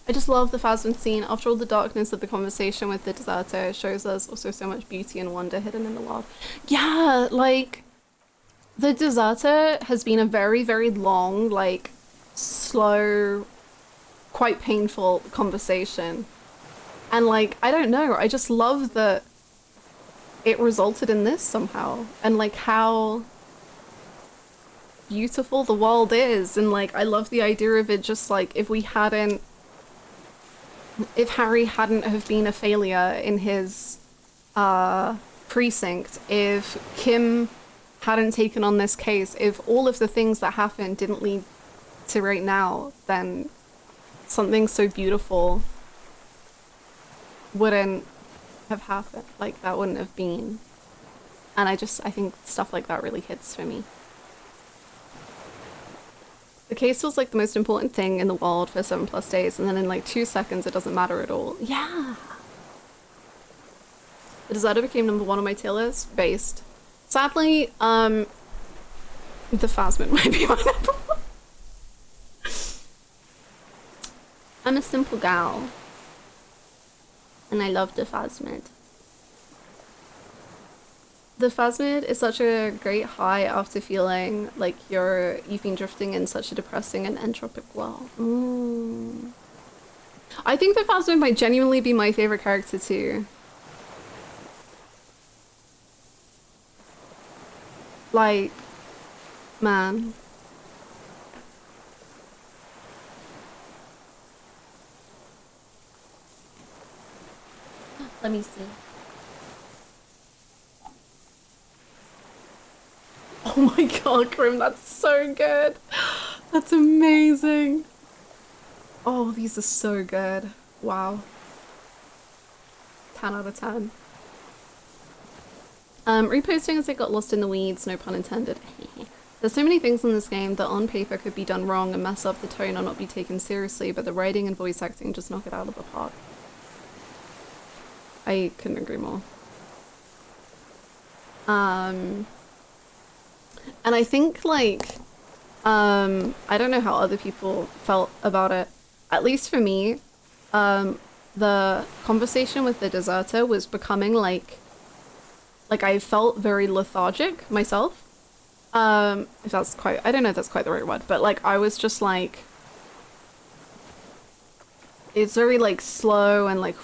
I just love the Fasmid scene. After all the darkness of the conversation with the deserter, it shows us also so much beauty and wonder hidden in the world. Yeah, like, the deserter has been a very, very long, like, slow, quite painful conversation. And, like, I don't know, I just love that it resulted in this somehow. And, like, how beautiful the world is. And, like, I love the idea of it just, like, if Harry hadn't have been a failure in his precinct, if Kim hadn't taken on this case, if all of the things that happened didn't lead to right now, then something so beautiful wouldn't have happened. Like, that wouldn't have been. And I think stuff like that really hits for me. The case feels like the most important thing in the world for 7+ days, and then in like 2 seconds it doesn't matter at all. Yeah! The deserter became #1 on my tier list, based. Sadly, the Fasmid might be my #1. I'm a simple gal. And I love the Fasmid. The Fasmid is such a great high after feeling like you've been drifting in such a depressing and entropic world. I think the Fasmid might genuinely be my favorite character too. Like, man. Let me see. Oh my god, Grim, that's so good. That's amazing. Oh, these are so good. Wow. 10 out of 10. Reposting as it got lost in the weeds, no pun intended. There's so many things in this game that on paper could be done wrong and mess up the tone or not be taken seriously, but the writing and voice acting just knock it out of the park. I couldn't agree more. And I think, like, I don't know how other people felt about it. At least for me, the conversation with the deserter was becoming like I felt very lethargic myself. If that's quite, I don't know if that's quite the right word, but like I was just like, it's very like slow and like,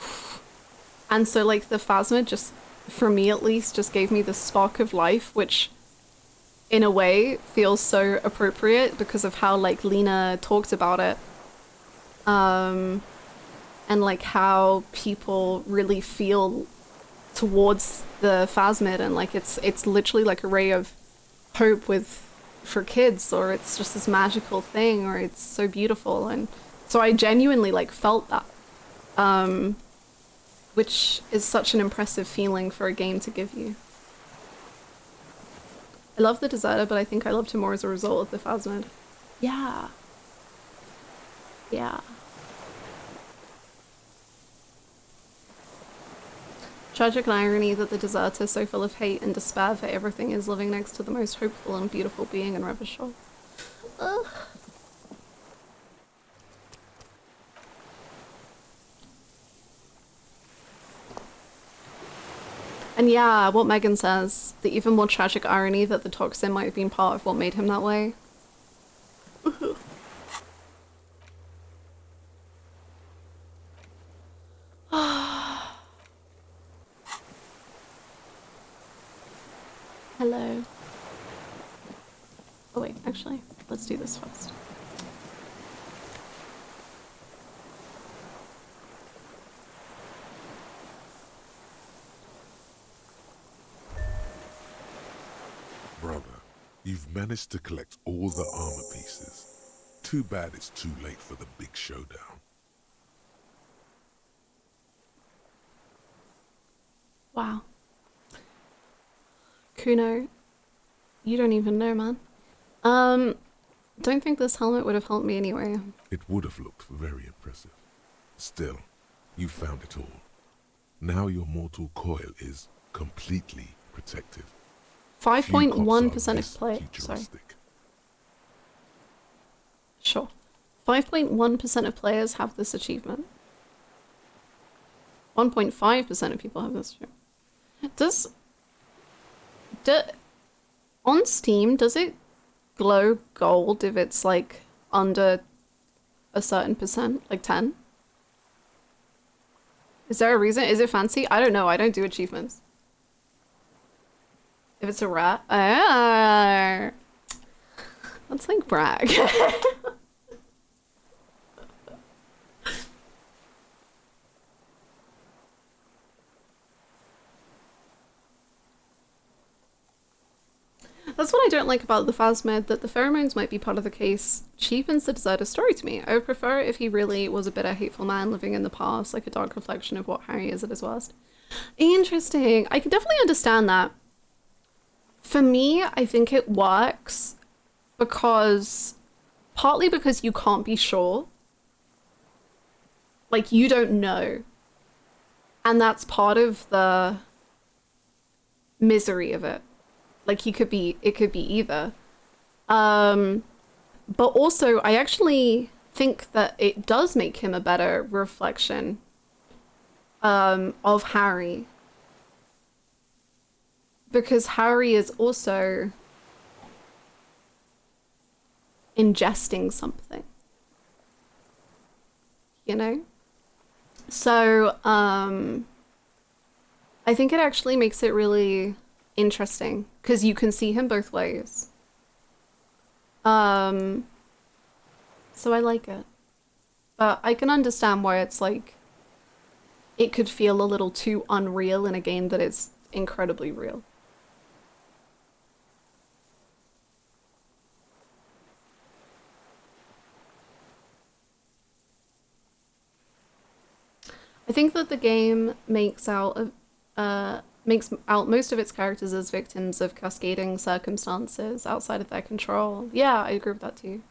and so like the Fasmid just, for me at least, just gave me the spark of life, which in a way feels so appropriate because of how like Lena talked about it. And like how people really feel towards the Fasmid, and like it's literally like a ray of hope for kids, or it's just this magical thing, or it's so beautiful. And so I genuinely like felt that, which is such an impressive feeling for a game to give you. I love the Deserter, but I think I loved him more as a result of the Fasmid. Yeah. Yeah. Tragic irony that the Deserter, so full of hate and despair for everything, is living next to the most hopeful and beautiful being in Revachol. Ugh. And yeah, what Megan says, the even more tragic irony that the toxin might have been part of what made him that way. Hello. Oh wait, actually, let's do this first. Brother, you've managed to collect all the armor pieces. Too bad it's too late for the big showdown. Wow. Kuno, you don't even know, man. Don't think this helmet would have helped me anyway. It would have looked very impressive. Still, you found it all. Now your mortal coil is completely protected. 5.1% of players. Sorry. Sure. 5.1% of players have this achievement. 1.5% of people have this achievement. On Steam, does it glow gold if it's like under a certain percent, like 10? Is there a reason? Is it fancy? I don't know. I don't do achievements. If it's a rat, that's like brag. That's what I don't like about the Fasmid, that the pheromones might be part of the case cheapens the Deserter story to me. I would prefer it if he really was a bitter, hateful man living in the past, like a dark reflection of what Harry is at his worst. Interesting. I can definitely understand that. For me, I think it works because, partly because you can't be sure. Like, you don't know. And that's part of the misery of it. Like, it could be either. But also, I actually think that it does make him a better reflection of Harry. Because Harry is also ingesting something. You know? So, I think it actually makes it really interesting because you can see him both ways. So I like it. But I can understand why it's like, it could feel a little too unreal in a game that is incredibly real. I think that the game makes out most of its characters as victims of cascading circumstances outside of their control. Yeah, I agree with that too.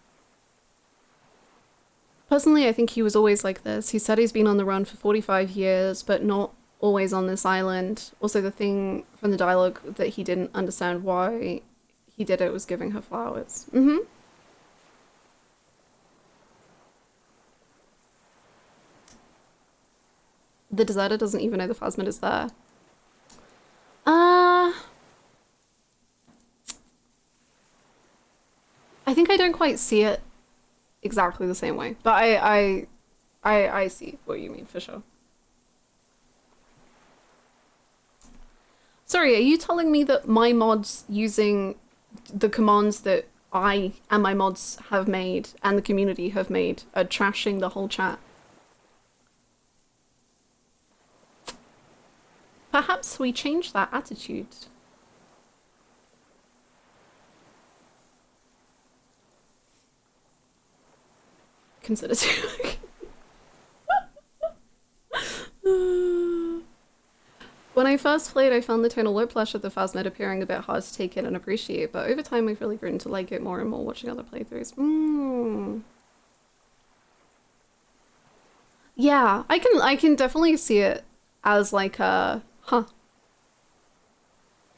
Personally, I think he was always like this. He said he's been on the run for 45 years, but not always on this island. Also, the thing from the dialogue that he didn't understand why he did it was giving her flowers. Mm-hmm. The deserter doesn't even know the Fasmid is there. I think I don't quite see it exactly the same way, but I see what you mean for sure. Sorry, are you telling me that my mods using the commands that I and my mods have made and the community have made are trashing the whole chat? Perhaps we change that attitude. Consider When I first played, I found the tonal whiplash of the Fasmid appearing a bit hard to take in and appreciate, but over time I've really grown to like it more and more watching other playthroughs. Yeah, I can definitely see it as like a huh.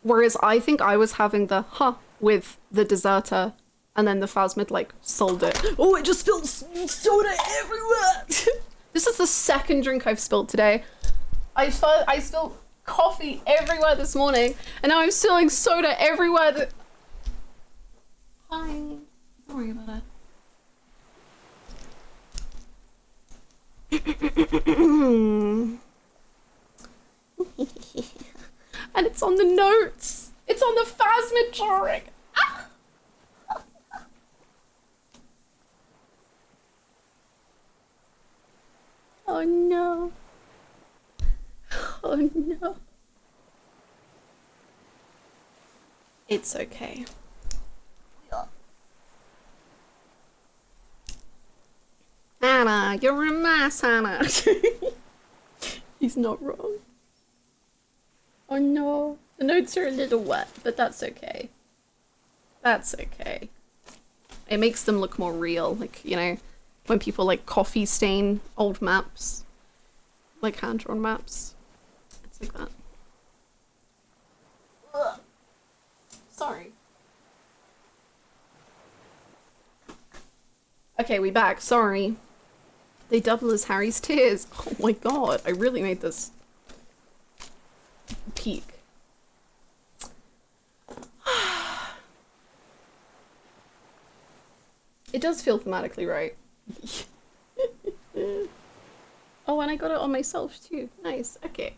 Whereas I think I was having the huh with the deserter, and then the Fasmid like sold it. Oh, it just spilled soda everywhere. This is the second drink I've spilled today. I spilled coffee everywhere this morning, and now I'm spilling soda everywhere. Hi. Don't worry about it. And it's on the notes. It's on the Fasmid drawing. Ah! Oh no. Oh no. It's okay. Hannah, you're a mess, Hannah. He's not wrong. Oh no. The notes are a little wet, but that's okay. That's okay. It makes them look more real, like, you know, when people like coffee stain old maps, like hand-drawn maps. It's like that. Ugh. Sorry. Okay, we back. Sorry. They double as Harry's tears. Oh my god, I really made this peak. It does feel thematically right. Oh, and I got it on myself too. Nice. Okay.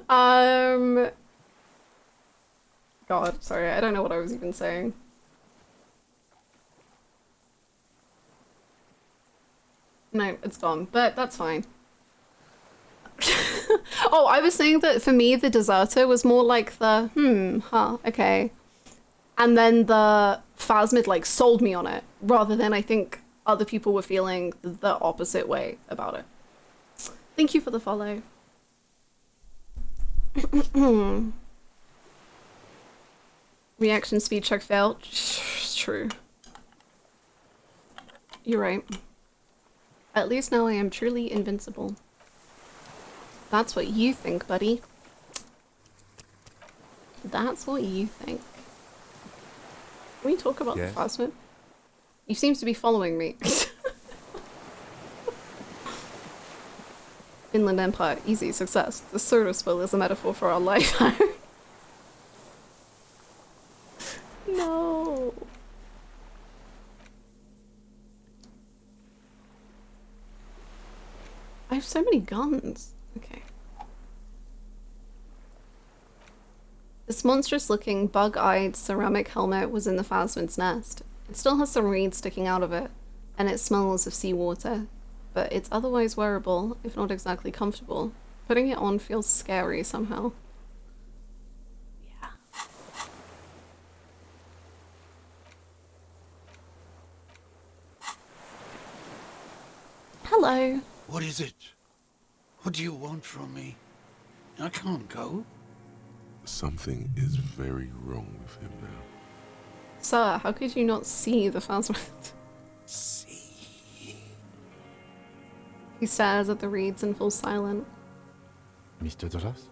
God, sorry, I don't know what I was even saying. No, it's gone, but that's fine. Oh, I was saying that for me, the deserter was more like the, okay. And then the Fasmid like sold me on it, rather than I think other people were feeling the opposite way about it. Thank you for the follow. Reaction speed check failed. True. You're right. At least now I am truly invincible. That's what you think, buddy. That's what you think. Can we talk about the Fasmid? You seem to be following me. Inland Empire, easy success. The soda spill is a metaphor for our life. No. I have so many guns. Okay. This monstrous-looking, bug-eyed ceramic helmet was in the Fasmid's nest. It still has some reeds sticking out of it, and it smells of seawater, but it's otherwise wearable, if not exactly comfortable. Putting it on feels scary somehow. Yeah. Hello. What is it? What do you want from me? I can't go. Something is very wrong with him now. Sir, how could you not see the Fasmid? See. He stares at the reeds and falls silent. Mr. Dolores?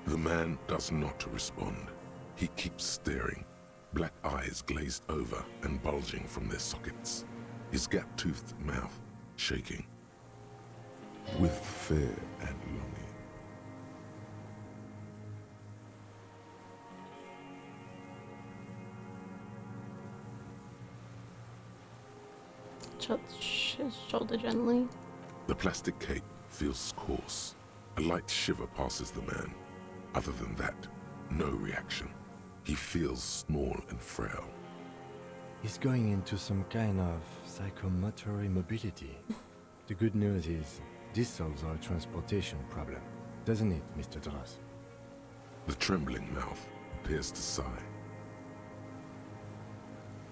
The man does not respond. He keeps staring, black eyes glazed over and bulging from their sockets, his gap-toothed mouth shaking with fear and longing. Touch his shoulder gently. The plastic cape feels coarse. A light shiver passes the man. Other than that, no reaction. He feels small and frail. He's going into some kind of psychomotor immobility. The good news is, this solves our transportation problem, doesn't it, Mr. Dolores? The trembling mouth appears to sigh.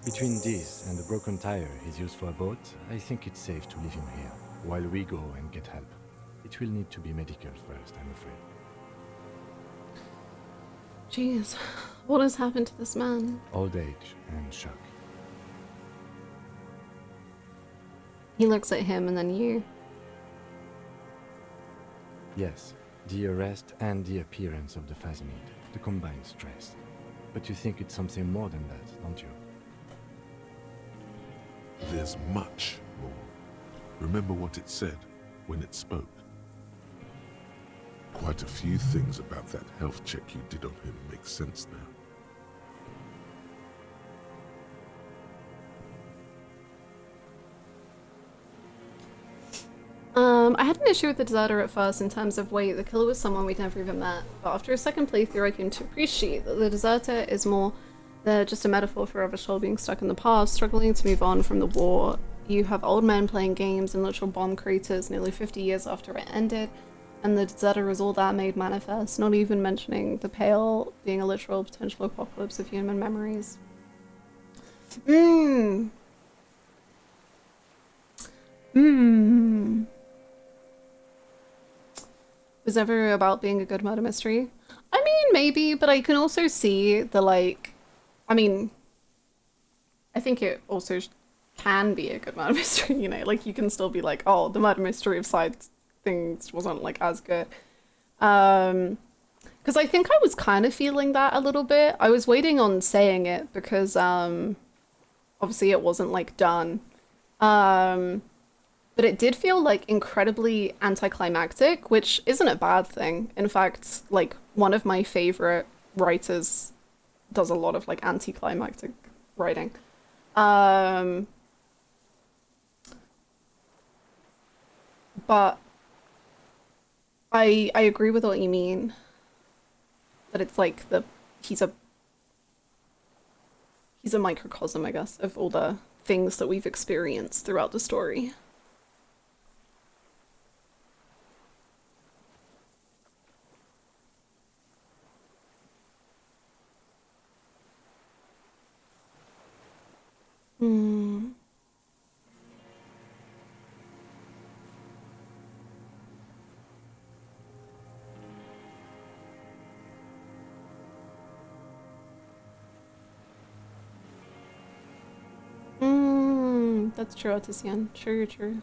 Between this and the broken tire he's used for a boat, I think it's safe to leave him here, while we go and get help. It will need to be medical first, I'm afraid. Jeez, what has happened to this man? Old age and shock. He looks at him and then you. Yes, the arrest and the appearance of the Fasmid, the combined stress. But you think it's something more than that, don't you? There's much more. Remember what it said when it spoke? Quite a few things about that health check you did on him make sense now. I had an issue with the Deserter at first in terms of, wait, the killer was someone we'd never even met. But after a second playthrough, I came to appreciate that the Deserter is more than just a metaphor for a soul being stuck in the past, struggling to move on from the war. You have old men playing games in literal bomb craters nearly 50 years after it ended, and the Deserter is all that made manifest, not even mentioning the Pale being a literal potential apocalypse of human memories. Was ever about being a good murder mystery? I mean, maybe, but I can also see the, like, I mean, I think it also can be a good murder mystery, you know, like, you can still be like, oh, the murder mystery of side things wasn't, like, as good. Because I think I was kind of feeling that a little bit. I was waiting on saying it because, obviously it wasn't, like, done. But it did feel, like, incredibly anticlimactic, which isn't a bad thing. In fact, like, one of my favorite writers does a lot of, like, anticlimactic writing. But I agree with what you mean. That it's like he's a microcosm, I guess, of all the things that we've experienced throughout the story. That's true, Artisan. True, true.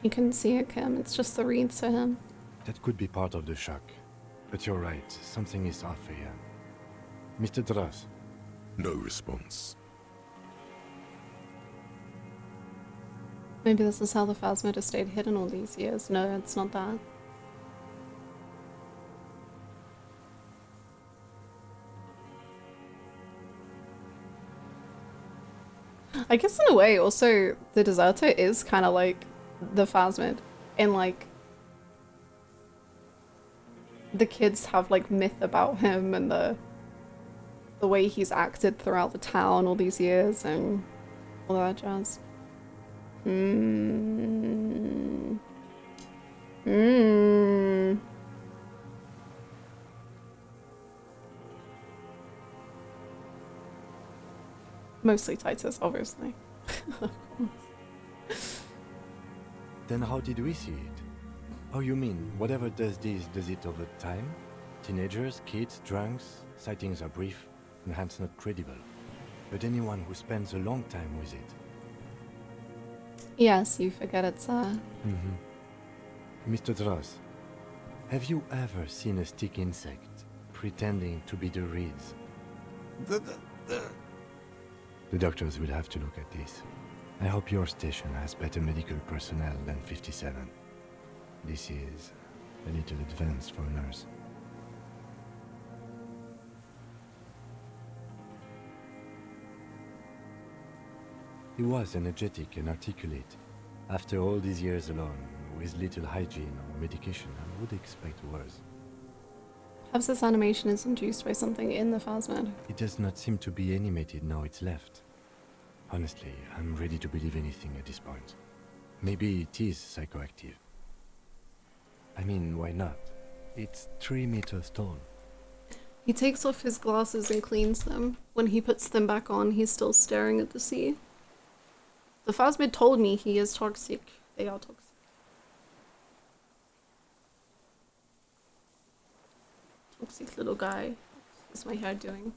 You can see it, Kim. It's just the reeds to him. That could be part of the shock. But you're right, something is off here. Mr. Dolores. No response. Maybe this is how the Fasmid has stayed hidden all these years. No, it's not that. I guess in a way, also, the Deserter is kind of like the Fasmid. And, like, the kids have, like, myth about him and the way he's acted throughout the town all these years and all that jazz. Mostly Titus, obviously. Then how did we see it? Oh, you mean, whatever does this, does it over time? Teenagers, kids, drunks, sightings are brief, and hence not credible. But anyone who spends a long time with it. Yes, you forget it's Mr. Dross, have you ever seen a stick insect pretending to be the reeds? The doctors will have to look at this. I hope your station has better medical personnel than 57. This is a little advanced for a nurse. He was energetic and articulate. After all these years alone, with little hygiene or medication, I would expect worse. Perhaps this animation is induced by something in the Fasmid. It does not seem to be animated now it's left. Honestly, I'm ready to believe anything at this point. Maybe it is psychoactive. I mean, why not? It's 3 meters tall. He takes off his glasses and cleans them. When he puts them back on, he's still staring at the sea. The Fasmid told me he is toxic. They are toxic. Toxic little guy. What's my hair doing?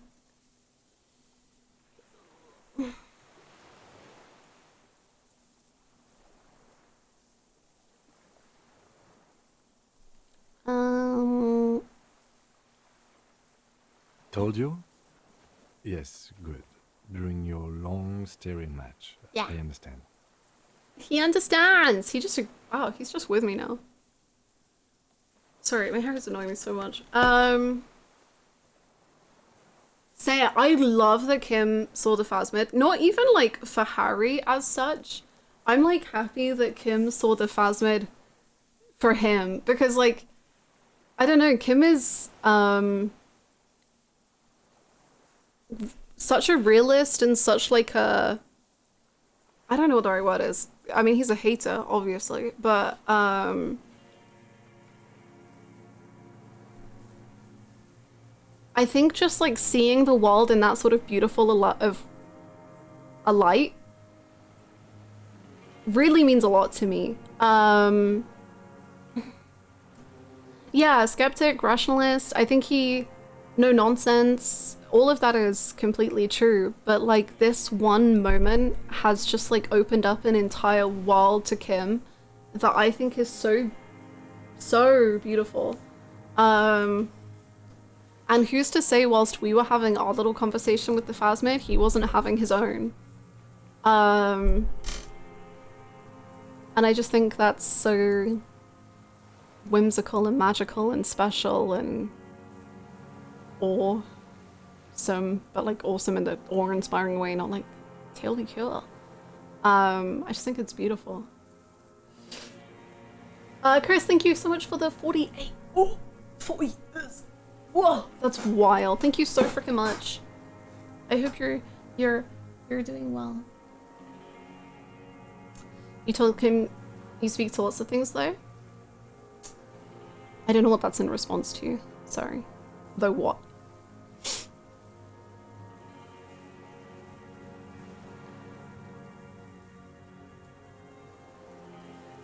Told you? Yes, good. During your long staring match. Yeah. I understand. He understands. He just, wow, he's just with me now. Sorry, my hair is annoying me so much. Say it, I love that Kim saw the Fasmid. Not even like for Harry as such. I'm like happy that Kim saw the Fasmid for him because like, I don't know, Kim is such a realist and such like a, I don't know what the right word is. I mean, he's a hater, obviously, but I think just like seeing the world in that sort of beautiful a light really means a lot to me. Yeah, skeptic, rationalist. I think no nonsense. All of that is completely true, but like this one moment has just like opened up an entire world to Kim that I think is so beautiful. And who's to say whilst we were having our little conversation with the Fasmid, he wasn't having his own. And I just think that's so whimsical and magical and special and awesome, but like awesome in the awe-inspiring way, not like totally cool. I just think it's beautiful. Chris, thank you so much for the 48. Oh, 40 years. Whoa, that's wild. Thank you so freaking much. I hope you're doing well. You told him you speak to lots of things though? I don't know what that's in response to. Sorry. Though what?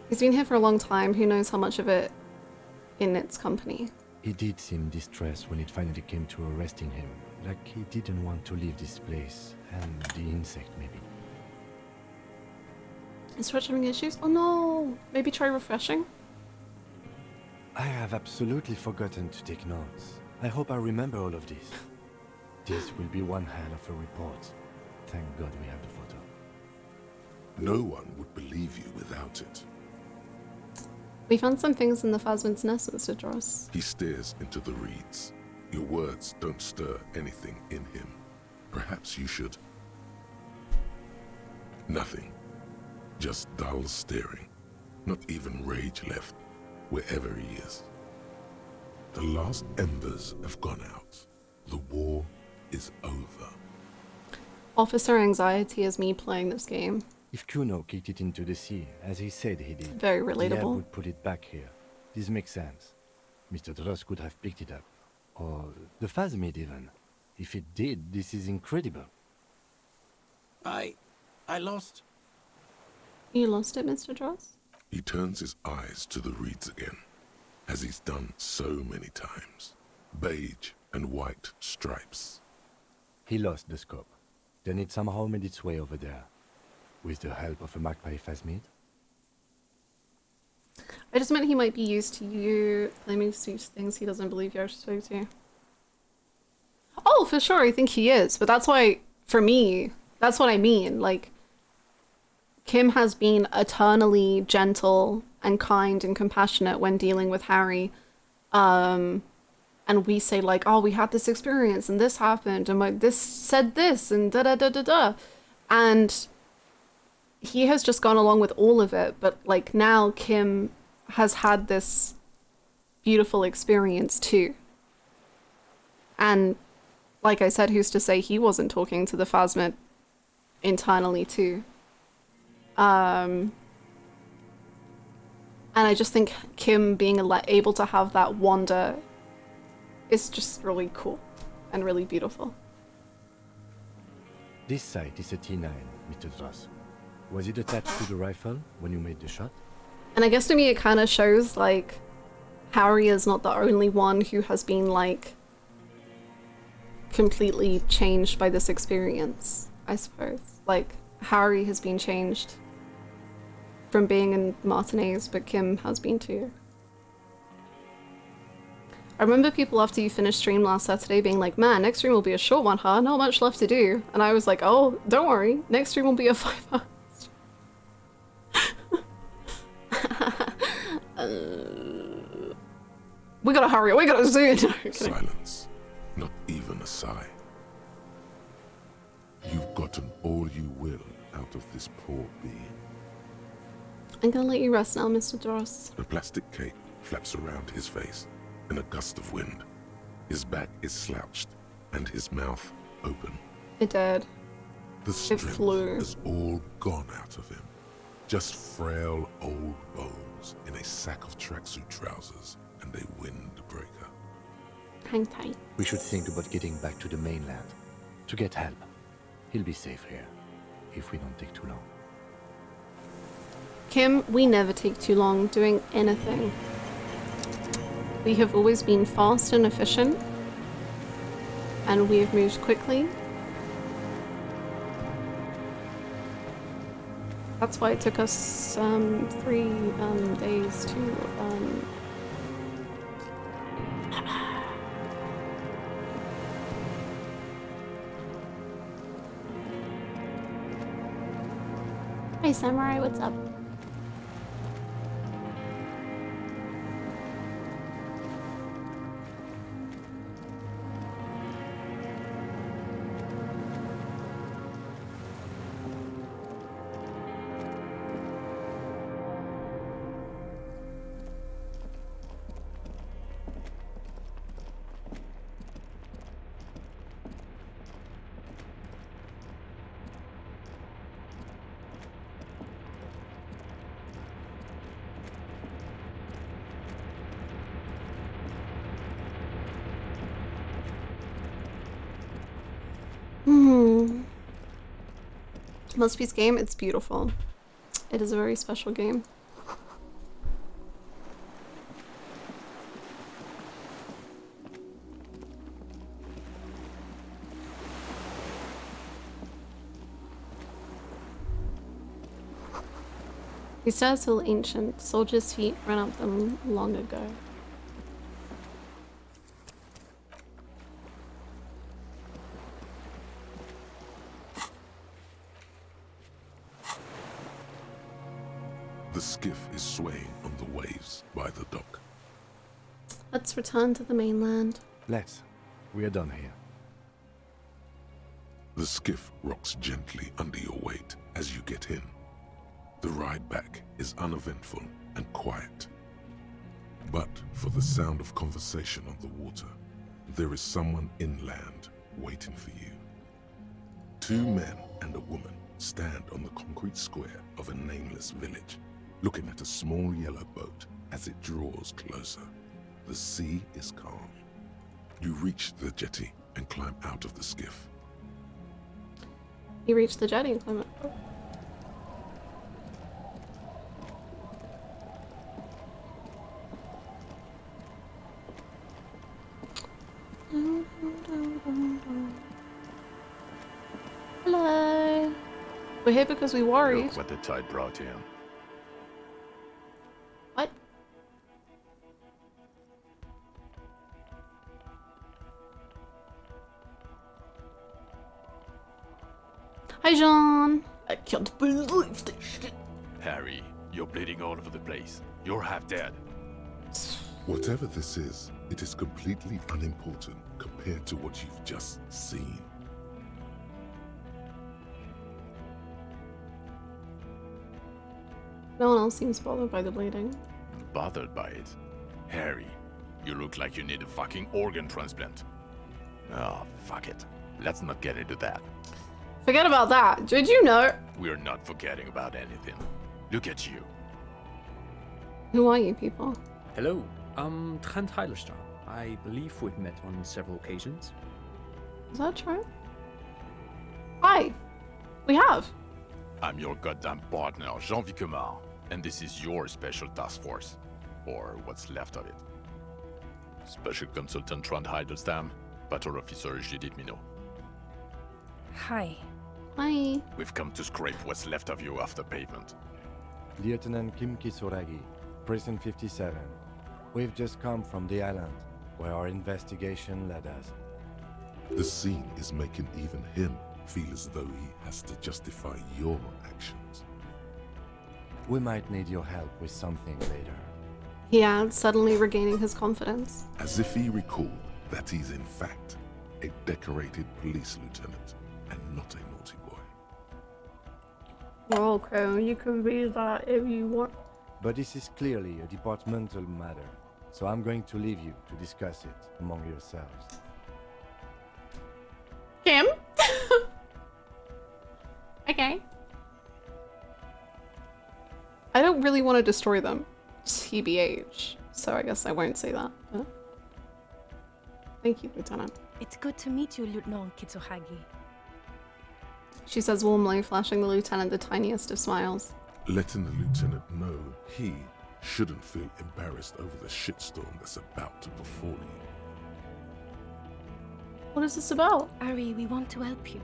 He's been here for a long time. Who knows how much of it in its company? He did seem distressed when it finally came to arresting him. Like he didn't want to leave this place. And the insect, maybe. Is Twitch having issues? Oh no! Maybe try refreshing? I have absolutely forgotten to take notes. I hope I remember all of this. This will be one hell of a report. Thank God we have the photo. No one would believe you without it. We found some things in the Fasmid's nest, Mr. Dross. He stares into the reeds. Your words don't stir anything in him. Perhaps you should. Nothing. Just dull staring. Not even rage left, wherever he is. The last embers have gone out. The war is over. Officer anxiety is me playing this game. If Kuno kicked it into the sea, as he said he did, Very the relatable. air would put it back here. This makes sense. Mr. Dross could have picked it up. Or the Fasmid even. If it did, this is incredible. I lost. You lost it, Mr. Dross? He turns his eyes to the reeds again, as he's done so many times. Beige and white stripes. He lost the scope. Then it somehow made its way over there. With the help of a magpie Fasmid? I just meant he might be used to you claiming to see things he doesn't believe you're supposed to. Oh, for sure, I think he is. But that's why, for me, that's what I mean. Like, Kim has been eternally gentle and kind and compassionate when dealing with Harry. And we say like, oh, we had this experience and this happened and this said this and da-da-da-da-da. And he has just gone along with all of it. But like now Kim has had this beautiful experience too. And like I said, who's to say he wasn't talking to the Fasmid internally too. And I just think Kim being able to have that wonder is just really cool and really beautiful. This sight is a T9, Mr. Dross. Was it attached to the rifle when you made the shot? And I guess to me it kind of shows like Harry is not the only one who has been like completely changed by this experience, I suppose. Like Harry has been changed from being in Martinez, but Kim has been too. I remember people after you finished stream last Saturday being like, man, next stream will be a short one, huh? Not much left to do. And I was like, oh, don't worry, next stream will be a 5 hour we gotta hurry, we gotta zoom. Silence. Not even a sigh. You've gotten all you will out of this poor being. I'm gonna let you rest now, Mr. Dross. The plastic cape flaps around his face in a gust of wind. His back is slouched and his mouth open. It did. The strength has all gone out of him. Just frail old bones in a sack of tracksuit trousers and a windbreaker. Hang tight. We should think about getting back to the mainland. To get help. He'll be safe here. If we don't take too long. Kim, we never take too long doing anything. We have always been fast and efficient. And we have moved quickly. That's why it took us 3 days to Hey Samurai, what's up? Masterpiece game, it's beautiful. It is a very special game. These stairs feel ancient. Soldiers' feet ran up them long ago. The skiff is swaying on the waves by the dock. Let's return to the mainland. Let's. We are done here. The skiff rocks gently under your weight as you get in. The ride back is uneventful and quiet. But for the sound of conversation on the water, there is someone inland waiting for you. 2 men and a woman stand on the concrete square of a nameless village, looking at a small yellow boat as it draws closer. The sea is calm. You reach the jetty and climb out of the skiff. He reached the jetty and climbed up. Hello. We're here because we worried. Look what the tide brought in. What? Hi, Jean. I can't believe this shit. Harry, you're bleeding all over the place. You're half dead. Whatever this is, it is completely unimportant compared to what you've just seen. No one else seems bothered by the bleeding. Bothered by it? Harry, you look like you need a fucking organ transplant. Oh, fuck it. Let's not get into that. Forget about that. Did you know? We're not forgetting about anything. Look at you. Who are you people? Hello, I'm Trent Heilerstein. I believe we've met on several occasions. Is that true? Hi. We have. I'm your goddamn partner, Jean Vicomar, and this is your special task force. Or what's left of it. Special Consultant Trent Heidelstam, Patrol Officer Judith Minot. Hi. Hi. We've come to scrape what's left of you off the pavement. Lieutenant Kim Kisuragi, Precinct 57. We've just come from the island, where our investigation led us. The scene is making even him feel as though he has to justify your actions. We might need your help with something later. He adds, suddenly regaining his confidence. As if he recalled that he's in fact a decorated police lieutenant and not a naughty boy. Well, okay, you can be that if you want. But this is clearly a departmental matter, so I'm going to leave you to discuss it among yourselves. Kim? Okay. I don't really want to destroy them, TBH, so I guess I won't say that. But... Thank you, Lieutenant. It's good to meet you, Lieutenant Kitsuhagi. She says warmly, flashing the lieutenant the tiniest of smiles. Letting the lieutenant know he shouldn't feel embarrassed over the shitstorm that's about to befall you. What is this about? Ari, we want to help you.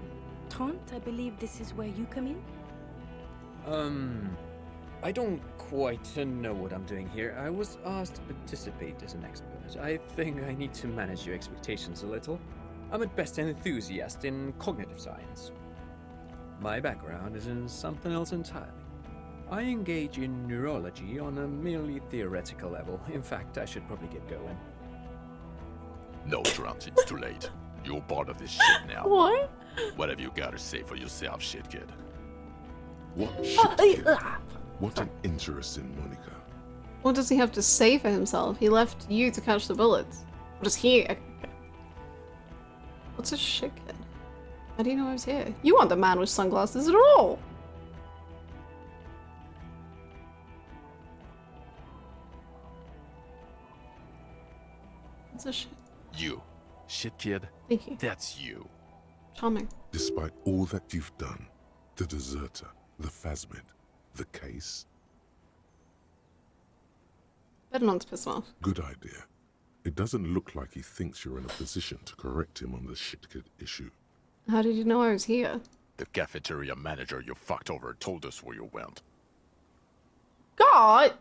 Trent, I believe this is where you come in? I don't quite know what I'm doing here. I was asked to participate as an expert. I think I need to manage your expectations a little. I'm at best an enthusiast in cognitive science. My background is in something else entirely. I engage in neurology on a merely theoretical level. In fact, I should probably get going. No, Trent, it's too late. You're part of this shit now. What? What have you got to say for yourself, shit kid? What shit kid? What an interesting Monica. What does he have to say for himself? He left you to catch the bullets. What is he? Okay. What's a shit kid? How do you know I was here? You aren't the man with sunglasses at all. What's a shit? You. Shit kid. Thank you. That's you. Charming. Despite all that you've done, the deserter, the Fasmid, the case. Better not to piss him off. Good idea. It doesn't look like he thinks you're in a position to correct him on the shit kid issue. How did you know I was here? The cafeteria manager you fucked over told us where you went. God!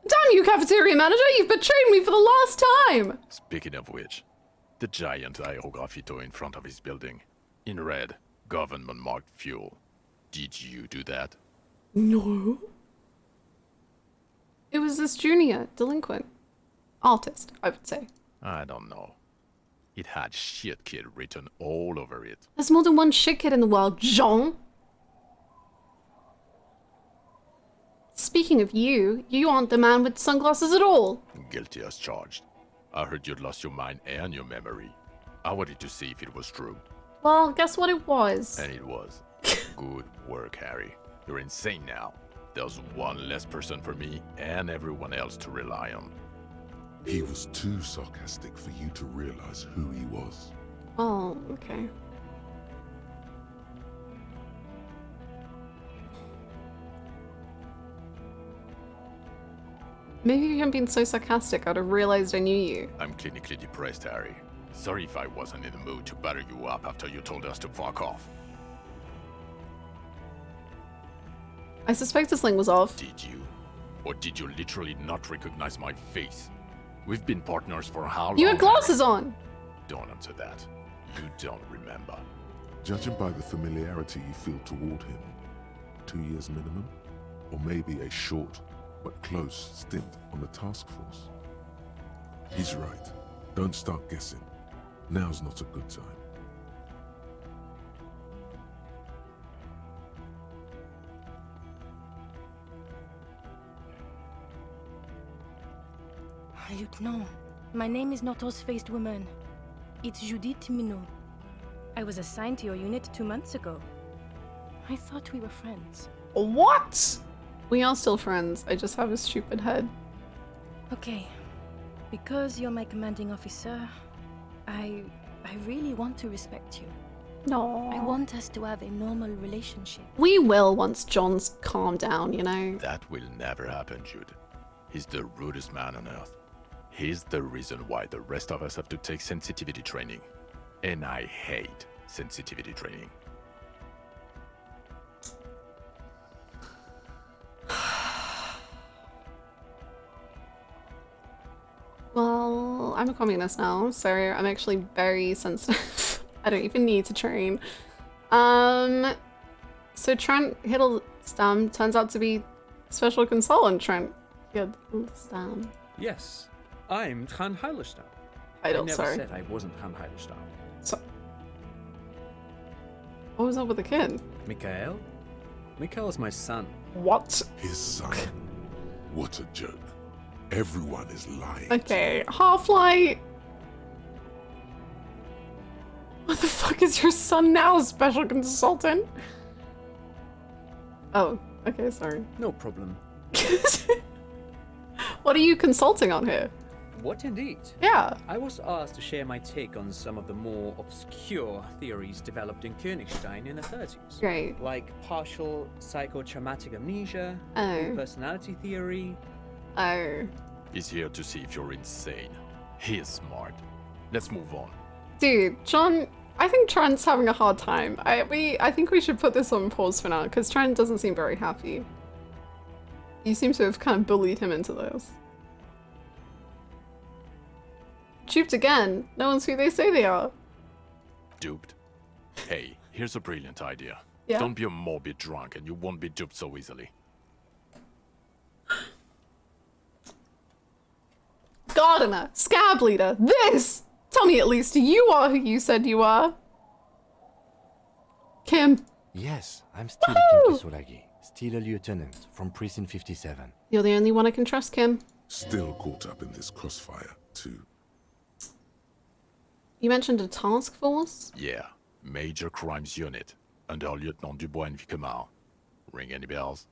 Damn you, cafeteria manager! You've betrayed me for the last time! Speaking of which, the giant aerograffito in front of his building, in red, government-marked fuel. Did you do that? No. It was this junior delinquent. Artist, I would say. I don't know. It had shit kid written all over it. There's more than one shit kid in the world, Jean. Speaking of you aren't the man with sunglasses at all. Guilty as charged. I heard you'd lost your mind and your memory. I wanted to see if it was true. Well, guess what it was? And it was. Good work, Harry. You're insane now. There's one less person for me and everyone else to rely on. He was too sarcastic for you to realize who he was. Oh, okay. Maybe if you hadn't been so sarcastic, I'd have realized I knew you. I'm clinically depressed, Harry. Sorry if I wasn't in the mood to batter you up after you told us to fuck off. I suspect this link was off. Did you? Or did you literally not recognize my face? We've been partners for how long? You had glasses on! Don't answer that. You don't remember. Judging by the familiarity you feel toward him, 2 years minimum? Or maybe a short but close stint on the task force? He's right. Don't start guessing. Now's not a good time. Lieutenant, my name is not Rose-Faced Woman. It's Judith Minot. I was assigned to your unit 2 months ago. I thought we were friends. What? We are still friends. I just have a stupid head. Okay. Because you're my commanding officer, I really want to respect you. No. I want us to have a normal relationship. We will once John's calmed down, you know? That will never happen, Jude. He's the rudest man on earth. He's the reason why the rest of us have to take sensitivity training. And I hate sensitivity training. Well, I'm a communist now, so I'm actually very sensitive. I don't even need to train. So Trent Hiddleston turns out to be special consultant Trent Hiddleston. Yes, I'm Trant Hiddleston. I never sorry. said I wasn't Trant Hiddleston. So, what was up with the kid? Mikael? Mikael is my son. What? His son? What a joke. Everyone is lying. Okay, Half-Light. What the fuck is your son now, special consultant? Oh, okay, sorry. No problem. What are you consulting on here? What indeed? Yeah. I was asked to share my take on some of the more obscure theories developed in Königstein in the 30s. Great. Like partial psychotraumatic amnesia, Oh. personality theory. Oh. He's here to see if you're insane. He is smart. Let's move on. Dude, John, I think Trent's having a hard time. I think we should put this on pause for now, because Trent doesn't seem very happy. You seem to have kind of bullied him into this. Duped again. No one's who they say they are. Duped? Hey, here's a brilliant idea. Yeah. Don't be a morbid drunk and you won't be duped so easily. Gardener, scab leader, this! Tell me at least you are who you said you are. Kim. Yes, I'm still Kim Kisolagi, still a lieutenant from Precinct 57. You're the only one I can trust, Kim. Still caught up in this crossfire, too. You mentioned a task force? Yeah, Major Crimes Unit, under Lieutenant Dubois and Vicomar. Ring any bells?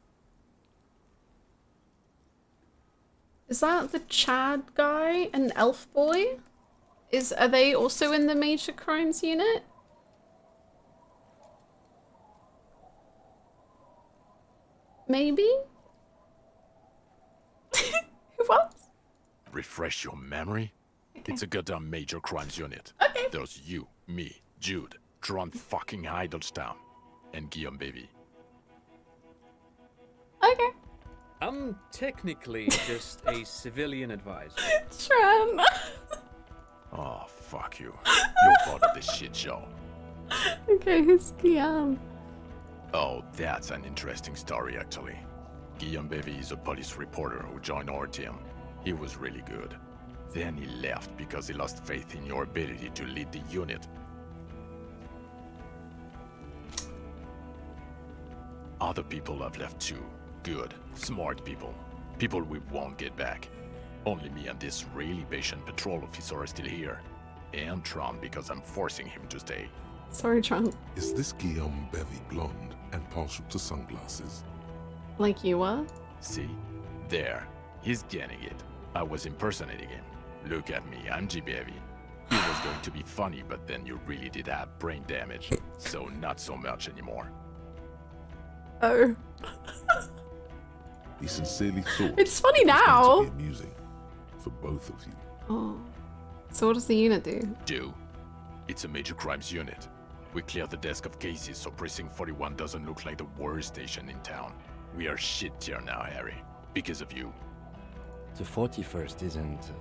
Is that the Chad guy and Elf Boy? Are they also in the Major Crimes Unit? Maybe? Who was? Refresh your memory? Okay. It's a goddamn Major Crimes Unit. Okay. There's you, me, Jude, Trant fucking Hiddleston, and Guillaume Baby. Okay. I'm technically just a civilian advisor. Trent. Oh, fuck you. You're part of this shit show. Okay, who's Guillaume? Oh, that's an interesting story, actually. Guillaume Baby is a police reporter who joined our team. He was really good. Then he left because he lost faith in your ability to lead the unit. Other people have left too. Good, smart people. People we won't get back. Only me and this really patient patrol officer are still here. And Tron because I'm forcing him to stay. Sorry, Trent. Is this Guillaume Bevy blonde and partial to sunglasses? Like you were? See? There. He's getting it. I was impersonating him. Look at me, I'm G-Baby. It was going to be funny, but then you really did have brain damage, so not so much anymore. Oh. He sincerely thought It's funny it was now. going to be amusing for both of you. Oh. So what does the unit do? It's a major crimes unit. We clear the desk of cases so Precinct 41 doesn't look like the worst station in town. We are shit tier now, Harry. Because of you. The 41st isn't...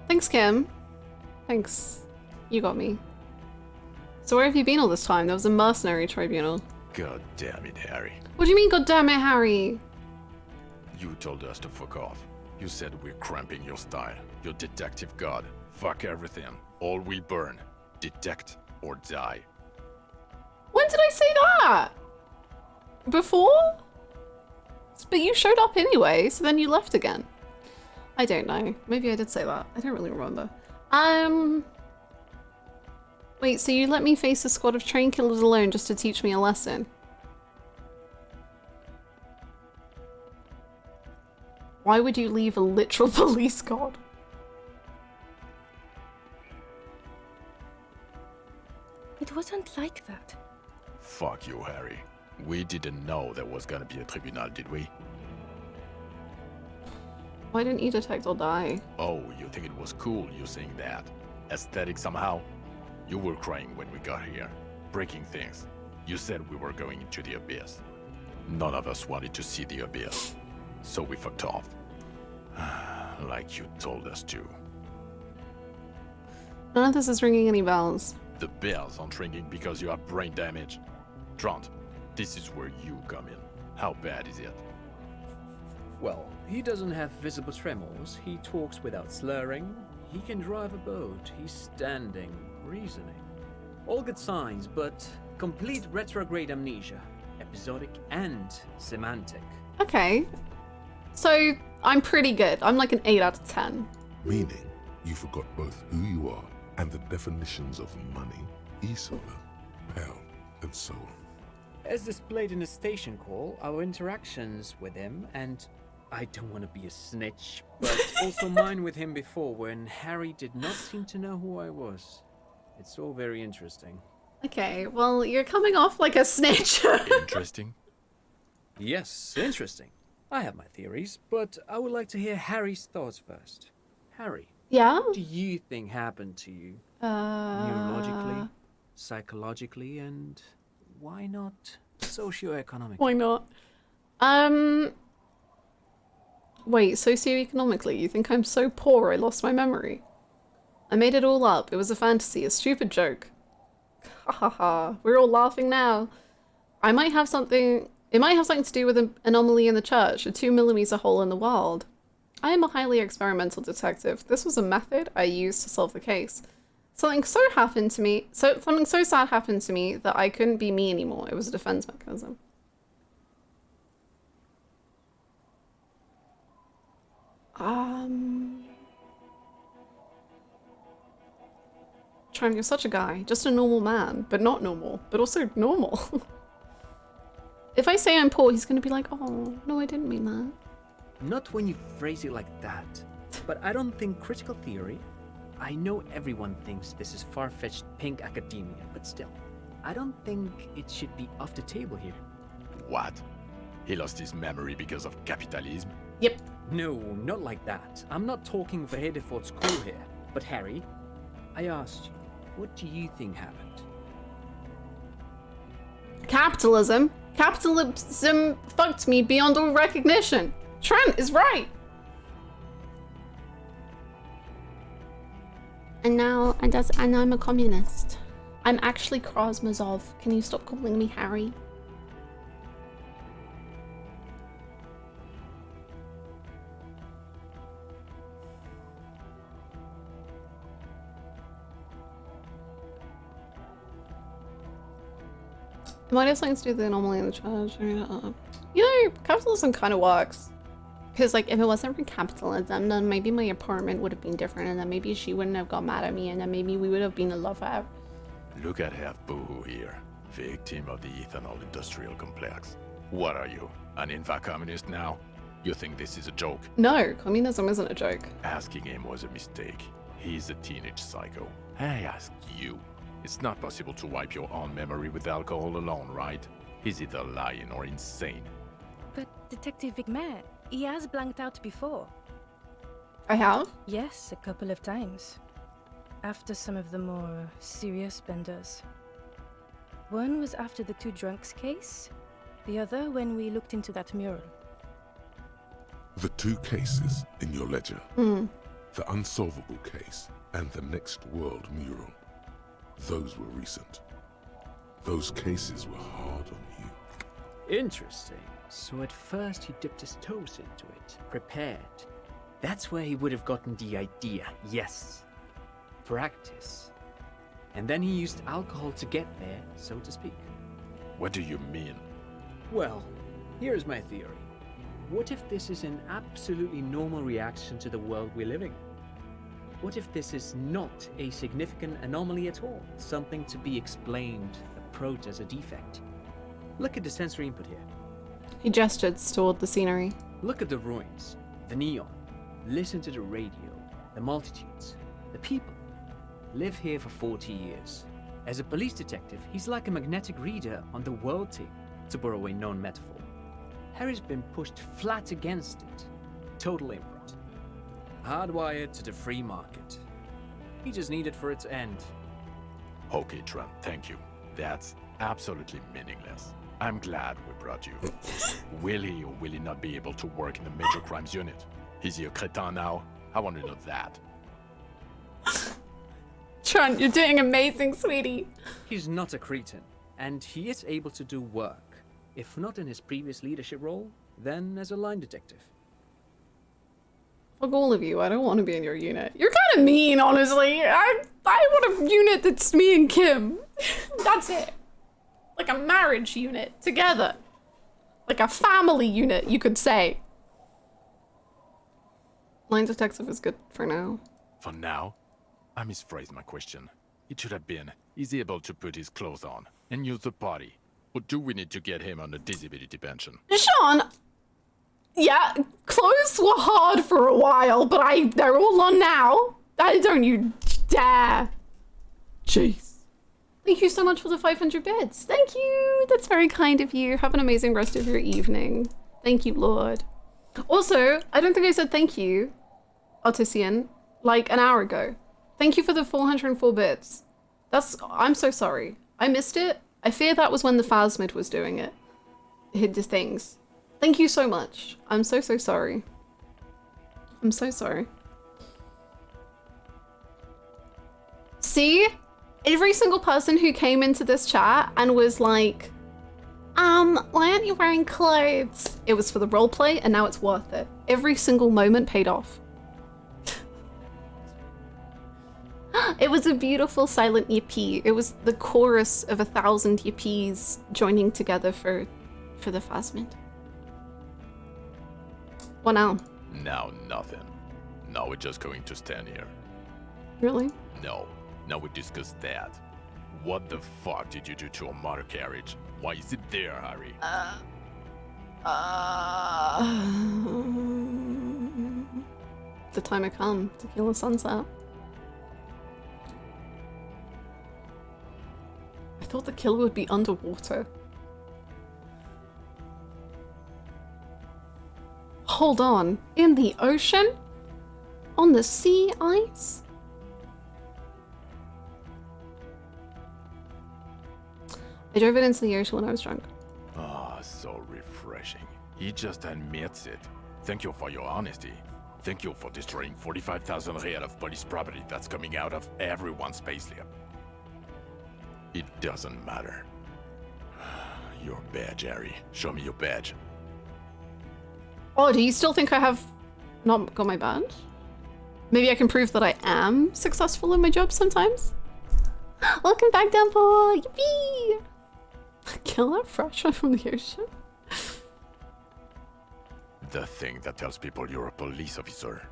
Thanks, Kim. Thanks. You got me. So where have you been all this time? There was a mercenary tribunal. God damn it, Harry. What do you mean, goddammit, Harry? You told us to fuck off. You said we're cramping your style. Your detective god. Fuck everything. All will burn. Detect or die. When did I say that? Before? But you showed up anyway, so then you left again. I don't know. Maybe I did say that. I don't really remember. Wait, so you let me face a squad of train killers alone just to teach me a lesson? Why would you leave a literal police guard? It wasn't like that. Fuck you, Harry. We didn't know there was gonna be a tribunal, did we? Why didn't you detect or die? Oh, you think it was cool you saying that? Aesthetic somehow? You were crying when we got here, breaking things. You said we were going into the abyss. None of us wanted to see the abyss, so we fucked off. Like you told us to. None of this is ringing any bells. The bells aren't ringing because you have brain damage. Trant, this is where you come in. How bad is it? Well, he doesn't have visible tremors, he talks without slurring, he can drive a boat, he's standing, reasoning. All good signs, but complete retrograde amnesia, episodic and semantic. Okay. So, I'm pretty good. I'm like an 8 out of 10. Meaning, you forgot both who you are and the definitions of money, e-solar, pound, and so on. As displayed in the station call, our interactions with him, and I don't want to be a snitch, but also mine with him before when Harry did not seem to know who I was. It's all very interesting. Okay, well, you're coming off like a snitch. Interesting? Yes, interesting. I have my theories, but I would like to hear Harry's thoughts first. Harry. Yeah? What do you think happened to you? Neurologically, psychologically, and why not socioeconomically? Why not? Wait, socioeconomically, you think I'm so poor I lost my memory? I made it all up. It was a fantasy, a stupid joke. Ha ha ha. We're all laughing now. It might have something to do with an anomaly in the church, a 2mm hole in the world. I am a highly experimental detective. This was a method I used to solve the case. Something so sad happened to me that I couldn't be me anymore. It was a defense mechanism. Trying, you're such a guy. Just a normal man, but not normal, but also normal. If I say I'm poor, he's gonna be like, oh, no, I didn't mean that. Not when you phrase it like that. But I don't think critical theory. I know everyone thinks this is far-fetched pink academia, but still, I don't think it should be off the table here. What? He lost his memory because of capitalism? Yep. No, not like that. I'm not talking for Hedefort's crew here. But Harry, I asked you, what do you think happened? Capitalism? Capitalism fucked me beyond all recognition. Trent is right. And now, and I'm a communist. I'm actually Krasmazov. Can you stop calling me Harry? It might have something to do with the anomaly in the church. You know, capitalism kind of works. Because, like, if it wasn't for capitalism, then maybe my apartment would have been different, and then maybe she wouldn't have got mad at me, and then maybe we would have been in love forever. Look at half Boohoo here, victim of the ethanol industrial complex. What are you, an infra-communist now? You think this is a joke? No, communism isn't a joke. Asking him was a mistake. He's a teenage psycho. I ask you. It's not possible to wipe your own memory with alcohol alone, right? He's either lying or insane. But Detective Vigmer, he has blanked out before. I have? Yes, a couple of times. After some of the more serious benders. One was after the two drunks case, the other when we looked into that mural. The two cases in your ledger, the unsolvable case and the Next World mural, those were recent. Those cases were hard on you. Interesting. So at first he dipped his toes into it, prepared. That's where he would have gotten the idea, yes. Practice. And then he used alcohol to get there, so to speak. What do you mean? Well, here's my theory. What if this is an absolutely normal reaction to the world we're living in? What if this is not a significant anomaly at all? Something to be explained, approached as a defect? Look at the sensory input here. He gestured toward the scenery. Look at the ruins, the neon. Listen to the radio, the multitudes, the people. Live here for 40 years. As a police detective, he's like a magnetic reader on the world tape, to borrow a known metaphor. Harry's been pushed flat against it. Total imprint. Hardwired to the free market. He just needed for it to end. Okay, Trent, thank you. That's absolutely meaningless. I'm glad we brought you. Will he or will he not be able to work in the major crimes unit? Is he a cretin now? I want to know that. Trent, you're doing amazing, sweetie. He's not a cretin, and he is able to do work. If not in his previous leadership role, then as a line detective. Fuck all of you, I don't want to be in your unit. You're kind of mean, honestly. I want a unit that's me and Kim. That's it. Like a marriage unit, together. Like a family unit, you could say. Line detective is good for now. For now? I misphrased my question. It should have been, is he able to put his clothes on and use the party? Or do we need to get him on a disability pension? Sean! Yeah, clothes were hard for a while, but they're all on now. Don't you dare. Jeez. Thank you so much for the 500 bits. Thank you. That's very kind of you. Have an amazing rest of your evening. Thank you, Lord. Also, I don't think I said thank you, Artisian, like an hour ago. Thank you for the 404 bits. I'm so sorry. I missed it. I fear that was when the Fasmid was doing it. Hid the things. Thank you so much. I'm so sorry. I'm so sorry. See? Every single person who came into this chat and was like, why aren't you wearing clothes? It was for the roleplay and now it's worth it. Every single moment paid off. It was a beautiful silent yippee. It was the chorus of 1,000 yippies joining together for the Fasmid. What now? Now nothing. Now we're just going to stand here. Really? No. Now we discuss that. What the fuck did you do to a motor carriage? Why is it there, Harry? The time had come to kill the sunset. I thought the killer would be underwater. Hold on, in the ocean? On the sea ice? I drove it into the ocean when I was drunk. Ah, so refreshing. He just admits it. Thank you for your honesty. Thank you for destroying 45,000 real of police property that's coming out of everyone's payslip. It doesn't matter. Your badge, Harry. Show me your badge. Oh, do you still think I have not got my badge? Maybe I can prove that I am successful in my job sometimes? Welcome back, Dumbo! Yippee! Kill that fresh one from the ocean? The thing that tells people you're a police officer.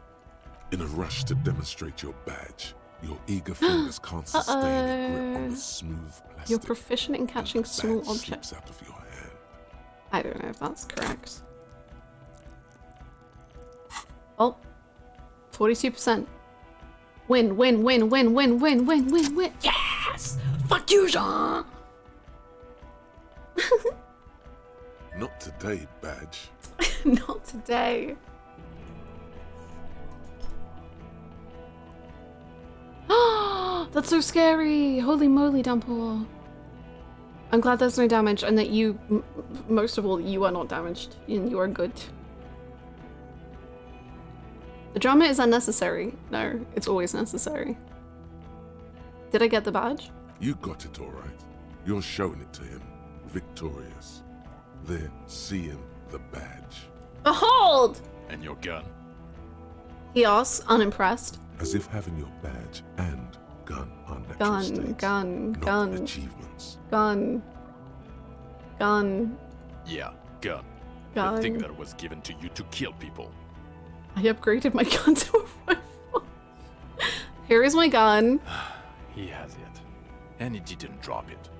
In a rush to demonstrate your badge, your eager fingers can't sustain a grip on the smooth plastic. You're proficient in catching small objects. Out of your hand. I don't know if that's correct. Oh, 42%. Win, win, win, win, win, win, win, win, win. Yes! Fuck you, Jean! Not today, badge. Not today. That's so scary. Holy moly, Dumpor. I'm glad there's no damage and that you, most of all, you are not damaged and you are good. The drama is unnecessary. No, it's always necessary. Did I get the badge? You got it all right. You're showing it to him. Victorious. They're seeing the badge. Behold! And your gun? He asks, unimpressed. As if having your badge and gun are natural Gun, states, gun, not gun. achievements. Gun. Gun. Yeah, gun. Gun. The thing that was given to you to kill people. I upgraded my gun to a rifle. Here is my gun. He has it. And he didn't drop it.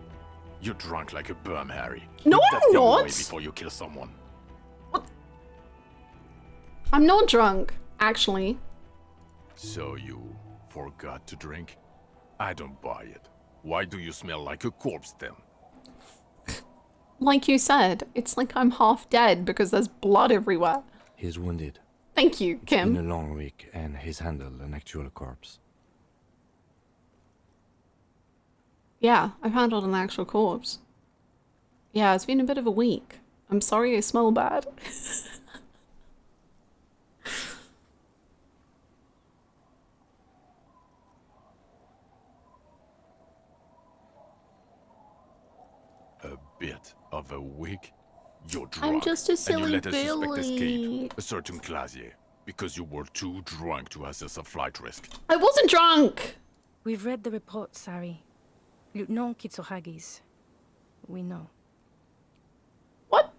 You're drunk like a bum, Harry. No, Put that I'm gun away not. before you kill someone. I'm not drunk, actually. So you forgot to drink? I don't buy it. Why do you smell like a corpse then? Like you said, it's like I'm half dead because there's blood everywhere. He's wounded. Thank you, Kim. It's been a long week, and he's handled an actual corpse. Yeah, I've handled an actual corpse. Yeah, it's been a bit of a week. I'm sorry I smell bad. A bit of a week? You're drunk. I'm just a silly and you let a suspect Billy. escape, a certain Clasier, because you were too drunk to assess a flight risk. I wasn't drunk! We've read the report, Sari. Lieutenant Kitsuhagi's. We know. What?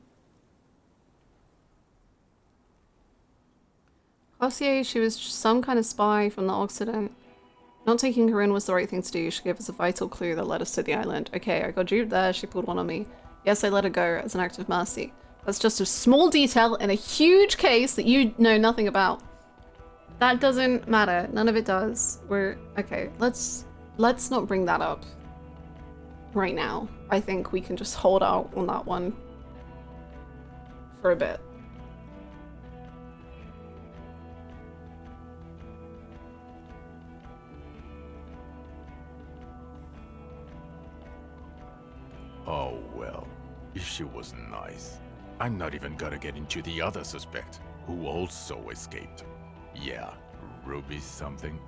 Classier, she was some kind of spy from the Occident. Not taking her in was the right thing to do. She gave us a vital clue that led us to the island. Okay, I got duped there. She pulled one on me. Yes, I let her go as an act of mercy. That's just a small detail in a huge case that you know nothing about. That doesn't matter. None of it does. Okay, let's not bring that up right now. I think we can just hold out on that one for a bit. Oh well, if she was nice. I'm not even gonna get into the other suspect, who also escaped. Yeah, Ruby something.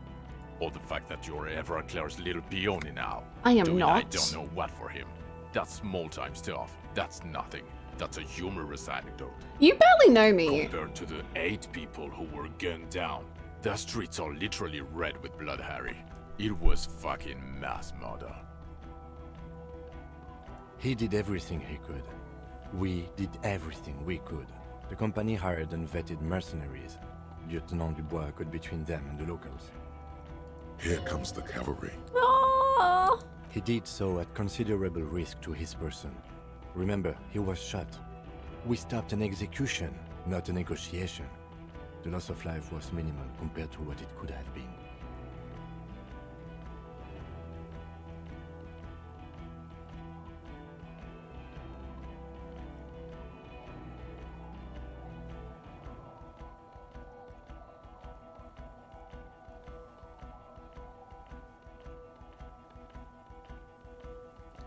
Or the fact that you're Evra Claire's little peony now. I am Doing not. I don't know what for him. That's small-time stuff. That's nothing. That's a humorous anecdote. You barely know me. Compared to the 8 people who were gunned down. The streets are literally red with blood, Harry. It was fucking mass murder. He did everything he could. We did everything we could. The company hired and vetted mercenaries. Lieutenant Dubois got between them and the locals. Here comes the cavalry. Ah. He did so at considerable risk to his person. Remember, he was shot. We stopped an execution, not a negotiation. The loss of life was minimal compared to what it could have been.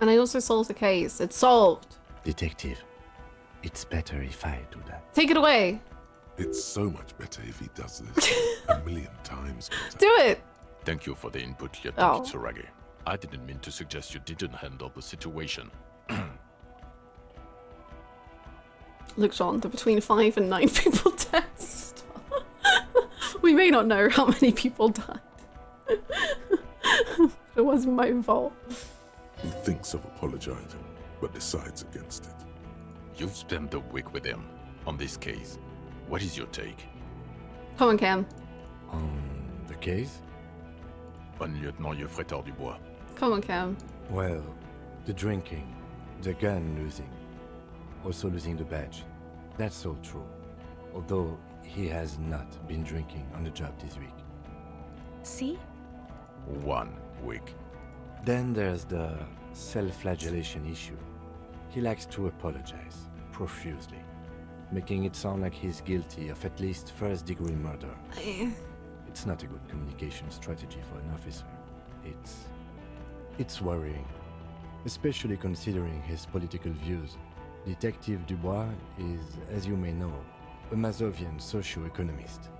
And I also solved the case. It's solved. Detective, it's better if I do that. Take it away. It's so much better if he does this. A million times better. Do it. Thank you for the input, Lieutenant Oh. Kitsuragi. I didn't mean to suggest you didn't handle the situation. Look, John, the between 5 and 9 people test. We may not know how many people died. It wasn't my fault. He thinks of apologizing, but decides against it. You've spent the week with him on this case. What is your take? Come on, Cam. On the case? On Lieutenant Yefretor Dubois. Come on, Cam. Well, the drinking, the gun losing, also losing the badge. That's all true. Although he has not been drinking on the job this week. See? 1 week. Then there's the self-flagellation issue. He likes to apologize profusely, making it sound like he's guilty of at least first-degree murder. It's not a good communication strategy for an officer. It's worrying, especially considering his political views. Detective Dubois is, as you may know, a Mazovian socio-economist.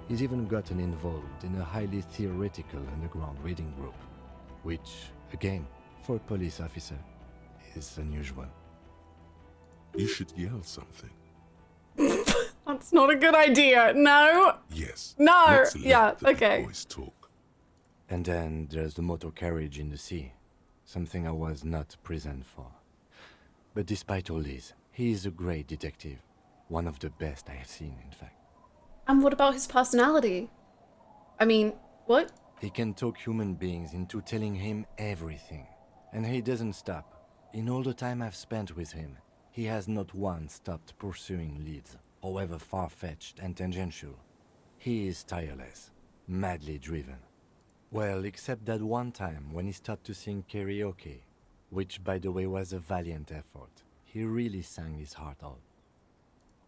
He's even gotten involved in a highly theoretical underground reading group, which, again, for a police officer, is unusual. You should yell something. That's not a good idea. No. Yes. No. Let's let Yeah. the Okay. boys talk. And then there's the motor carriage in the sea, something I was not present for. But despite all this, he is a great detective. One of the best I have seen, in fact. And what about his personality? I mean, what? He can talk human beings into telling him everything. And he doesn't stop. In all the time I've spent with him, he has not once stopped pursuing leads, however far-fetched and tangential. He is tireless, madly driven. Well, except that one time when he stopped to sing karaoke, which by the way was a valiant effort. He really sang his heart out.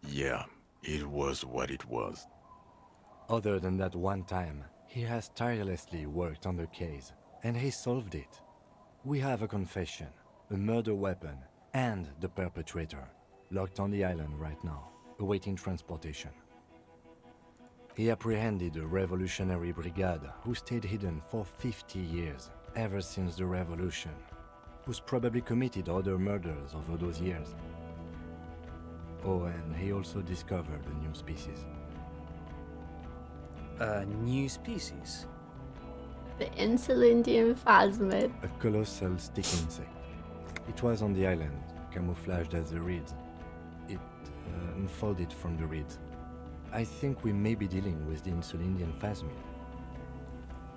Yeah, it was what it was. Other than that one time, he has tirelessly worked on the case, and he solved it. We have a confession, a murder weapon, and the perpetrator, locked on the island right now, awaiting transportation. He apprehended a revolutionary brigade who stayed hidden for 50 years, ever since the revolution, who's probably committed other murders over those years. Oh, and he also discovered a new species. A new species? The Insulindian Fasmid. A colossal stick insect. It was on the island, camouflaged as the reeds. It unfolded from the reeds. I think we may be dealing with the Insulindian Fasmid.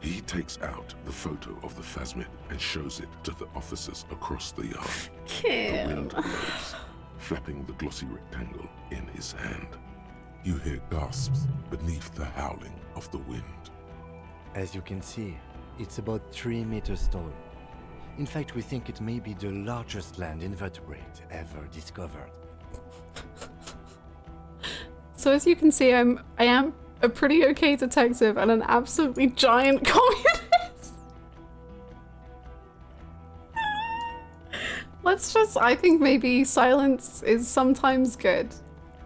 He takes out the photo of the Fasmid and shows it to the officers across the yard. The wind blows, flapping the glossy rectangle in his hand. You hear gasps beneath the howling of the wind. As you can see, it's about 3 meters tall. In fact, we think it may be the largest land invertebrate ever discovered. So as you can see, I am a pretty okay detective and an absolutely giant communist. I think maybe silence is sometimes good.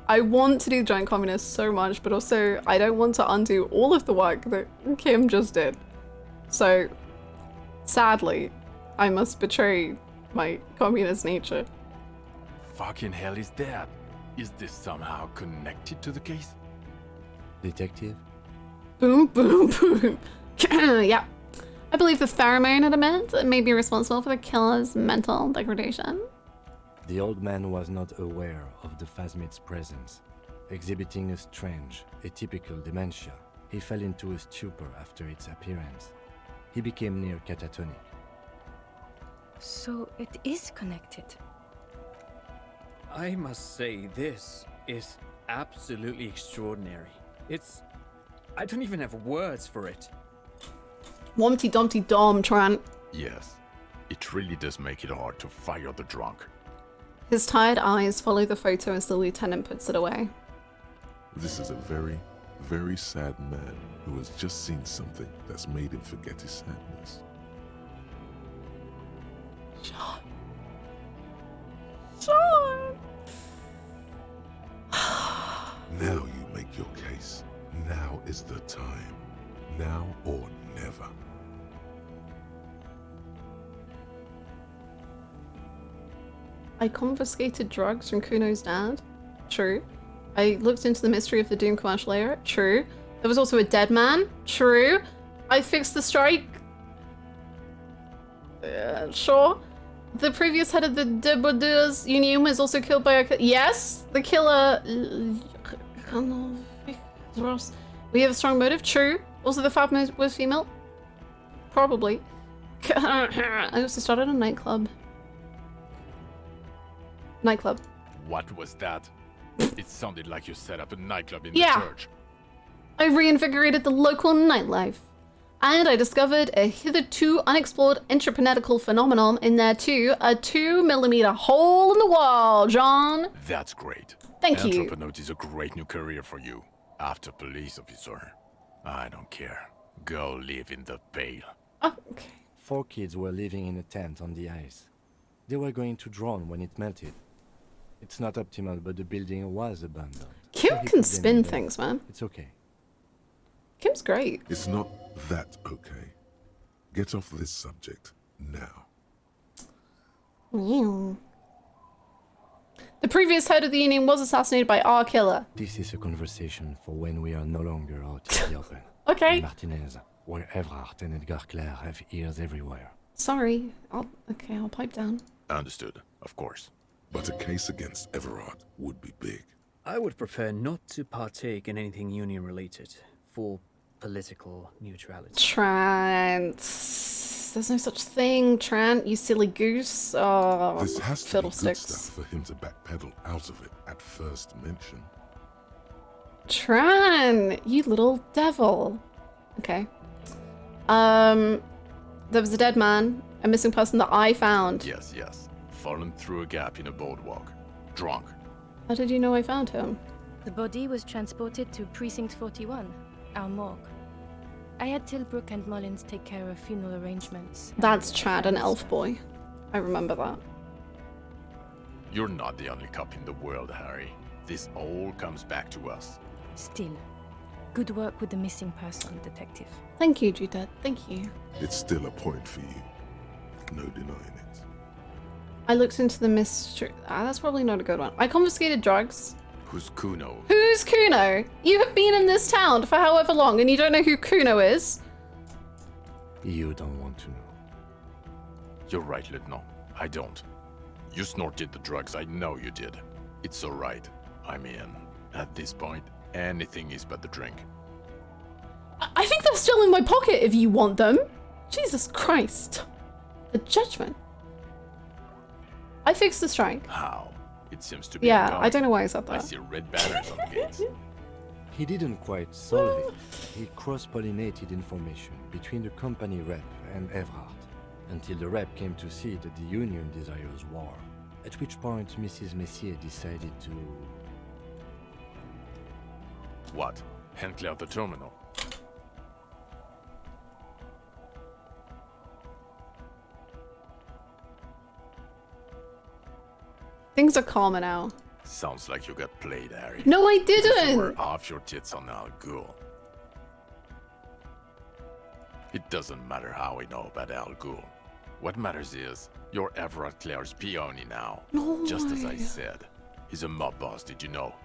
I want to do giant communist so much, but also I don't want to undo all of the work that Kim just did. So, sadly, I must betray my communist nature. Fucking hell is that? Is this somehow connected to the case? Detective? Boom, boom, boom. Yeah. I believe the pheromone it emits may be responsible for the killer's mental degradation. The old man was not aware of the Fasmid's presence. Exhibiting a strange, atypical dementia, he fell into a stupor after its appearance. He became near catatonic. So it is connected. I must say, this is absolutely extraordinary. I don't even have words for it. Wompty Dumpty Dom, Trant. Yes, it really does make it hard to fire the drunk. His tired eyes follow the photo as the lieutenant puts it away. This is a very, very sad man who has just seen something that's made him forget his sadness. Sean. Sean. Now you make your case. Now is the time. Now or never. I confiscated drugs from Kuno's dad. True. I looked into the mystery of the Doom commercial era. True. There was also a dead man. True. I fixed the strike. Sure. The previous head of the Debordeurs Union was also killed by a... Yes! The killer... We have a strong motive. True. Also the Fasmid was female. Probably. I also started a nightclub. What was that? It sounded like you set up a nightclub in the Yeah. church. I reinvigorated the local nightlife. And I discovered a hitherto unexplored interplanetical phenomenon in there too. A 2mm hole in the wall, John. That's great. Thank you. Entrepreneurship is a great new career for you. After police officer. I don't care. Go live in the Pale. Oh, okay. 4 kids were living in a tent on the ice. They were going to drown when it melted. It's not optimal, but the building was abandoned. Kim So he can put them spin in there. things, man. It's okay. Kim's great. It's not that okay. Get off this subject now. Yeah. The previous head of the Union was assassinated by our killer. This is a conversation for when we are no longer out in the open. Okay. In Martinez, where Everard and Edgar Clare have ears everywhere. Sorry. I'll pipe down. Understood, of course. But a case against Everard would be big. I would prefer not to partake in anything Union related, for political neutrality. Trant. There's no such thing, Trant, you silly goose. Oh, This has to be good fiddlesticks. stuff for him to backpedal out of it at first mention. Tran, you little devil. Okay. There was a dead man, a missing person that I found. Yes. Fallen through a gap in a boardwalk. Drunk. How did you know I found him? The body was transported to Precinct 41, our morgue. I had Tilbrook and Mullins take care of funeral arrangements. That's Chad, an elf boy. I remember that. You're not the only cop in the world, Harry. This all comes back to us. Still, good work with the missing person, detective. Thank you, Judith. Thank you. It's still a point for you. No denying it. I looked into the mystery. That's probably not a good one. I confiscated drugs. Who's Kuno? Who's Kuno? You have been in this town for however long and you don't know who Kuno is? You don't want to know. You're right, Lieutenant. I don't. You snorted the drugs, I know you did. It's alright. I mean, at this point, anything is but the drink. I think they're still in my pocket if you want them. Jesus Christ. The judgment. I fixed the strike. How? It seems to be Yeah, ongoing. I don't know why I said that. I see red banners on the gates. He didn't quite solve it. He cross-pollinated information between the company rep and Everard, until the rep came to see that the Union desires war, at which point Mrs. Messier decided to... What? Hand clear the terminal. Things are calmer now. Sounds like you got played, Harry. No, I Because you didn't. were off your tits on Al Ghul. It doesn't matter how we know about Al Ghul. What matters is, you're Everard Clare's peony now. No Just as I way. said. He's a mob boss, did you know?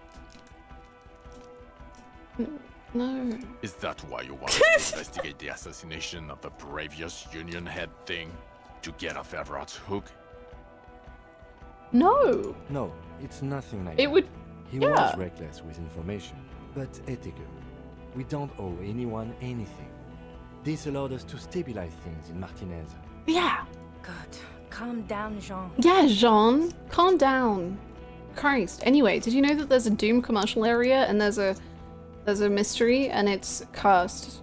No. Is that why you wanted to investigate the assassination of the previous Union head thing? To get off Everard's hook? No. No, it's nothing like It that. would... He yeah. was reckless with information, but ethical. We don't owe anyone anything. This allowed us to stabilize things in Martinez. Yeah. God, calm down, Jean. Yeah, Jean. Calm down. Christ. Anyway, did you know that there's a Doom commercial area and there's a mystery and it's cursed?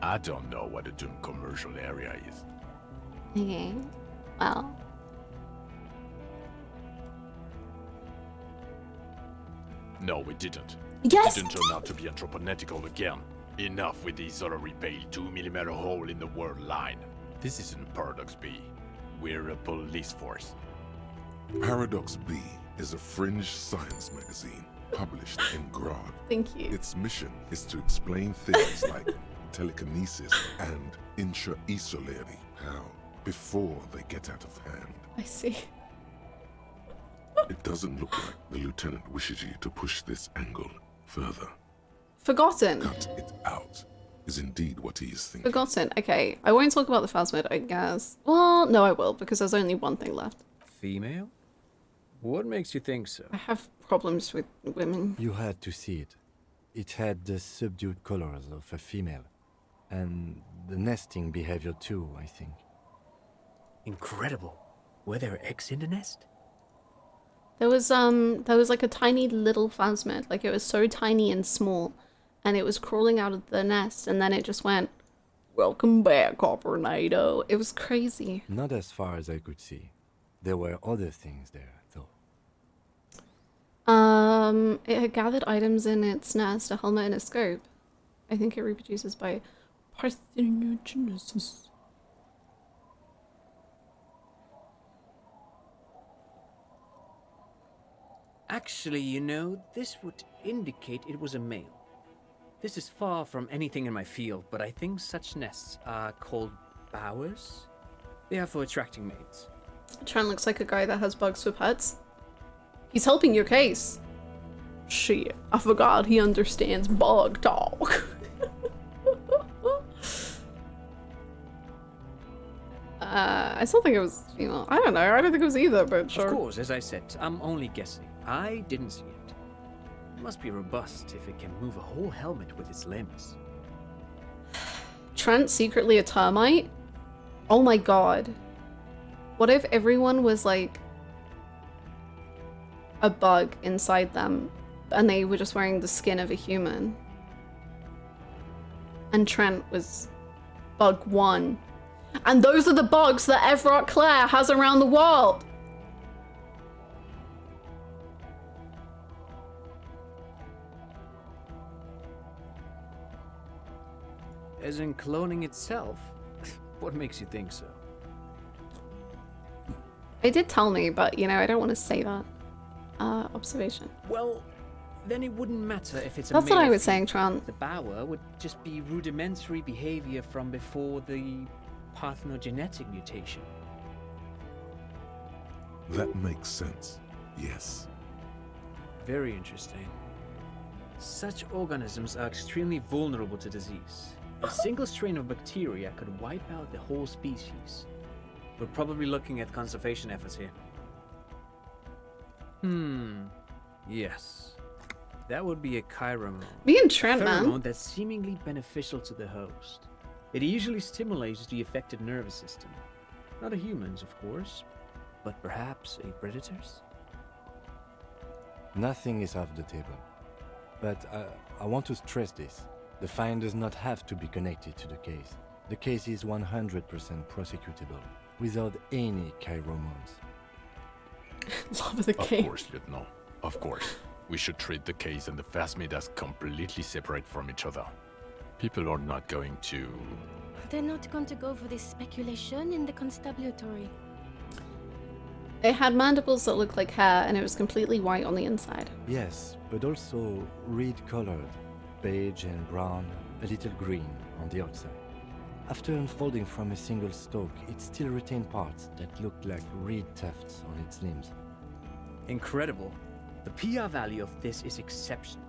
I don't know what a Doom commercial area is. Okay. Well. No, we didn't. Yes, It didn't turn out to be anthropomorphical again. Enough with the solitary pale 2mm hole in the world line. This isn't Paradox B. We're a police force. Paradox B is a fringe science magazine published in Grad. Thank you. Its mission is to explain things like telekinesis and intra-esolarity, how before they get out of hand. I see. It doesn't look like the lieutenant wishes you to push this angle further. Forgotten. Cut it out is indeed what he is thinking. Forgotten. Okay. I won't talk about the Fasmid, I guess. Well, no, I will, because there's only one thing left. Female? What makes you think so? I have problems with women. You had to see it. It had the subdued colors of a female. And the nesting behavior too, I think. Incredible. Were there eggs in the nest? There was like a tiny little Fasmid, like it was so tiny and small, and it was crawling out of the nest, and then it just went, "Welcome back, Coppernato." It was crazy. Not as far as I could see. There were other things there, though. It had gathered items in its nest, a helmet and a scope. I think it reproduces by parthenogenesis. Actually, you know, this would indicate it was a male. This is far from anything in my field, but I think such nests are called bowers. They are for attracting mates. Tran looks like a guy that has bugs for pets. He's helping your case. Shit, I forgot he understands bug talk. I still think it was female. I don't know, I don't think it was either, but sure. Of course, as I said, I'm only guessing. I didn't see it. It must be robust if it can move a whole helmet with its limbs. Trent secretly a termite? Oh my god. What if everyone was like a bug inside them and they were just wearing the skin of a human? And Trent was bug 1. And those are the bugs that Everard Clare has around the world! As in cloning itself? What makes you think so? They did tell me, but you know, I don't want to say that. Observation. Well, then it wouldn't matter if it's a That's what male I or was saying, female. Tran. The bower would just be rudimentary behavior from before the parthenogenetic mutation. That makes sense, yes. Very interesting. Such organisms are extremely vulnerable to disease. A single strain of bacteria could wipe out the whole species. We're probably looking at conservation efforts here. Yes. That would be a chiromone. Me and Trent, a man. pheromone that's seemingly beneficial to the host. It usually stimulates the affected nervous system. Not a human's, of course, but perhaps a predator's? Nothing is off the table. But I want to stress this. The find does not have to be connected to the case. The case is 100% prosecutable, without any chiromones. Love the Of game. course, Lieutenant. Of course. We should treat the case and the Fasmid as completely separate from each other. People are not going to... They're not going to go for this speculation in the constabulary. It had mandibles that looked like hair, and it was completely white on the inside. Yes, but also reed-colored, beige and brown, a little green on the outside. After unfolding from a single stalk, it still retained parts that looked like reed tufts on its limbs. Incredible. The PR value of this is exceptional.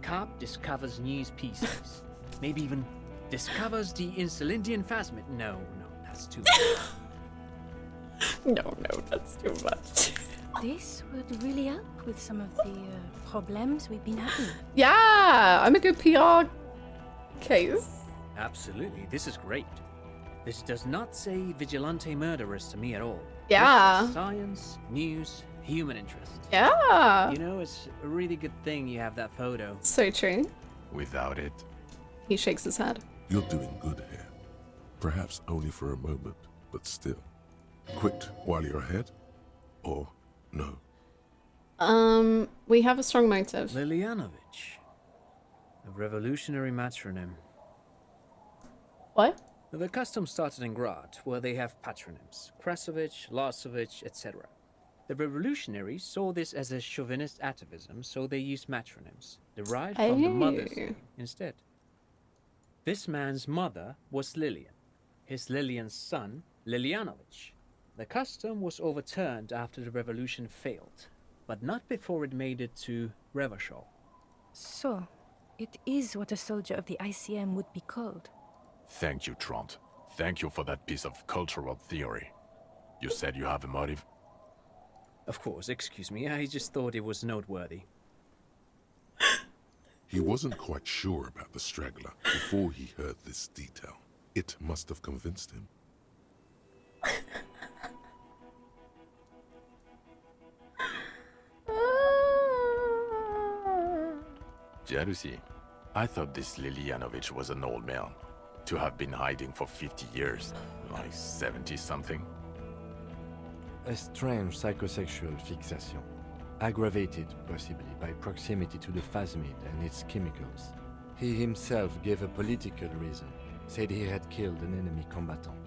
Carp discovers new species. Maybe even discovers the Insulindian Fasmid. No, that's too much. No, that's too much. This would really help with some of the problems we've been having. Yeah, I'm a good PR case. Absolutely, this is great. This does not say vigilante murderers to me at all. Yeah. This is science, news, human interest. Yeah. You know, it's a really good thing you have that photo. So true. Without it. He shakes his head. You're doing good here. Perhaps only for a moment, but still. Quit while you're ahead? Or no? We have a strong motive. Lilianovich. A revolutionary matronym. What? The custom started in Grad, where they have patronyms. Krasovich, Lasovich, etc. The revolutionaries saw this as a chauvinist atavism, so they used matronyms, derived from the mother's name instead. This man's mother was Lilian. His Lilian's son, Lilianovich. The custom was overturned after the revolution failed, but not before it made it to Revachol. So, it is what a soldier of the ICM would be called. Thank you, Trant. Thank you for that piece of cultural theory. You said you have a motive? Of course, excuse me, I just thought it was noteworthy. He wasn't quite sure about the straggler before he heard this detail. It must have convinced him. Jealousy? I thought this Lilianovich was an old man. To have been hiding for 50 years. Like 70-something. A strange psychosexual fixation, aggravated possibly by proximity to the Fasmid and its chemicals. He himself gave a political reason, said he had killed an enemy combatant.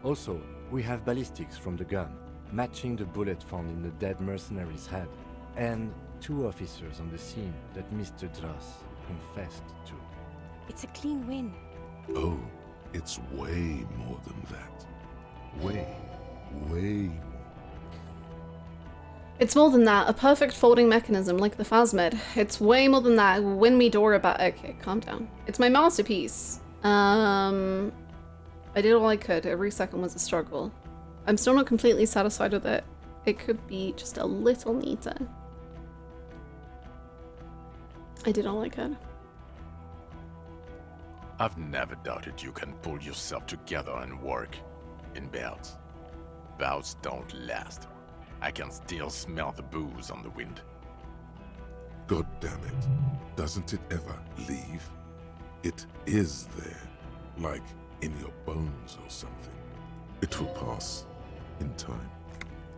Also, we have ballistics from the gun, matching the bullet found in the dead mercenary's head, and 2 officers on the scene that Mr. Dross confessed to. It's a clean win. Oh, it's way more than that. Way more. It's more than that. A perfect folding mechanism like the Fasmid. It's way more than that. Win me Dora about. Okay, calm down. It's my masterpiece. I did all I could. Every second was a struggle. I'm still not completely satisfied with it. It could be just a little neater. I did all I could. I've never doubted you can pull yourself together and work. In bouts. Bouts don't last. I can still smell the booze on the wind. God damn it. Doesn't it ever leave? It is there. Like in your bones or something. It will pass in time.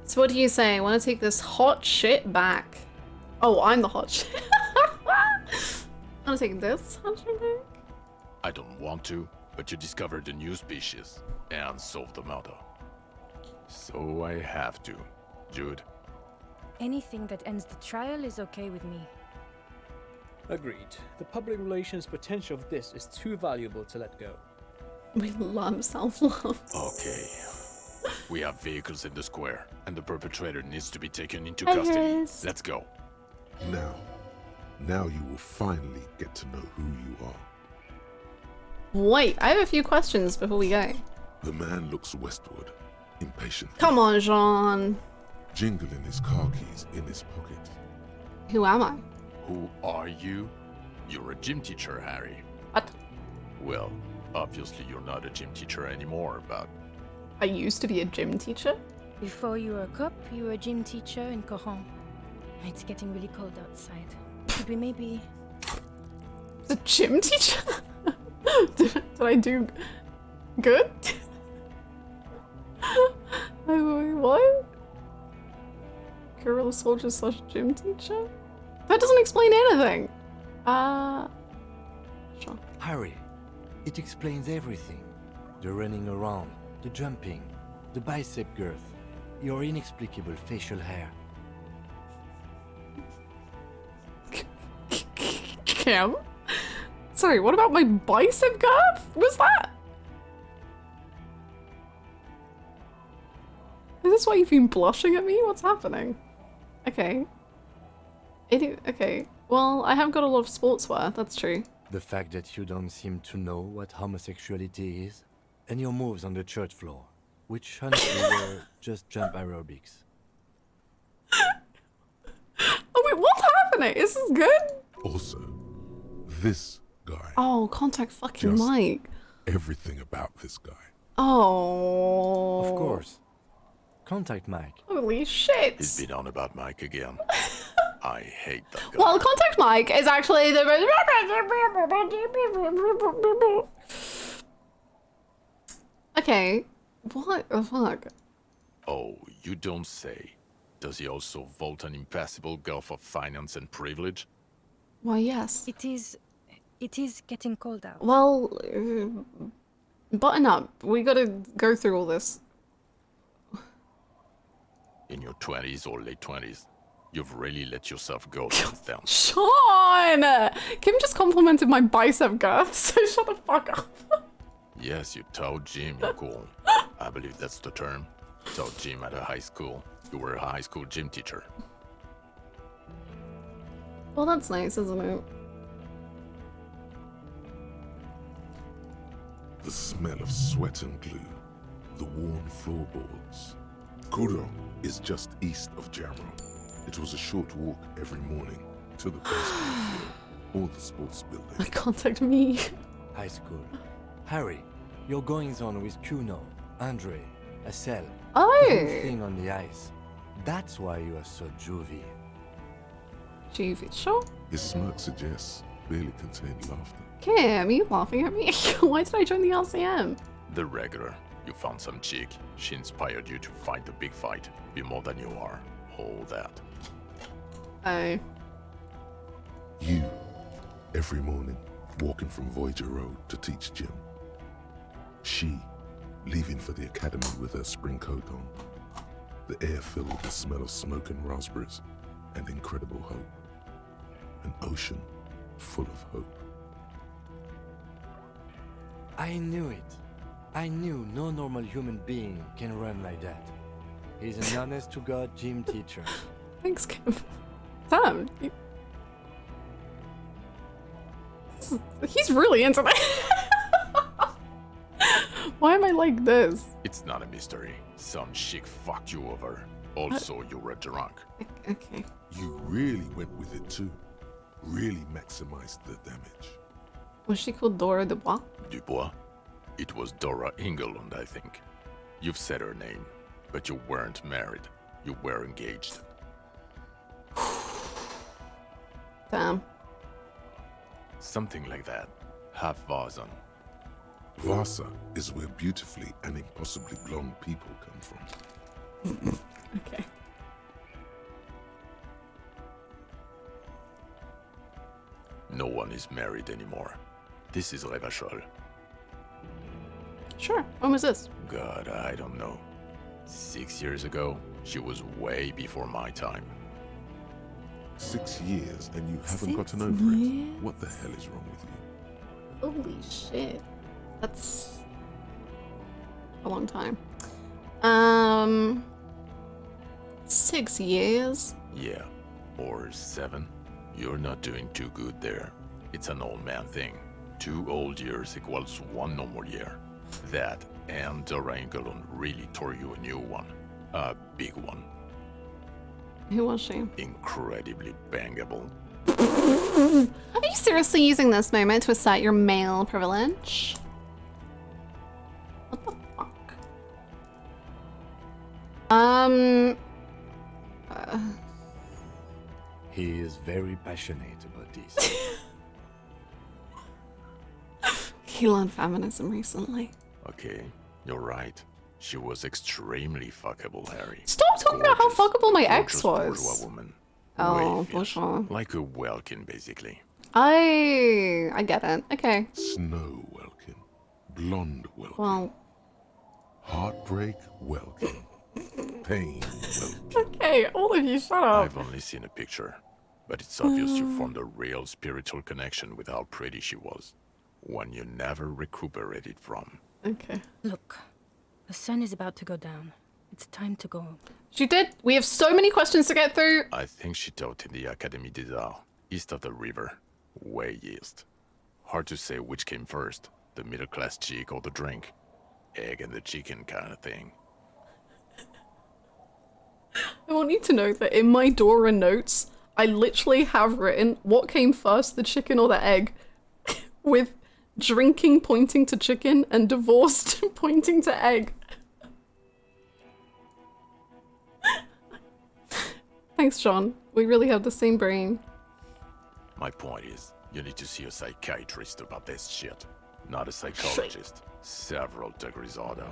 So what do you say? I want to take this hot shit back. Oh, I'm the hot shit. I want to take this hot shit back. I don't want to, but you discovered a new species and solved the murder. So I have to. Jude? Anything that ends the trial is okay with me. Agreed. The public relations potential of this is too valuable to let go. We love self-love. Okay. We have vehicles in the square, and the perpetrator needs to be taken into Hi, custody. Harris. Let's go. Now you will finally get to know who you are. Wait, I have a few questions before we go. The man looks westward, impatiently. Come on, Jean. Jingling his car keys in his pocket. Who am I? Who are you? You're a gym teacher, Harry. What? Well, obviously you're not a gym teacher anymore, but... I used to be a gym teacher? Before you were a cop, you were a gym teacher in Coron. It's getting really cold outside. Could we maybe... The gym teacher? did I do good? What? Guerrilla soldier / gym teacher? That doesn't explain anything. Sure. Harry, it explains everything. The running around, the jumping, the bicep girth, your inexplicable facial hair. Kim? Sorry, what about my bicep girth? What's that? Is this why you've been blushing at me? What's happening? Okay. Okay. Well, I have got a lot of sportswear, that's true. The fact that you don't seem to know what homosexuality is, and your moves on the church floor, which honestly were just jump aerobics. Oh wait, what's happening? Is this good? Also, this guy. Oh, contact fucking Just Mike. Everything about this guy. Oh. Of course. Contact Mike. Holy shit. He's been on about Mike again. I hate that guy. Well, contact Mike is actually the... Okay. What the fuck? Oh, you don't say. Does he also vault an impassable gulf of finance and privilege? Why, yes. It is getting cold out. Well, button up. We gotta go through all this. In your 20s or late 20s, you've really let yourself go since then. Sean! Kim just complimented my bicep girth, so shut the fuck up. Yes, you taught gym in school. I believe that's the term. Taught gym at a high school. You were a high school gym teacher. Well, that's nice, isn't it? The smell of sweat and glue. The worn floorboards. Kuro is just east of Jarrow. It was a short walk every morning to the baseball field or the sports building. Contact me. High school. Harry, your goings-on with Kuno, Andre, Acel. Oh! The whole thing on the ice. That's why you are so juvie. Chief, sure? His smirk suggests barely contained laughter. Kim, are you laughing at me? Why did I join the LCM? The regular. You found some chick. She inspired you to fight the big fight. Be more than you are. All that. Oh. You, every morning, walking from Voyager Road to teach gym. She, leaving for the academy with her spring coat on. The air filled with the smell of smoke and raspberries and incredible hope. An ocean full of hope. I knew it. I knew no normal human being can run like that. He's an honest-to-God gym teacher. Thanks, Kim. Damn. He's really into that. Why am I like this? It's not a mystery. Some chick fucked you over. Also, you were drunk. Okay. You really went with it too. Really maximized the damage. Was she called Dora Dubois? Dubois? It was Dora Engelund, I think. You've said her name, but you weren't married. You were engaged. Damn. Something like that. Half Vazan. Vasa is where beautifully and impossibly blonde people come from. Okay. No one is married anymore. This is Revachol. Sure. When was this? God, I don't know. 6 years ago, she was way before my time. 6 years and you haven't 6 gotten over years? it. What the hell is wrong with you? Holy shit. That's a long time. 6 years? Yeah, or 7. You're not doing too good there. It's an old man thing. 2 old years equals 1 normal year. That and Dora Engelund really tore you a new one. A big one. Who was she? Incredibly bangable. Are you seriously using this moment to assert your male privilege? What the fuck? He is very passionate about this. He learned feminism recently. Okay, you're right. She was extremely fuckable, Harry. Stop talking about how fuckable my ex Gorgeous was. bourgeois woman. Oh, Way fierce. bourgeois. Like a Welkin, basically. I get it. Okay. Snow Welkin. Blonde Welkin. Well. Heartbreak Welkin. Pain Welkin. Okay, all of you, shut up. I've only seen a picture, but it's obvious you formed a real spiritual connection with how pretty she was. One you never recuperated from. Okay. Look, the sun is about to go down. It's time to go. She did. We have so many questions to get through. I think she taught in the Académie des Arts, east of the river. Way east. Hard to say which came first, the middle-class chick or the drink. Egg and the chicken kind of thing. I want you to know that in my Dora notes, I literally have written what came first, the chicken or the egg, with drinking pointing to chicken and divorced pointing to egg. Thanks, John. We really have the same brain. My point is, you need to see a psychiatrist about this shit. Not a psychologist. Several degrees harder.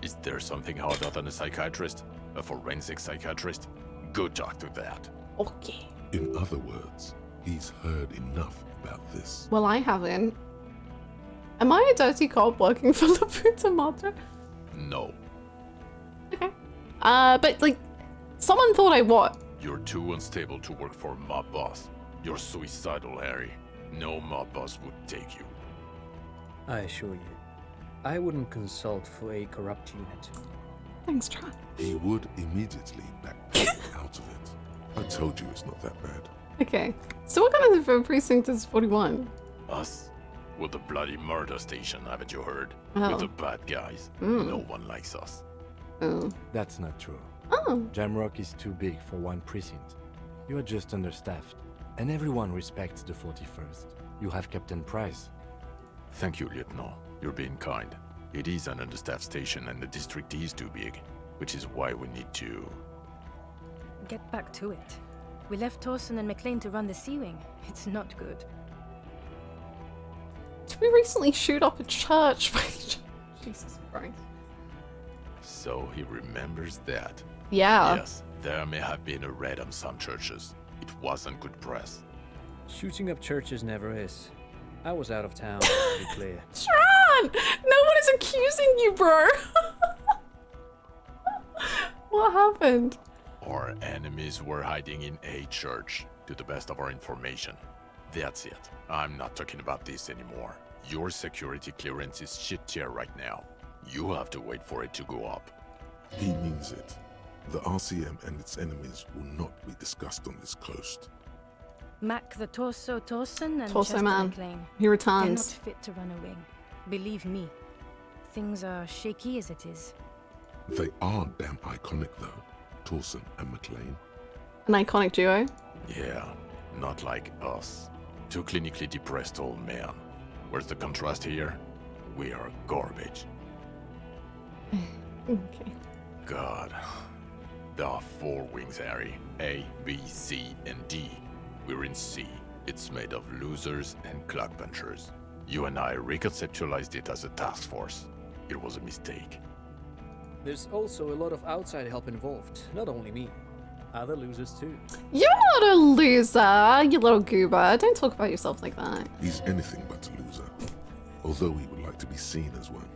Is there something harder than a psychiatrist? A forensic psychiatrist? Go talk to that. Okay. In other words, he's heard enough about this. Well, I haven't. Am I a dirty cop working for La Puta Madre? No. Okay. But like, someone thought I what? You're too unstable to work for a mob boss. You're suicidal, Harry. No mob boss would take you. I assure you, I wouldn't consult for a corrupt unit. Thanks, Tron. He would immediately backpedal out of it. I told you it's not that bad. Okay. So what kind of precinct is 41? Us? We're the bloody murder station, haven't you heard? Oh. We're the bad guys. Mm. No one likes us. Oh. That's not true. Oh. Jamrock is too big for one precinct. You are just understaffed, and everyone respects the 41st. You have Captain Price. Thank you, Lieutenant. You're being kind. It is an understaffed station and the district is too big, which is why we need to... Get back to it. We left Torsen and McLean to run the Sea Wing. It's not good. Did we recently shoot up a church? Jesus Christ. So he remembers that. Yeah. Yes, there may have been a raid on some churches. It wasn't good press. Shooting up churches never is. I was out of town, to be clear. Tron! No one is accusing you, bro. What happened? Our enemies were hiding in a church, to the best of our information. That's it. I'm not talking about this anymore. Your security clearance is shit tier right now. You have to wait for it to go up. He means it. The RCM and its enemies will not be discussed on this coast. Mac the Torso Torsen and Torso Chester man. McLean. He returns. They're not fit to run a wing. Believe me. Things are shaky as it is. They are damn iconic though, Torsen and McLean. An iconic duo. Yeah, not like us. Two clinically depressed old men. Where's the contrast here? We are garbage. Okay. God. There are 4 wings, Harry. A, B, C, and D. We're in C. It's made of losers and clock punchers. You and I reconceptualized it as a task force. It was a mistake. There's also a lot of outside help involved, not only me. Other losers too. You're not a loser, you little goober. Don't talk about yourself like that. He's anything but a loser. Although he would like to be seen as one.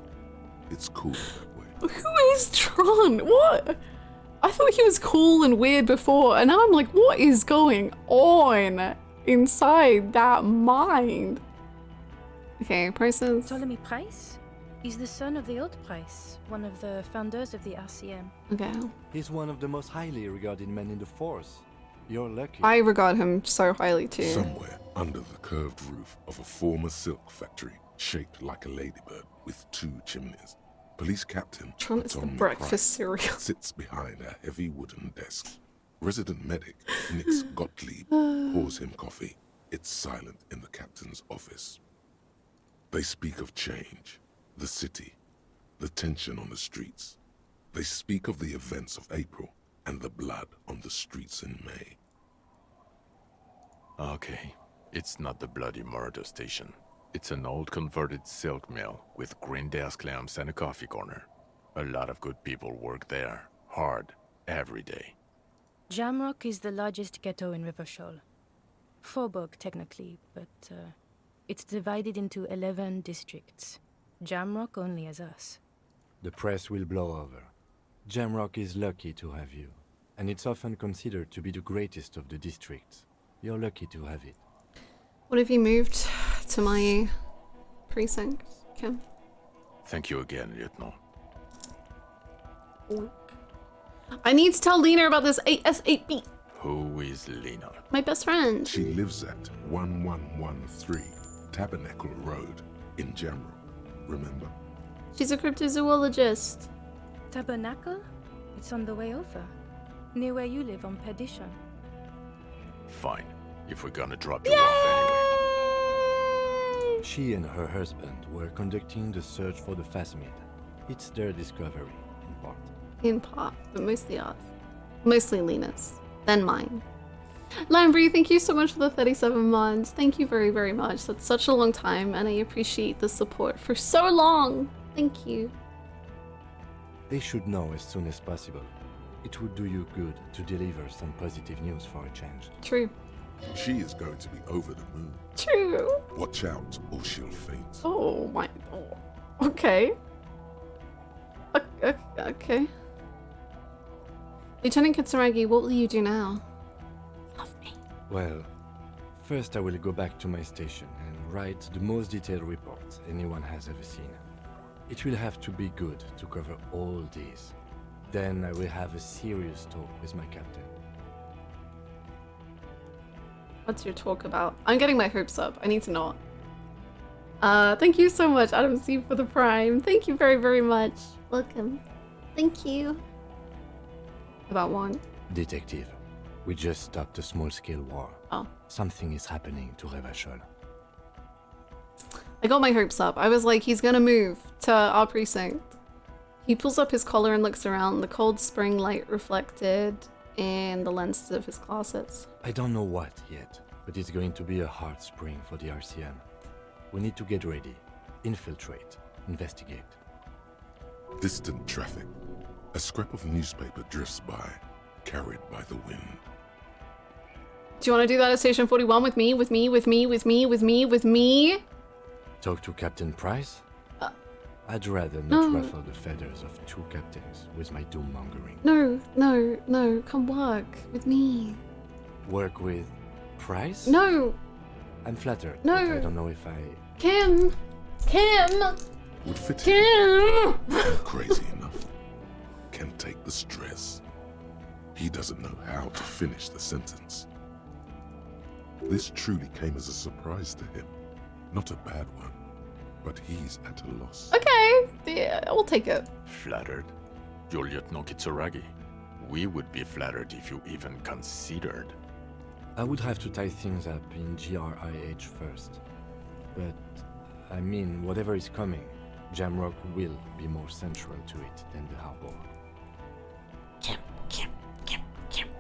It's cool that way. Who is Tron? What? I thought he was cool and weird before, and now I'm like, what is going on inside that mind? Okay, prices. Ptolemy Price? He's the son of the old Price, one of the founders of the RCM. Okay. He's one of the most highly regarded men in the Force. You're lucky. I regard him so highly too. Somewhere under the curved roof of a former silk factory, shaped like a ladybird with 2 chimneys, police captain Tron is the Ptolemy breakfast Price cereal. sits behind a heavy wooden desk. Resident medic Nix Gottlieb pours him coffee. It's silent in the captain's office. They speak of change, the city, the tension on the streets. They speak of the events of April and the blood on the streets in May. Okay, it's not the bloody murder station. It's an old converted silk mill with green desk lamps and a coffee corner. A lot of good people work there, hard, every day. Jamrock is the largest ghetto in Rivershoal. Faubourg, technically, but it's divided into 11 districts. Jamrock only has us. The press will blow over. Jamrock is lucky to have you, and it's often considered to be the greatest of the districts. You're lucky to have it. What have you moved to my precinct, Kim? Thank you again, Lieutenant. I need to tell Lena about this 8S8B. Who is Lena? My best friend. She lives at 1113 Tabernacle Road in Jamrock. Remember? She's a cryptozoologist. Tabernacle? It's on the way over. Near where you live on Perdition. Fine, if we're gonna drop you off anyway. She and her husband were conducting the search for the Fasmid. It's their discovery, in part. In part, but mostly ours. Mostly Lena's. Then mine. Lambry, thank you so much for the 37 months. Thank you very, very much. That's such a long time, and I appreciate the support for so long. Thank you. They should know as soon as possible. It would do you good to deliver some positive news for a change. True. She is going to be over the moon. True. Watch out or she'll faint. Oh my. Oh. Okay. Okay. Lieutenant Kitsuragi, what will you do now? Love me. Well, first I will go back to my station and write the most detailed report anyone has ever seen. It will have to be good to cover all these. Then I will have a serious talk with my captain. What's your talk about? I'm getting my hopes up. I need to know. Thank you so much, Adam C, for the Prime. Thank you very, very much. Welcome. Thank you. About one. Detective, we just stopped a small-scale war. Oh. Something is happening to Revachol. I got my hopes up. I was like, he's gonna move to our precinct. He pulls up his collar and looks around, the cold spring light reflected in the lenses of his closets. I don't know what yet, but it's going to be a hard spring for the RCM. We need to get ready, infiltrate, investigate. Distant traffic. A scrap of newspaper drifts by, carried by the wind. Do you want to do that at Station 41 with me? Talk to Captain Price? I'd rather no. not ruffle the feathers of two captains with my doom-mongering. No, come work with me. Work with Price? No! I'm flattered. No. I don't know if I... Kim! Would fit Kim! Crazy enough. Can take the stress. He doesn't know how to finish the sentence. This truly came as a surprise to him. Not a bad one, but he's at a loss. Okay, yeah, we'll take it. Flattered? Your Lieutenant Kitsuragi. We would be flattered if you even considered. I would have to tie things up in GRIH first. But, I mean, whatever is coming, Jamrock will be more central to it than the harbor.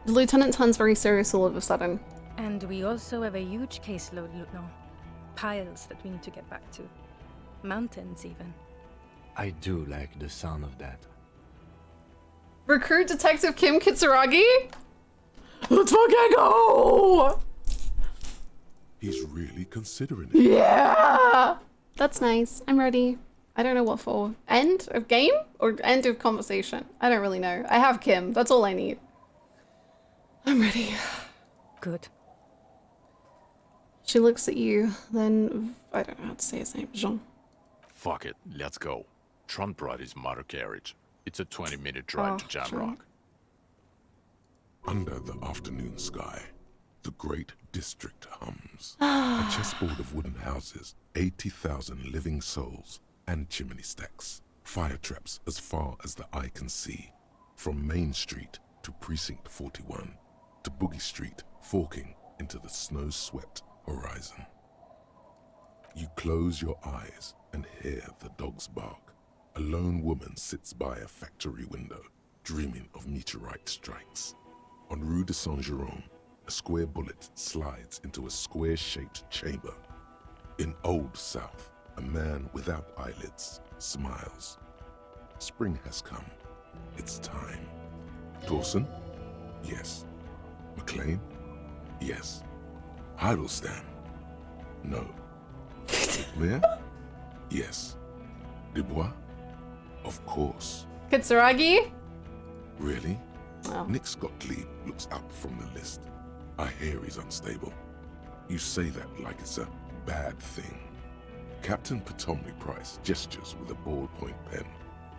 The lieutenant turns very serious all of a sudden. And we also have a huge caseload, Lieutenant. Piles that we need to get back to. Mountains, even. I do like the sound of that. Recruit Detective Kim Kitsuragi? Let's fucking go! He's really considering it. Yeah! That's nice. I'm ready. I don't know what for. End of game? Or end of conversation? I don't really know. I have Kim. That's all I need. I'm ready. Good. She looks at you, then... I don't know how to say his name. Jean. Fuck it, let's go. Tron brought his motor carriage. It's a 20-minute drive to Jamrock. Under the afternoon sky, the great district hums. A chessboard of wooden houses, 80,000 living souls, and chimney stacks. Fire traps as far as the eye can see. From Main Street to Precinct 41, to Boogie Street, forking into the snow-swept horizon. You close your eyes and hear the dogs bark. A lone woman sits by a factory window, dreaming of meteorite strikes. On Rue de Saint-Jérôme, a square bullet slides into a square-shaped chamber. In Old South, a man without eyelids smiles. Spring has come. It's time. Dawson? Yes. McLean? Yes. Heidelstein? No. Mayor? Yes. Dubois? Of course. Kitsuragi? Really? Oh. Nick Gottlieb looks up from the list. I hear he's unstable. You say that like it's a bad thing. Captain Potomny Price gestures with a ballpoint pen.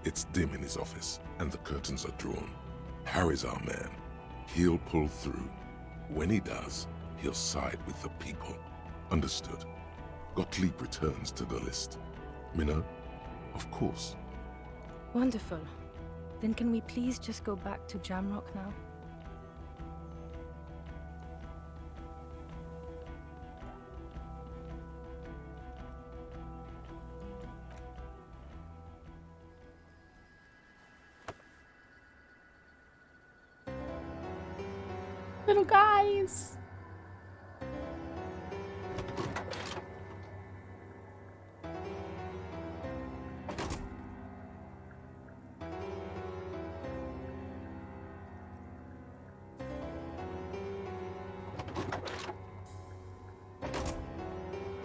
It's dim in his office, and the curtains are drawn. Harry's our man. He'll pull through. When he does, he'll side with the people. Understood. Gottlieb returns to the list. Minnow? Of course. Wonderful. Then can we please just go back to Jamrock now? Little guys.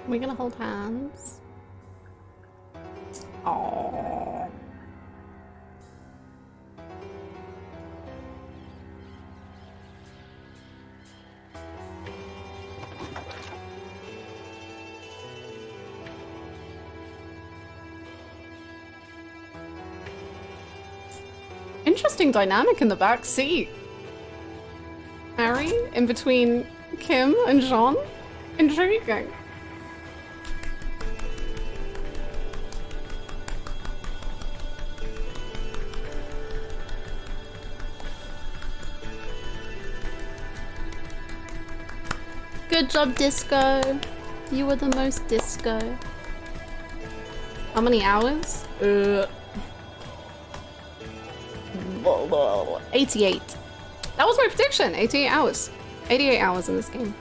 We're gonna hold hands. Aww. Interesting dynamic in the back seat. Harry in between Kim and Jean. Intriguing. Good job, Disco. You were the most disco. How many hours? 88. That was my prediction, 88 hours. 88 hours in this game.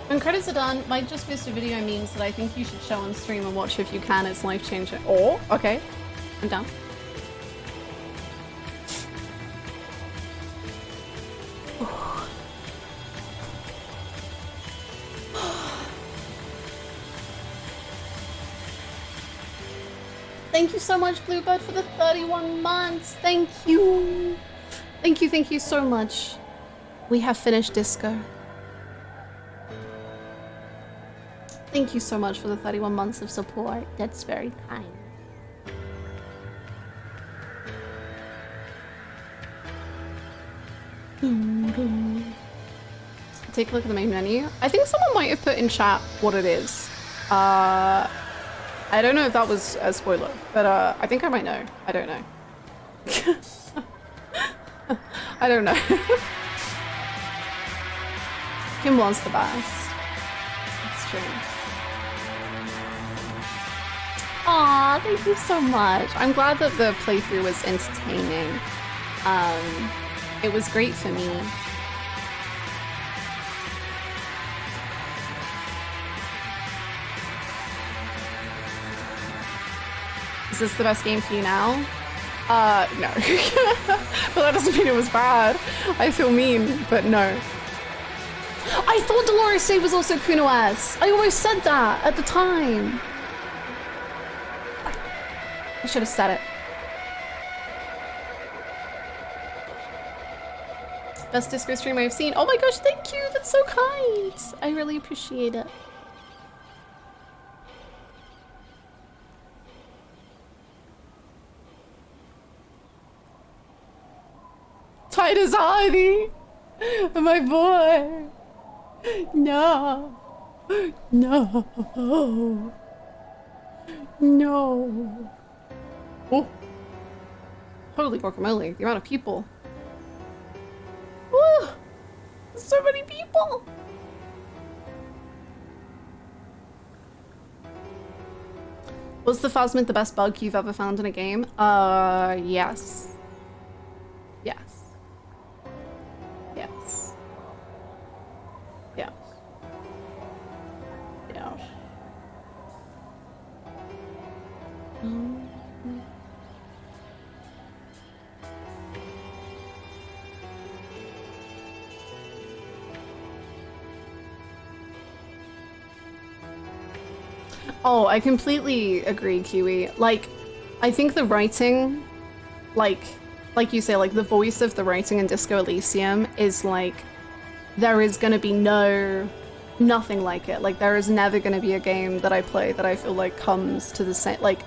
When credits are done, Mike just posted video memes that I think you should show on stream and watch if you can. It's life changing. Oh, okay. I'm down. Thank you so much, Bluebird, for the 31 months. Thank you. Thank you so much. We have finished disco. Thank you so much for the 31 months of support. That's very kind. Take a look at the main menu. I think someone might have put in chat what it is. I don't know if that was a spoiler, but I think I might know. I don't know. I don't know. Kim was the best. It's true. Aw, thank you so much. I'm glad that the playthrough was entertaining. It was great for me. Is this the best game for you now? No. But that doesn't mean it was bad. I feel mean, but no. I thought Dolores Dei was also Kuno's. I almost said that at the time. I should have said it. Best disco stream I've seen. Oh my gosh, thank you. That's so kind. I really appreciate it. Titus Hardy, my boy. No, no, no. Oh, holy guacamole! The amount of people. Woo! So many people. Was the Fasmid the best bug you've ever found in a game? Yes. Yes. Yes. Yes. Yes. Oh, I completely agree, Kiwi. Like, I think the writing, like you say, like the voice of the writing in Disco Elysium is like, there is gonna be nothing like it. Like, there is never gonna be a game that I play that I feel like comes to the same, like,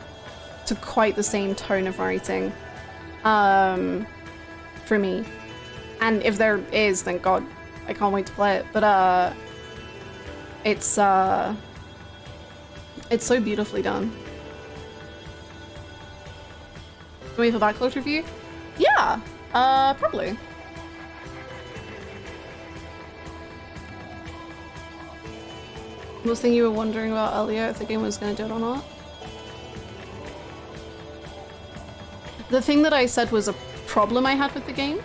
to quite the same tone of writing, for me. And if there is, thank God, I can't wait to play it. But it's so beautifully done. Do we have a backlog review? Yeah, probably. Was thing you were wondering about earlier, if the game was gonna do it or not? The thing that I said was a problem I had with the game?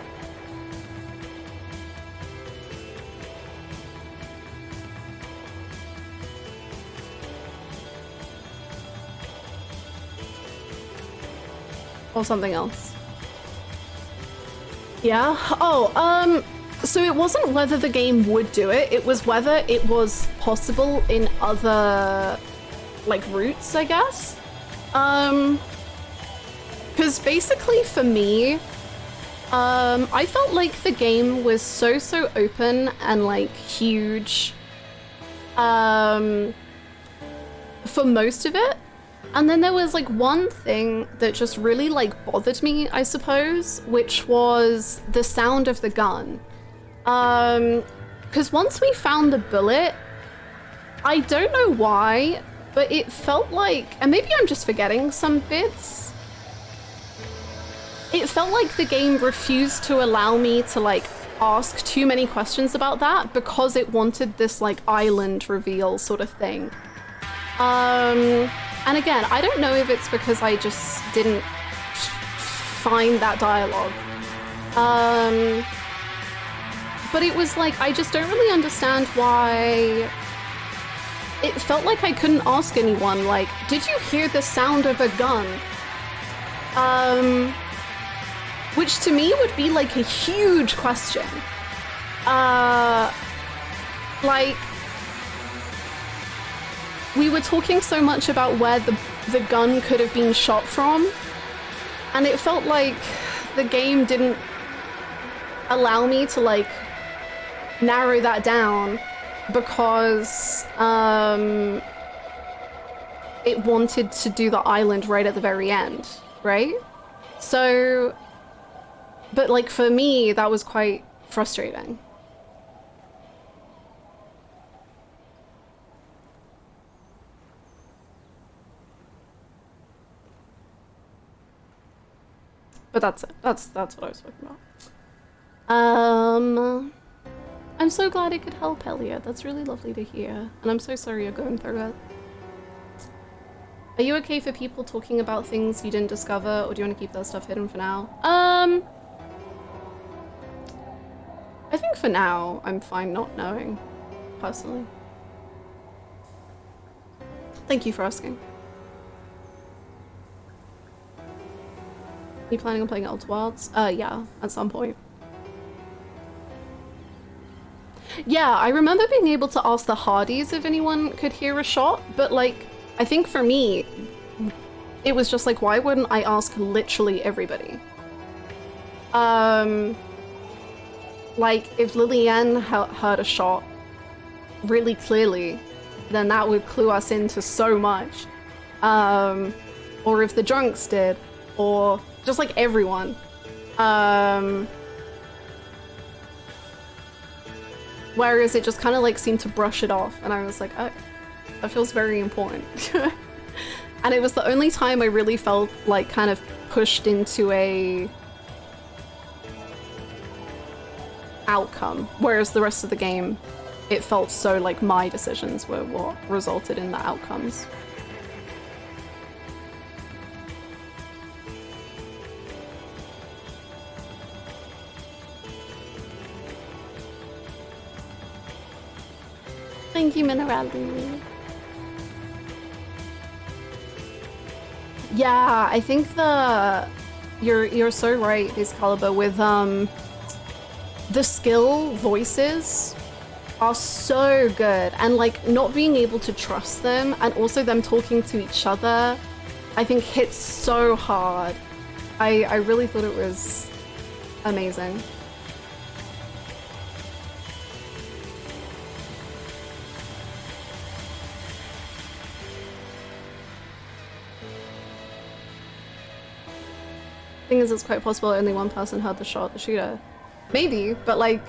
Or something else. Yeah? Oh, so it wasn't whether the game would do it, it was whether it was possible in other, like, routes, I guess? Because basically for me, I felt like the game was so open and, like, huge, for most of it. And then there was like one thing that just really like bothered me, I suppose, which was the sound of the gun. Because once we found the bullet, I don't know why, but it felt like, and maybe I'm just forgetting some bits, it felt like the game refused to allow me to like ask too many questions about that because it wanted this like island reveal sort of thing. And again, I don't know if it's because I just didn't find that dialogue. But it was like, I just don't really understand why it felt like I couldn't ask anyone, like, did you hear the sound of a gun? Which to me would be like a huge question. Like, we were talking so much about where the gun could have been shot from, and it felt like the game didn't allow me to like narrow that down because it wanted to do the island right at the very end, right? So, but like for me, that was quite frustrating. But that's it. That's what I was talking about. I'm so glad it could help, Elliot. That's really lovely to hear. And I'm so sorry you're going through it. Are you okay for people talking about things you didn't discover, or do you want to keep that stuff hidden for now? I think for now, I'm fine not knowing, personally. Thank you for asking. Are you planning on playing Outer Wilds? Yeah, at some point. Yeah, I remember being able to ask the Hardys if anyone could hear a shot, but like, I think for me, it was just like, why wouldn't I ask literally everybody? Like, if Lillian heard a shot really clearly, then that would clue us into so much. Or if the drunks did, or just like everyone. Whereas it just kind of like seemed to brush it off, and I was like, oh, that feels very important. And it was the only time I really felt like kind of pushed into a outcome, whereas the rest of the game, it felt so like my decisions were what resulted in the outcomes. Thank you, Minerali. Yeah, I think you're so right, Excalibur, with the skill voices are so good, and like not being able to trust them and also them talking to each other, I think hits so hard. I really thought it was amazing. Thing is, it's quite possible only one person heard the shooter. Maybe, but like,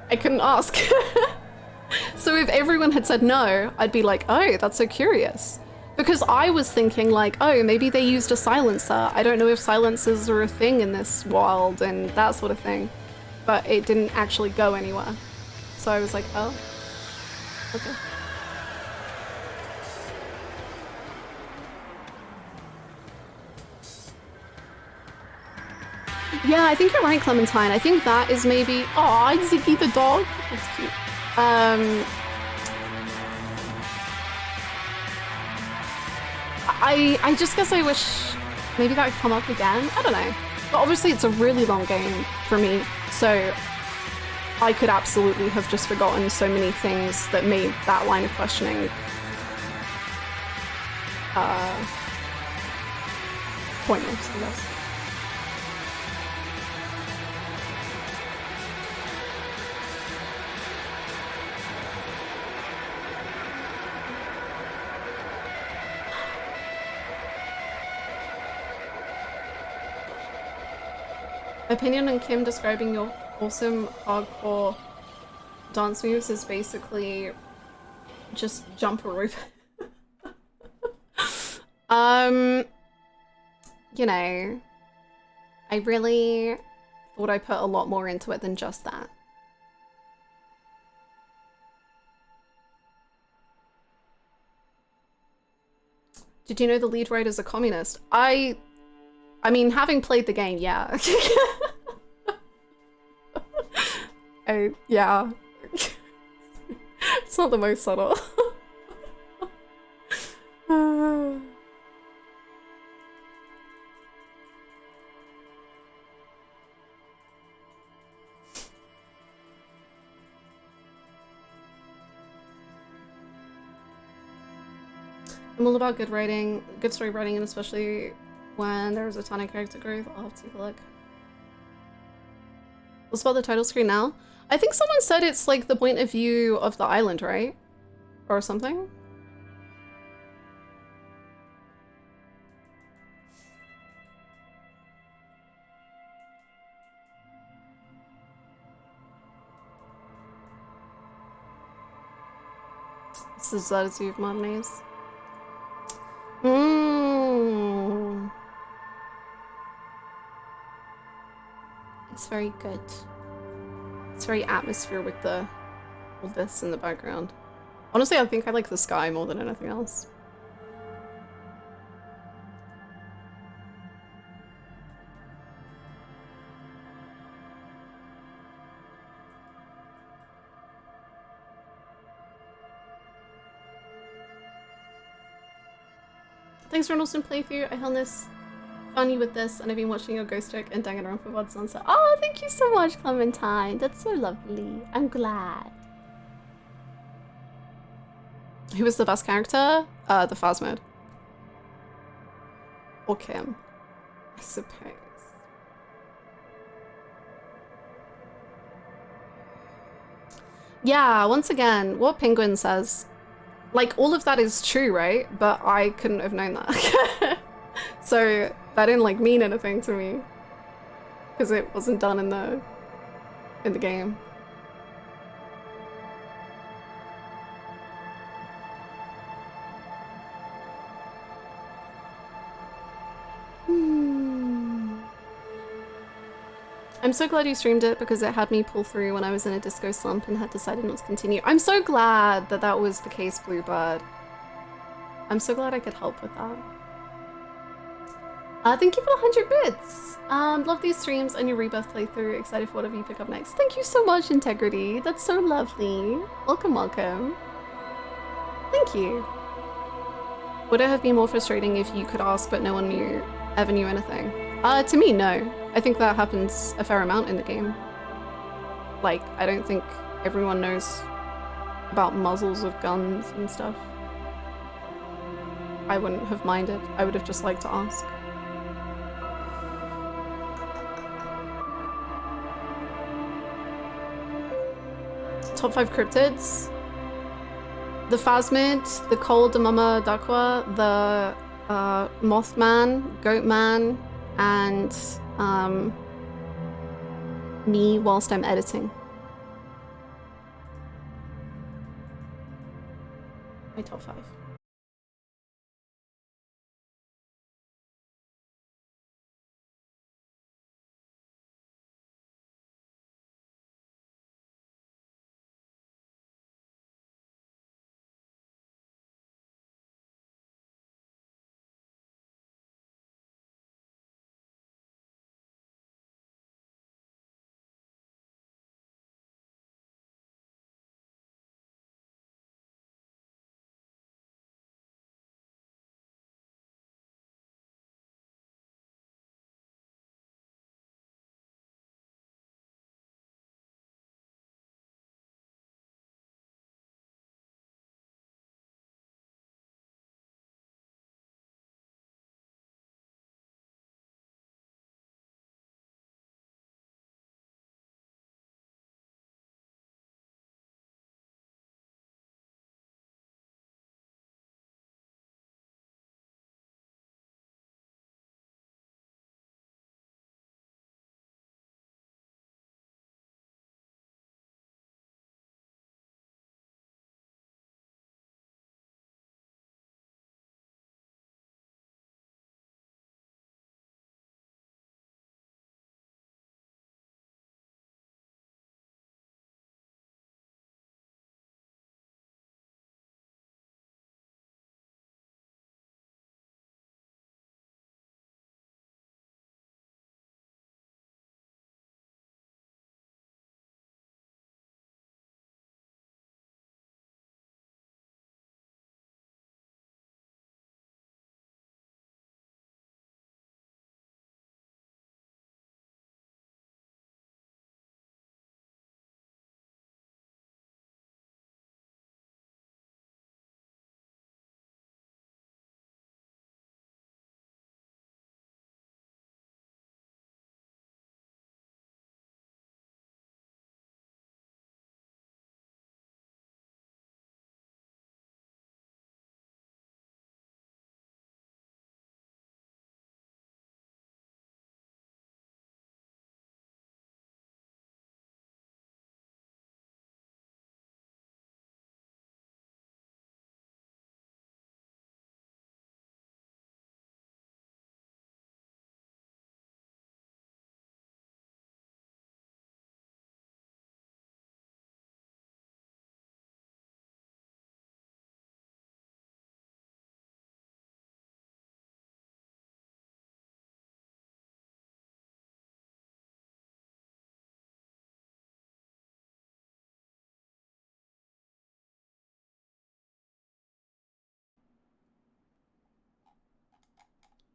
I couldn't ask. So if everyone had said no, I'd be like, oh, that's so curious. Because I was thinking like, oh, maybe they used a silencer. I don't know if silencers are a thing in this world and that sort of thing. But it didn't actually go anywhere. So I was like, oh, okay. Yeah, I think you're right, Clementine. I think that is maybe... Aw, Ziggy the dog. That's cute. I just guess I wish maybe that would come up again. I don't know. But obviously it's a really long game for me, so I could absolutely have just forgotten so many things that made that line of questioning pointless, I guess. Opinion on Kim describing your awesome hardcore dance moves is basically just jump a rope. You know, I really thought I put a lot more into it than just that. Did you know the lead writer's a communist? I mean, having played the game, yeah. Yeah. It's not the most subtle. I'm all about good writing, good story writing, and especially when there's a ton of character growth. I'll have to take a look. We'll spell the title screen now. I think someone said it's like the point of view of the island, right? Or something? This is Elysium of Modernese. It's very good. It's very atmosphere with the all this in the background. Honestly, I think I like the sky more than anything else. Thanks for an awesome playthrough. I found this funny with this, and I've been watching your Ghost Trick and Danganronpa for VODs on. So, oh, thank you so much, Clementine. That's so lovely. I'm glad. Who was the best character? The Fasmid. Or Kim, I suppose. Yeah, once again, what Penguin says, like, all of that is true, right? But I couldn't have known that. So that didn't like mean anything to me because it wasn't done in the game. I'm so glad you streamed it because it had me pull through when I was in a disco slump and had decided not to continue. I'm so glad that that was the case, Bluebird. I'm so glad I could help with that. Thank you for the 100 bits. Love these streams and your Rebirth playthrough. Excited for whatever you pick up next. Thank you so much, Integrity. That's so lovely. Welcome, welcome. Thank you. Would it have been more frustrating if you could ask but no one ever knew anything? To me, no. I think that happens a fair amount in the game. Like, I don't think everyone knows about muzzles of guns and stuff. I wouldn't have minded. I would have just liked to ask. Top 5 cryptids. The Fasmid, the Col de Mama Dakwa, the Mothman, Goatman, and me whilst I'm editing. My top 5.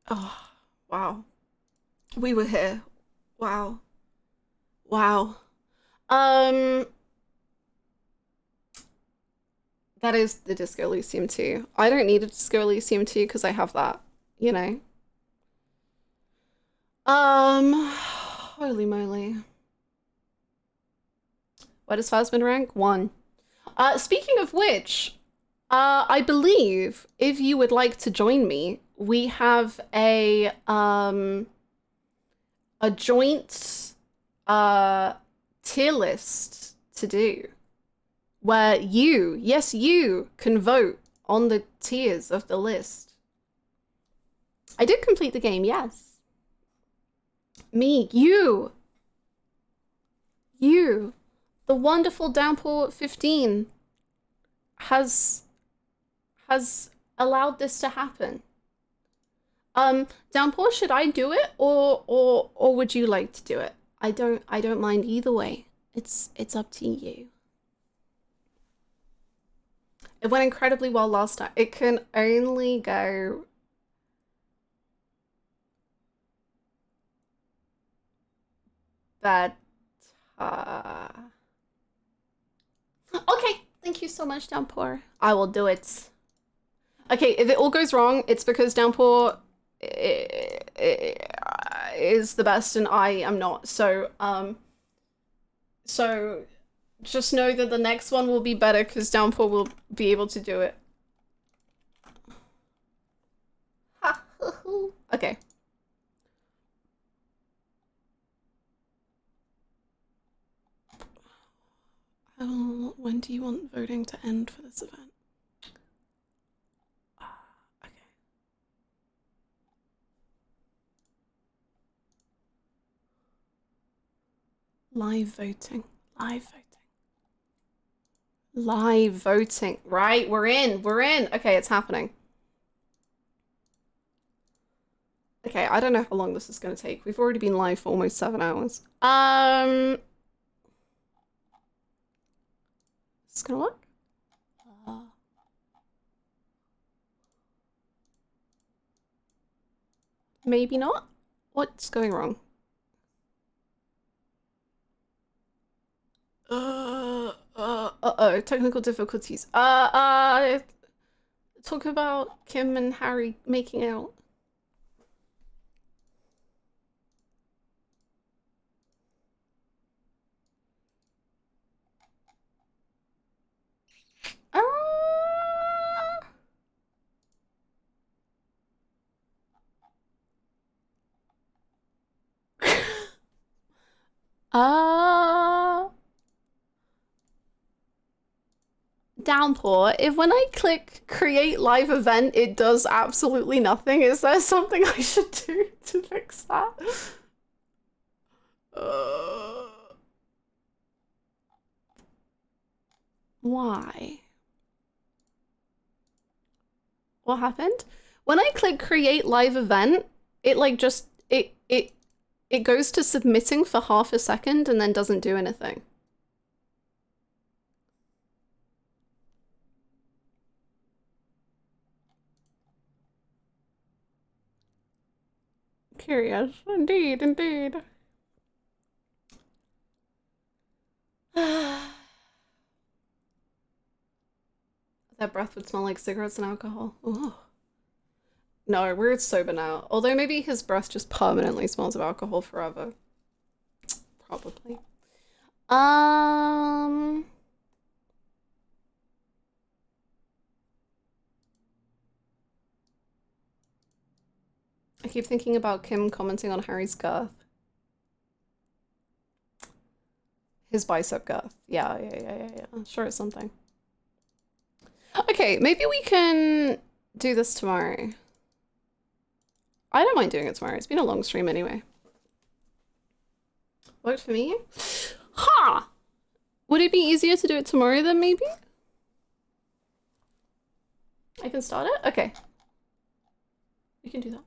Oh, wow. We were here. Wow. Wow. That is the Disco Elysium 2. I don't need a Disco Elysium 2 because I have that, you know. Holy moly. Where does Fasmid rank? 1. Speaking of which, I believe if you would like to join me, we have a joint tier list to do where you, yes, you can vote on the tiers of the list. I did complete the game, yes. Me, you, the wonderful Downpour 15 has allowed this to happen. Downpour, should I do it or would you like to do it? I don't mind either way. It's up to you. It went incredibly well last time. It can only go better. Okay, thank you so much, Downpour. I will do it. Okay, if it all goes wrong, it's because Downpour is the best and I am not. So, so just know that the next one will be better because Downpour will be able to do it. Okay. When do you want voting to end for this event? Okay. Live voting. Live voting. Live voting. Right, we're in. We're in. Okay, it's happening. Okay, I don't know how long this is going to take. We've already been live for almost 7 hours. Is this gonna work? Maybe not. What's going wrong? Uh-oh, technical difficulties. Talk about Kim and Harry making out. Downpour, if when I click create live event, it does absolutely nothing, is there something I should do to fix that? Why? What happened? When I click create live event, it like just, it goes to submitting for half a second and then doesn't do anything. Curious. Indeed, indeed. Their breath would smell like cigarettes and alcohol. Ooh. No, we're sober now. Although maybe his breath just permanently smells of alcohol forever. Probably. I keep thinking about Kim commenting on Harry's girth. His bicep girth. Yeah. Sure, it's something. Okay, maybe we can do this tomorrow. I don't mind doing it tomorrow. It's been a long stream anyway. Worked for me? Ha! Would it be easier to do it tomorrow then, maybe? I can start it? Okay. We can do that.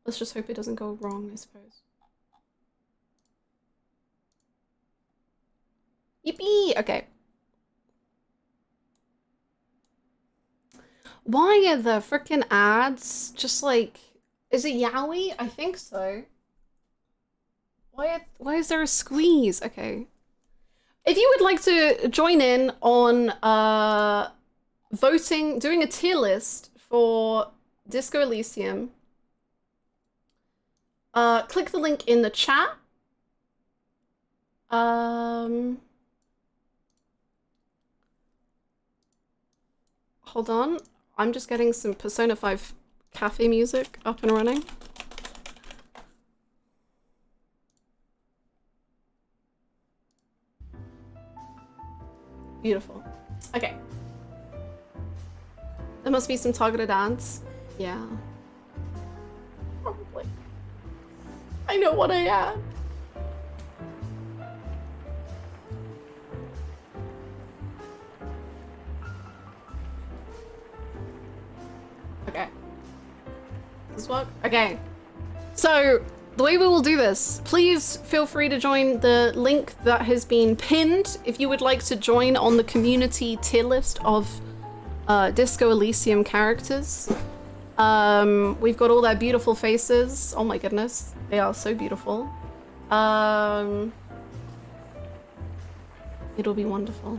Let's just hope it doesn't go wrong, I suppose. Yippee! Okay. Why are the frickin' ads just like... Is it Yowie? I think so. Why is there a squeeze? Okay. If you would like to join in on voting, doing a tier list for Disco Elysium, click the link in the chat. Hold on. I'm just getting some Persona 5 cafe music up and running. Beautiful. Okay. There must be some targeted ads. Yeah. Probably. I know what I add. Okay. Does this work? Okay. So, the way we will do this, please feel free to join the link that has been pinned if you would like to join on the community tier list of Disco Elysium characters. We've got all their beautiful faces. Oh my goodness, they are so beautiful. It'll be wonderful.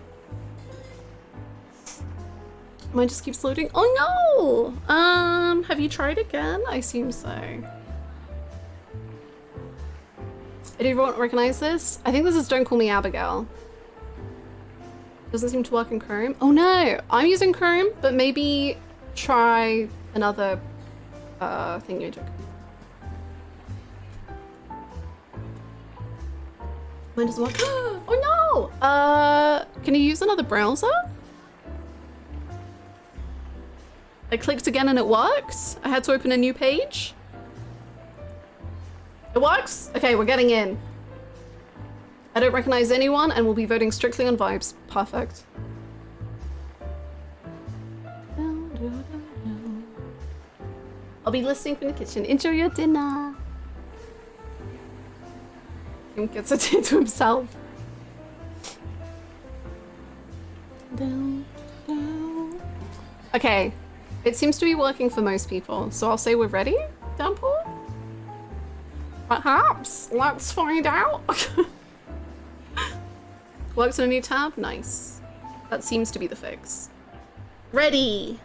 Mine just keeps loading. Oh no! Have you tried again? I assume so. Did everyone recognize this? I think this is Don't Call Me Abigail. Doesn't seem to work in Chrome. Oh no! I'm using Chrome, but maybe try another thingamajig. Mine doesn't work. Oh no! Can you use another browser? I clicked again and it worked. I had to open a new page. It works? Okay, we're getting in. I don't recognize anyone and we'll be voting strictly on vibes. Perfect. I'll be listening from the kitchen. Enjoy your dinner. He gets a tea to himself. Okay. It seems to be working for most people, so I'll say we're ready, Downpour? Perhaps. Let's find out. Works in a new tab? Nice. That seems to be the fix. Ready!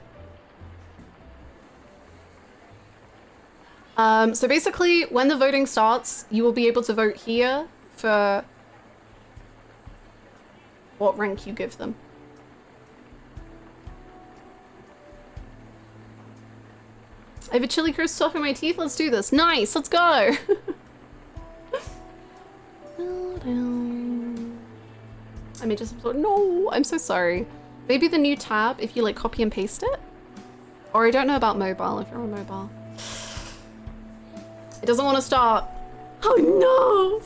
So basically, when the voting starts, you will be able to vote here for what rank you give them. I have a chili crisp stuck in my teeth. Let's do this. Nice. Let's go. I may just have no. I'm so sorry. Maybe the new tab if you like copy and paste it. Or I don't know about mobile if you're on mobile. It doesn't want to start. Oh no.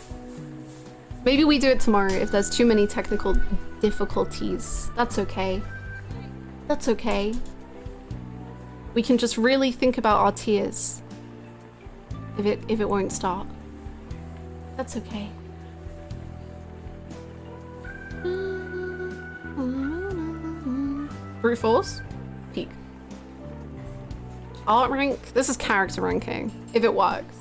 Maybe we do it tomorrow if there's too many technical difficulties. That's okay. That's okay. We can just really think about our tiers if it won't start. That's okay. Brute force, peak. Art rank. This is character ranking. If it works.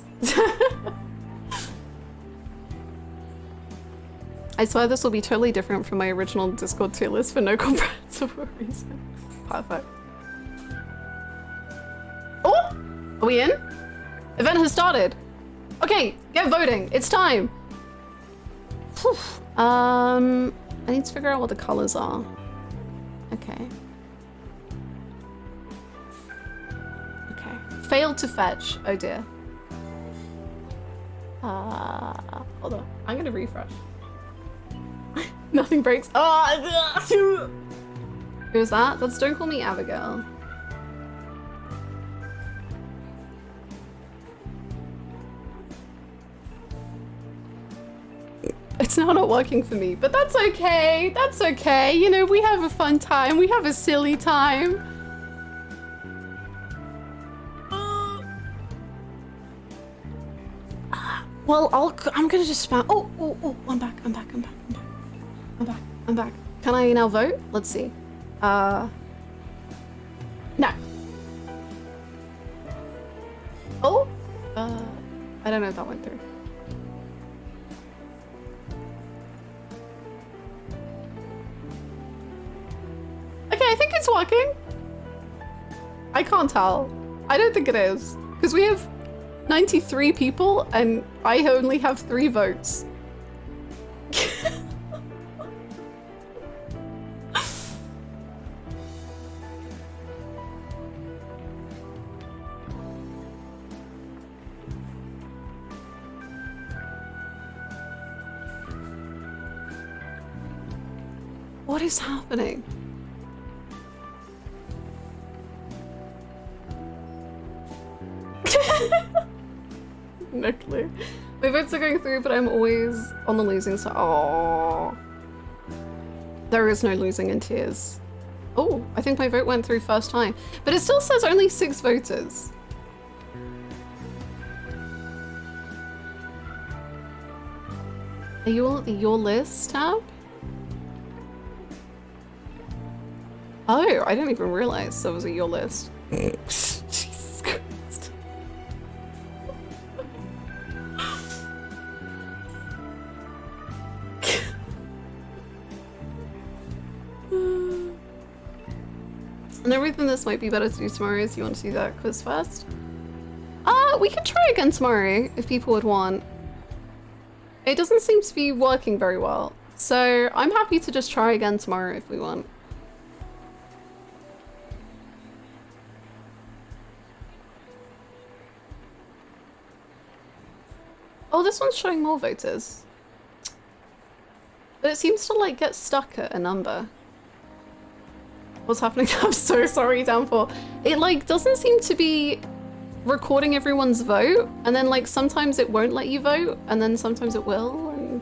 I swear this will be totally different from my original Discord tier list for no comprehensible reason. Perfect. Oh! Are we in? Event has started. Okay, get voting. It's time. Whew. I need to figure out what the colors are. Okay. Okay. Failed to fetch. Oh dear. Hold on. I'm gonna refresh. Nothing breaks. Oh! Who's that? That's Don't Call Me Abigail. It's now not working for me, but that's okay. That's okay. You know, we have a fun time. We have a silly time. Well, I'm gonna just spam. Oh, I'm back. I'm back. Can I now vote? Let's see. No. Oh? I don't know if that went through. Okay, I think it's working. I can't tell. I don't think it is. Because we have 93 people and I only have 3 votes. What is happening? No clue. My votes are going through, but I'm always on the losing side. Oh, there is no losing in tears. Oh, I think my vote went through first time, but it still says only 6 voters. Are you all at the Your List tab? Oh, I didn't even realize there was a Your List. Jesus Christ. And everything this might be better to do tomorrow is you want to do that quiz first? We could try again tomorrow if people would want. It doesn't seem to be working very well, so I'm happy to just try again tomorrow if we want. Oh, this one's showing more voters. But it seems to like get stuck at a number. What's happening? I'm so sorry, Downfall. It like doesn't seem to be recording everyone's vote, and then like sometimes it won't let you vote, and then sometimes it will, and...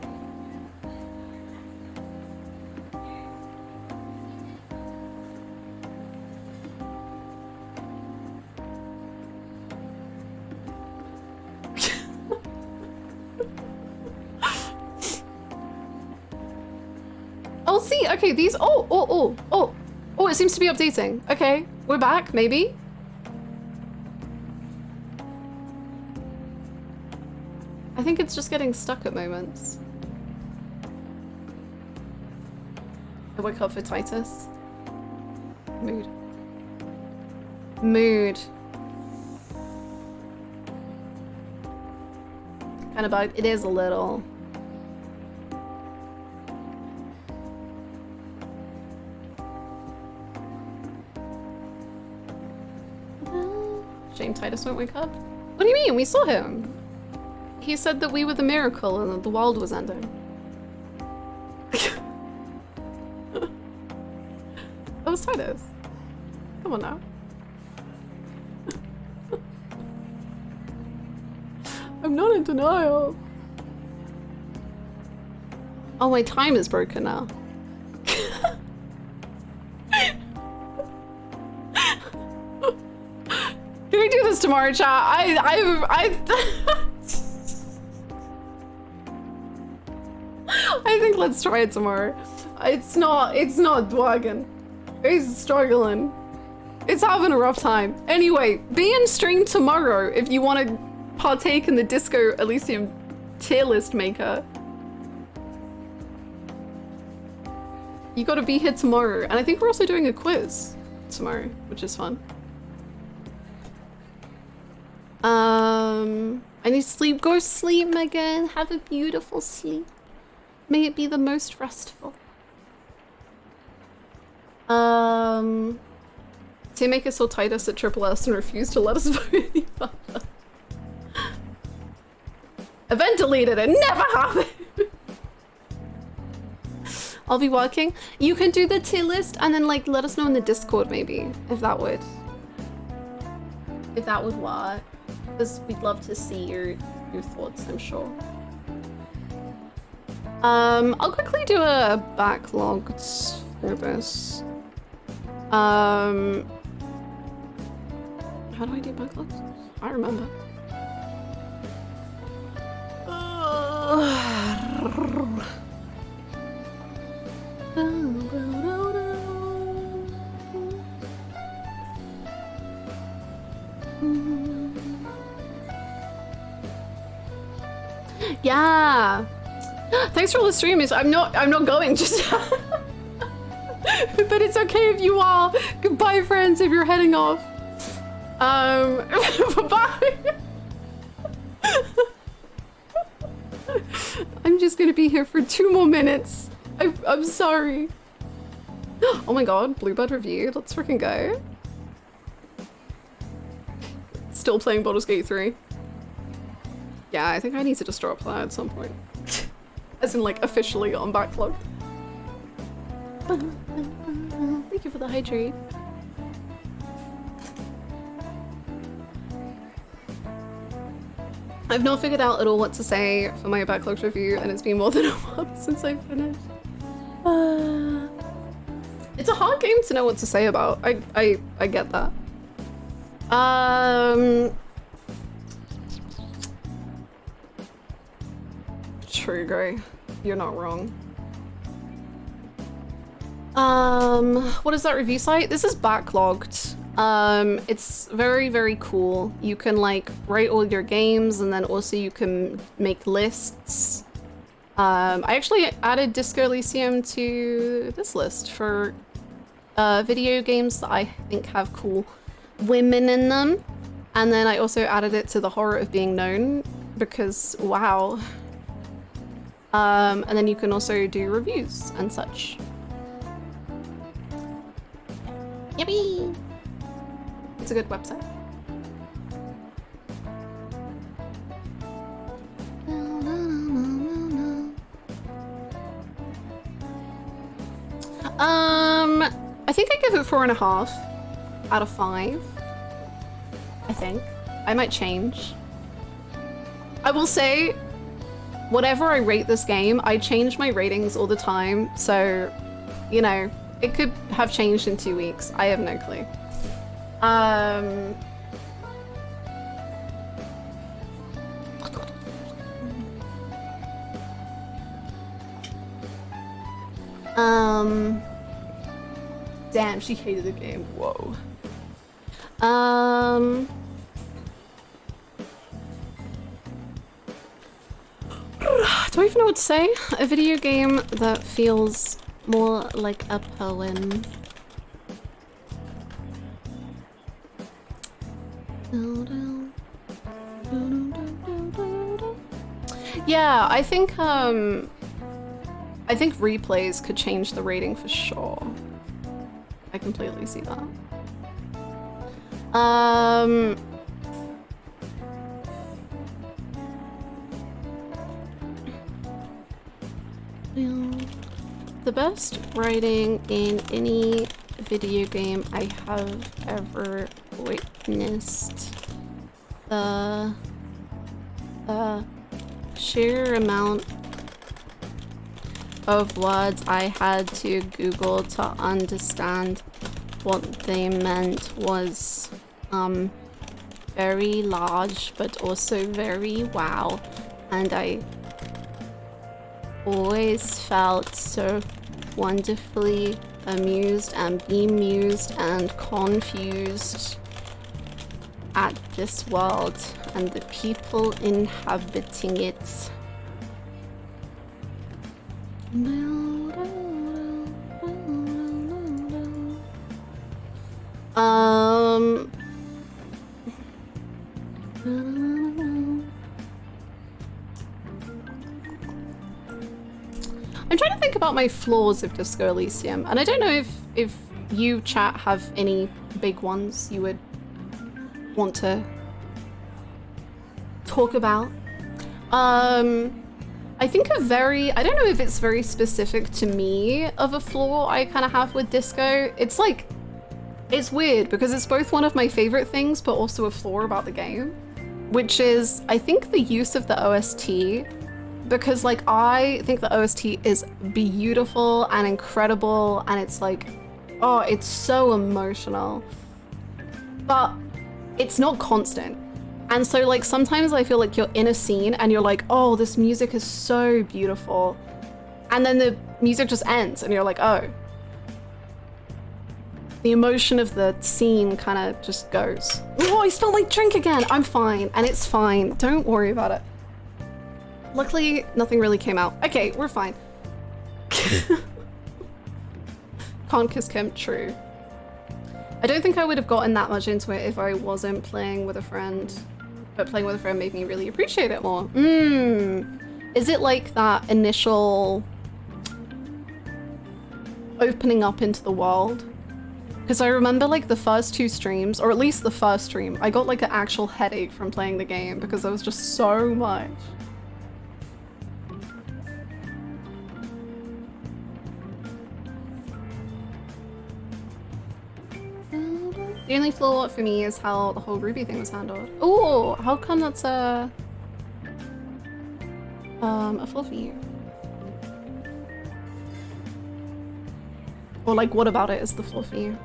Oh, see, okay, these, oh, it seems to be updating. Okay, we're back, maybe. I think it's just getting stuck at moments. I woke up for Titus. Mood. Mood. Kind of bugged. It is a little. Shame Titus won't wake up. What do you mean? We saw him. He said that we were the miracle and that the world was ending. That was Titus. Come on now. I'm not in denial. Oh, my time is broken now. Can we do this tomorrow, chat? I think let's try it tomorrow. It's not working. It's struggling. It's having a rough time. Anyway, be in stream tomorrow if you want to partake in the Disco Elysium tier list maker. You gotta be here tomorrow. And I think we're also doing a quiz tomorrow, which is fun. I need sleep. Go sleep, Megan. Have a beautiful sleep. May it be the most restful. Teammaker saw Titus at Triple S and refused to let us vote any further. Event deleted. It never happened. I'll be working. You can do the tier list and then like let us know in the Discord maybe if that would work. Because we'd love to see your thoughts, I'm sure. I'll quickly do a backlog for this. How do I do backlogs? I remember. Yeah. Thanks for all the streamers. I'm not going just but it's okay if you are. Goodbye friends if you're heading off. Bye. I'm just gonna be here for 2 more minutes. I'm sorry. Oh my god, Bluebird review. Let's freaking go. Still playing Baldur's Gate 3. Yeah, I think I need to just drop that at some point. As in, like, officially on backlog. Thank you for the hydrate. I've not figured out at all what to say for my backlogged review, and it's been more than a month since I finished. It's a hard game to know what to say about. I get that. True, Gray. You're not wrong. What is that review site? This is backlogged. It's very, very cool. You can like write all your games, and then also you can make lists. I actually added Disco Elysium to this list for video games that I think have cool women in them. And then I also added it to the horror of being known because wow. And then you can also do reviews and such. Yippee! It's a good website. I think I give it 4.5 out of 5. I think. I might change. I will say, whatever I rate this game, I change my ratings all the time, so, you know, it could have changed in 2 weeks. I have no clue. Damn, she hated the game. Whoa. Do I even know what to say? A video game that feels more like a poem. Yeah, I think replays could change the rating for sure. I completely see that. The best writing in any video game I have ever witnessed. The sheer amount of words I had to Google to understand what they meant was very large but also very wow, and I always felt so wonderfully amused and bemused and confused at this world and the people inhabiting it. I'm trying to think about my flaws of Disco Elysium, and I don't know if you, chat, have any big ones you would want to talk about. I think I don't know if it's very specific to me of a flaw I kind of have with Disco. It's like, it's weird because it's both one of my favorite things but also a flaw about the game, which is I think the use of the OST, because like I think the OST is beautiful and incredible and it's like, oh, it's so emotional, but it's not constant. And so like sometimes I feel like you're in a scene and you're like, oh, this music is so beautiful, and then the music just ends and you're like, oh. the emotion of the scene kind of just goes. Oh, I spilled my drink again. I'm fine, and it's fine. Don't worry about it. Luckily, nothing really came out. Okay, we're fine. Can't kiss Kim, true. I don't think I would have gotten that much into it if I wasn't playing with a friend. But playing with a friend made me really appreciate it more. Is it like that initial opening up into the world? Because I remember like the first 2 streams, or at least the first stream, I got like an actual headache from playing the game because there was just so much. The only flaw for me is how the whole Ruby thing was handled. Oh, how come that's a flaw for you? Or like, what about it is the flaw for you?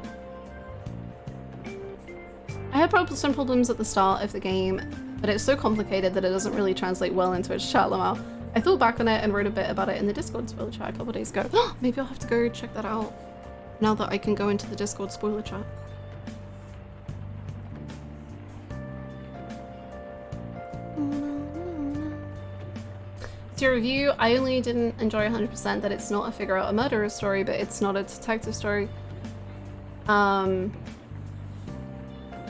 I had some problems at the start of the game, but it's so complicated that it doesn't really translate well into its chat lol. I thought back on it and wrote a bit about it in the Discord spoiler chat a couple days ago. Maybe I'll have to go check that out now that I can go into the Discord spoiler chat. To review, I only didn't enjoy 100% that it's not a figure out a murderer story, but it's not a detective story. But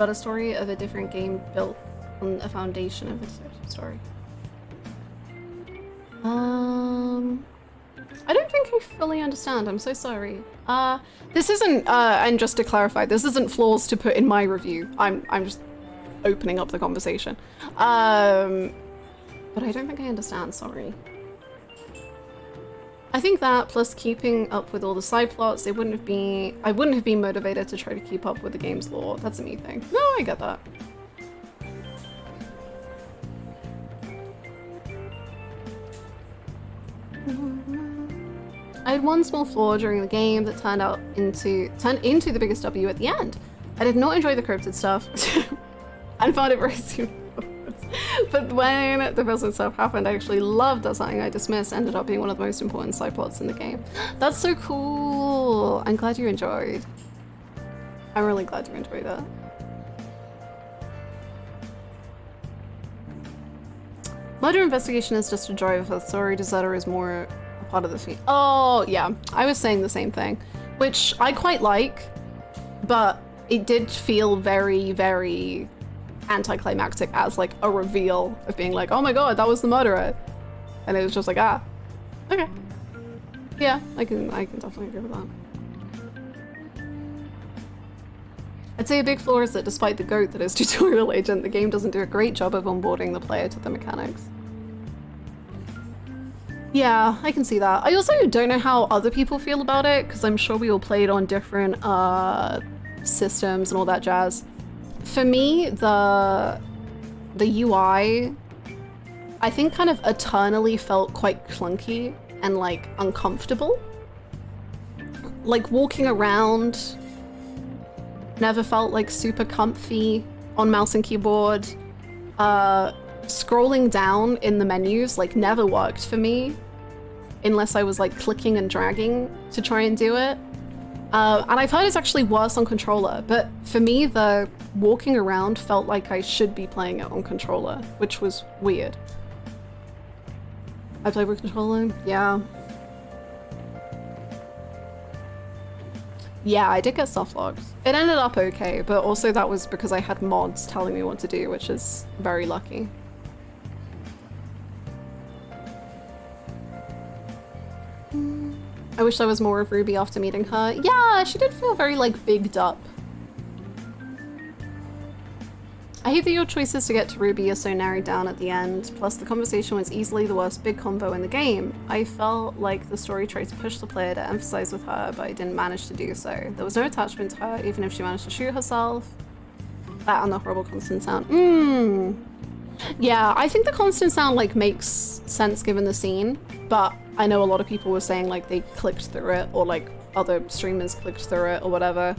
a story of a different game built on a foundation of a detective story. I don't think I fully understand. I'm so sorry. This isn't, and just to clarify, this isn't flaws to put in my review. I'm just opening up the conversation. But I don't think I understand, sorry. I think that plus keeping up with all the side plots, I wouldn't have been motivated to try to keep up with the game's lore. That's a me thing. No, I get that. I had one small flaw during the game that turned into the biggest W at the end. I did not enjoy the cryptid stuff and found it very soon. But when the present stuff happened, I actually loved that something I dismissed ended up being one of the most important side plots in the game. That's so cool. I'm glad you enjoyed. I'm really glad you enjoyed that. Murder investigation is just a drive for the story. Deserter is more a part of the theme. Oh, yeah. I was saying the same thing, which I quite like, but it did feel very, very anticlimactic as like a reveal of being like, oh my god, that was the murderer. And it was just like, ah, okay. Yeah, I can definitely agree with that. I'd say a big flaw is that despite the goat that is tutorial agent, the game doesn't do a great job of onboarding the player to the mechanics. Yeah, I can see that. I also don't know how other people feel about it, because I'm sure we all played on different systems and all that jazz. For me, the UI, I think kind of eternally felt quite clunky and like uncomfortable. Like walking around never felt like super comfy on mouse and keyboard. Scrolling down in the menus like never worked for me unless I was like clicking and dragging to try and do it. And I've heard it's actually worse on controller, but for me, the walking around felt like I should be playing it on controller, which was weird. I played with controller? Yeah. Yeah, I did get soft logs. It ended up okay, but also that was because I had mods telling me what to do, which is very lucky. I wish there was more of Ruby after meeting her. Yeah, she did feel very like bigged up. I hate that your choices to get to Ruby are so narrowed down at the end, plus the conversation was easily the worst big combo in the game. I felt like the story tried to push the player to emphasize with her, but it didn't manage to do so. There was no attachment to her, even if she managed to shoot herself. That and the horrible constant sound. Yeah, I think the constant sound like makes sense given the scene, but I know a lot of people were saying like they clicked through it, or like other streamers clicked through it or whatever.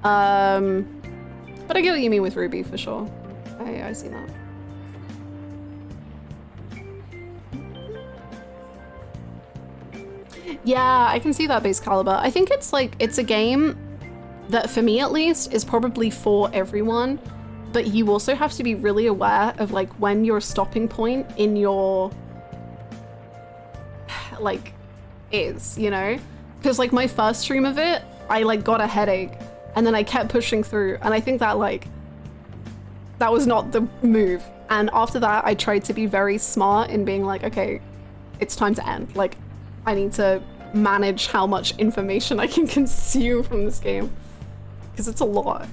But I get what you mean with Ruby for sure. I see that. Yeah, I can see that base caliber. I think it's like, it's a game that for me at least is probably for everyone, but you also have to be really aware of like when your stopping point in your like is, you know? Because like my first stream of it, I like got a headache and then I kept pushing through, and I think that like that was not the move. And after that I tried to be very smart in being like, okay, it's time to end. Like I need to manage how much information I can consume from this game, because it's a lot.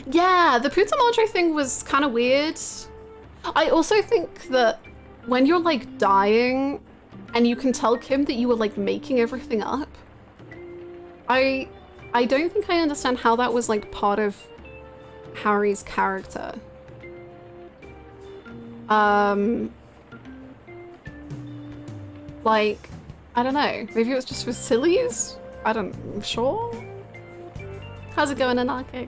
Yeah, the puta madre thing was kind of weird. I also think that when you're like dying and you can tell Kim that you were like making everything up, I don't think I understand how that was like part of Harry's character. Like, I don't know, maybe it was just for sillies? I'm sure? How's it going, Anarchic?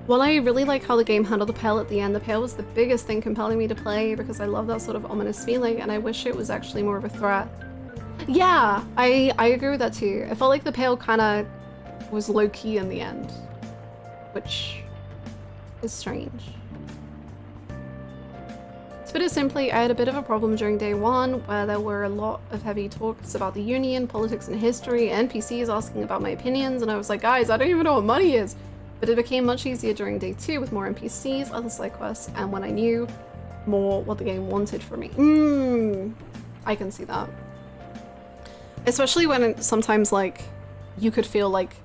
While I really like how the game handled the Pale at the end, the Pale was the biggest thing compelling me to play because I love that sort of ominous feeling, and I wish it was actually more of a threat. Yeah, I agree with that too. I felt like the Pale kind of was low-key in the end, which is strange. To put it simply, I had a bit of a problem during day one where there were a lot of heavy talks about the Union, politics and history, NPCs asking about my opinions, and I was like, guys, I don't even know what money is. But it became much easier during day 2 with more NPCs, other side quests, and when I knew more what the game wanted from me. I can see that. Especially when sometimes like you could feel like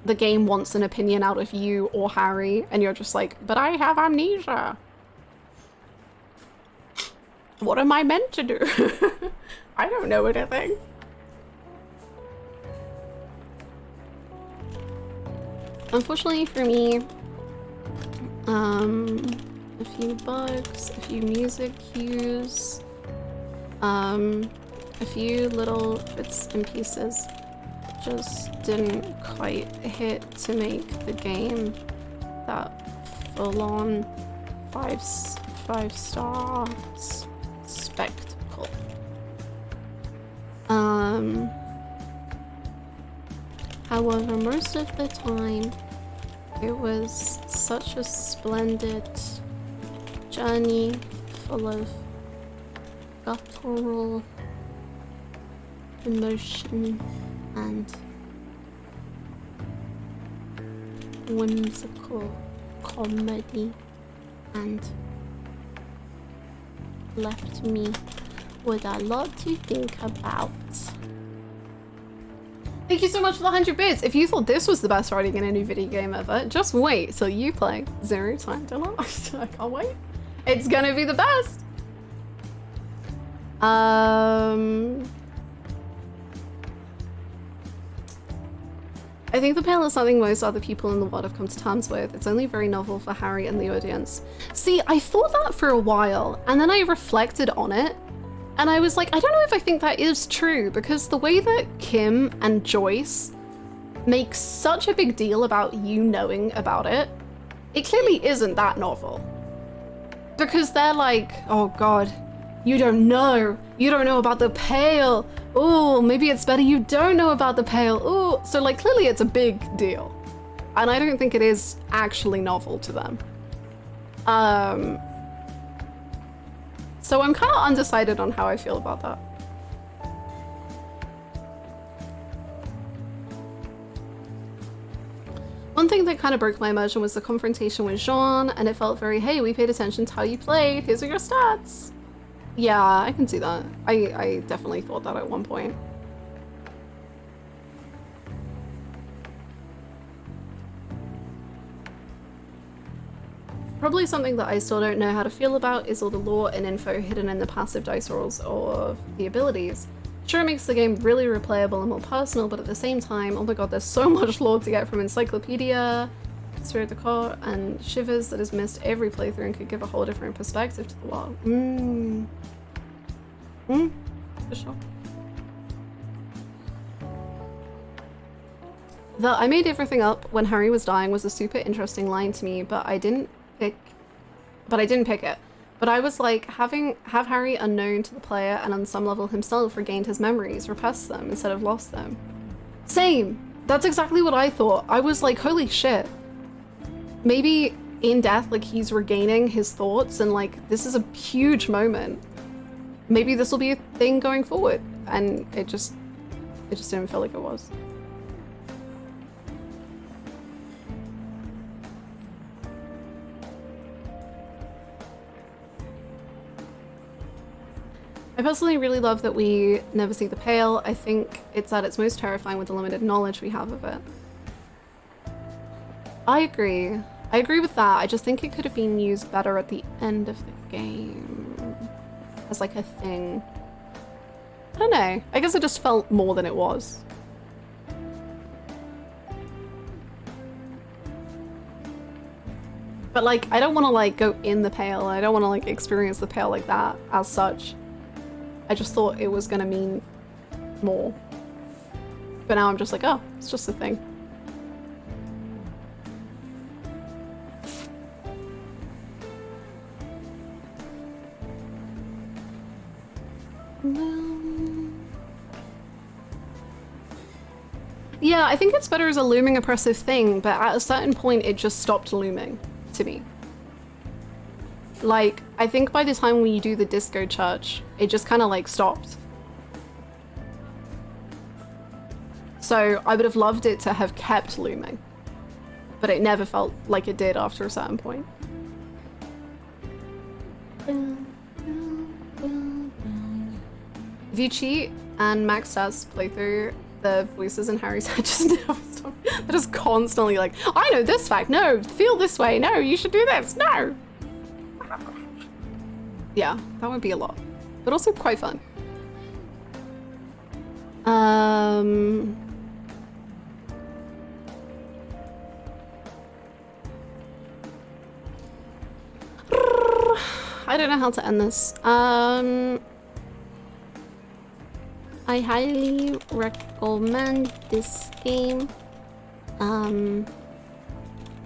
the game wants an opinion out of you or Harry, and you're just like, but I have amnesia. What am I meant to do? I don't know anything. Unfortunately for me, a few bugs, a few music cues, a few little bits and pieces just didn't quite hit to make the game that full-on five star spectacle. However, most of the time, it was such a splendid journey full of guttural emotion and whimsical comedy, and left me with a lot to think about. Thank you so much for the 100 bits. If you thought this was the best writing in any video game ever, just wait till you play Zero Time to Lost. I can't wait. It's gonna be the best. I think the Pale is something most other people in the world have come to terms with. It's only very novel for Harry and the audience. See, I thought that for a while, and then I reflected on it, and I was like, I don't know if I think that is true, because the way that Kim and Joyce make such a big deal about you knowing about it, it clearly isn't that novel. Because they're like, oh god, you don't know about the Pale. Oh, maybe it's better you don't know about the Pale. Oh, so like clearly it's a big deal. And I don't think it is actually novel to them. So I'm kind of undecided on how I feel about that. One thing that kind of broke my immersion was the confrontation with Jean, and it felt very, hey, we paid attention to how you played, here's your stats. Yeah, I can see that. I definitely thought that at one point. Probably something that I still don't know how to feel about is all the lore and info hidden in the passive dice rolls or the abilities. Sure, it makes the game really replayable and more personal, but at the same time, oh my god, there's so much lore to get from Encyclopedia, Spirit of the Core, and Shivers that has missed every playthrough and could give a whole different perspective to the world. For sure. The I made everything up when Harry was dying was a super interesting line to me, but I didn't pick but I didn't pick it. But I was like, have Harry unknown to the player and on some level himself regained his memories, repressed them instead of lost them. Same. That's exactly what I thought. I was like, holy shit. Maybe in death, like he's regaining his thoughts and like this is a huge moment. Maybe this will be a thing going forward. And it just didn't feel like it was. I personally really love that we never see the Pale. I think it's at its most terrifying with the limited knowledge we have of it. I agree. I agree with that. I just think it could have been used better at the end of the game. As like a thing. I don't know. I guess it just felt more than it was. But like, I don't want to like go in the Pale. I don't want to like experience the Pale like that as such. I just thought it was gonna mean more. But now I'm just like, oh, it's just a thing. Yeah, I think it's better as a looming oppressive thing, but at a certain point it just stopped looming to me. Like, I think by the time when you do the disco church, it just kind of like stopped. So I would have loved it to have kept looming, but it never felt like it did after a certain point. If you cheat and max stats playthrough, the voices in Harry's head just never stop. They're just constantly like, I know this fact, no, feel this way, no, you should do this, no. Yeah, that would be a lot, but also quite fun. I don't know how to end this. I highly recommend this game,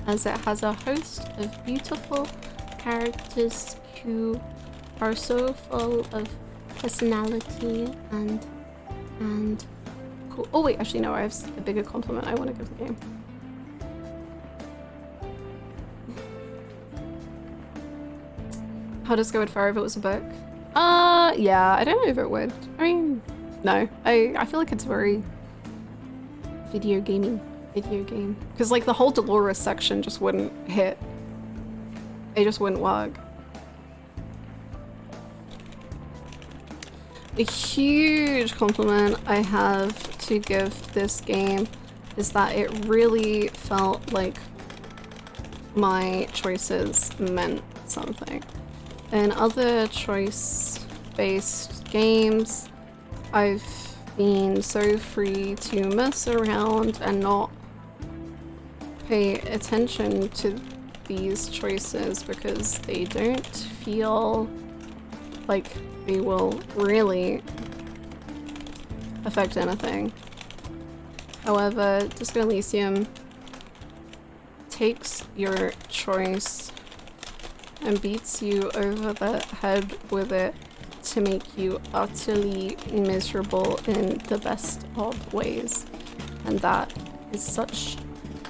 as it has a host of beautiful characters who are so full of personality and cool. Oh wait, actually no, I have a bigger compliment I want to give the game. How does it go with fire if it was a book? Yeah, I don't know if it would. I mean, no. I feel like it's very video game. Because like the whole Dolores section just wouldn't hit. It just wouldn't work. A huge compliment I have to give this game is that it really felt like my choices meant something. In other choice-based games, I've been so free to mess around and not pay attention to these choices because they don't feel like they will really affect anything. However, Disco Elysium takes your choice and beats you over the head with it to make you utterly miserable in the best of ways. And that is such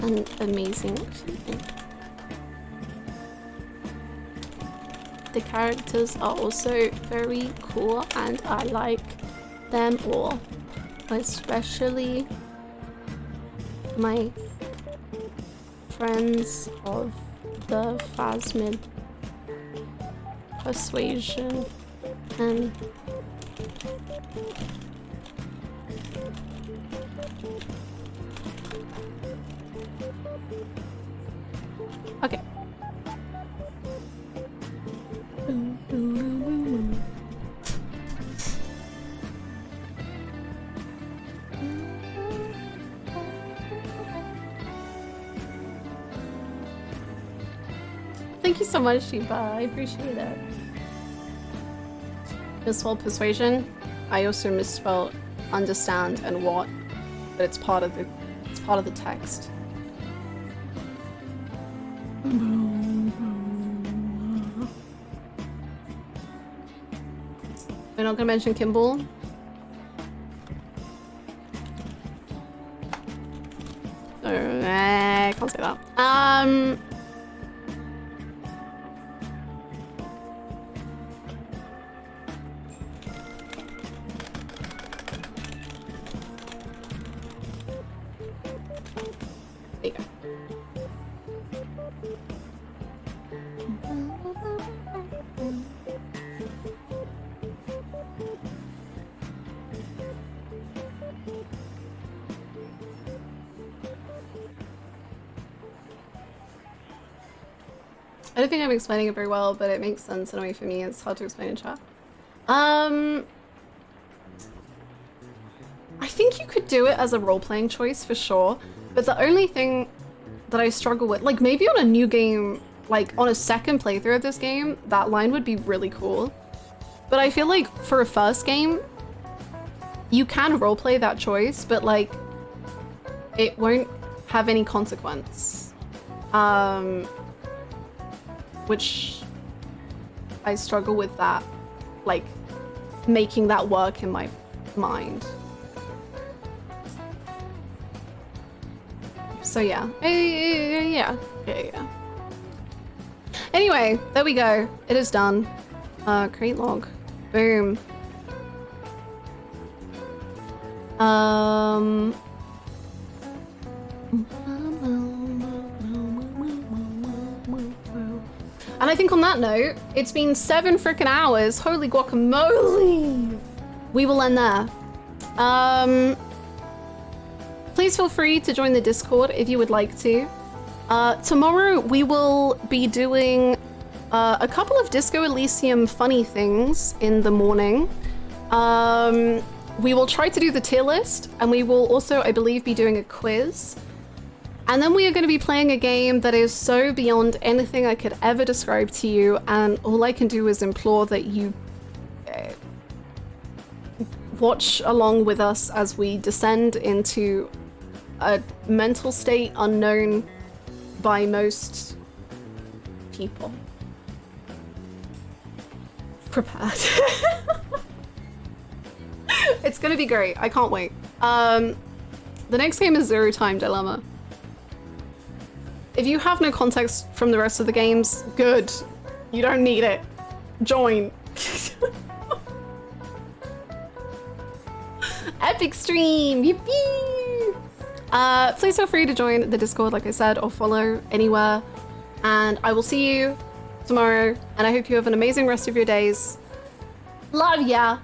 an amazing feeling. The characters are also very cool and I like them all, especially my friends of the Fasmid persuasion and okay. Thank you so much, Shiba. I appreciate it. Misspelled persuasion. I also misspelled understand and what, but it's part of the We're not gonna mention Kimball. I can't say that. There you go. I don't think I'm explaining it very well, but it makes sense in a way for me. It's hard to explain in chat. I think you could do it as a role-playing choice for sure, but the only thing that I struggle with, like maybe on a new game, like on a second playthrough of this game, that line would be really cool. But I feel like for a first game, you can roleplay that choice, but like it won't have any consequence. Which I struggle with that, like making that work in my mind. So yeah. Yeah. Anyway, there we go. It is done. Create log. Boom. And I think on that note, it's been 7 freaking hours. Holy guacamole! We will end there. Please feel free to join the Discord if you would like to. Tomorrow we will be doing a couple of Disco Elysium funny things in the morning. We will try to do the tier list, and we will also, I believe, be doing a quiz. And then we are going to be playing a game that is so beyond anything I could ever describe to you, and all I can do is implore that you watch along with us as we descend into a mental state unknown by most people. Prepared. It's going to be great. I can't wait. The next game is Zero Time Dilemma. If you have no context from the rest of the games, good. You don't need it. Join. Epic stream! Yippee! Please feel free to join the Discord, like I said, or follow anywhere. And I will see you tomorrow, and I hope you have an amazing rest of your days. Love ya!